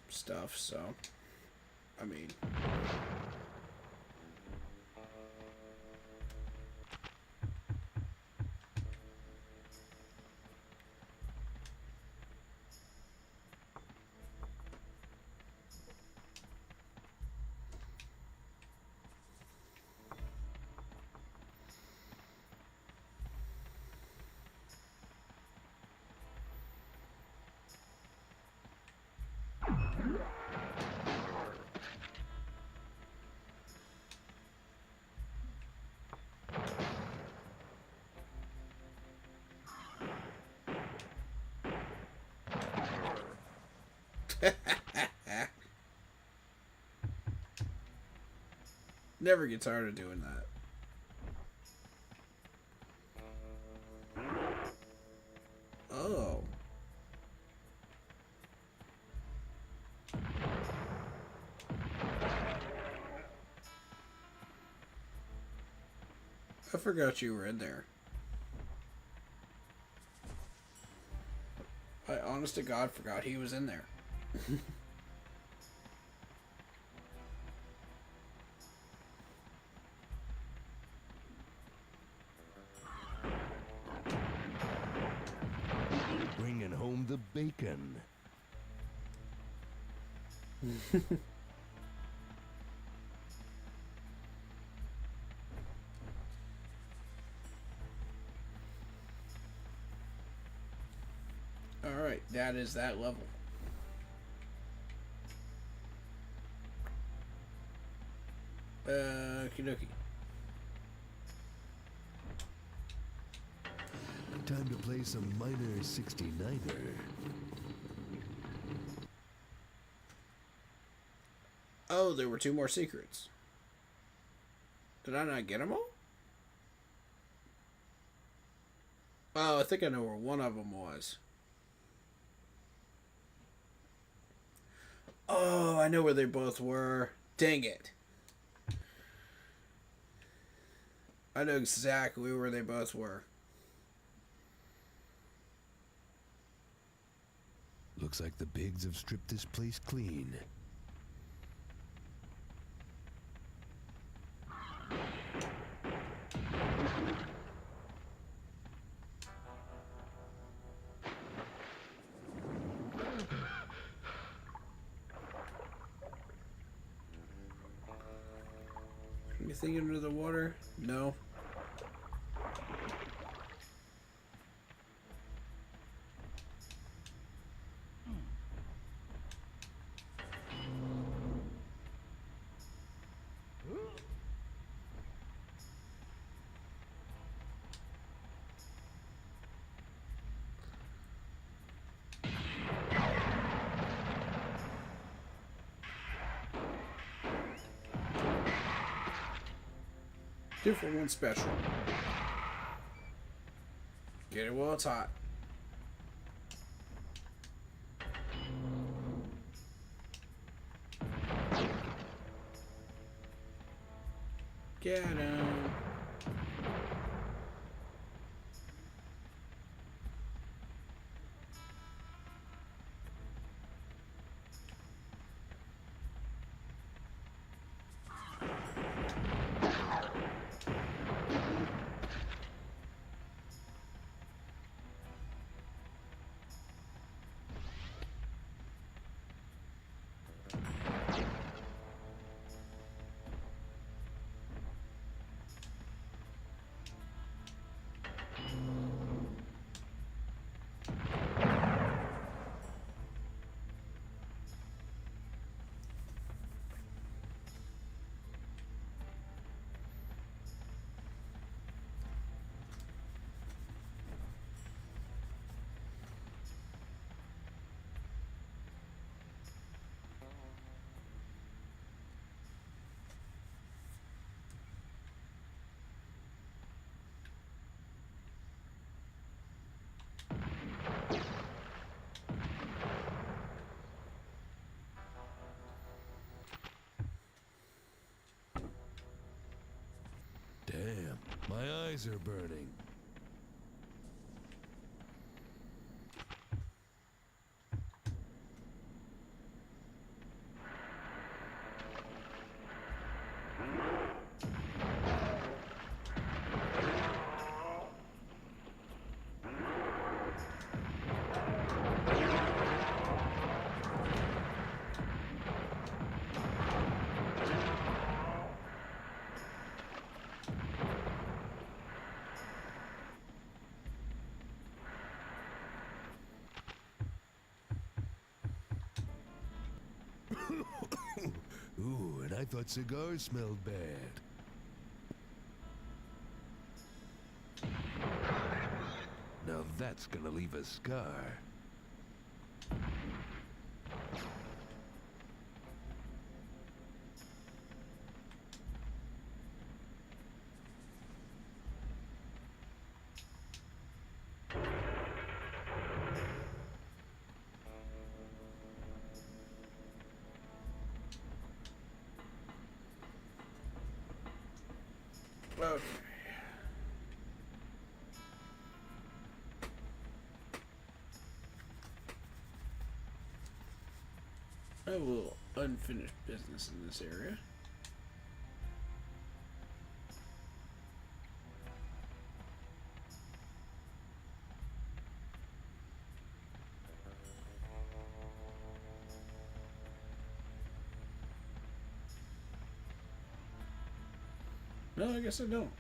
stuff, so I mean, never get tired of doing that. Oh. I forgot you were in there. I honest to God forgot he was in there. Bringing home the bacon. Alright, that is that level. Kidoki. Time to play some minor 69er. Oh, there were 2 more secrets. Did I not get them all? Oh, I think I know where one of them was. Oh, I know where they both were. Dang it. I know exactly where they both were. Looks like the pigs have stripped this place clean. Anything under the water? No. Two for one special. Get it while it's hot. Get him. eyes are burning. Ooh, and I thought cigars smelled bad. Now that's gonna leave a scar. Okay. I have a little unfinished business in this area. No, I guess I don't.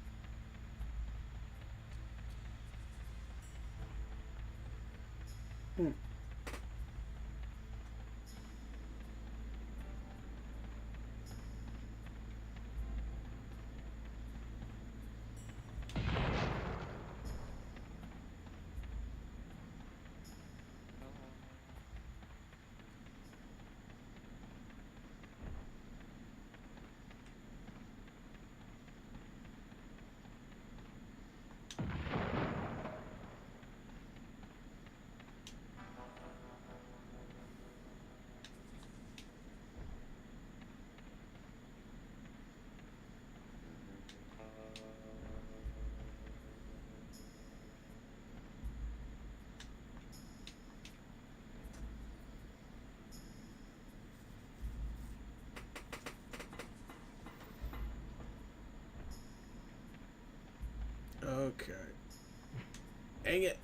Okay. Dang it.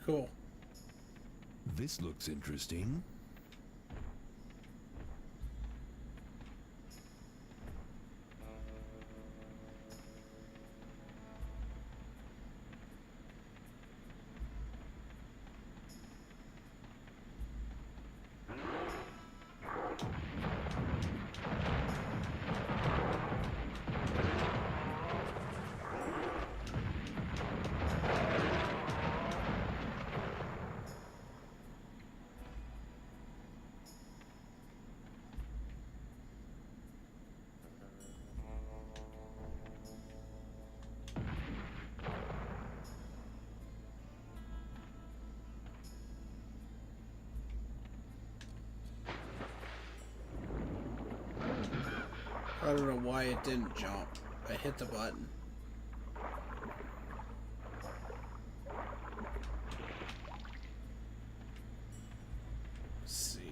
Cool. This looks interesting. I don't know why it didn't jump. I hit the button. Let's see.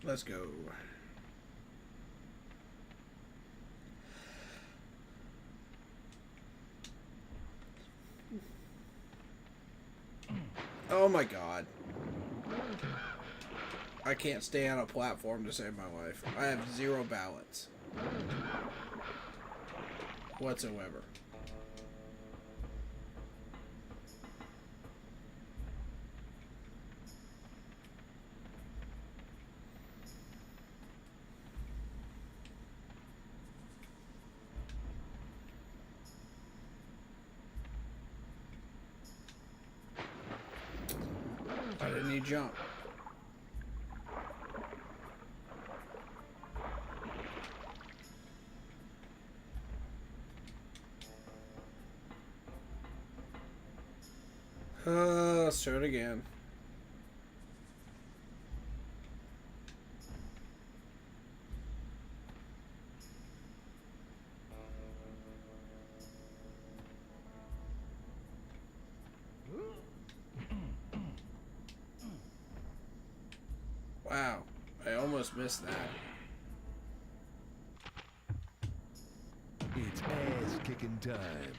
Let's go. Oh my god. I can't stay on a platform to save my life. I have zero balance. Whatsoever. Why didn't he jump? Let's try it again. Wow, I almost missed that. It's ass kicking time.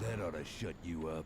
That ought to shut you up.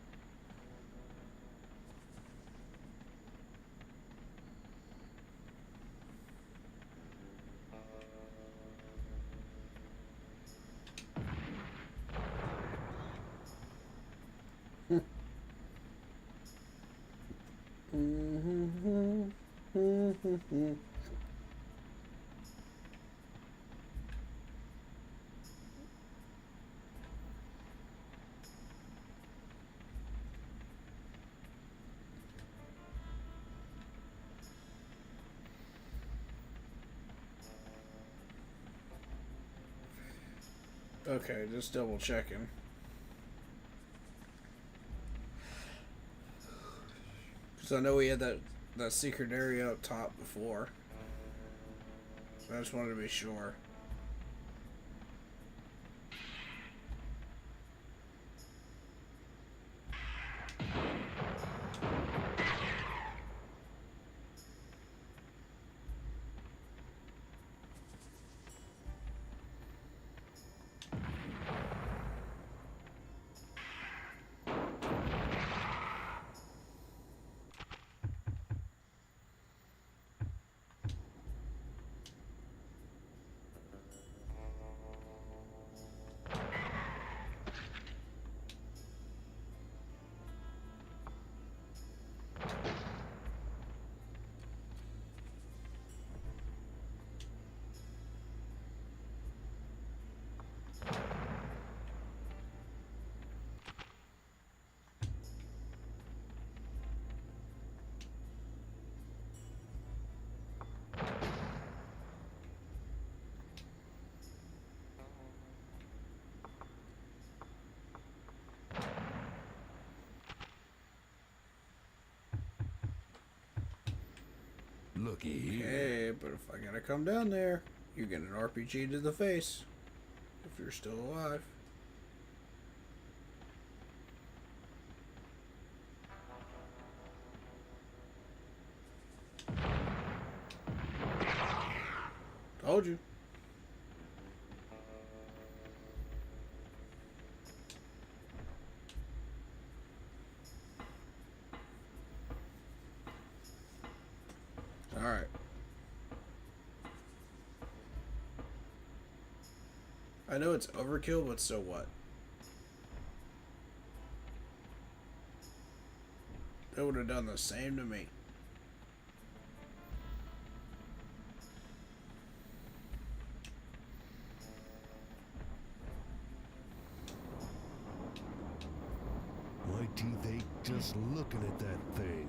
Okay, just double checking. Because I know we had that secret area up top before. So I just wanted to be sure. Looky here. Okay, but if I gotta come down there, you get an RPG to the face. If you're still alive. Told you. Alright. I know it's overkill, but so what? They would have done the same to me. My teeth ache just looking at that thing.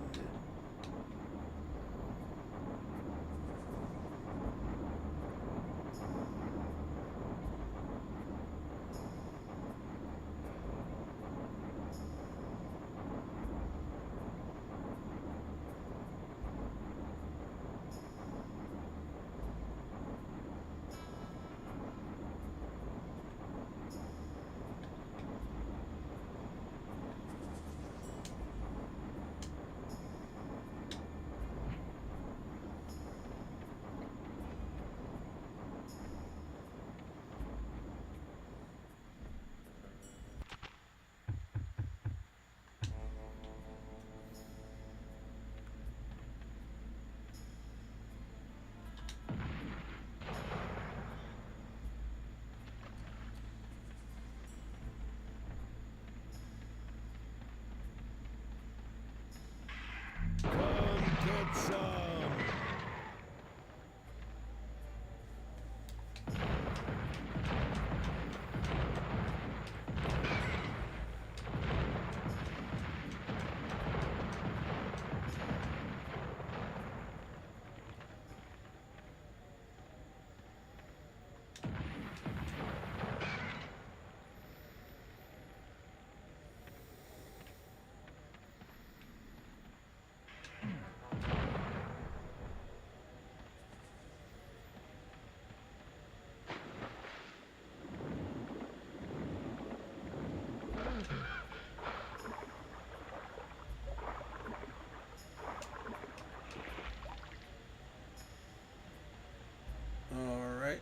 All right.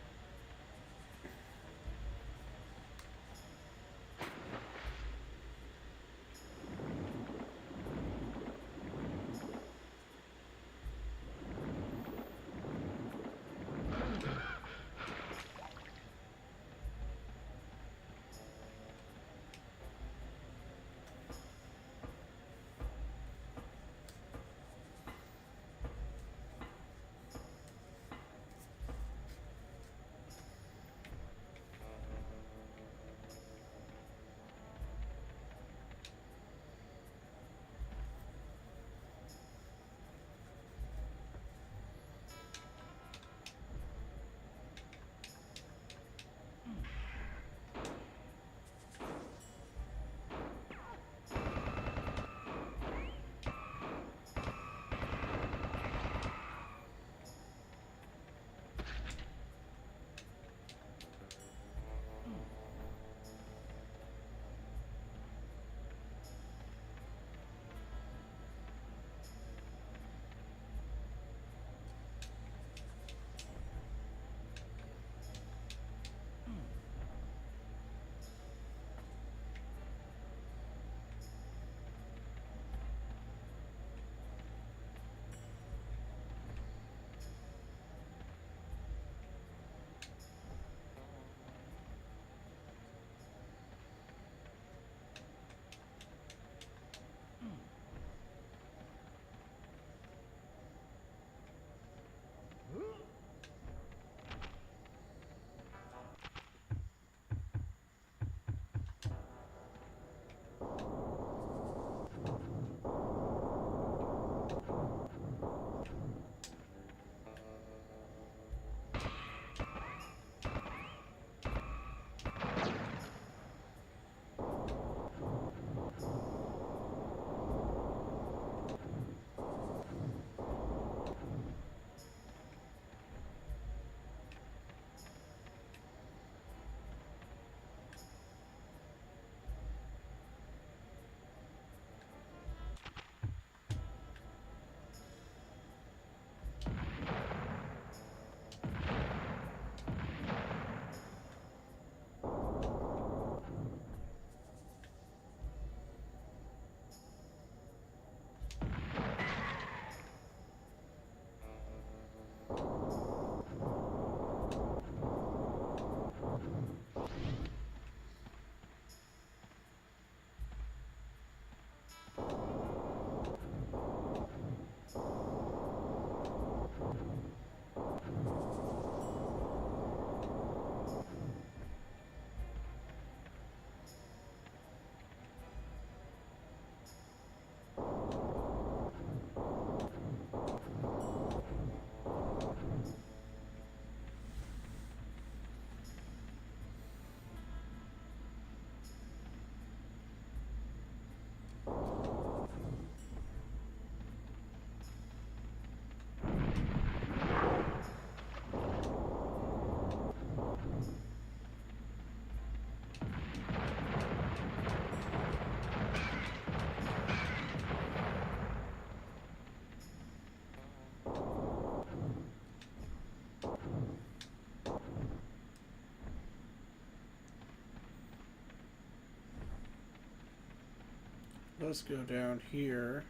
Let's go down here.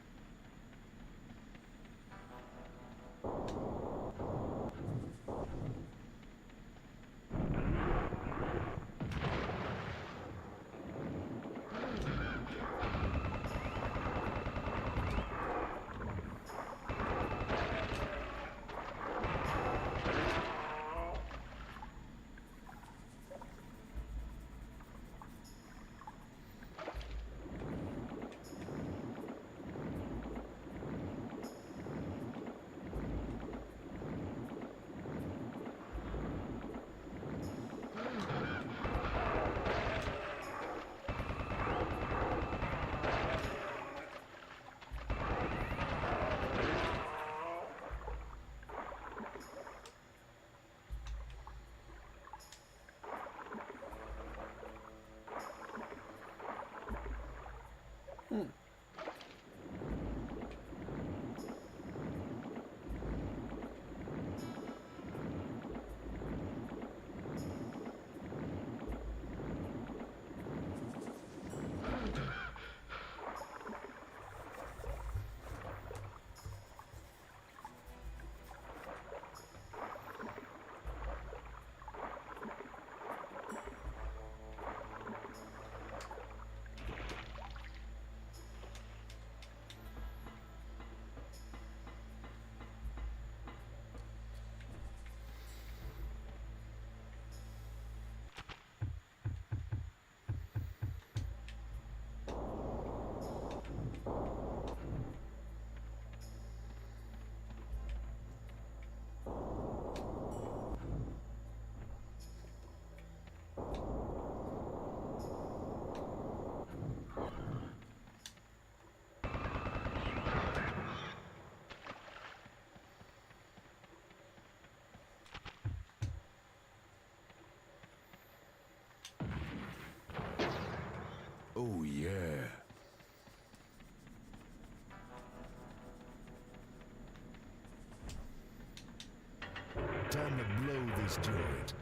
Time to blow this joint.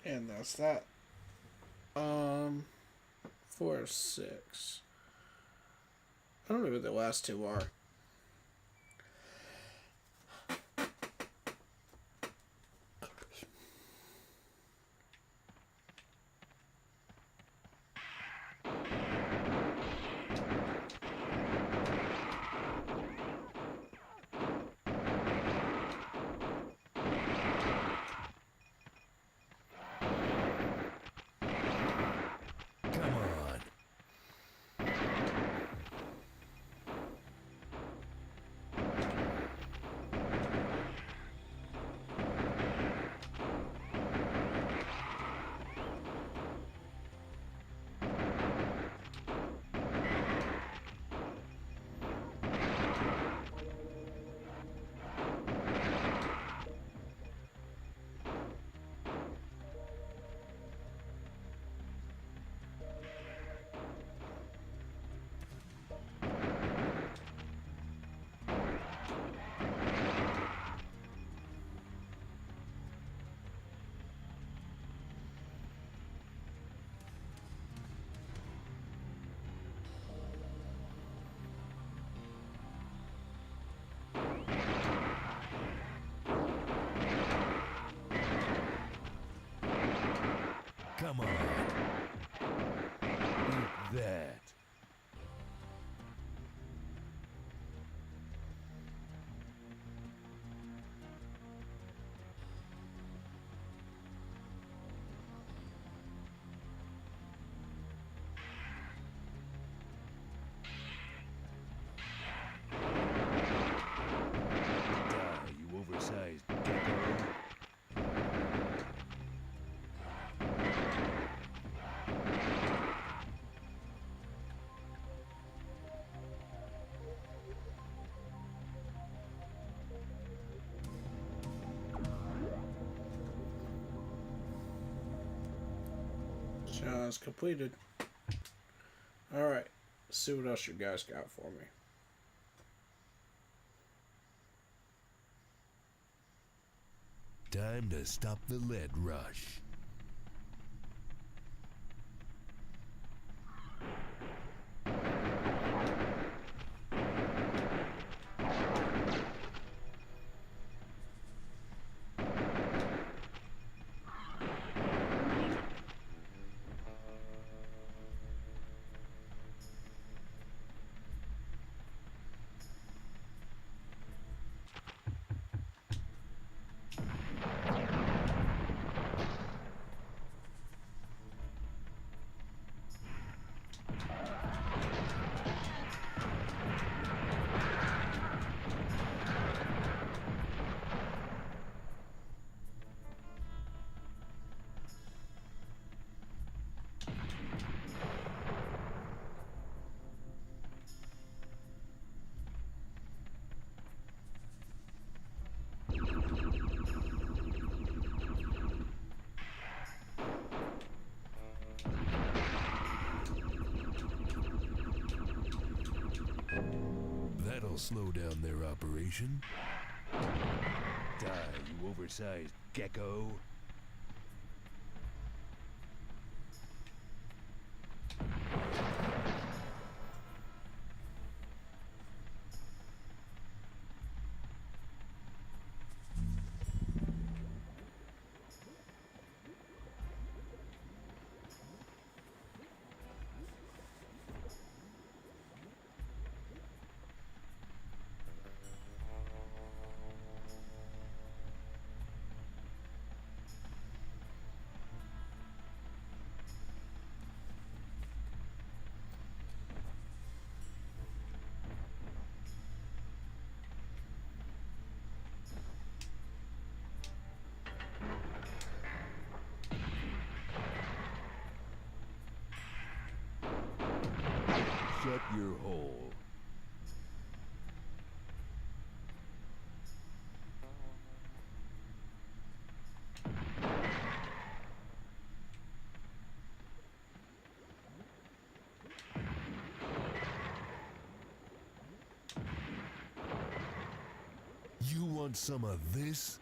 And that's that. 4 of 6. I don't know what the last two are. Come on. Come on. Eat that. Die, you oversized gecko. Challenge completed. Alright. Let's see what else you guys got for me. Time to stop the lead rush. That'll slow down their operation. Die, you oversized gecko. Shut your hole. You You want some of this?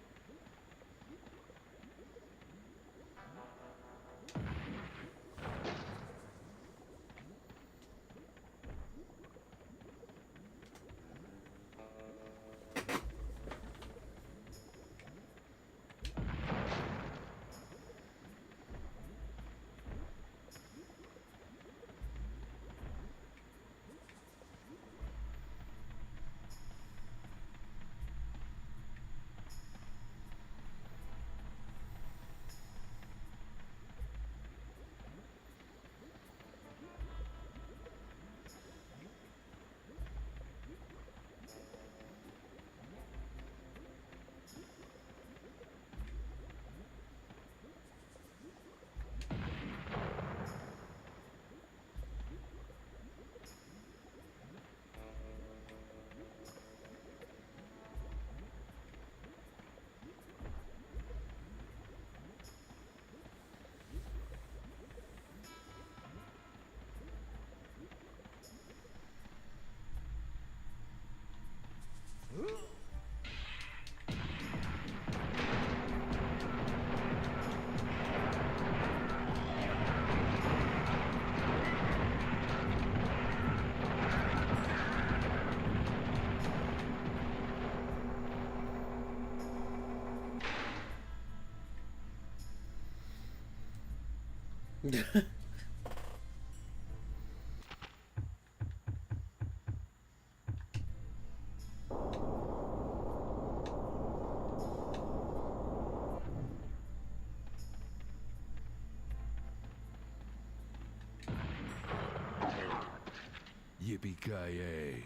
Yippee-ki-yay.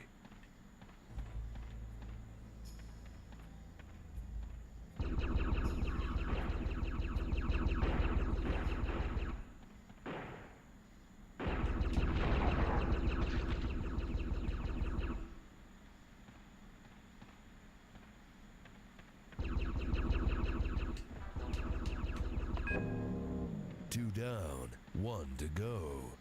Two down, one to go.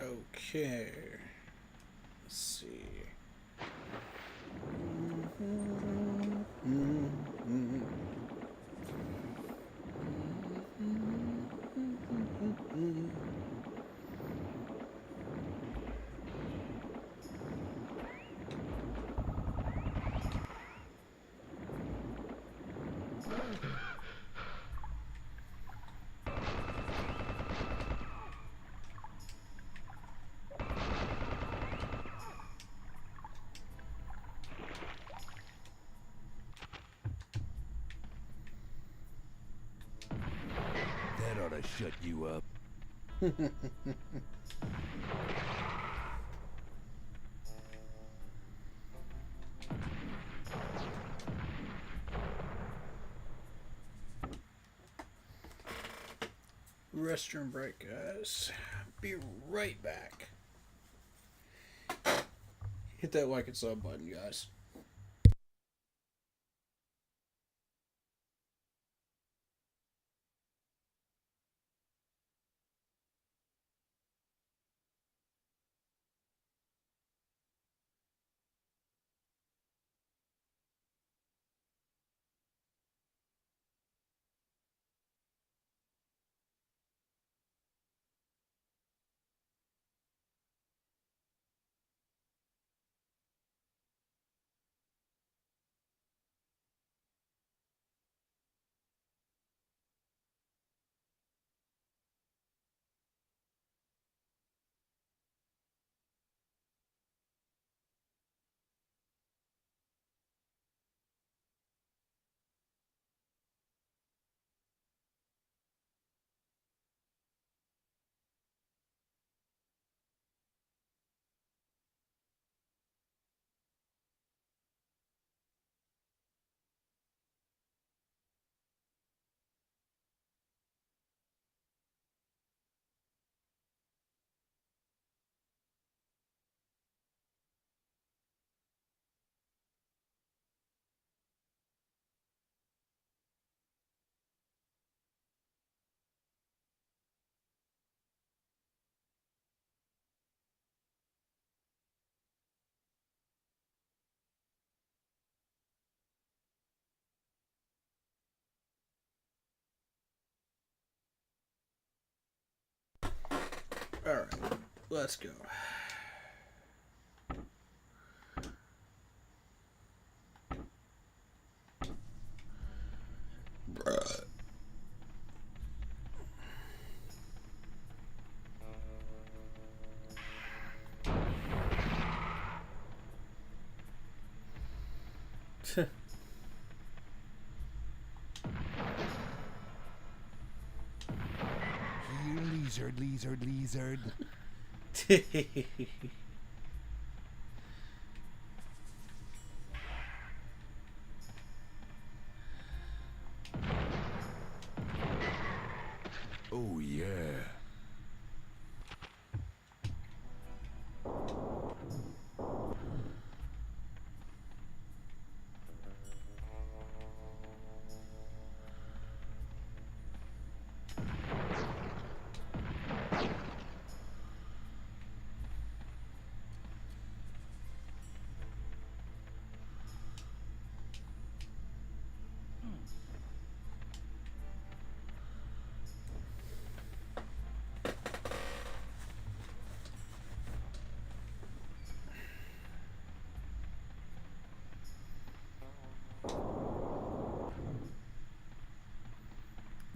Okay. Let's see. ought to shut you up. Restroom break, guys. Be right back. Hit that like and sub button, guys. Alright, let's go. Bruh. Here, lizard. Oh, yeah.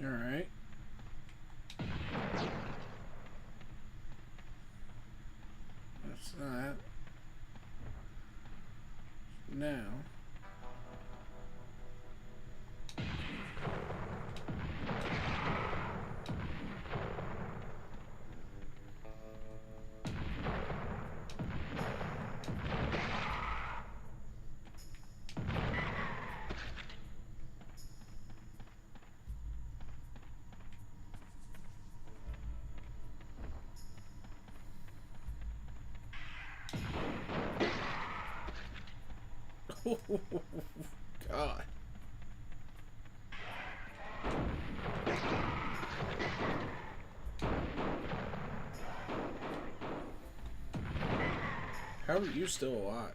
Alright. That's that. Now. God. How are you still alive?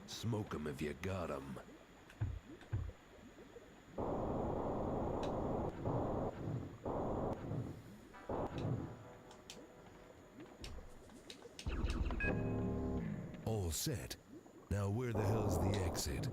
Smoke 'em if you got 'em. All set. Now where the hell's the exit?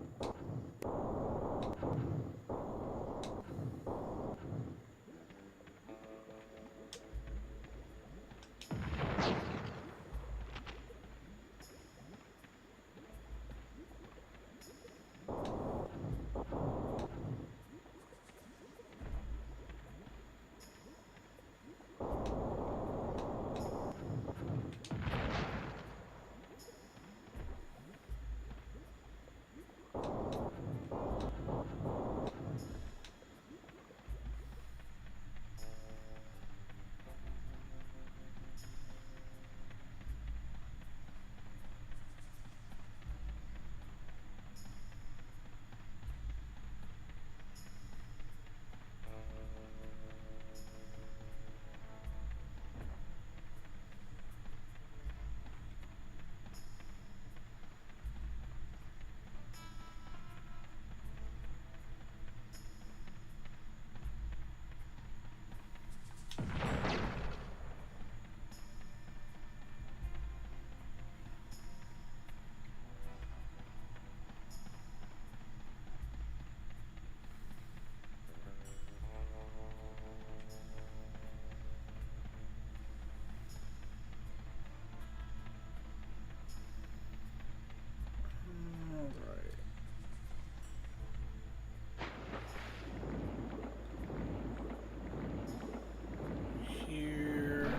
Here.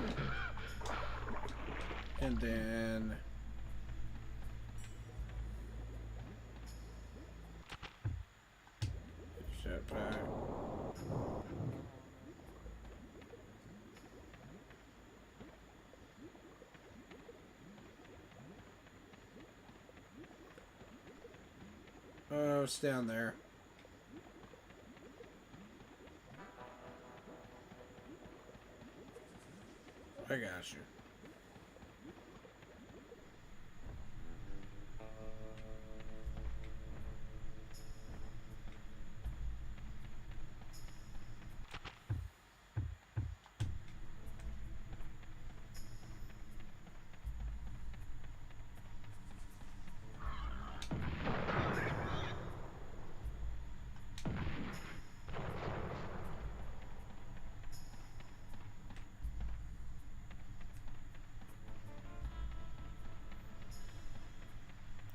And then step back. Oh, it's down there. I got you.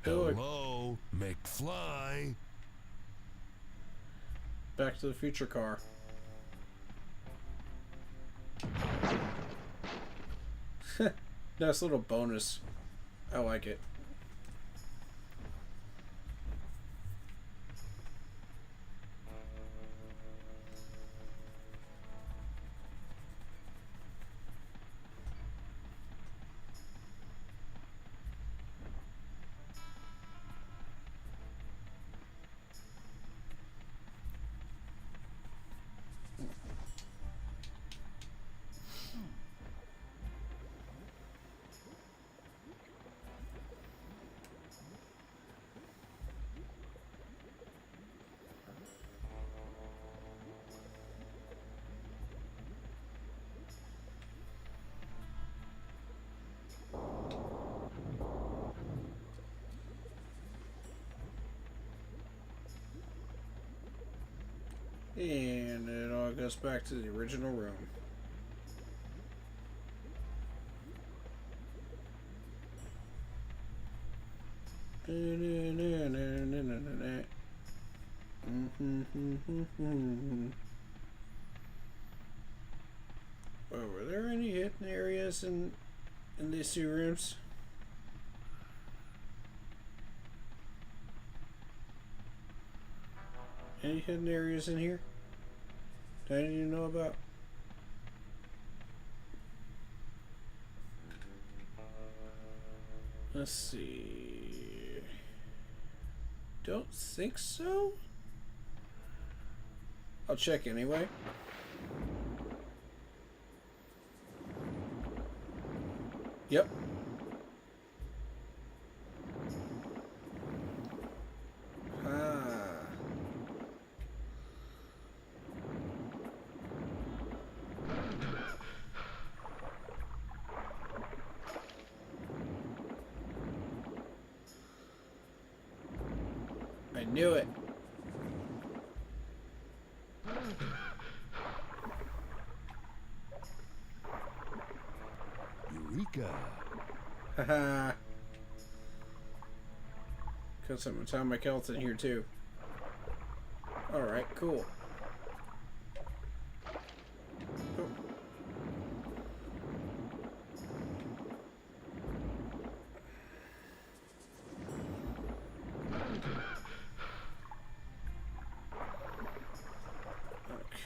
Hello, McFly. Back to the Future car. Nice little bonus. I like it. And it all goes back to the original room. Oh, were there any hidden areas in these two rooms? Any hidden areas in here that I need to know about? Let's see. Don't think so. I'll check anyway. Yep. I knew it. Eureka! Haha. Got some atomic health in here too. Alright, cool. Oh.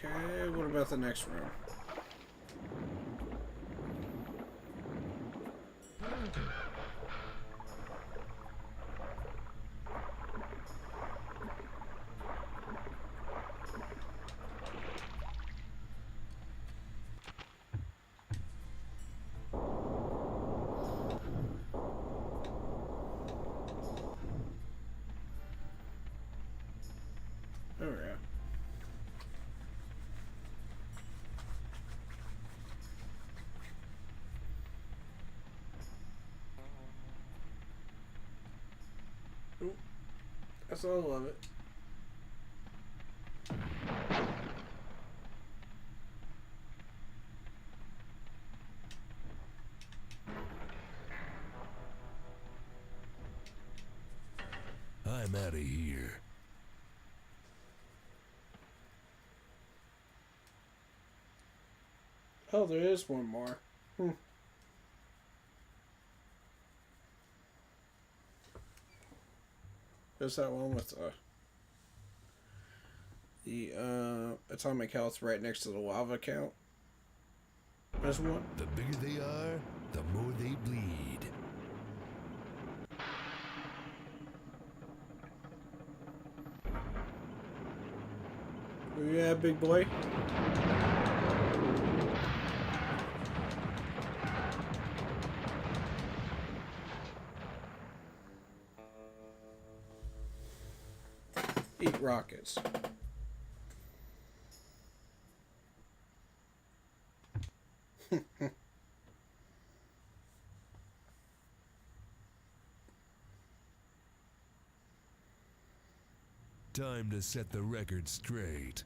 Okay, what about the next room? Oh yeah. Ooh, that's all of it. I'm out of here. Oh, there is one more. There's that one with the atomic health right next to the lava count. There's one. The bigger they are, the more they bleed. Where you at, big boy? Eat rockets. Time to set the record straight.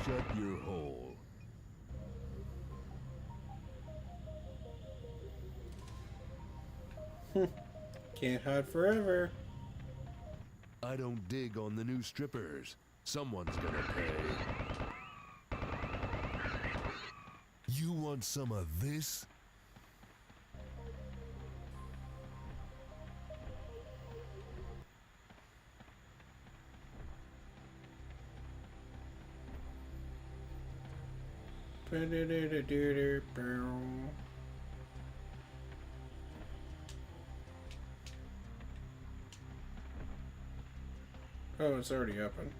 Shut your hole. Can't hide forever. I don't dig on the new strippers. Someone's gonna pay. You want some of this? Oh, it's already open.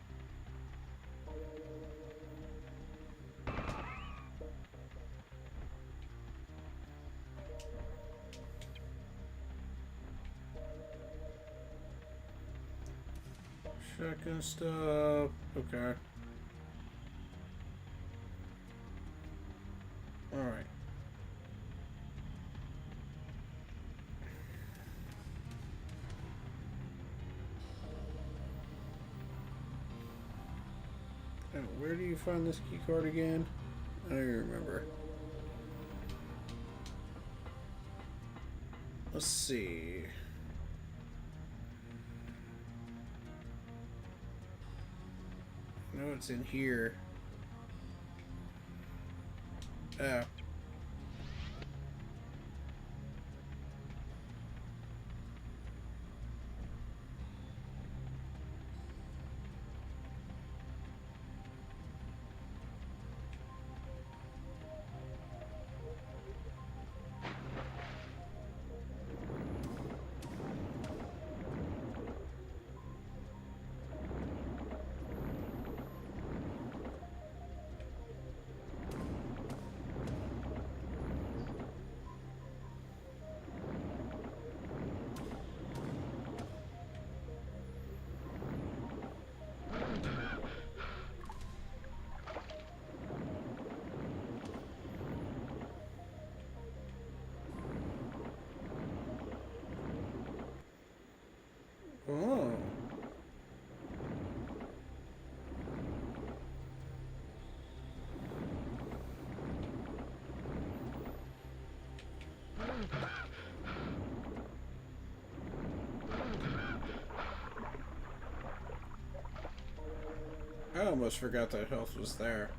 Shotgun stuff. Okay. Alright. And where do you find this key card again? I don't even remember. Let's see. I know it's in here. Oh. Oh. I almost forgot that health was there.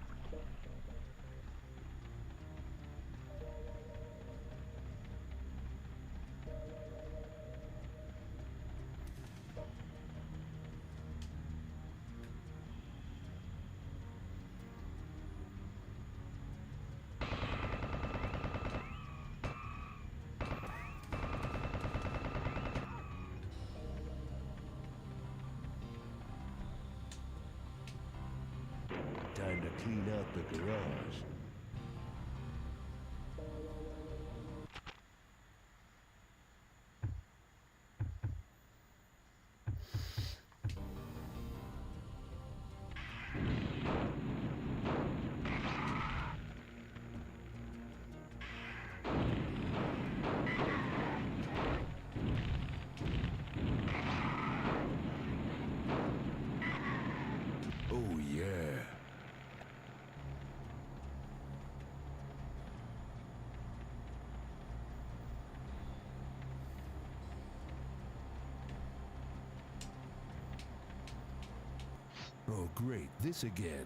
Time to clean out the garage. Oh yeah. Oh great, this again.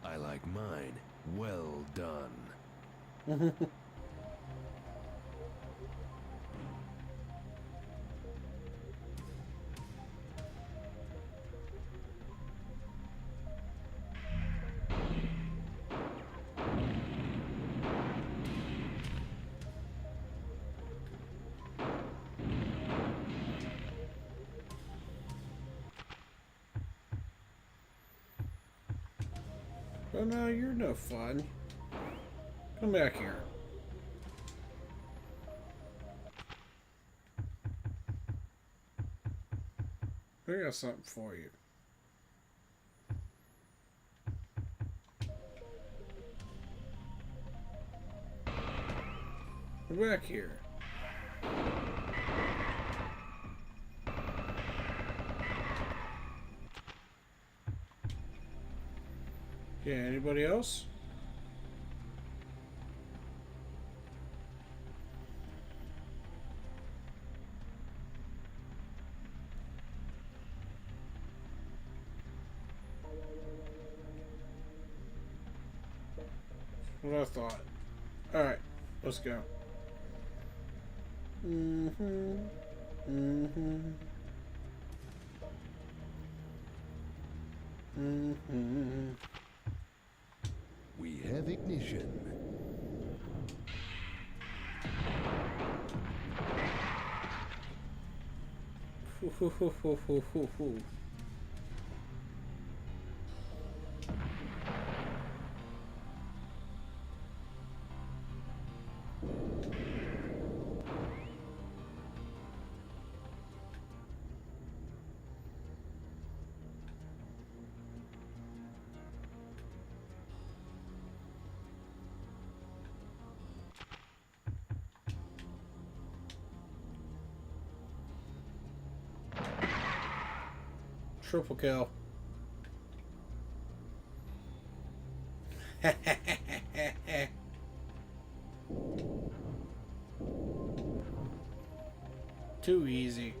I like mine. Well done. Oh no, you're no fun. Come back here. I got something for you. Come back here. Yeah, anybody else? What I thought. Alright, let's go. We have ignition. Triple kill. Too easy.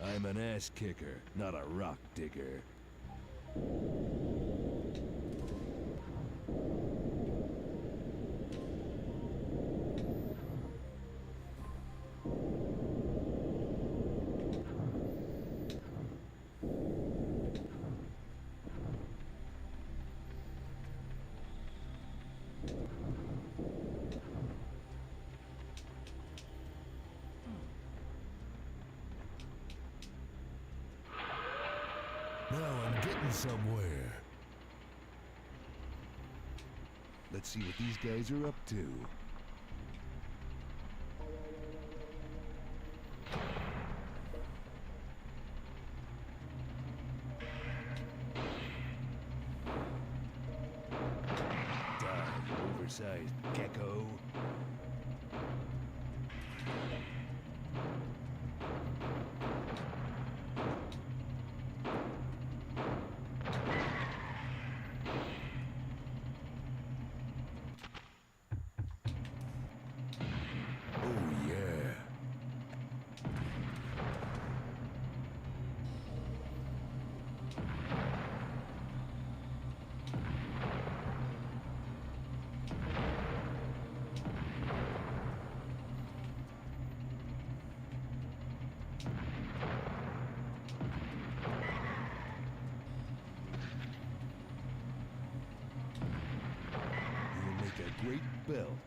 I'm an ass kicker, not a rock digger. Now I'm getting somewhere. Let's see what these guys are up to. Die, oversized gecko. Oh yeah. You'll make a great belt.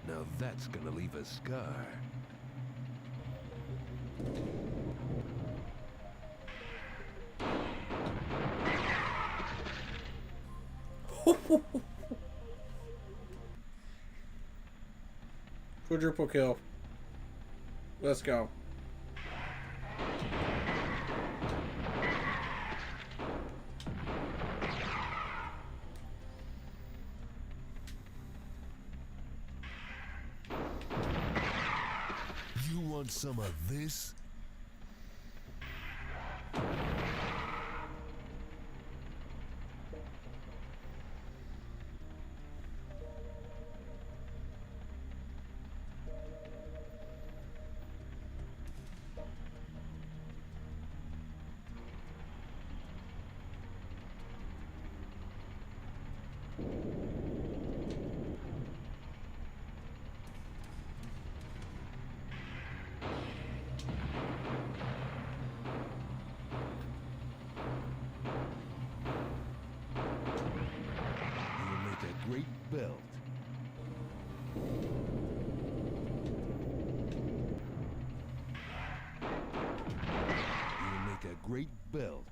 Now that's gonna leave a scar. Quadruple kill. Let's go. You want some of this? You'll make a great belt. You'll make a great belt.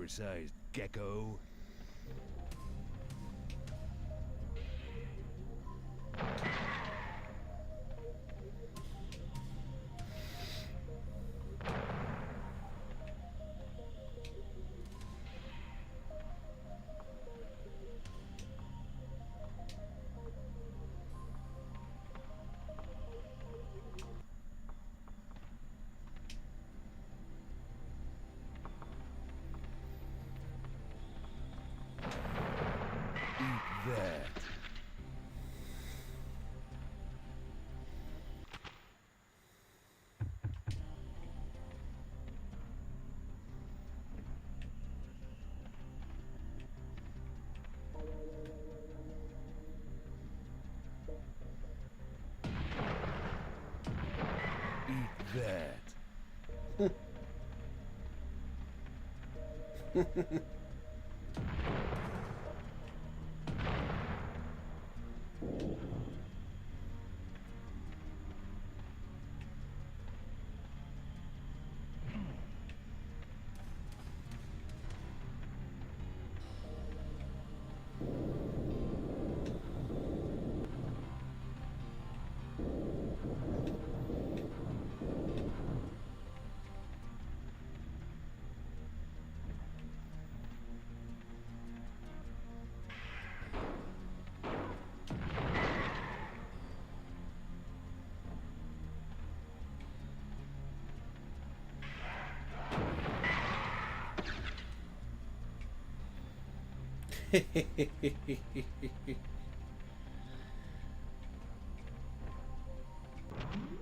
oversized gecko. Eat that. Eat that.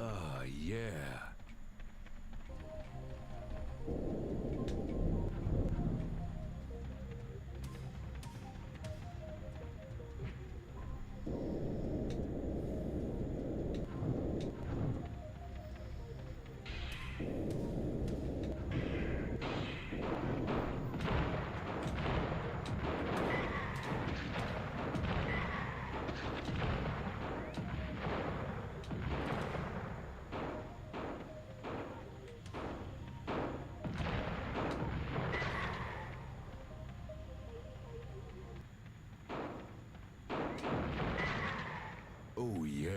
Oh, yeah. Oh, yeah.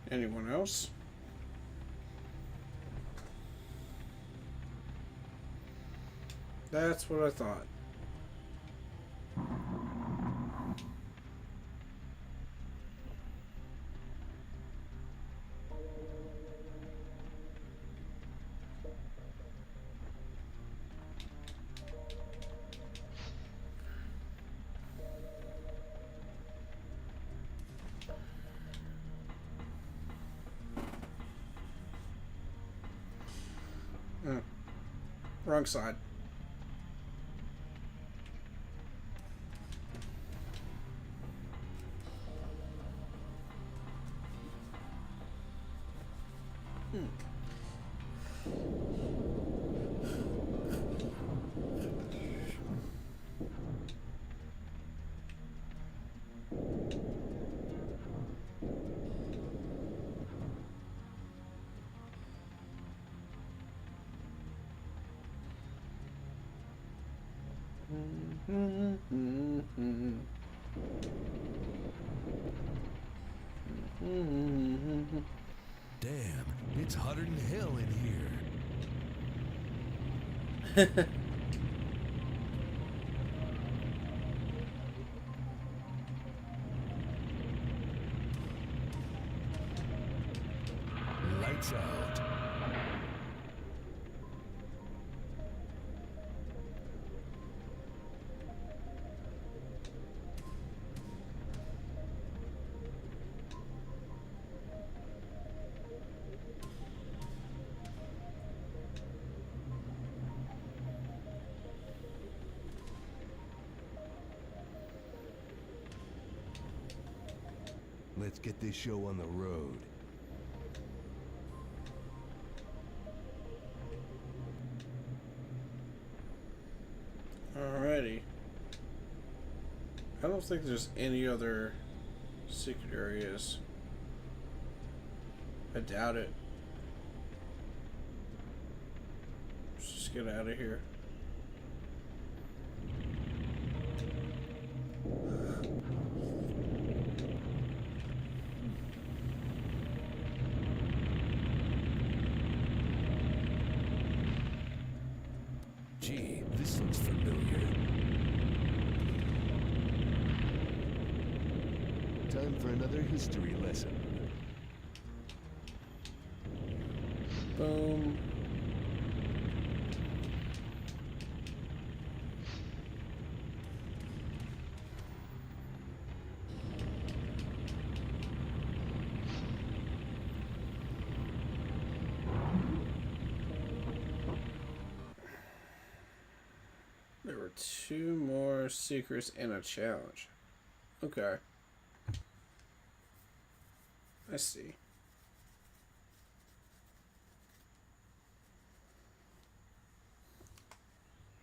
Anyone else? That's what I thought. Wrong side. Damn, it's hotter than hell in here. Lights out. Let's get this show on the road. Alrighty. I don't think there's any other secret areas. I doubt it. Let's just get out of here. Gee, this looks familiar. Time for another history lesson. Boom. There were 2 more secrets and a challenge. Okay. I see.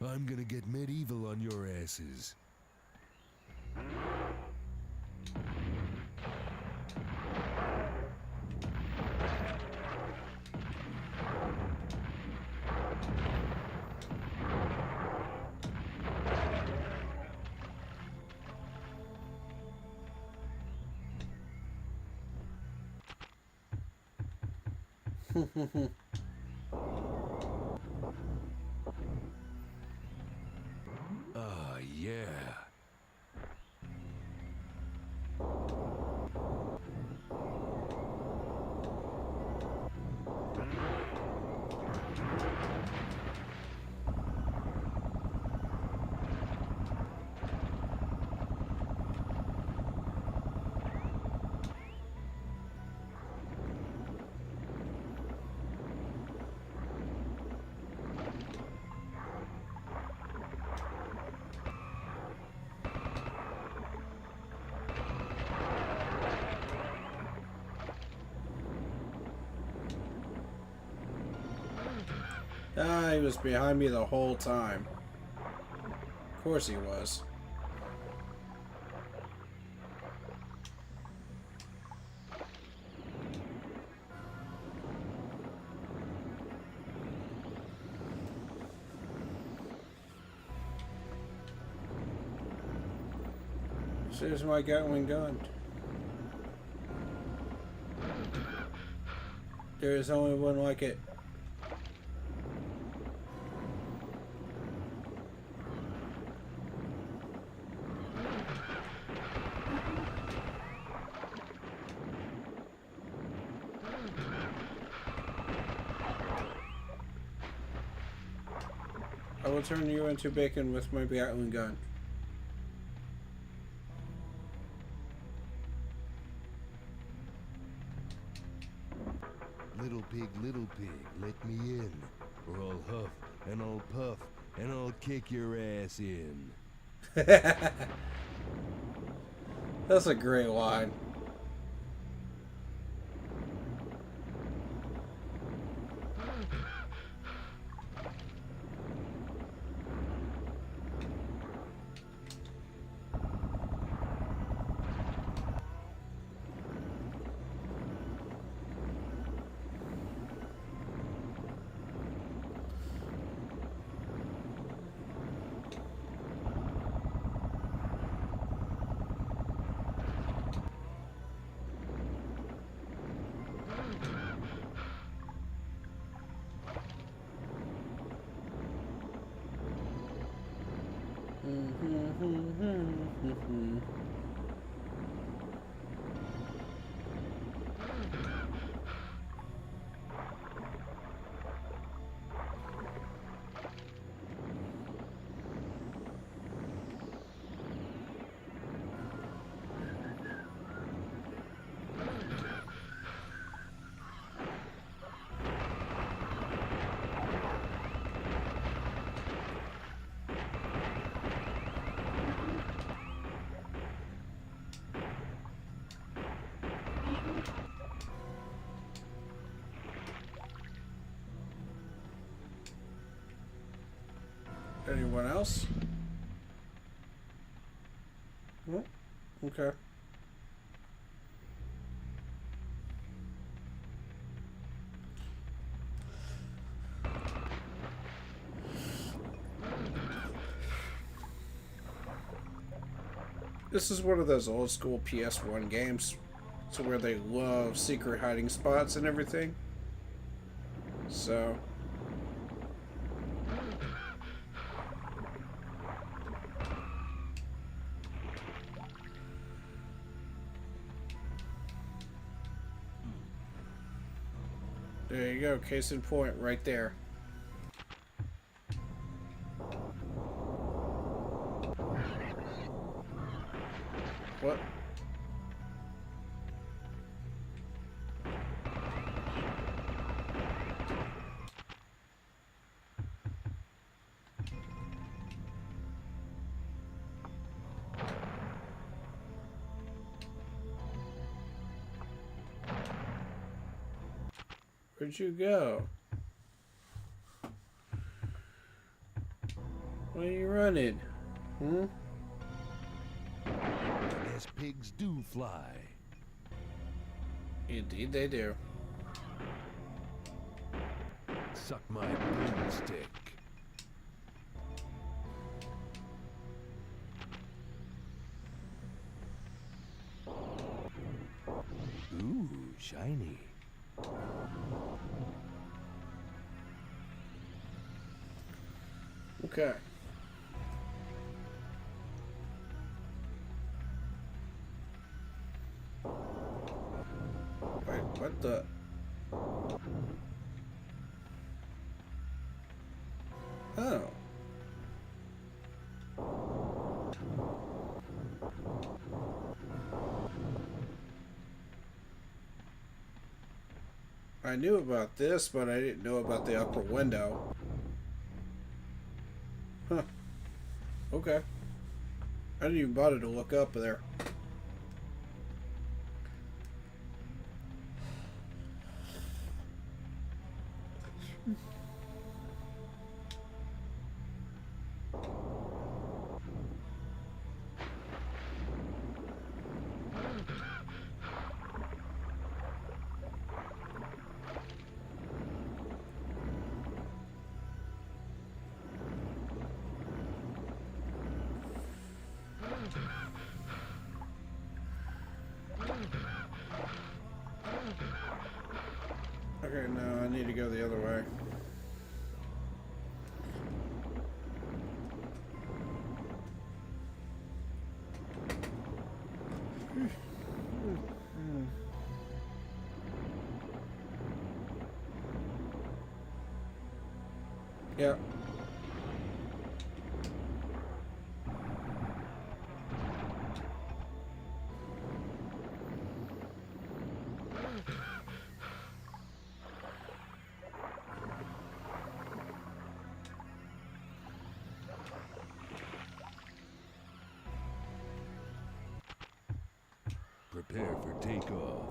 I'm gonna get medieval on your asses. Ah, yeah. Ah, he was behind me the whole time. Of course he was. Here's my Gatling gun. There is only one like it. I will turn you into bacon with my Gatling gun. Little pig, let me in, or I'll huff and I'll puff and I'll kick your ass in. That's a great line. Anyone else? No? Okay. This is one of those old school PS1 games, so where they love secret hiding spots and everything. So there you go, case in point, right there. What? Where'd you go? Why are you running? Hmm? Yes, pigs do fly. Indeed they do. Suck my broomstick. Ooh, shiny. Okay. Wait, what the? Oh. I knew about this, but I didn't know about the upper window. Huh. Okay. I didn't even bother to look up there. Okay, no, I need to go the other way. Yeah. Prepare for takeoff.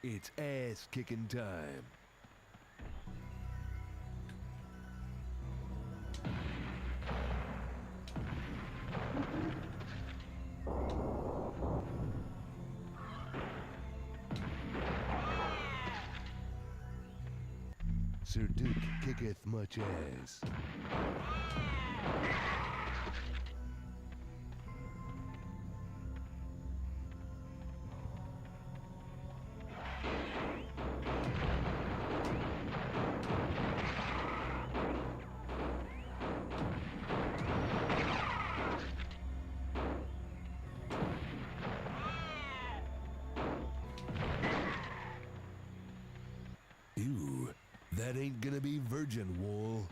It's ass kicking time. Sir Duke kicketh much ass. That ain't gonna be virgin wool.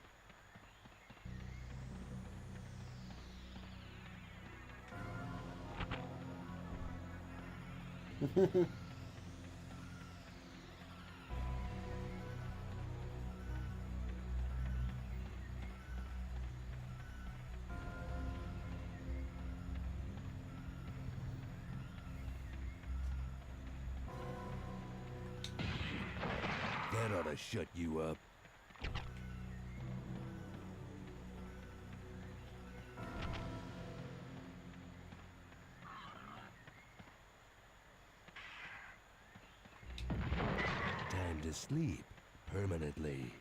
That ought to shut you up. Time to sleep permanently.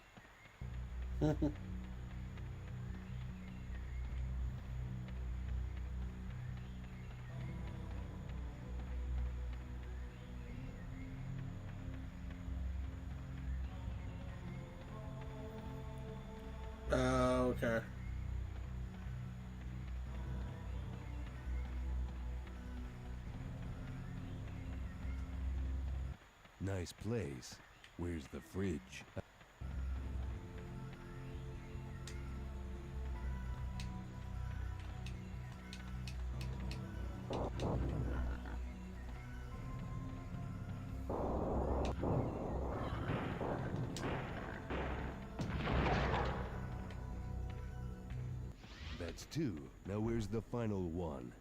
Okay. Nice place. Where's the fridge? That's two. Now where's the final one?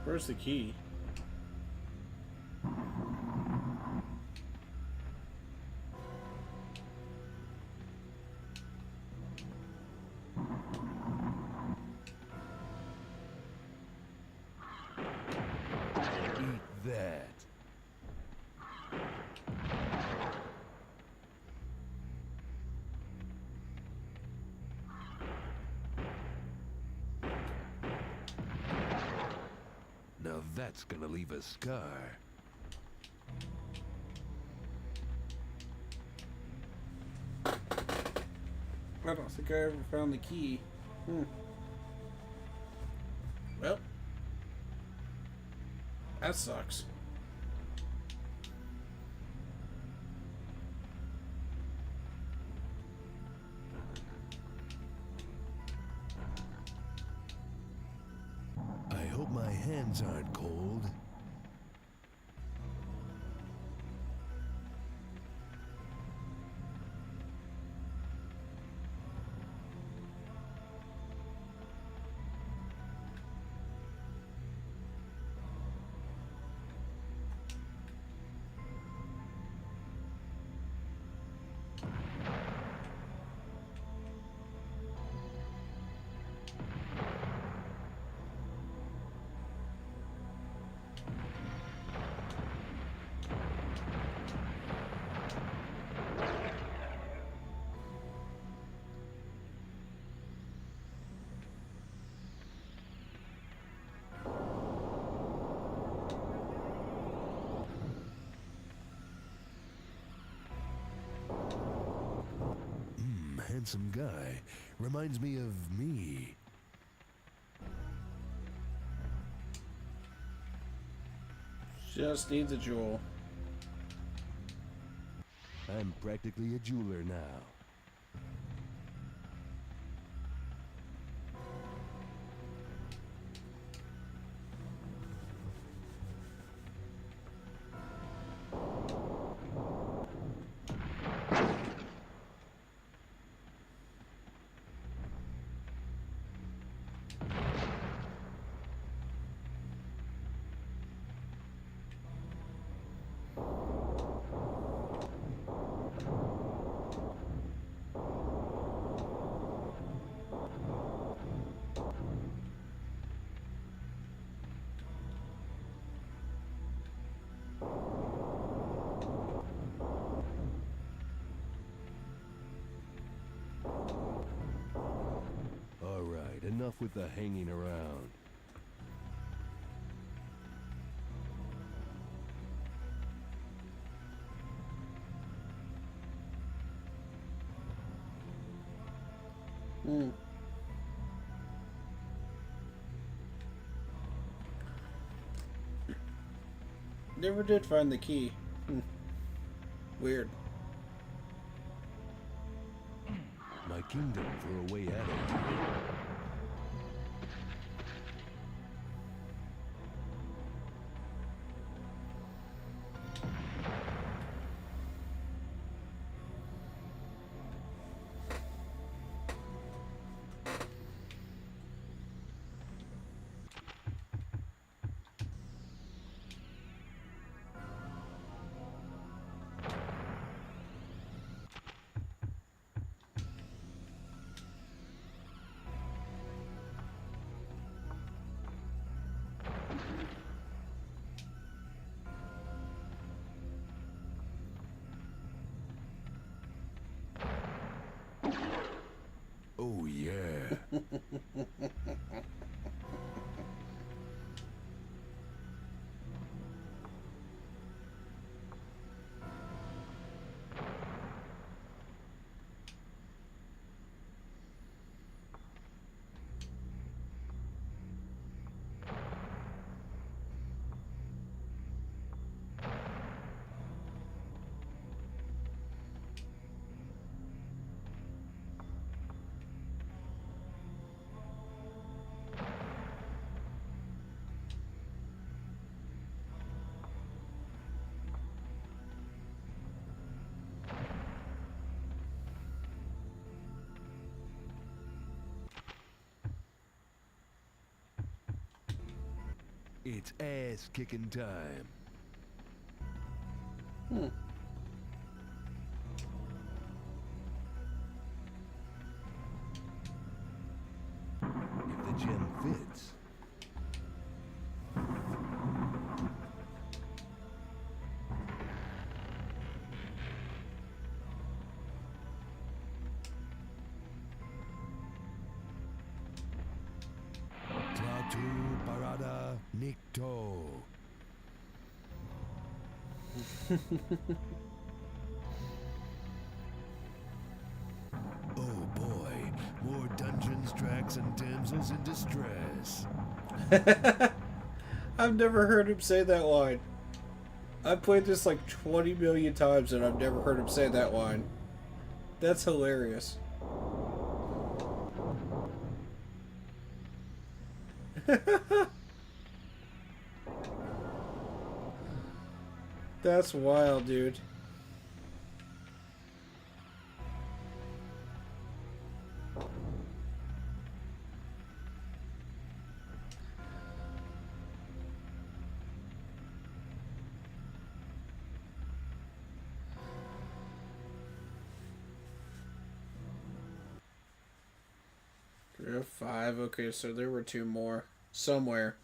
Where's the key? Eat that. Now that's gonna leave a scar. I don't think I ever found the key. Well, that sucks. I hope my hands aren't cold. Handsome guy. Reminds me of me. Just needs a jewel. I'm practically a jeweler now. enough with the hanging around. Hmm. Never did find the key. Weird. My kingdom for a way out of here. Oh yeah. It's ass kicking time. Hmm. If the gem fits. Tlatu Parada Nikto. Oh boy, more dungeons, tracks, and damsels in distress. I've never heard him say that line. I've played this like 20 million times and I've never heard him say that line. That's hilarious. That's wild, dude. There are 5. Okay, so there were 2 more somewhere.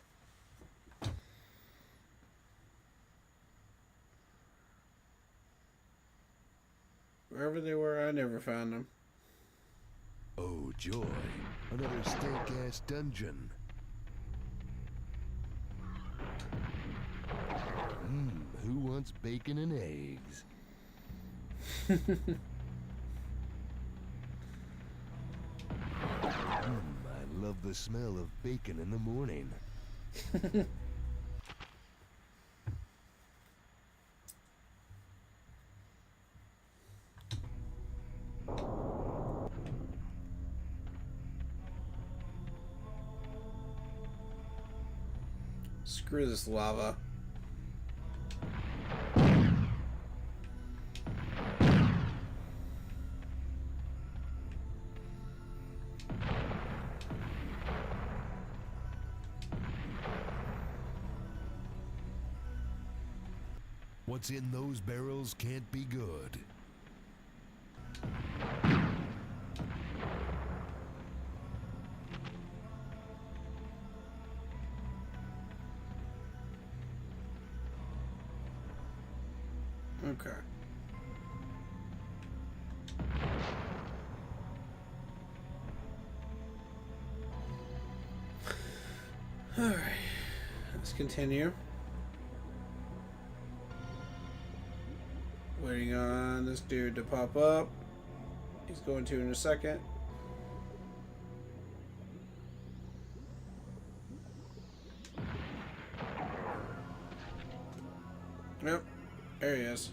Wherever they were, I never found them. Oh joy, another stank-ass dungeon. Who wants bacon and eggs? I love the smell of bacon in the morning. Screw this lava. What's in those barrels can't be good. Okay. Alright, let's continue. Waiting on this dude to pop up. He's going to in a second. Yep, there he is.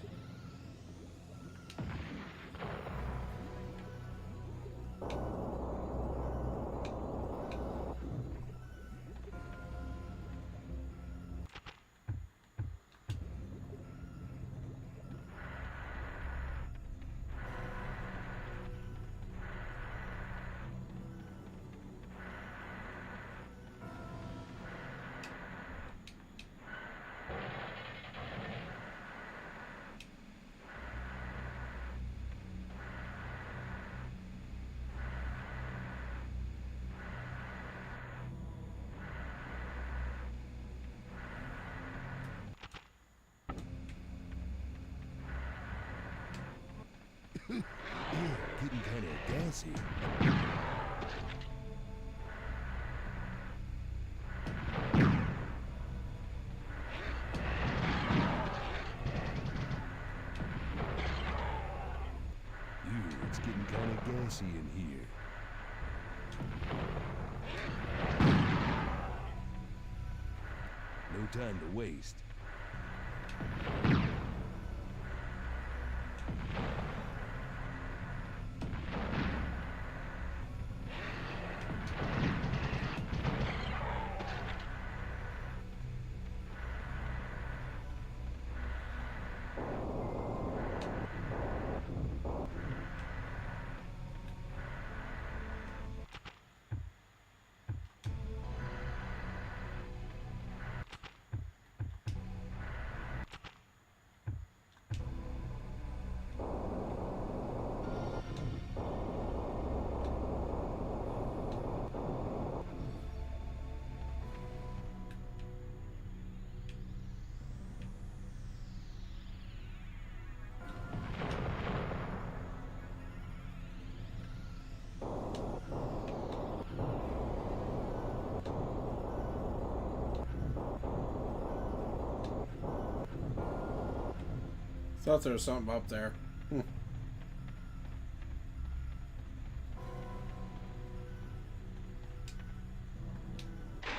Getting kind of gassy. It's getting kind of gassy in here. No time to waste. Thought there was something up there.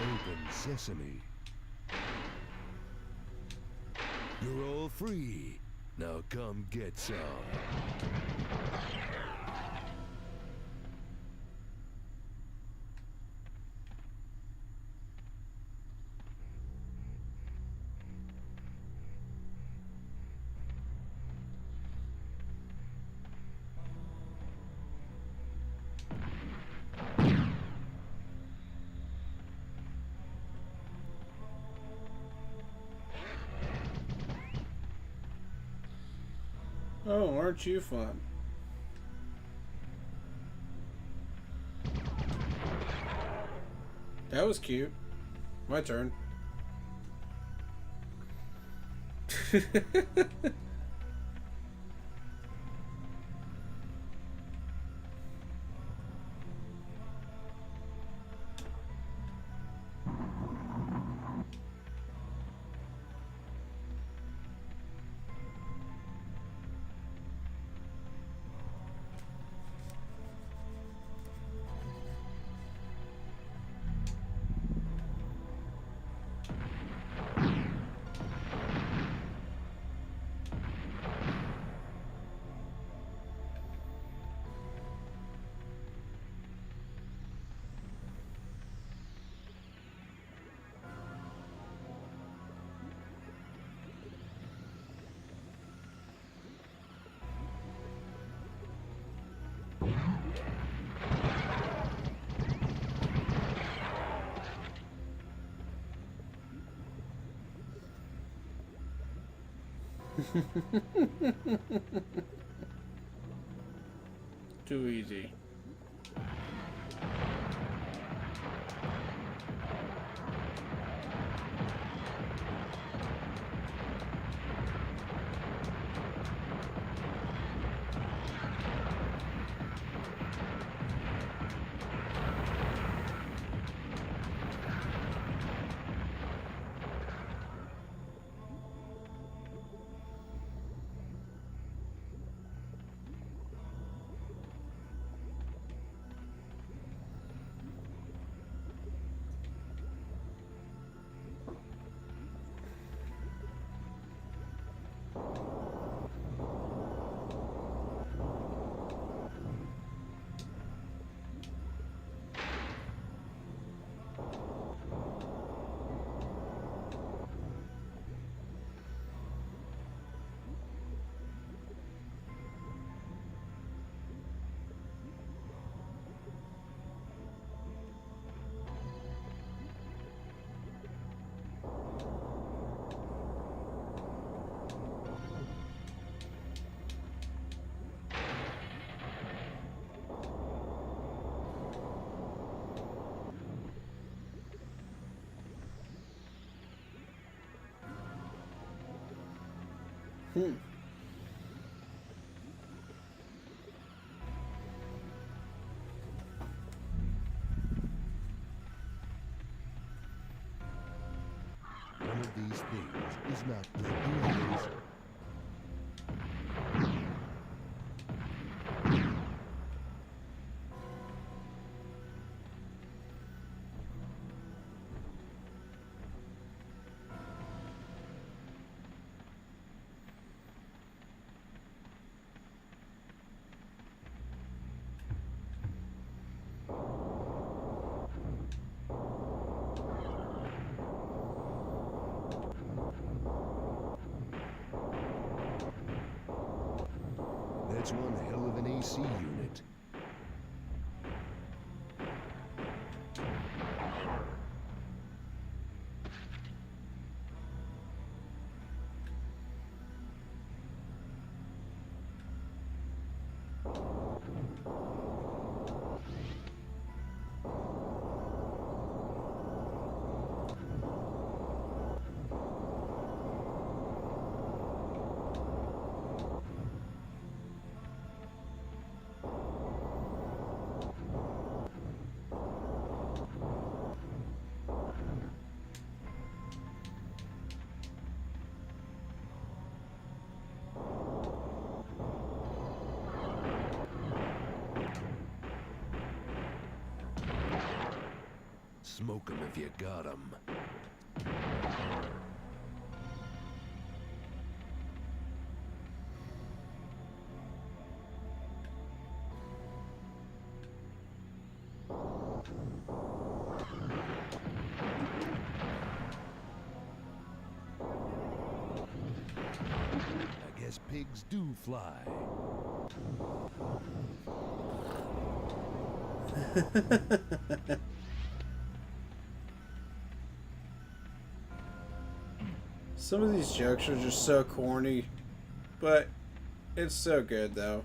Open sesame. You're all free. Now come get some. Oh, aren't you fun? That was cute. My turn. Too easy. Hmm. One of these things is not like the others. That's one hell of an AC unit. Smoke 'em if you got 'em. I guess pigs do fly. Some of these jokes are just so corny, but it's so good though.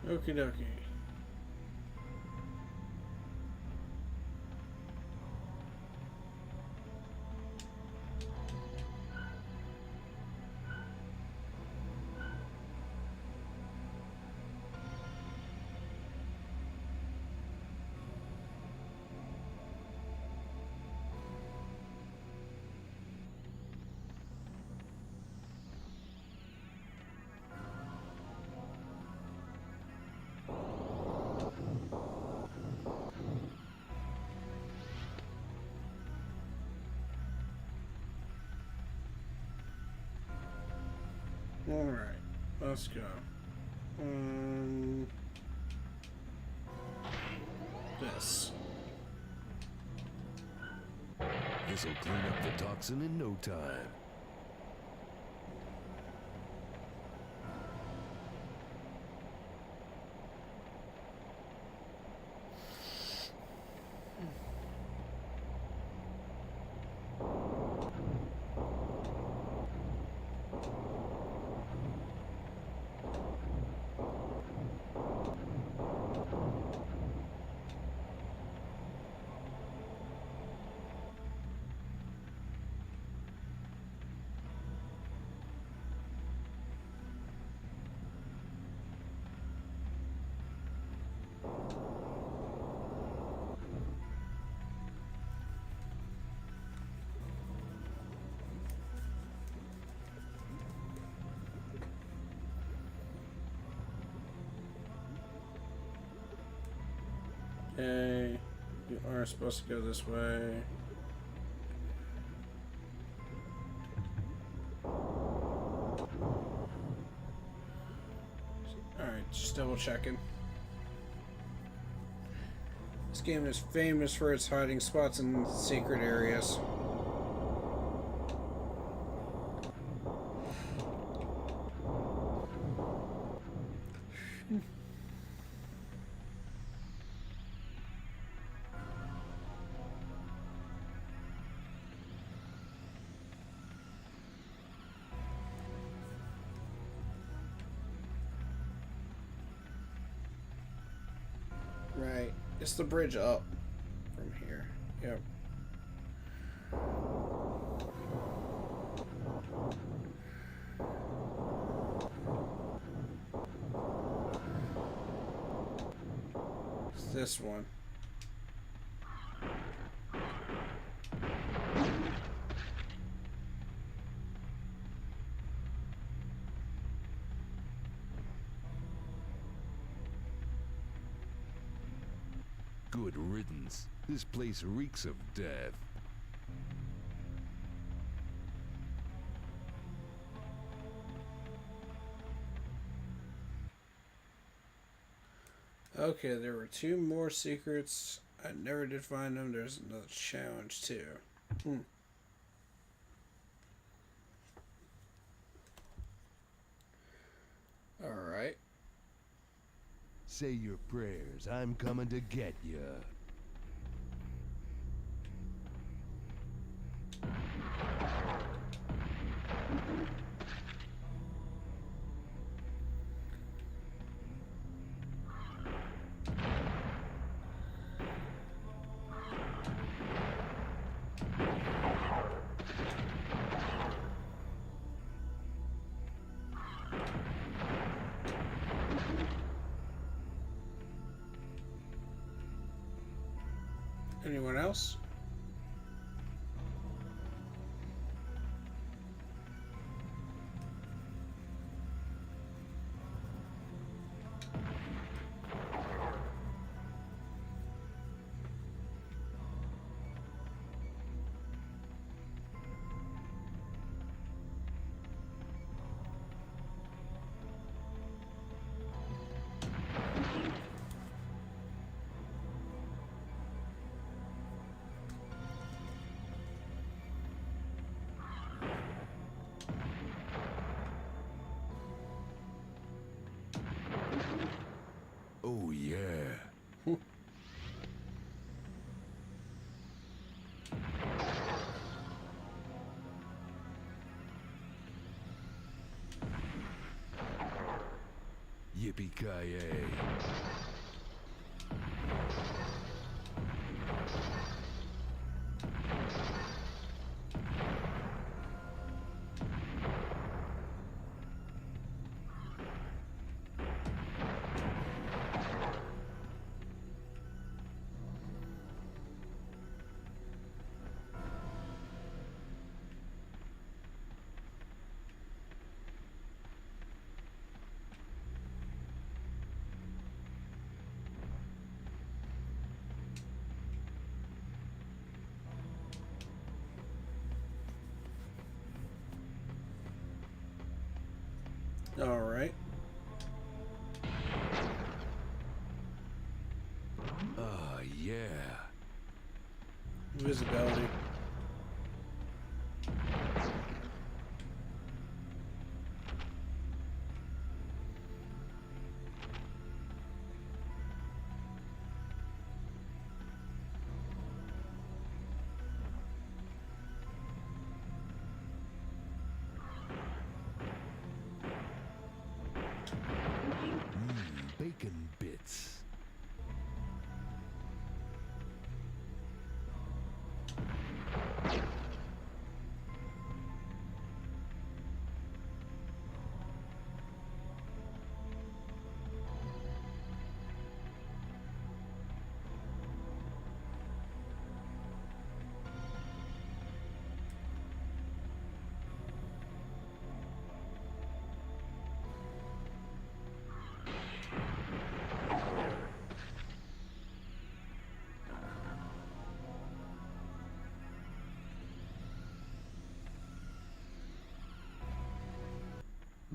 Okie dokie. Alright, let's go. This. This'll clean up the toxin in no time. Okay. You are supposed to go this way. Alright, just double checking. This game is famous for its hiding spots in secret areas. Right. It's the bridge up from here. Yep. It's this one. Good riddance. This place reeks of death. Okay, there were 2 more secrets. I never did find them. There's another challenge too. Alright. Say your prayers. I'm coming to get ya. Anyone else? Oh, yeah. Yippee-ki-yay. All right. Ah, yeah. Visibility. Bacon bits.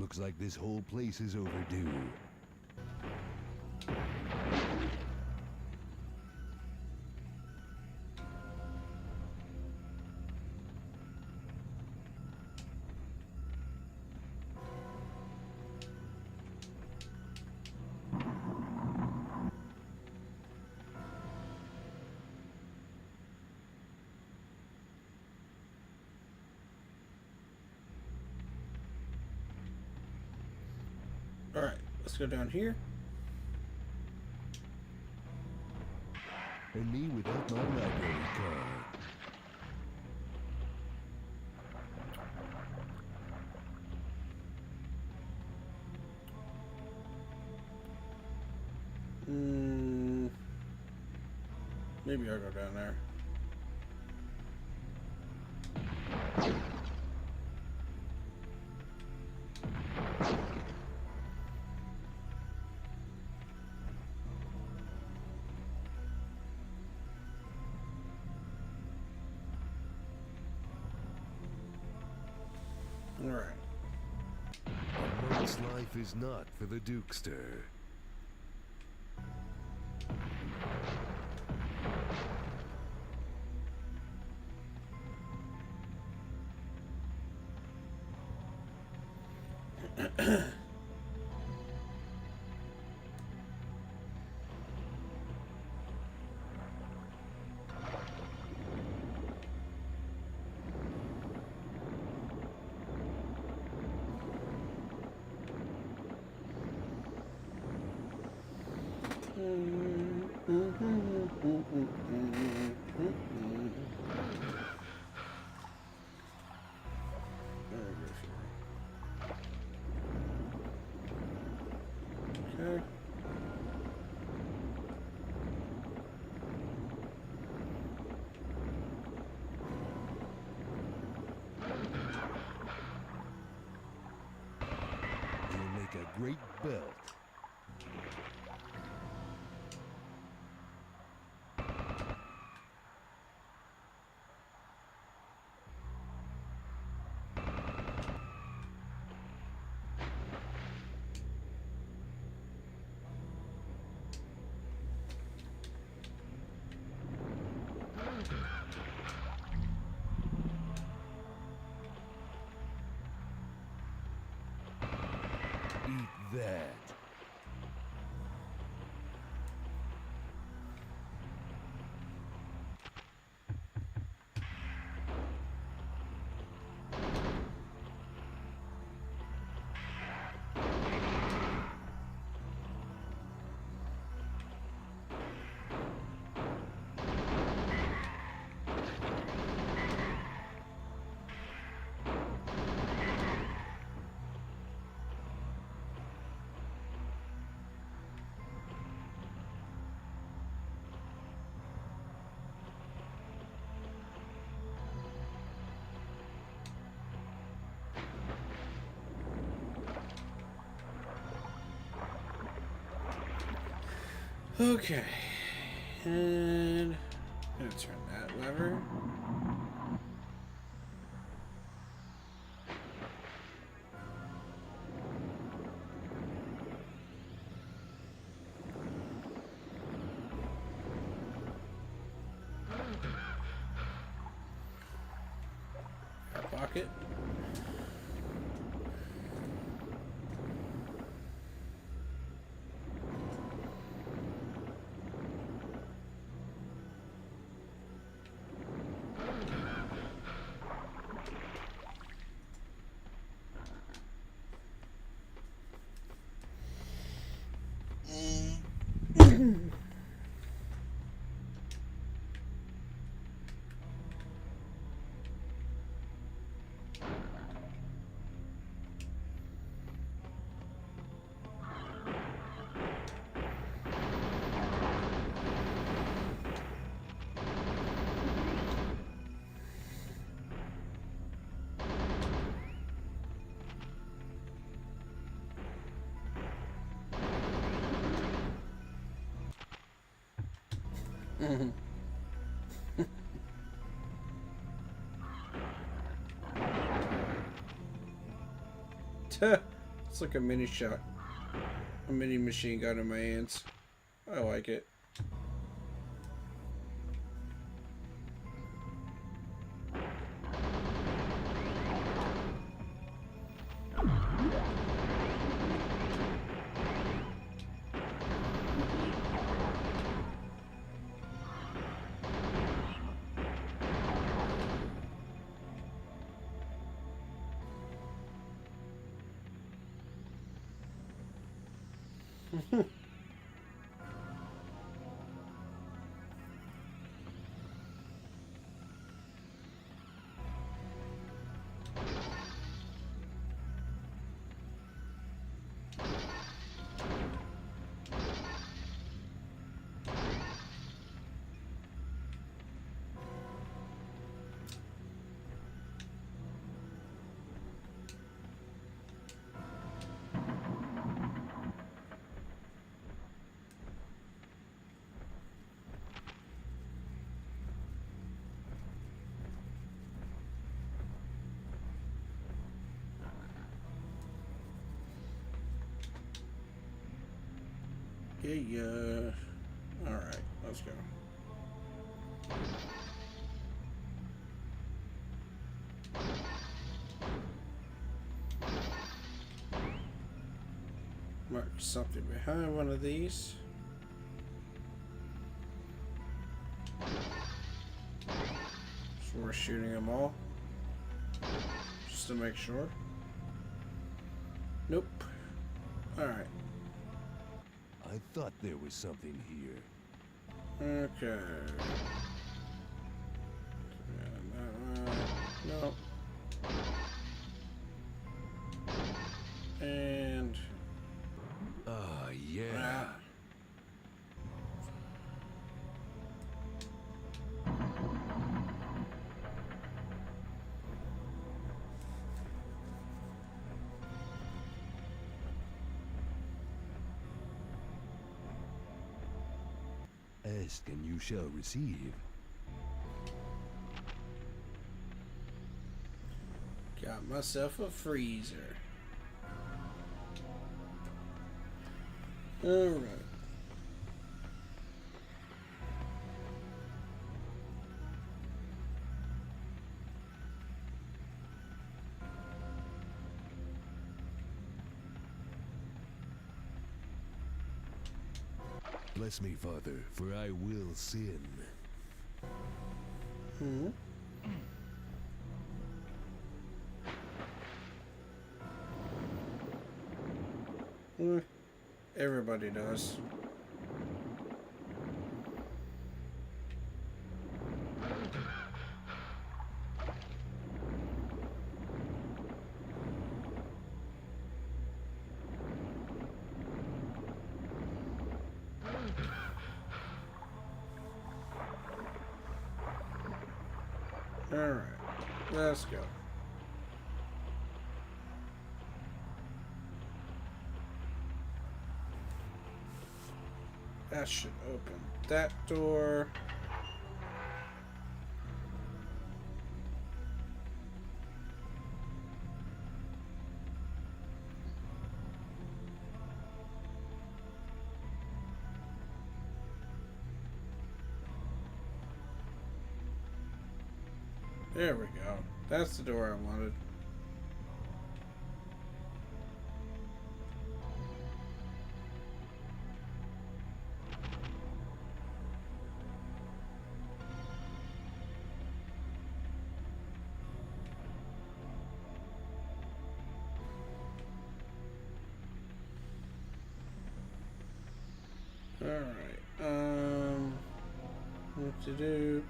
Looks like this whole place is overdue. Alright, let's go down here. And me without my library card. Maybe I'll go down there. Alright. A monk's life is not for the Dukester. Okay. It'll make a great belt. Eat that. Okay. And I'm gonna turn that lever. Pocket. It's like a mini shot. A mini machine gun in my hands. I like it. Yeah. Alright, let's go. Mark something behind one of these. So we're shooting them all. Just to make sure. Nope. Alright. I thought there was something here. Okay. No. And Ah, yeah. Ask and you shall receive. Got myself a freezer. All right. Bless me, Father, for I will sin. Hmm. Everybody does. All right, let's go. That should open that door. There we go. That's the door I wanted. Alright, what to do?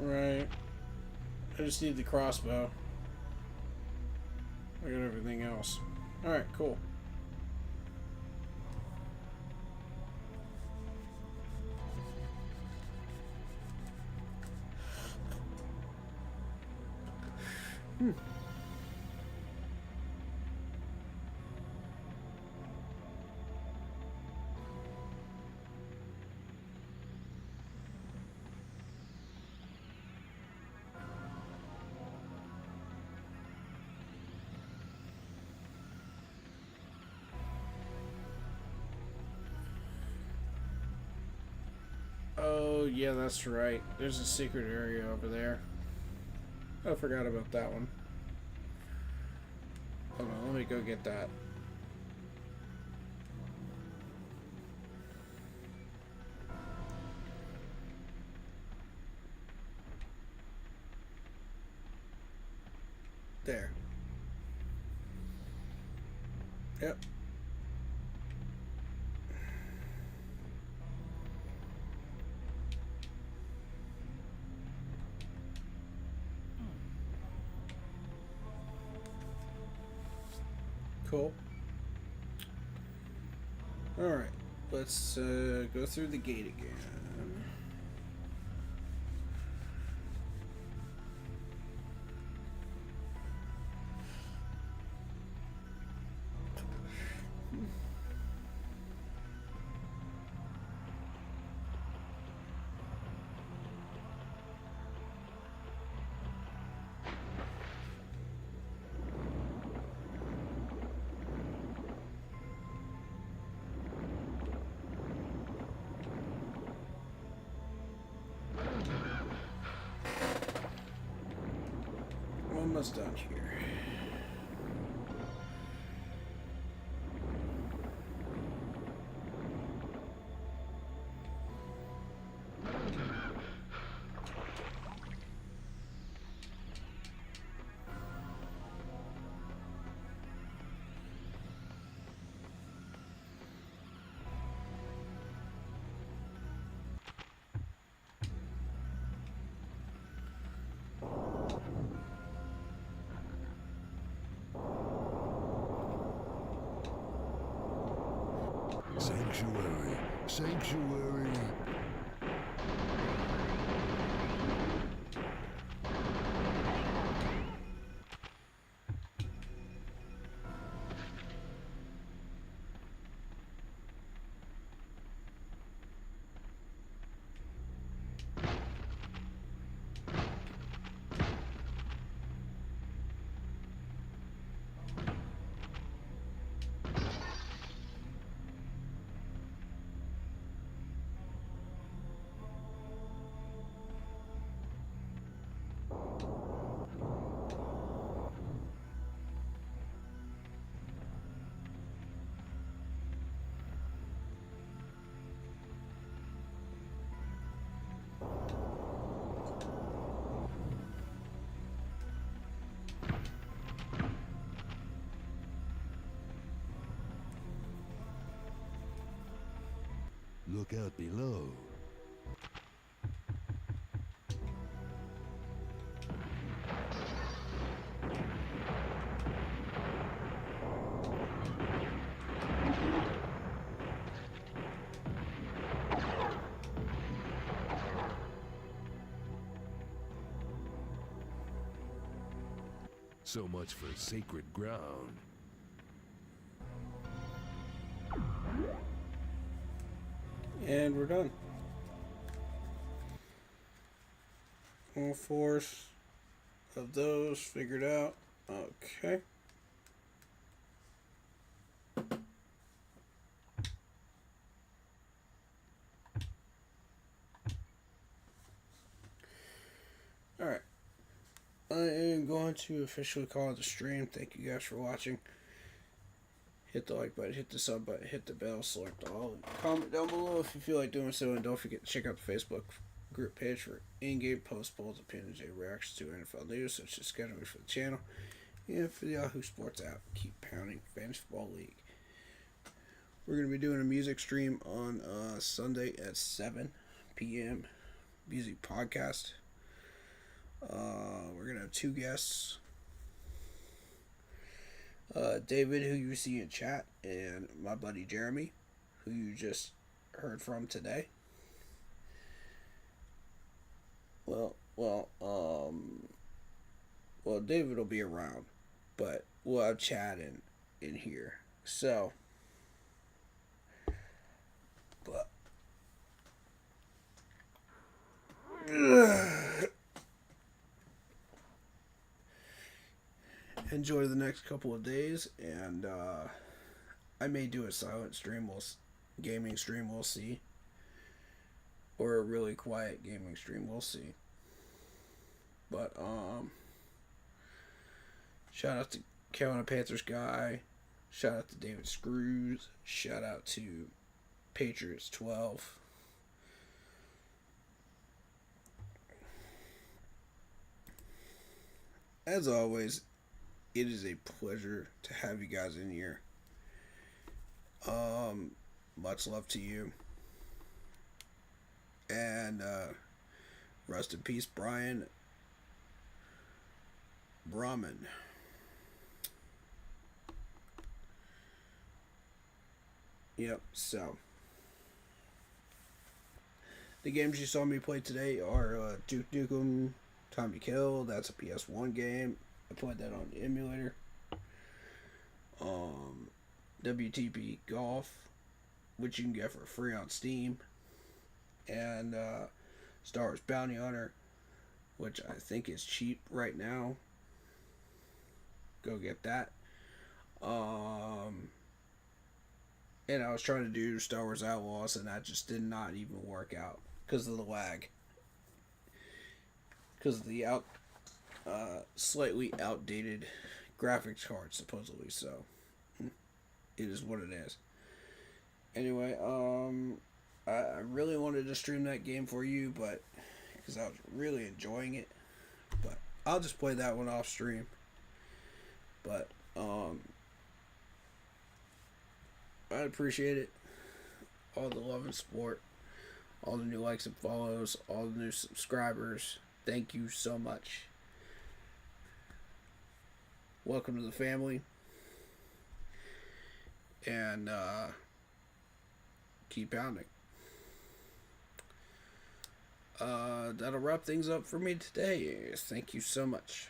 Right. I just need the crossbow. I got everything else. Alright, cool. Oh, yeah, that's right. There's a secret area over there. I forgot about that one. Hold on, let me go get that. There. Yep. Cool. Alright, let's go through the gate again. Almost done here. Sanctuary. Sanctuary. Look out below. So much for sacred ground. And we're done. All four of those figured out. Okay. Alright. I am going to officially call it a stream. Thank you guys for watching. Hit the like button, hit the sub button, hit the bell, select all, and comment down below if you feel like doing so. And don't forget to check out the Facebook group page for in-game post polls, opinions, and reactions to NFL news, such as scheduling for the channel, and for the Yahoo Sports app. Keep pounding Fantasy Football League. We're going to be doing a music stream on Sunday at 7 p.m. Music podcast. have two guests. David, who you see in chat, and my buddy Jeremy, who you just heard from today. Well, David will be around, but we'll have Chad in here. So, but enjoy the next couple of days, and I may do a silent stream, gaming stream, we'll see, or a really quiet gaming stream, we'll see. But shout out to Carolina Panthers guy, shout out to David Screws, shout out to Patriots 12. As always, it is a pleasure to have you guys in here. Much love to you. And rest in peace, Brian Brahman. Yep, so the games you saw me play today are Duke Nukem Time to Kill. That's a PS1 game. I played that on the emulator. WTP Golf, which you can get for free on Steam. And Star Wars Bounty Hunter, which I think is cheap right now. Go get that. And I was trying to do Star Wars Outlaws, and that just did not even work out because of the lag. Because of the slightly outdated graphics card, supposedly. So, it is what it is. Anyway, I really wanted to stream that game for you, but because I was really enjoying it. But I'll just play that one off stream. But I appreciate it. All the love and support, all the new likes and follows, all the new subscribers. Thank you so much. Welcome to the family. And keep pounding. That'll wrap things up for me today. Thank you so much.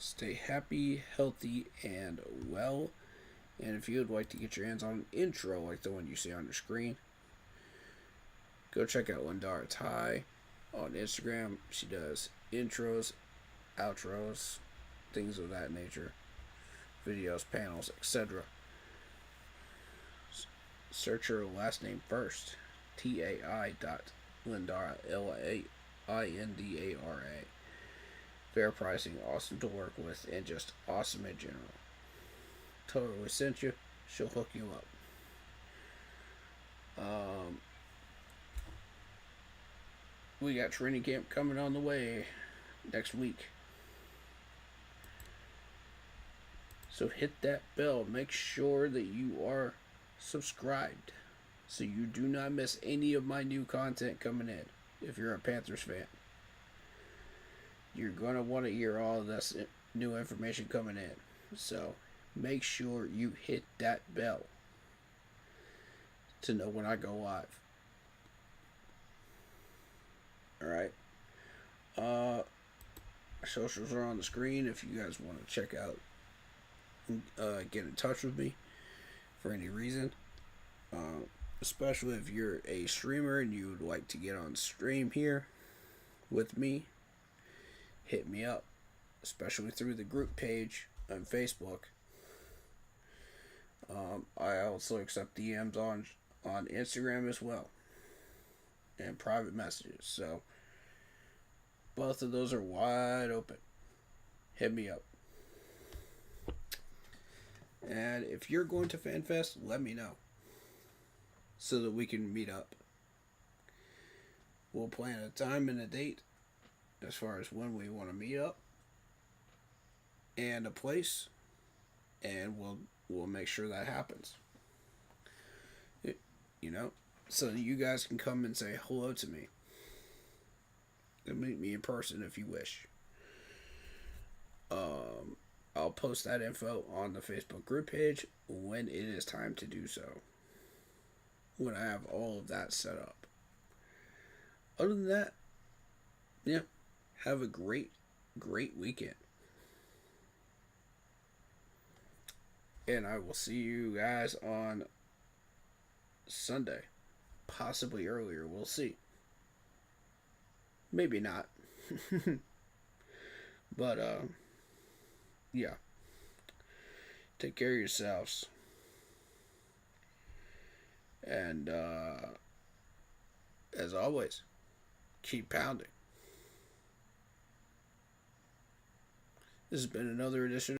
Stay happy, healthy, and well. And if you would like to get your hands on an intro like the one you see on your screen, go check out Lindara Ty on Instagram. She does intros, outros, things of that nature, videos, panels, etc. Search her last name first, Tai.Lindara, Lindara. Fair pricing, awesome to work with, and just awesome in general. Tell her we sent you, she'll hook you up. We got training camp coming on the way next week. So hit that bell. Make sure that you are subscribed so you do not miss any of my new content coming in. If you're a Panthers fan, you're going to want to hear all of this new information coming in. So make sure you hit that bell to know when I go live. Alright. Socials are on the screen if you guys want to check out, get in touch with me for any reason. Especially if you're a streamer and you would like to get on stream here with me, hit me up. Especially through the group page on Facebook. I also accept DMs on Instagram as well. And private messages. So both of those are wide open. Hit me up. And if you're going to FanFest, let me know so that we can meet up. We'll plan a time and a date as far as when we want to meet up and a place, and we'll make sure that happens. You know, so you guys can come and say hello to me and meet me in person if you wish. I'll post that info on the Facebook group page when it is time to do so. When I have all of that set up. Other than that, yeah, have a great weekend. And I will see you guys on Sunday. Possibly earlier, we'll see. Maybe not. But, yeah. Take care of yourselves. And, as always, keep pounding. This has been another edition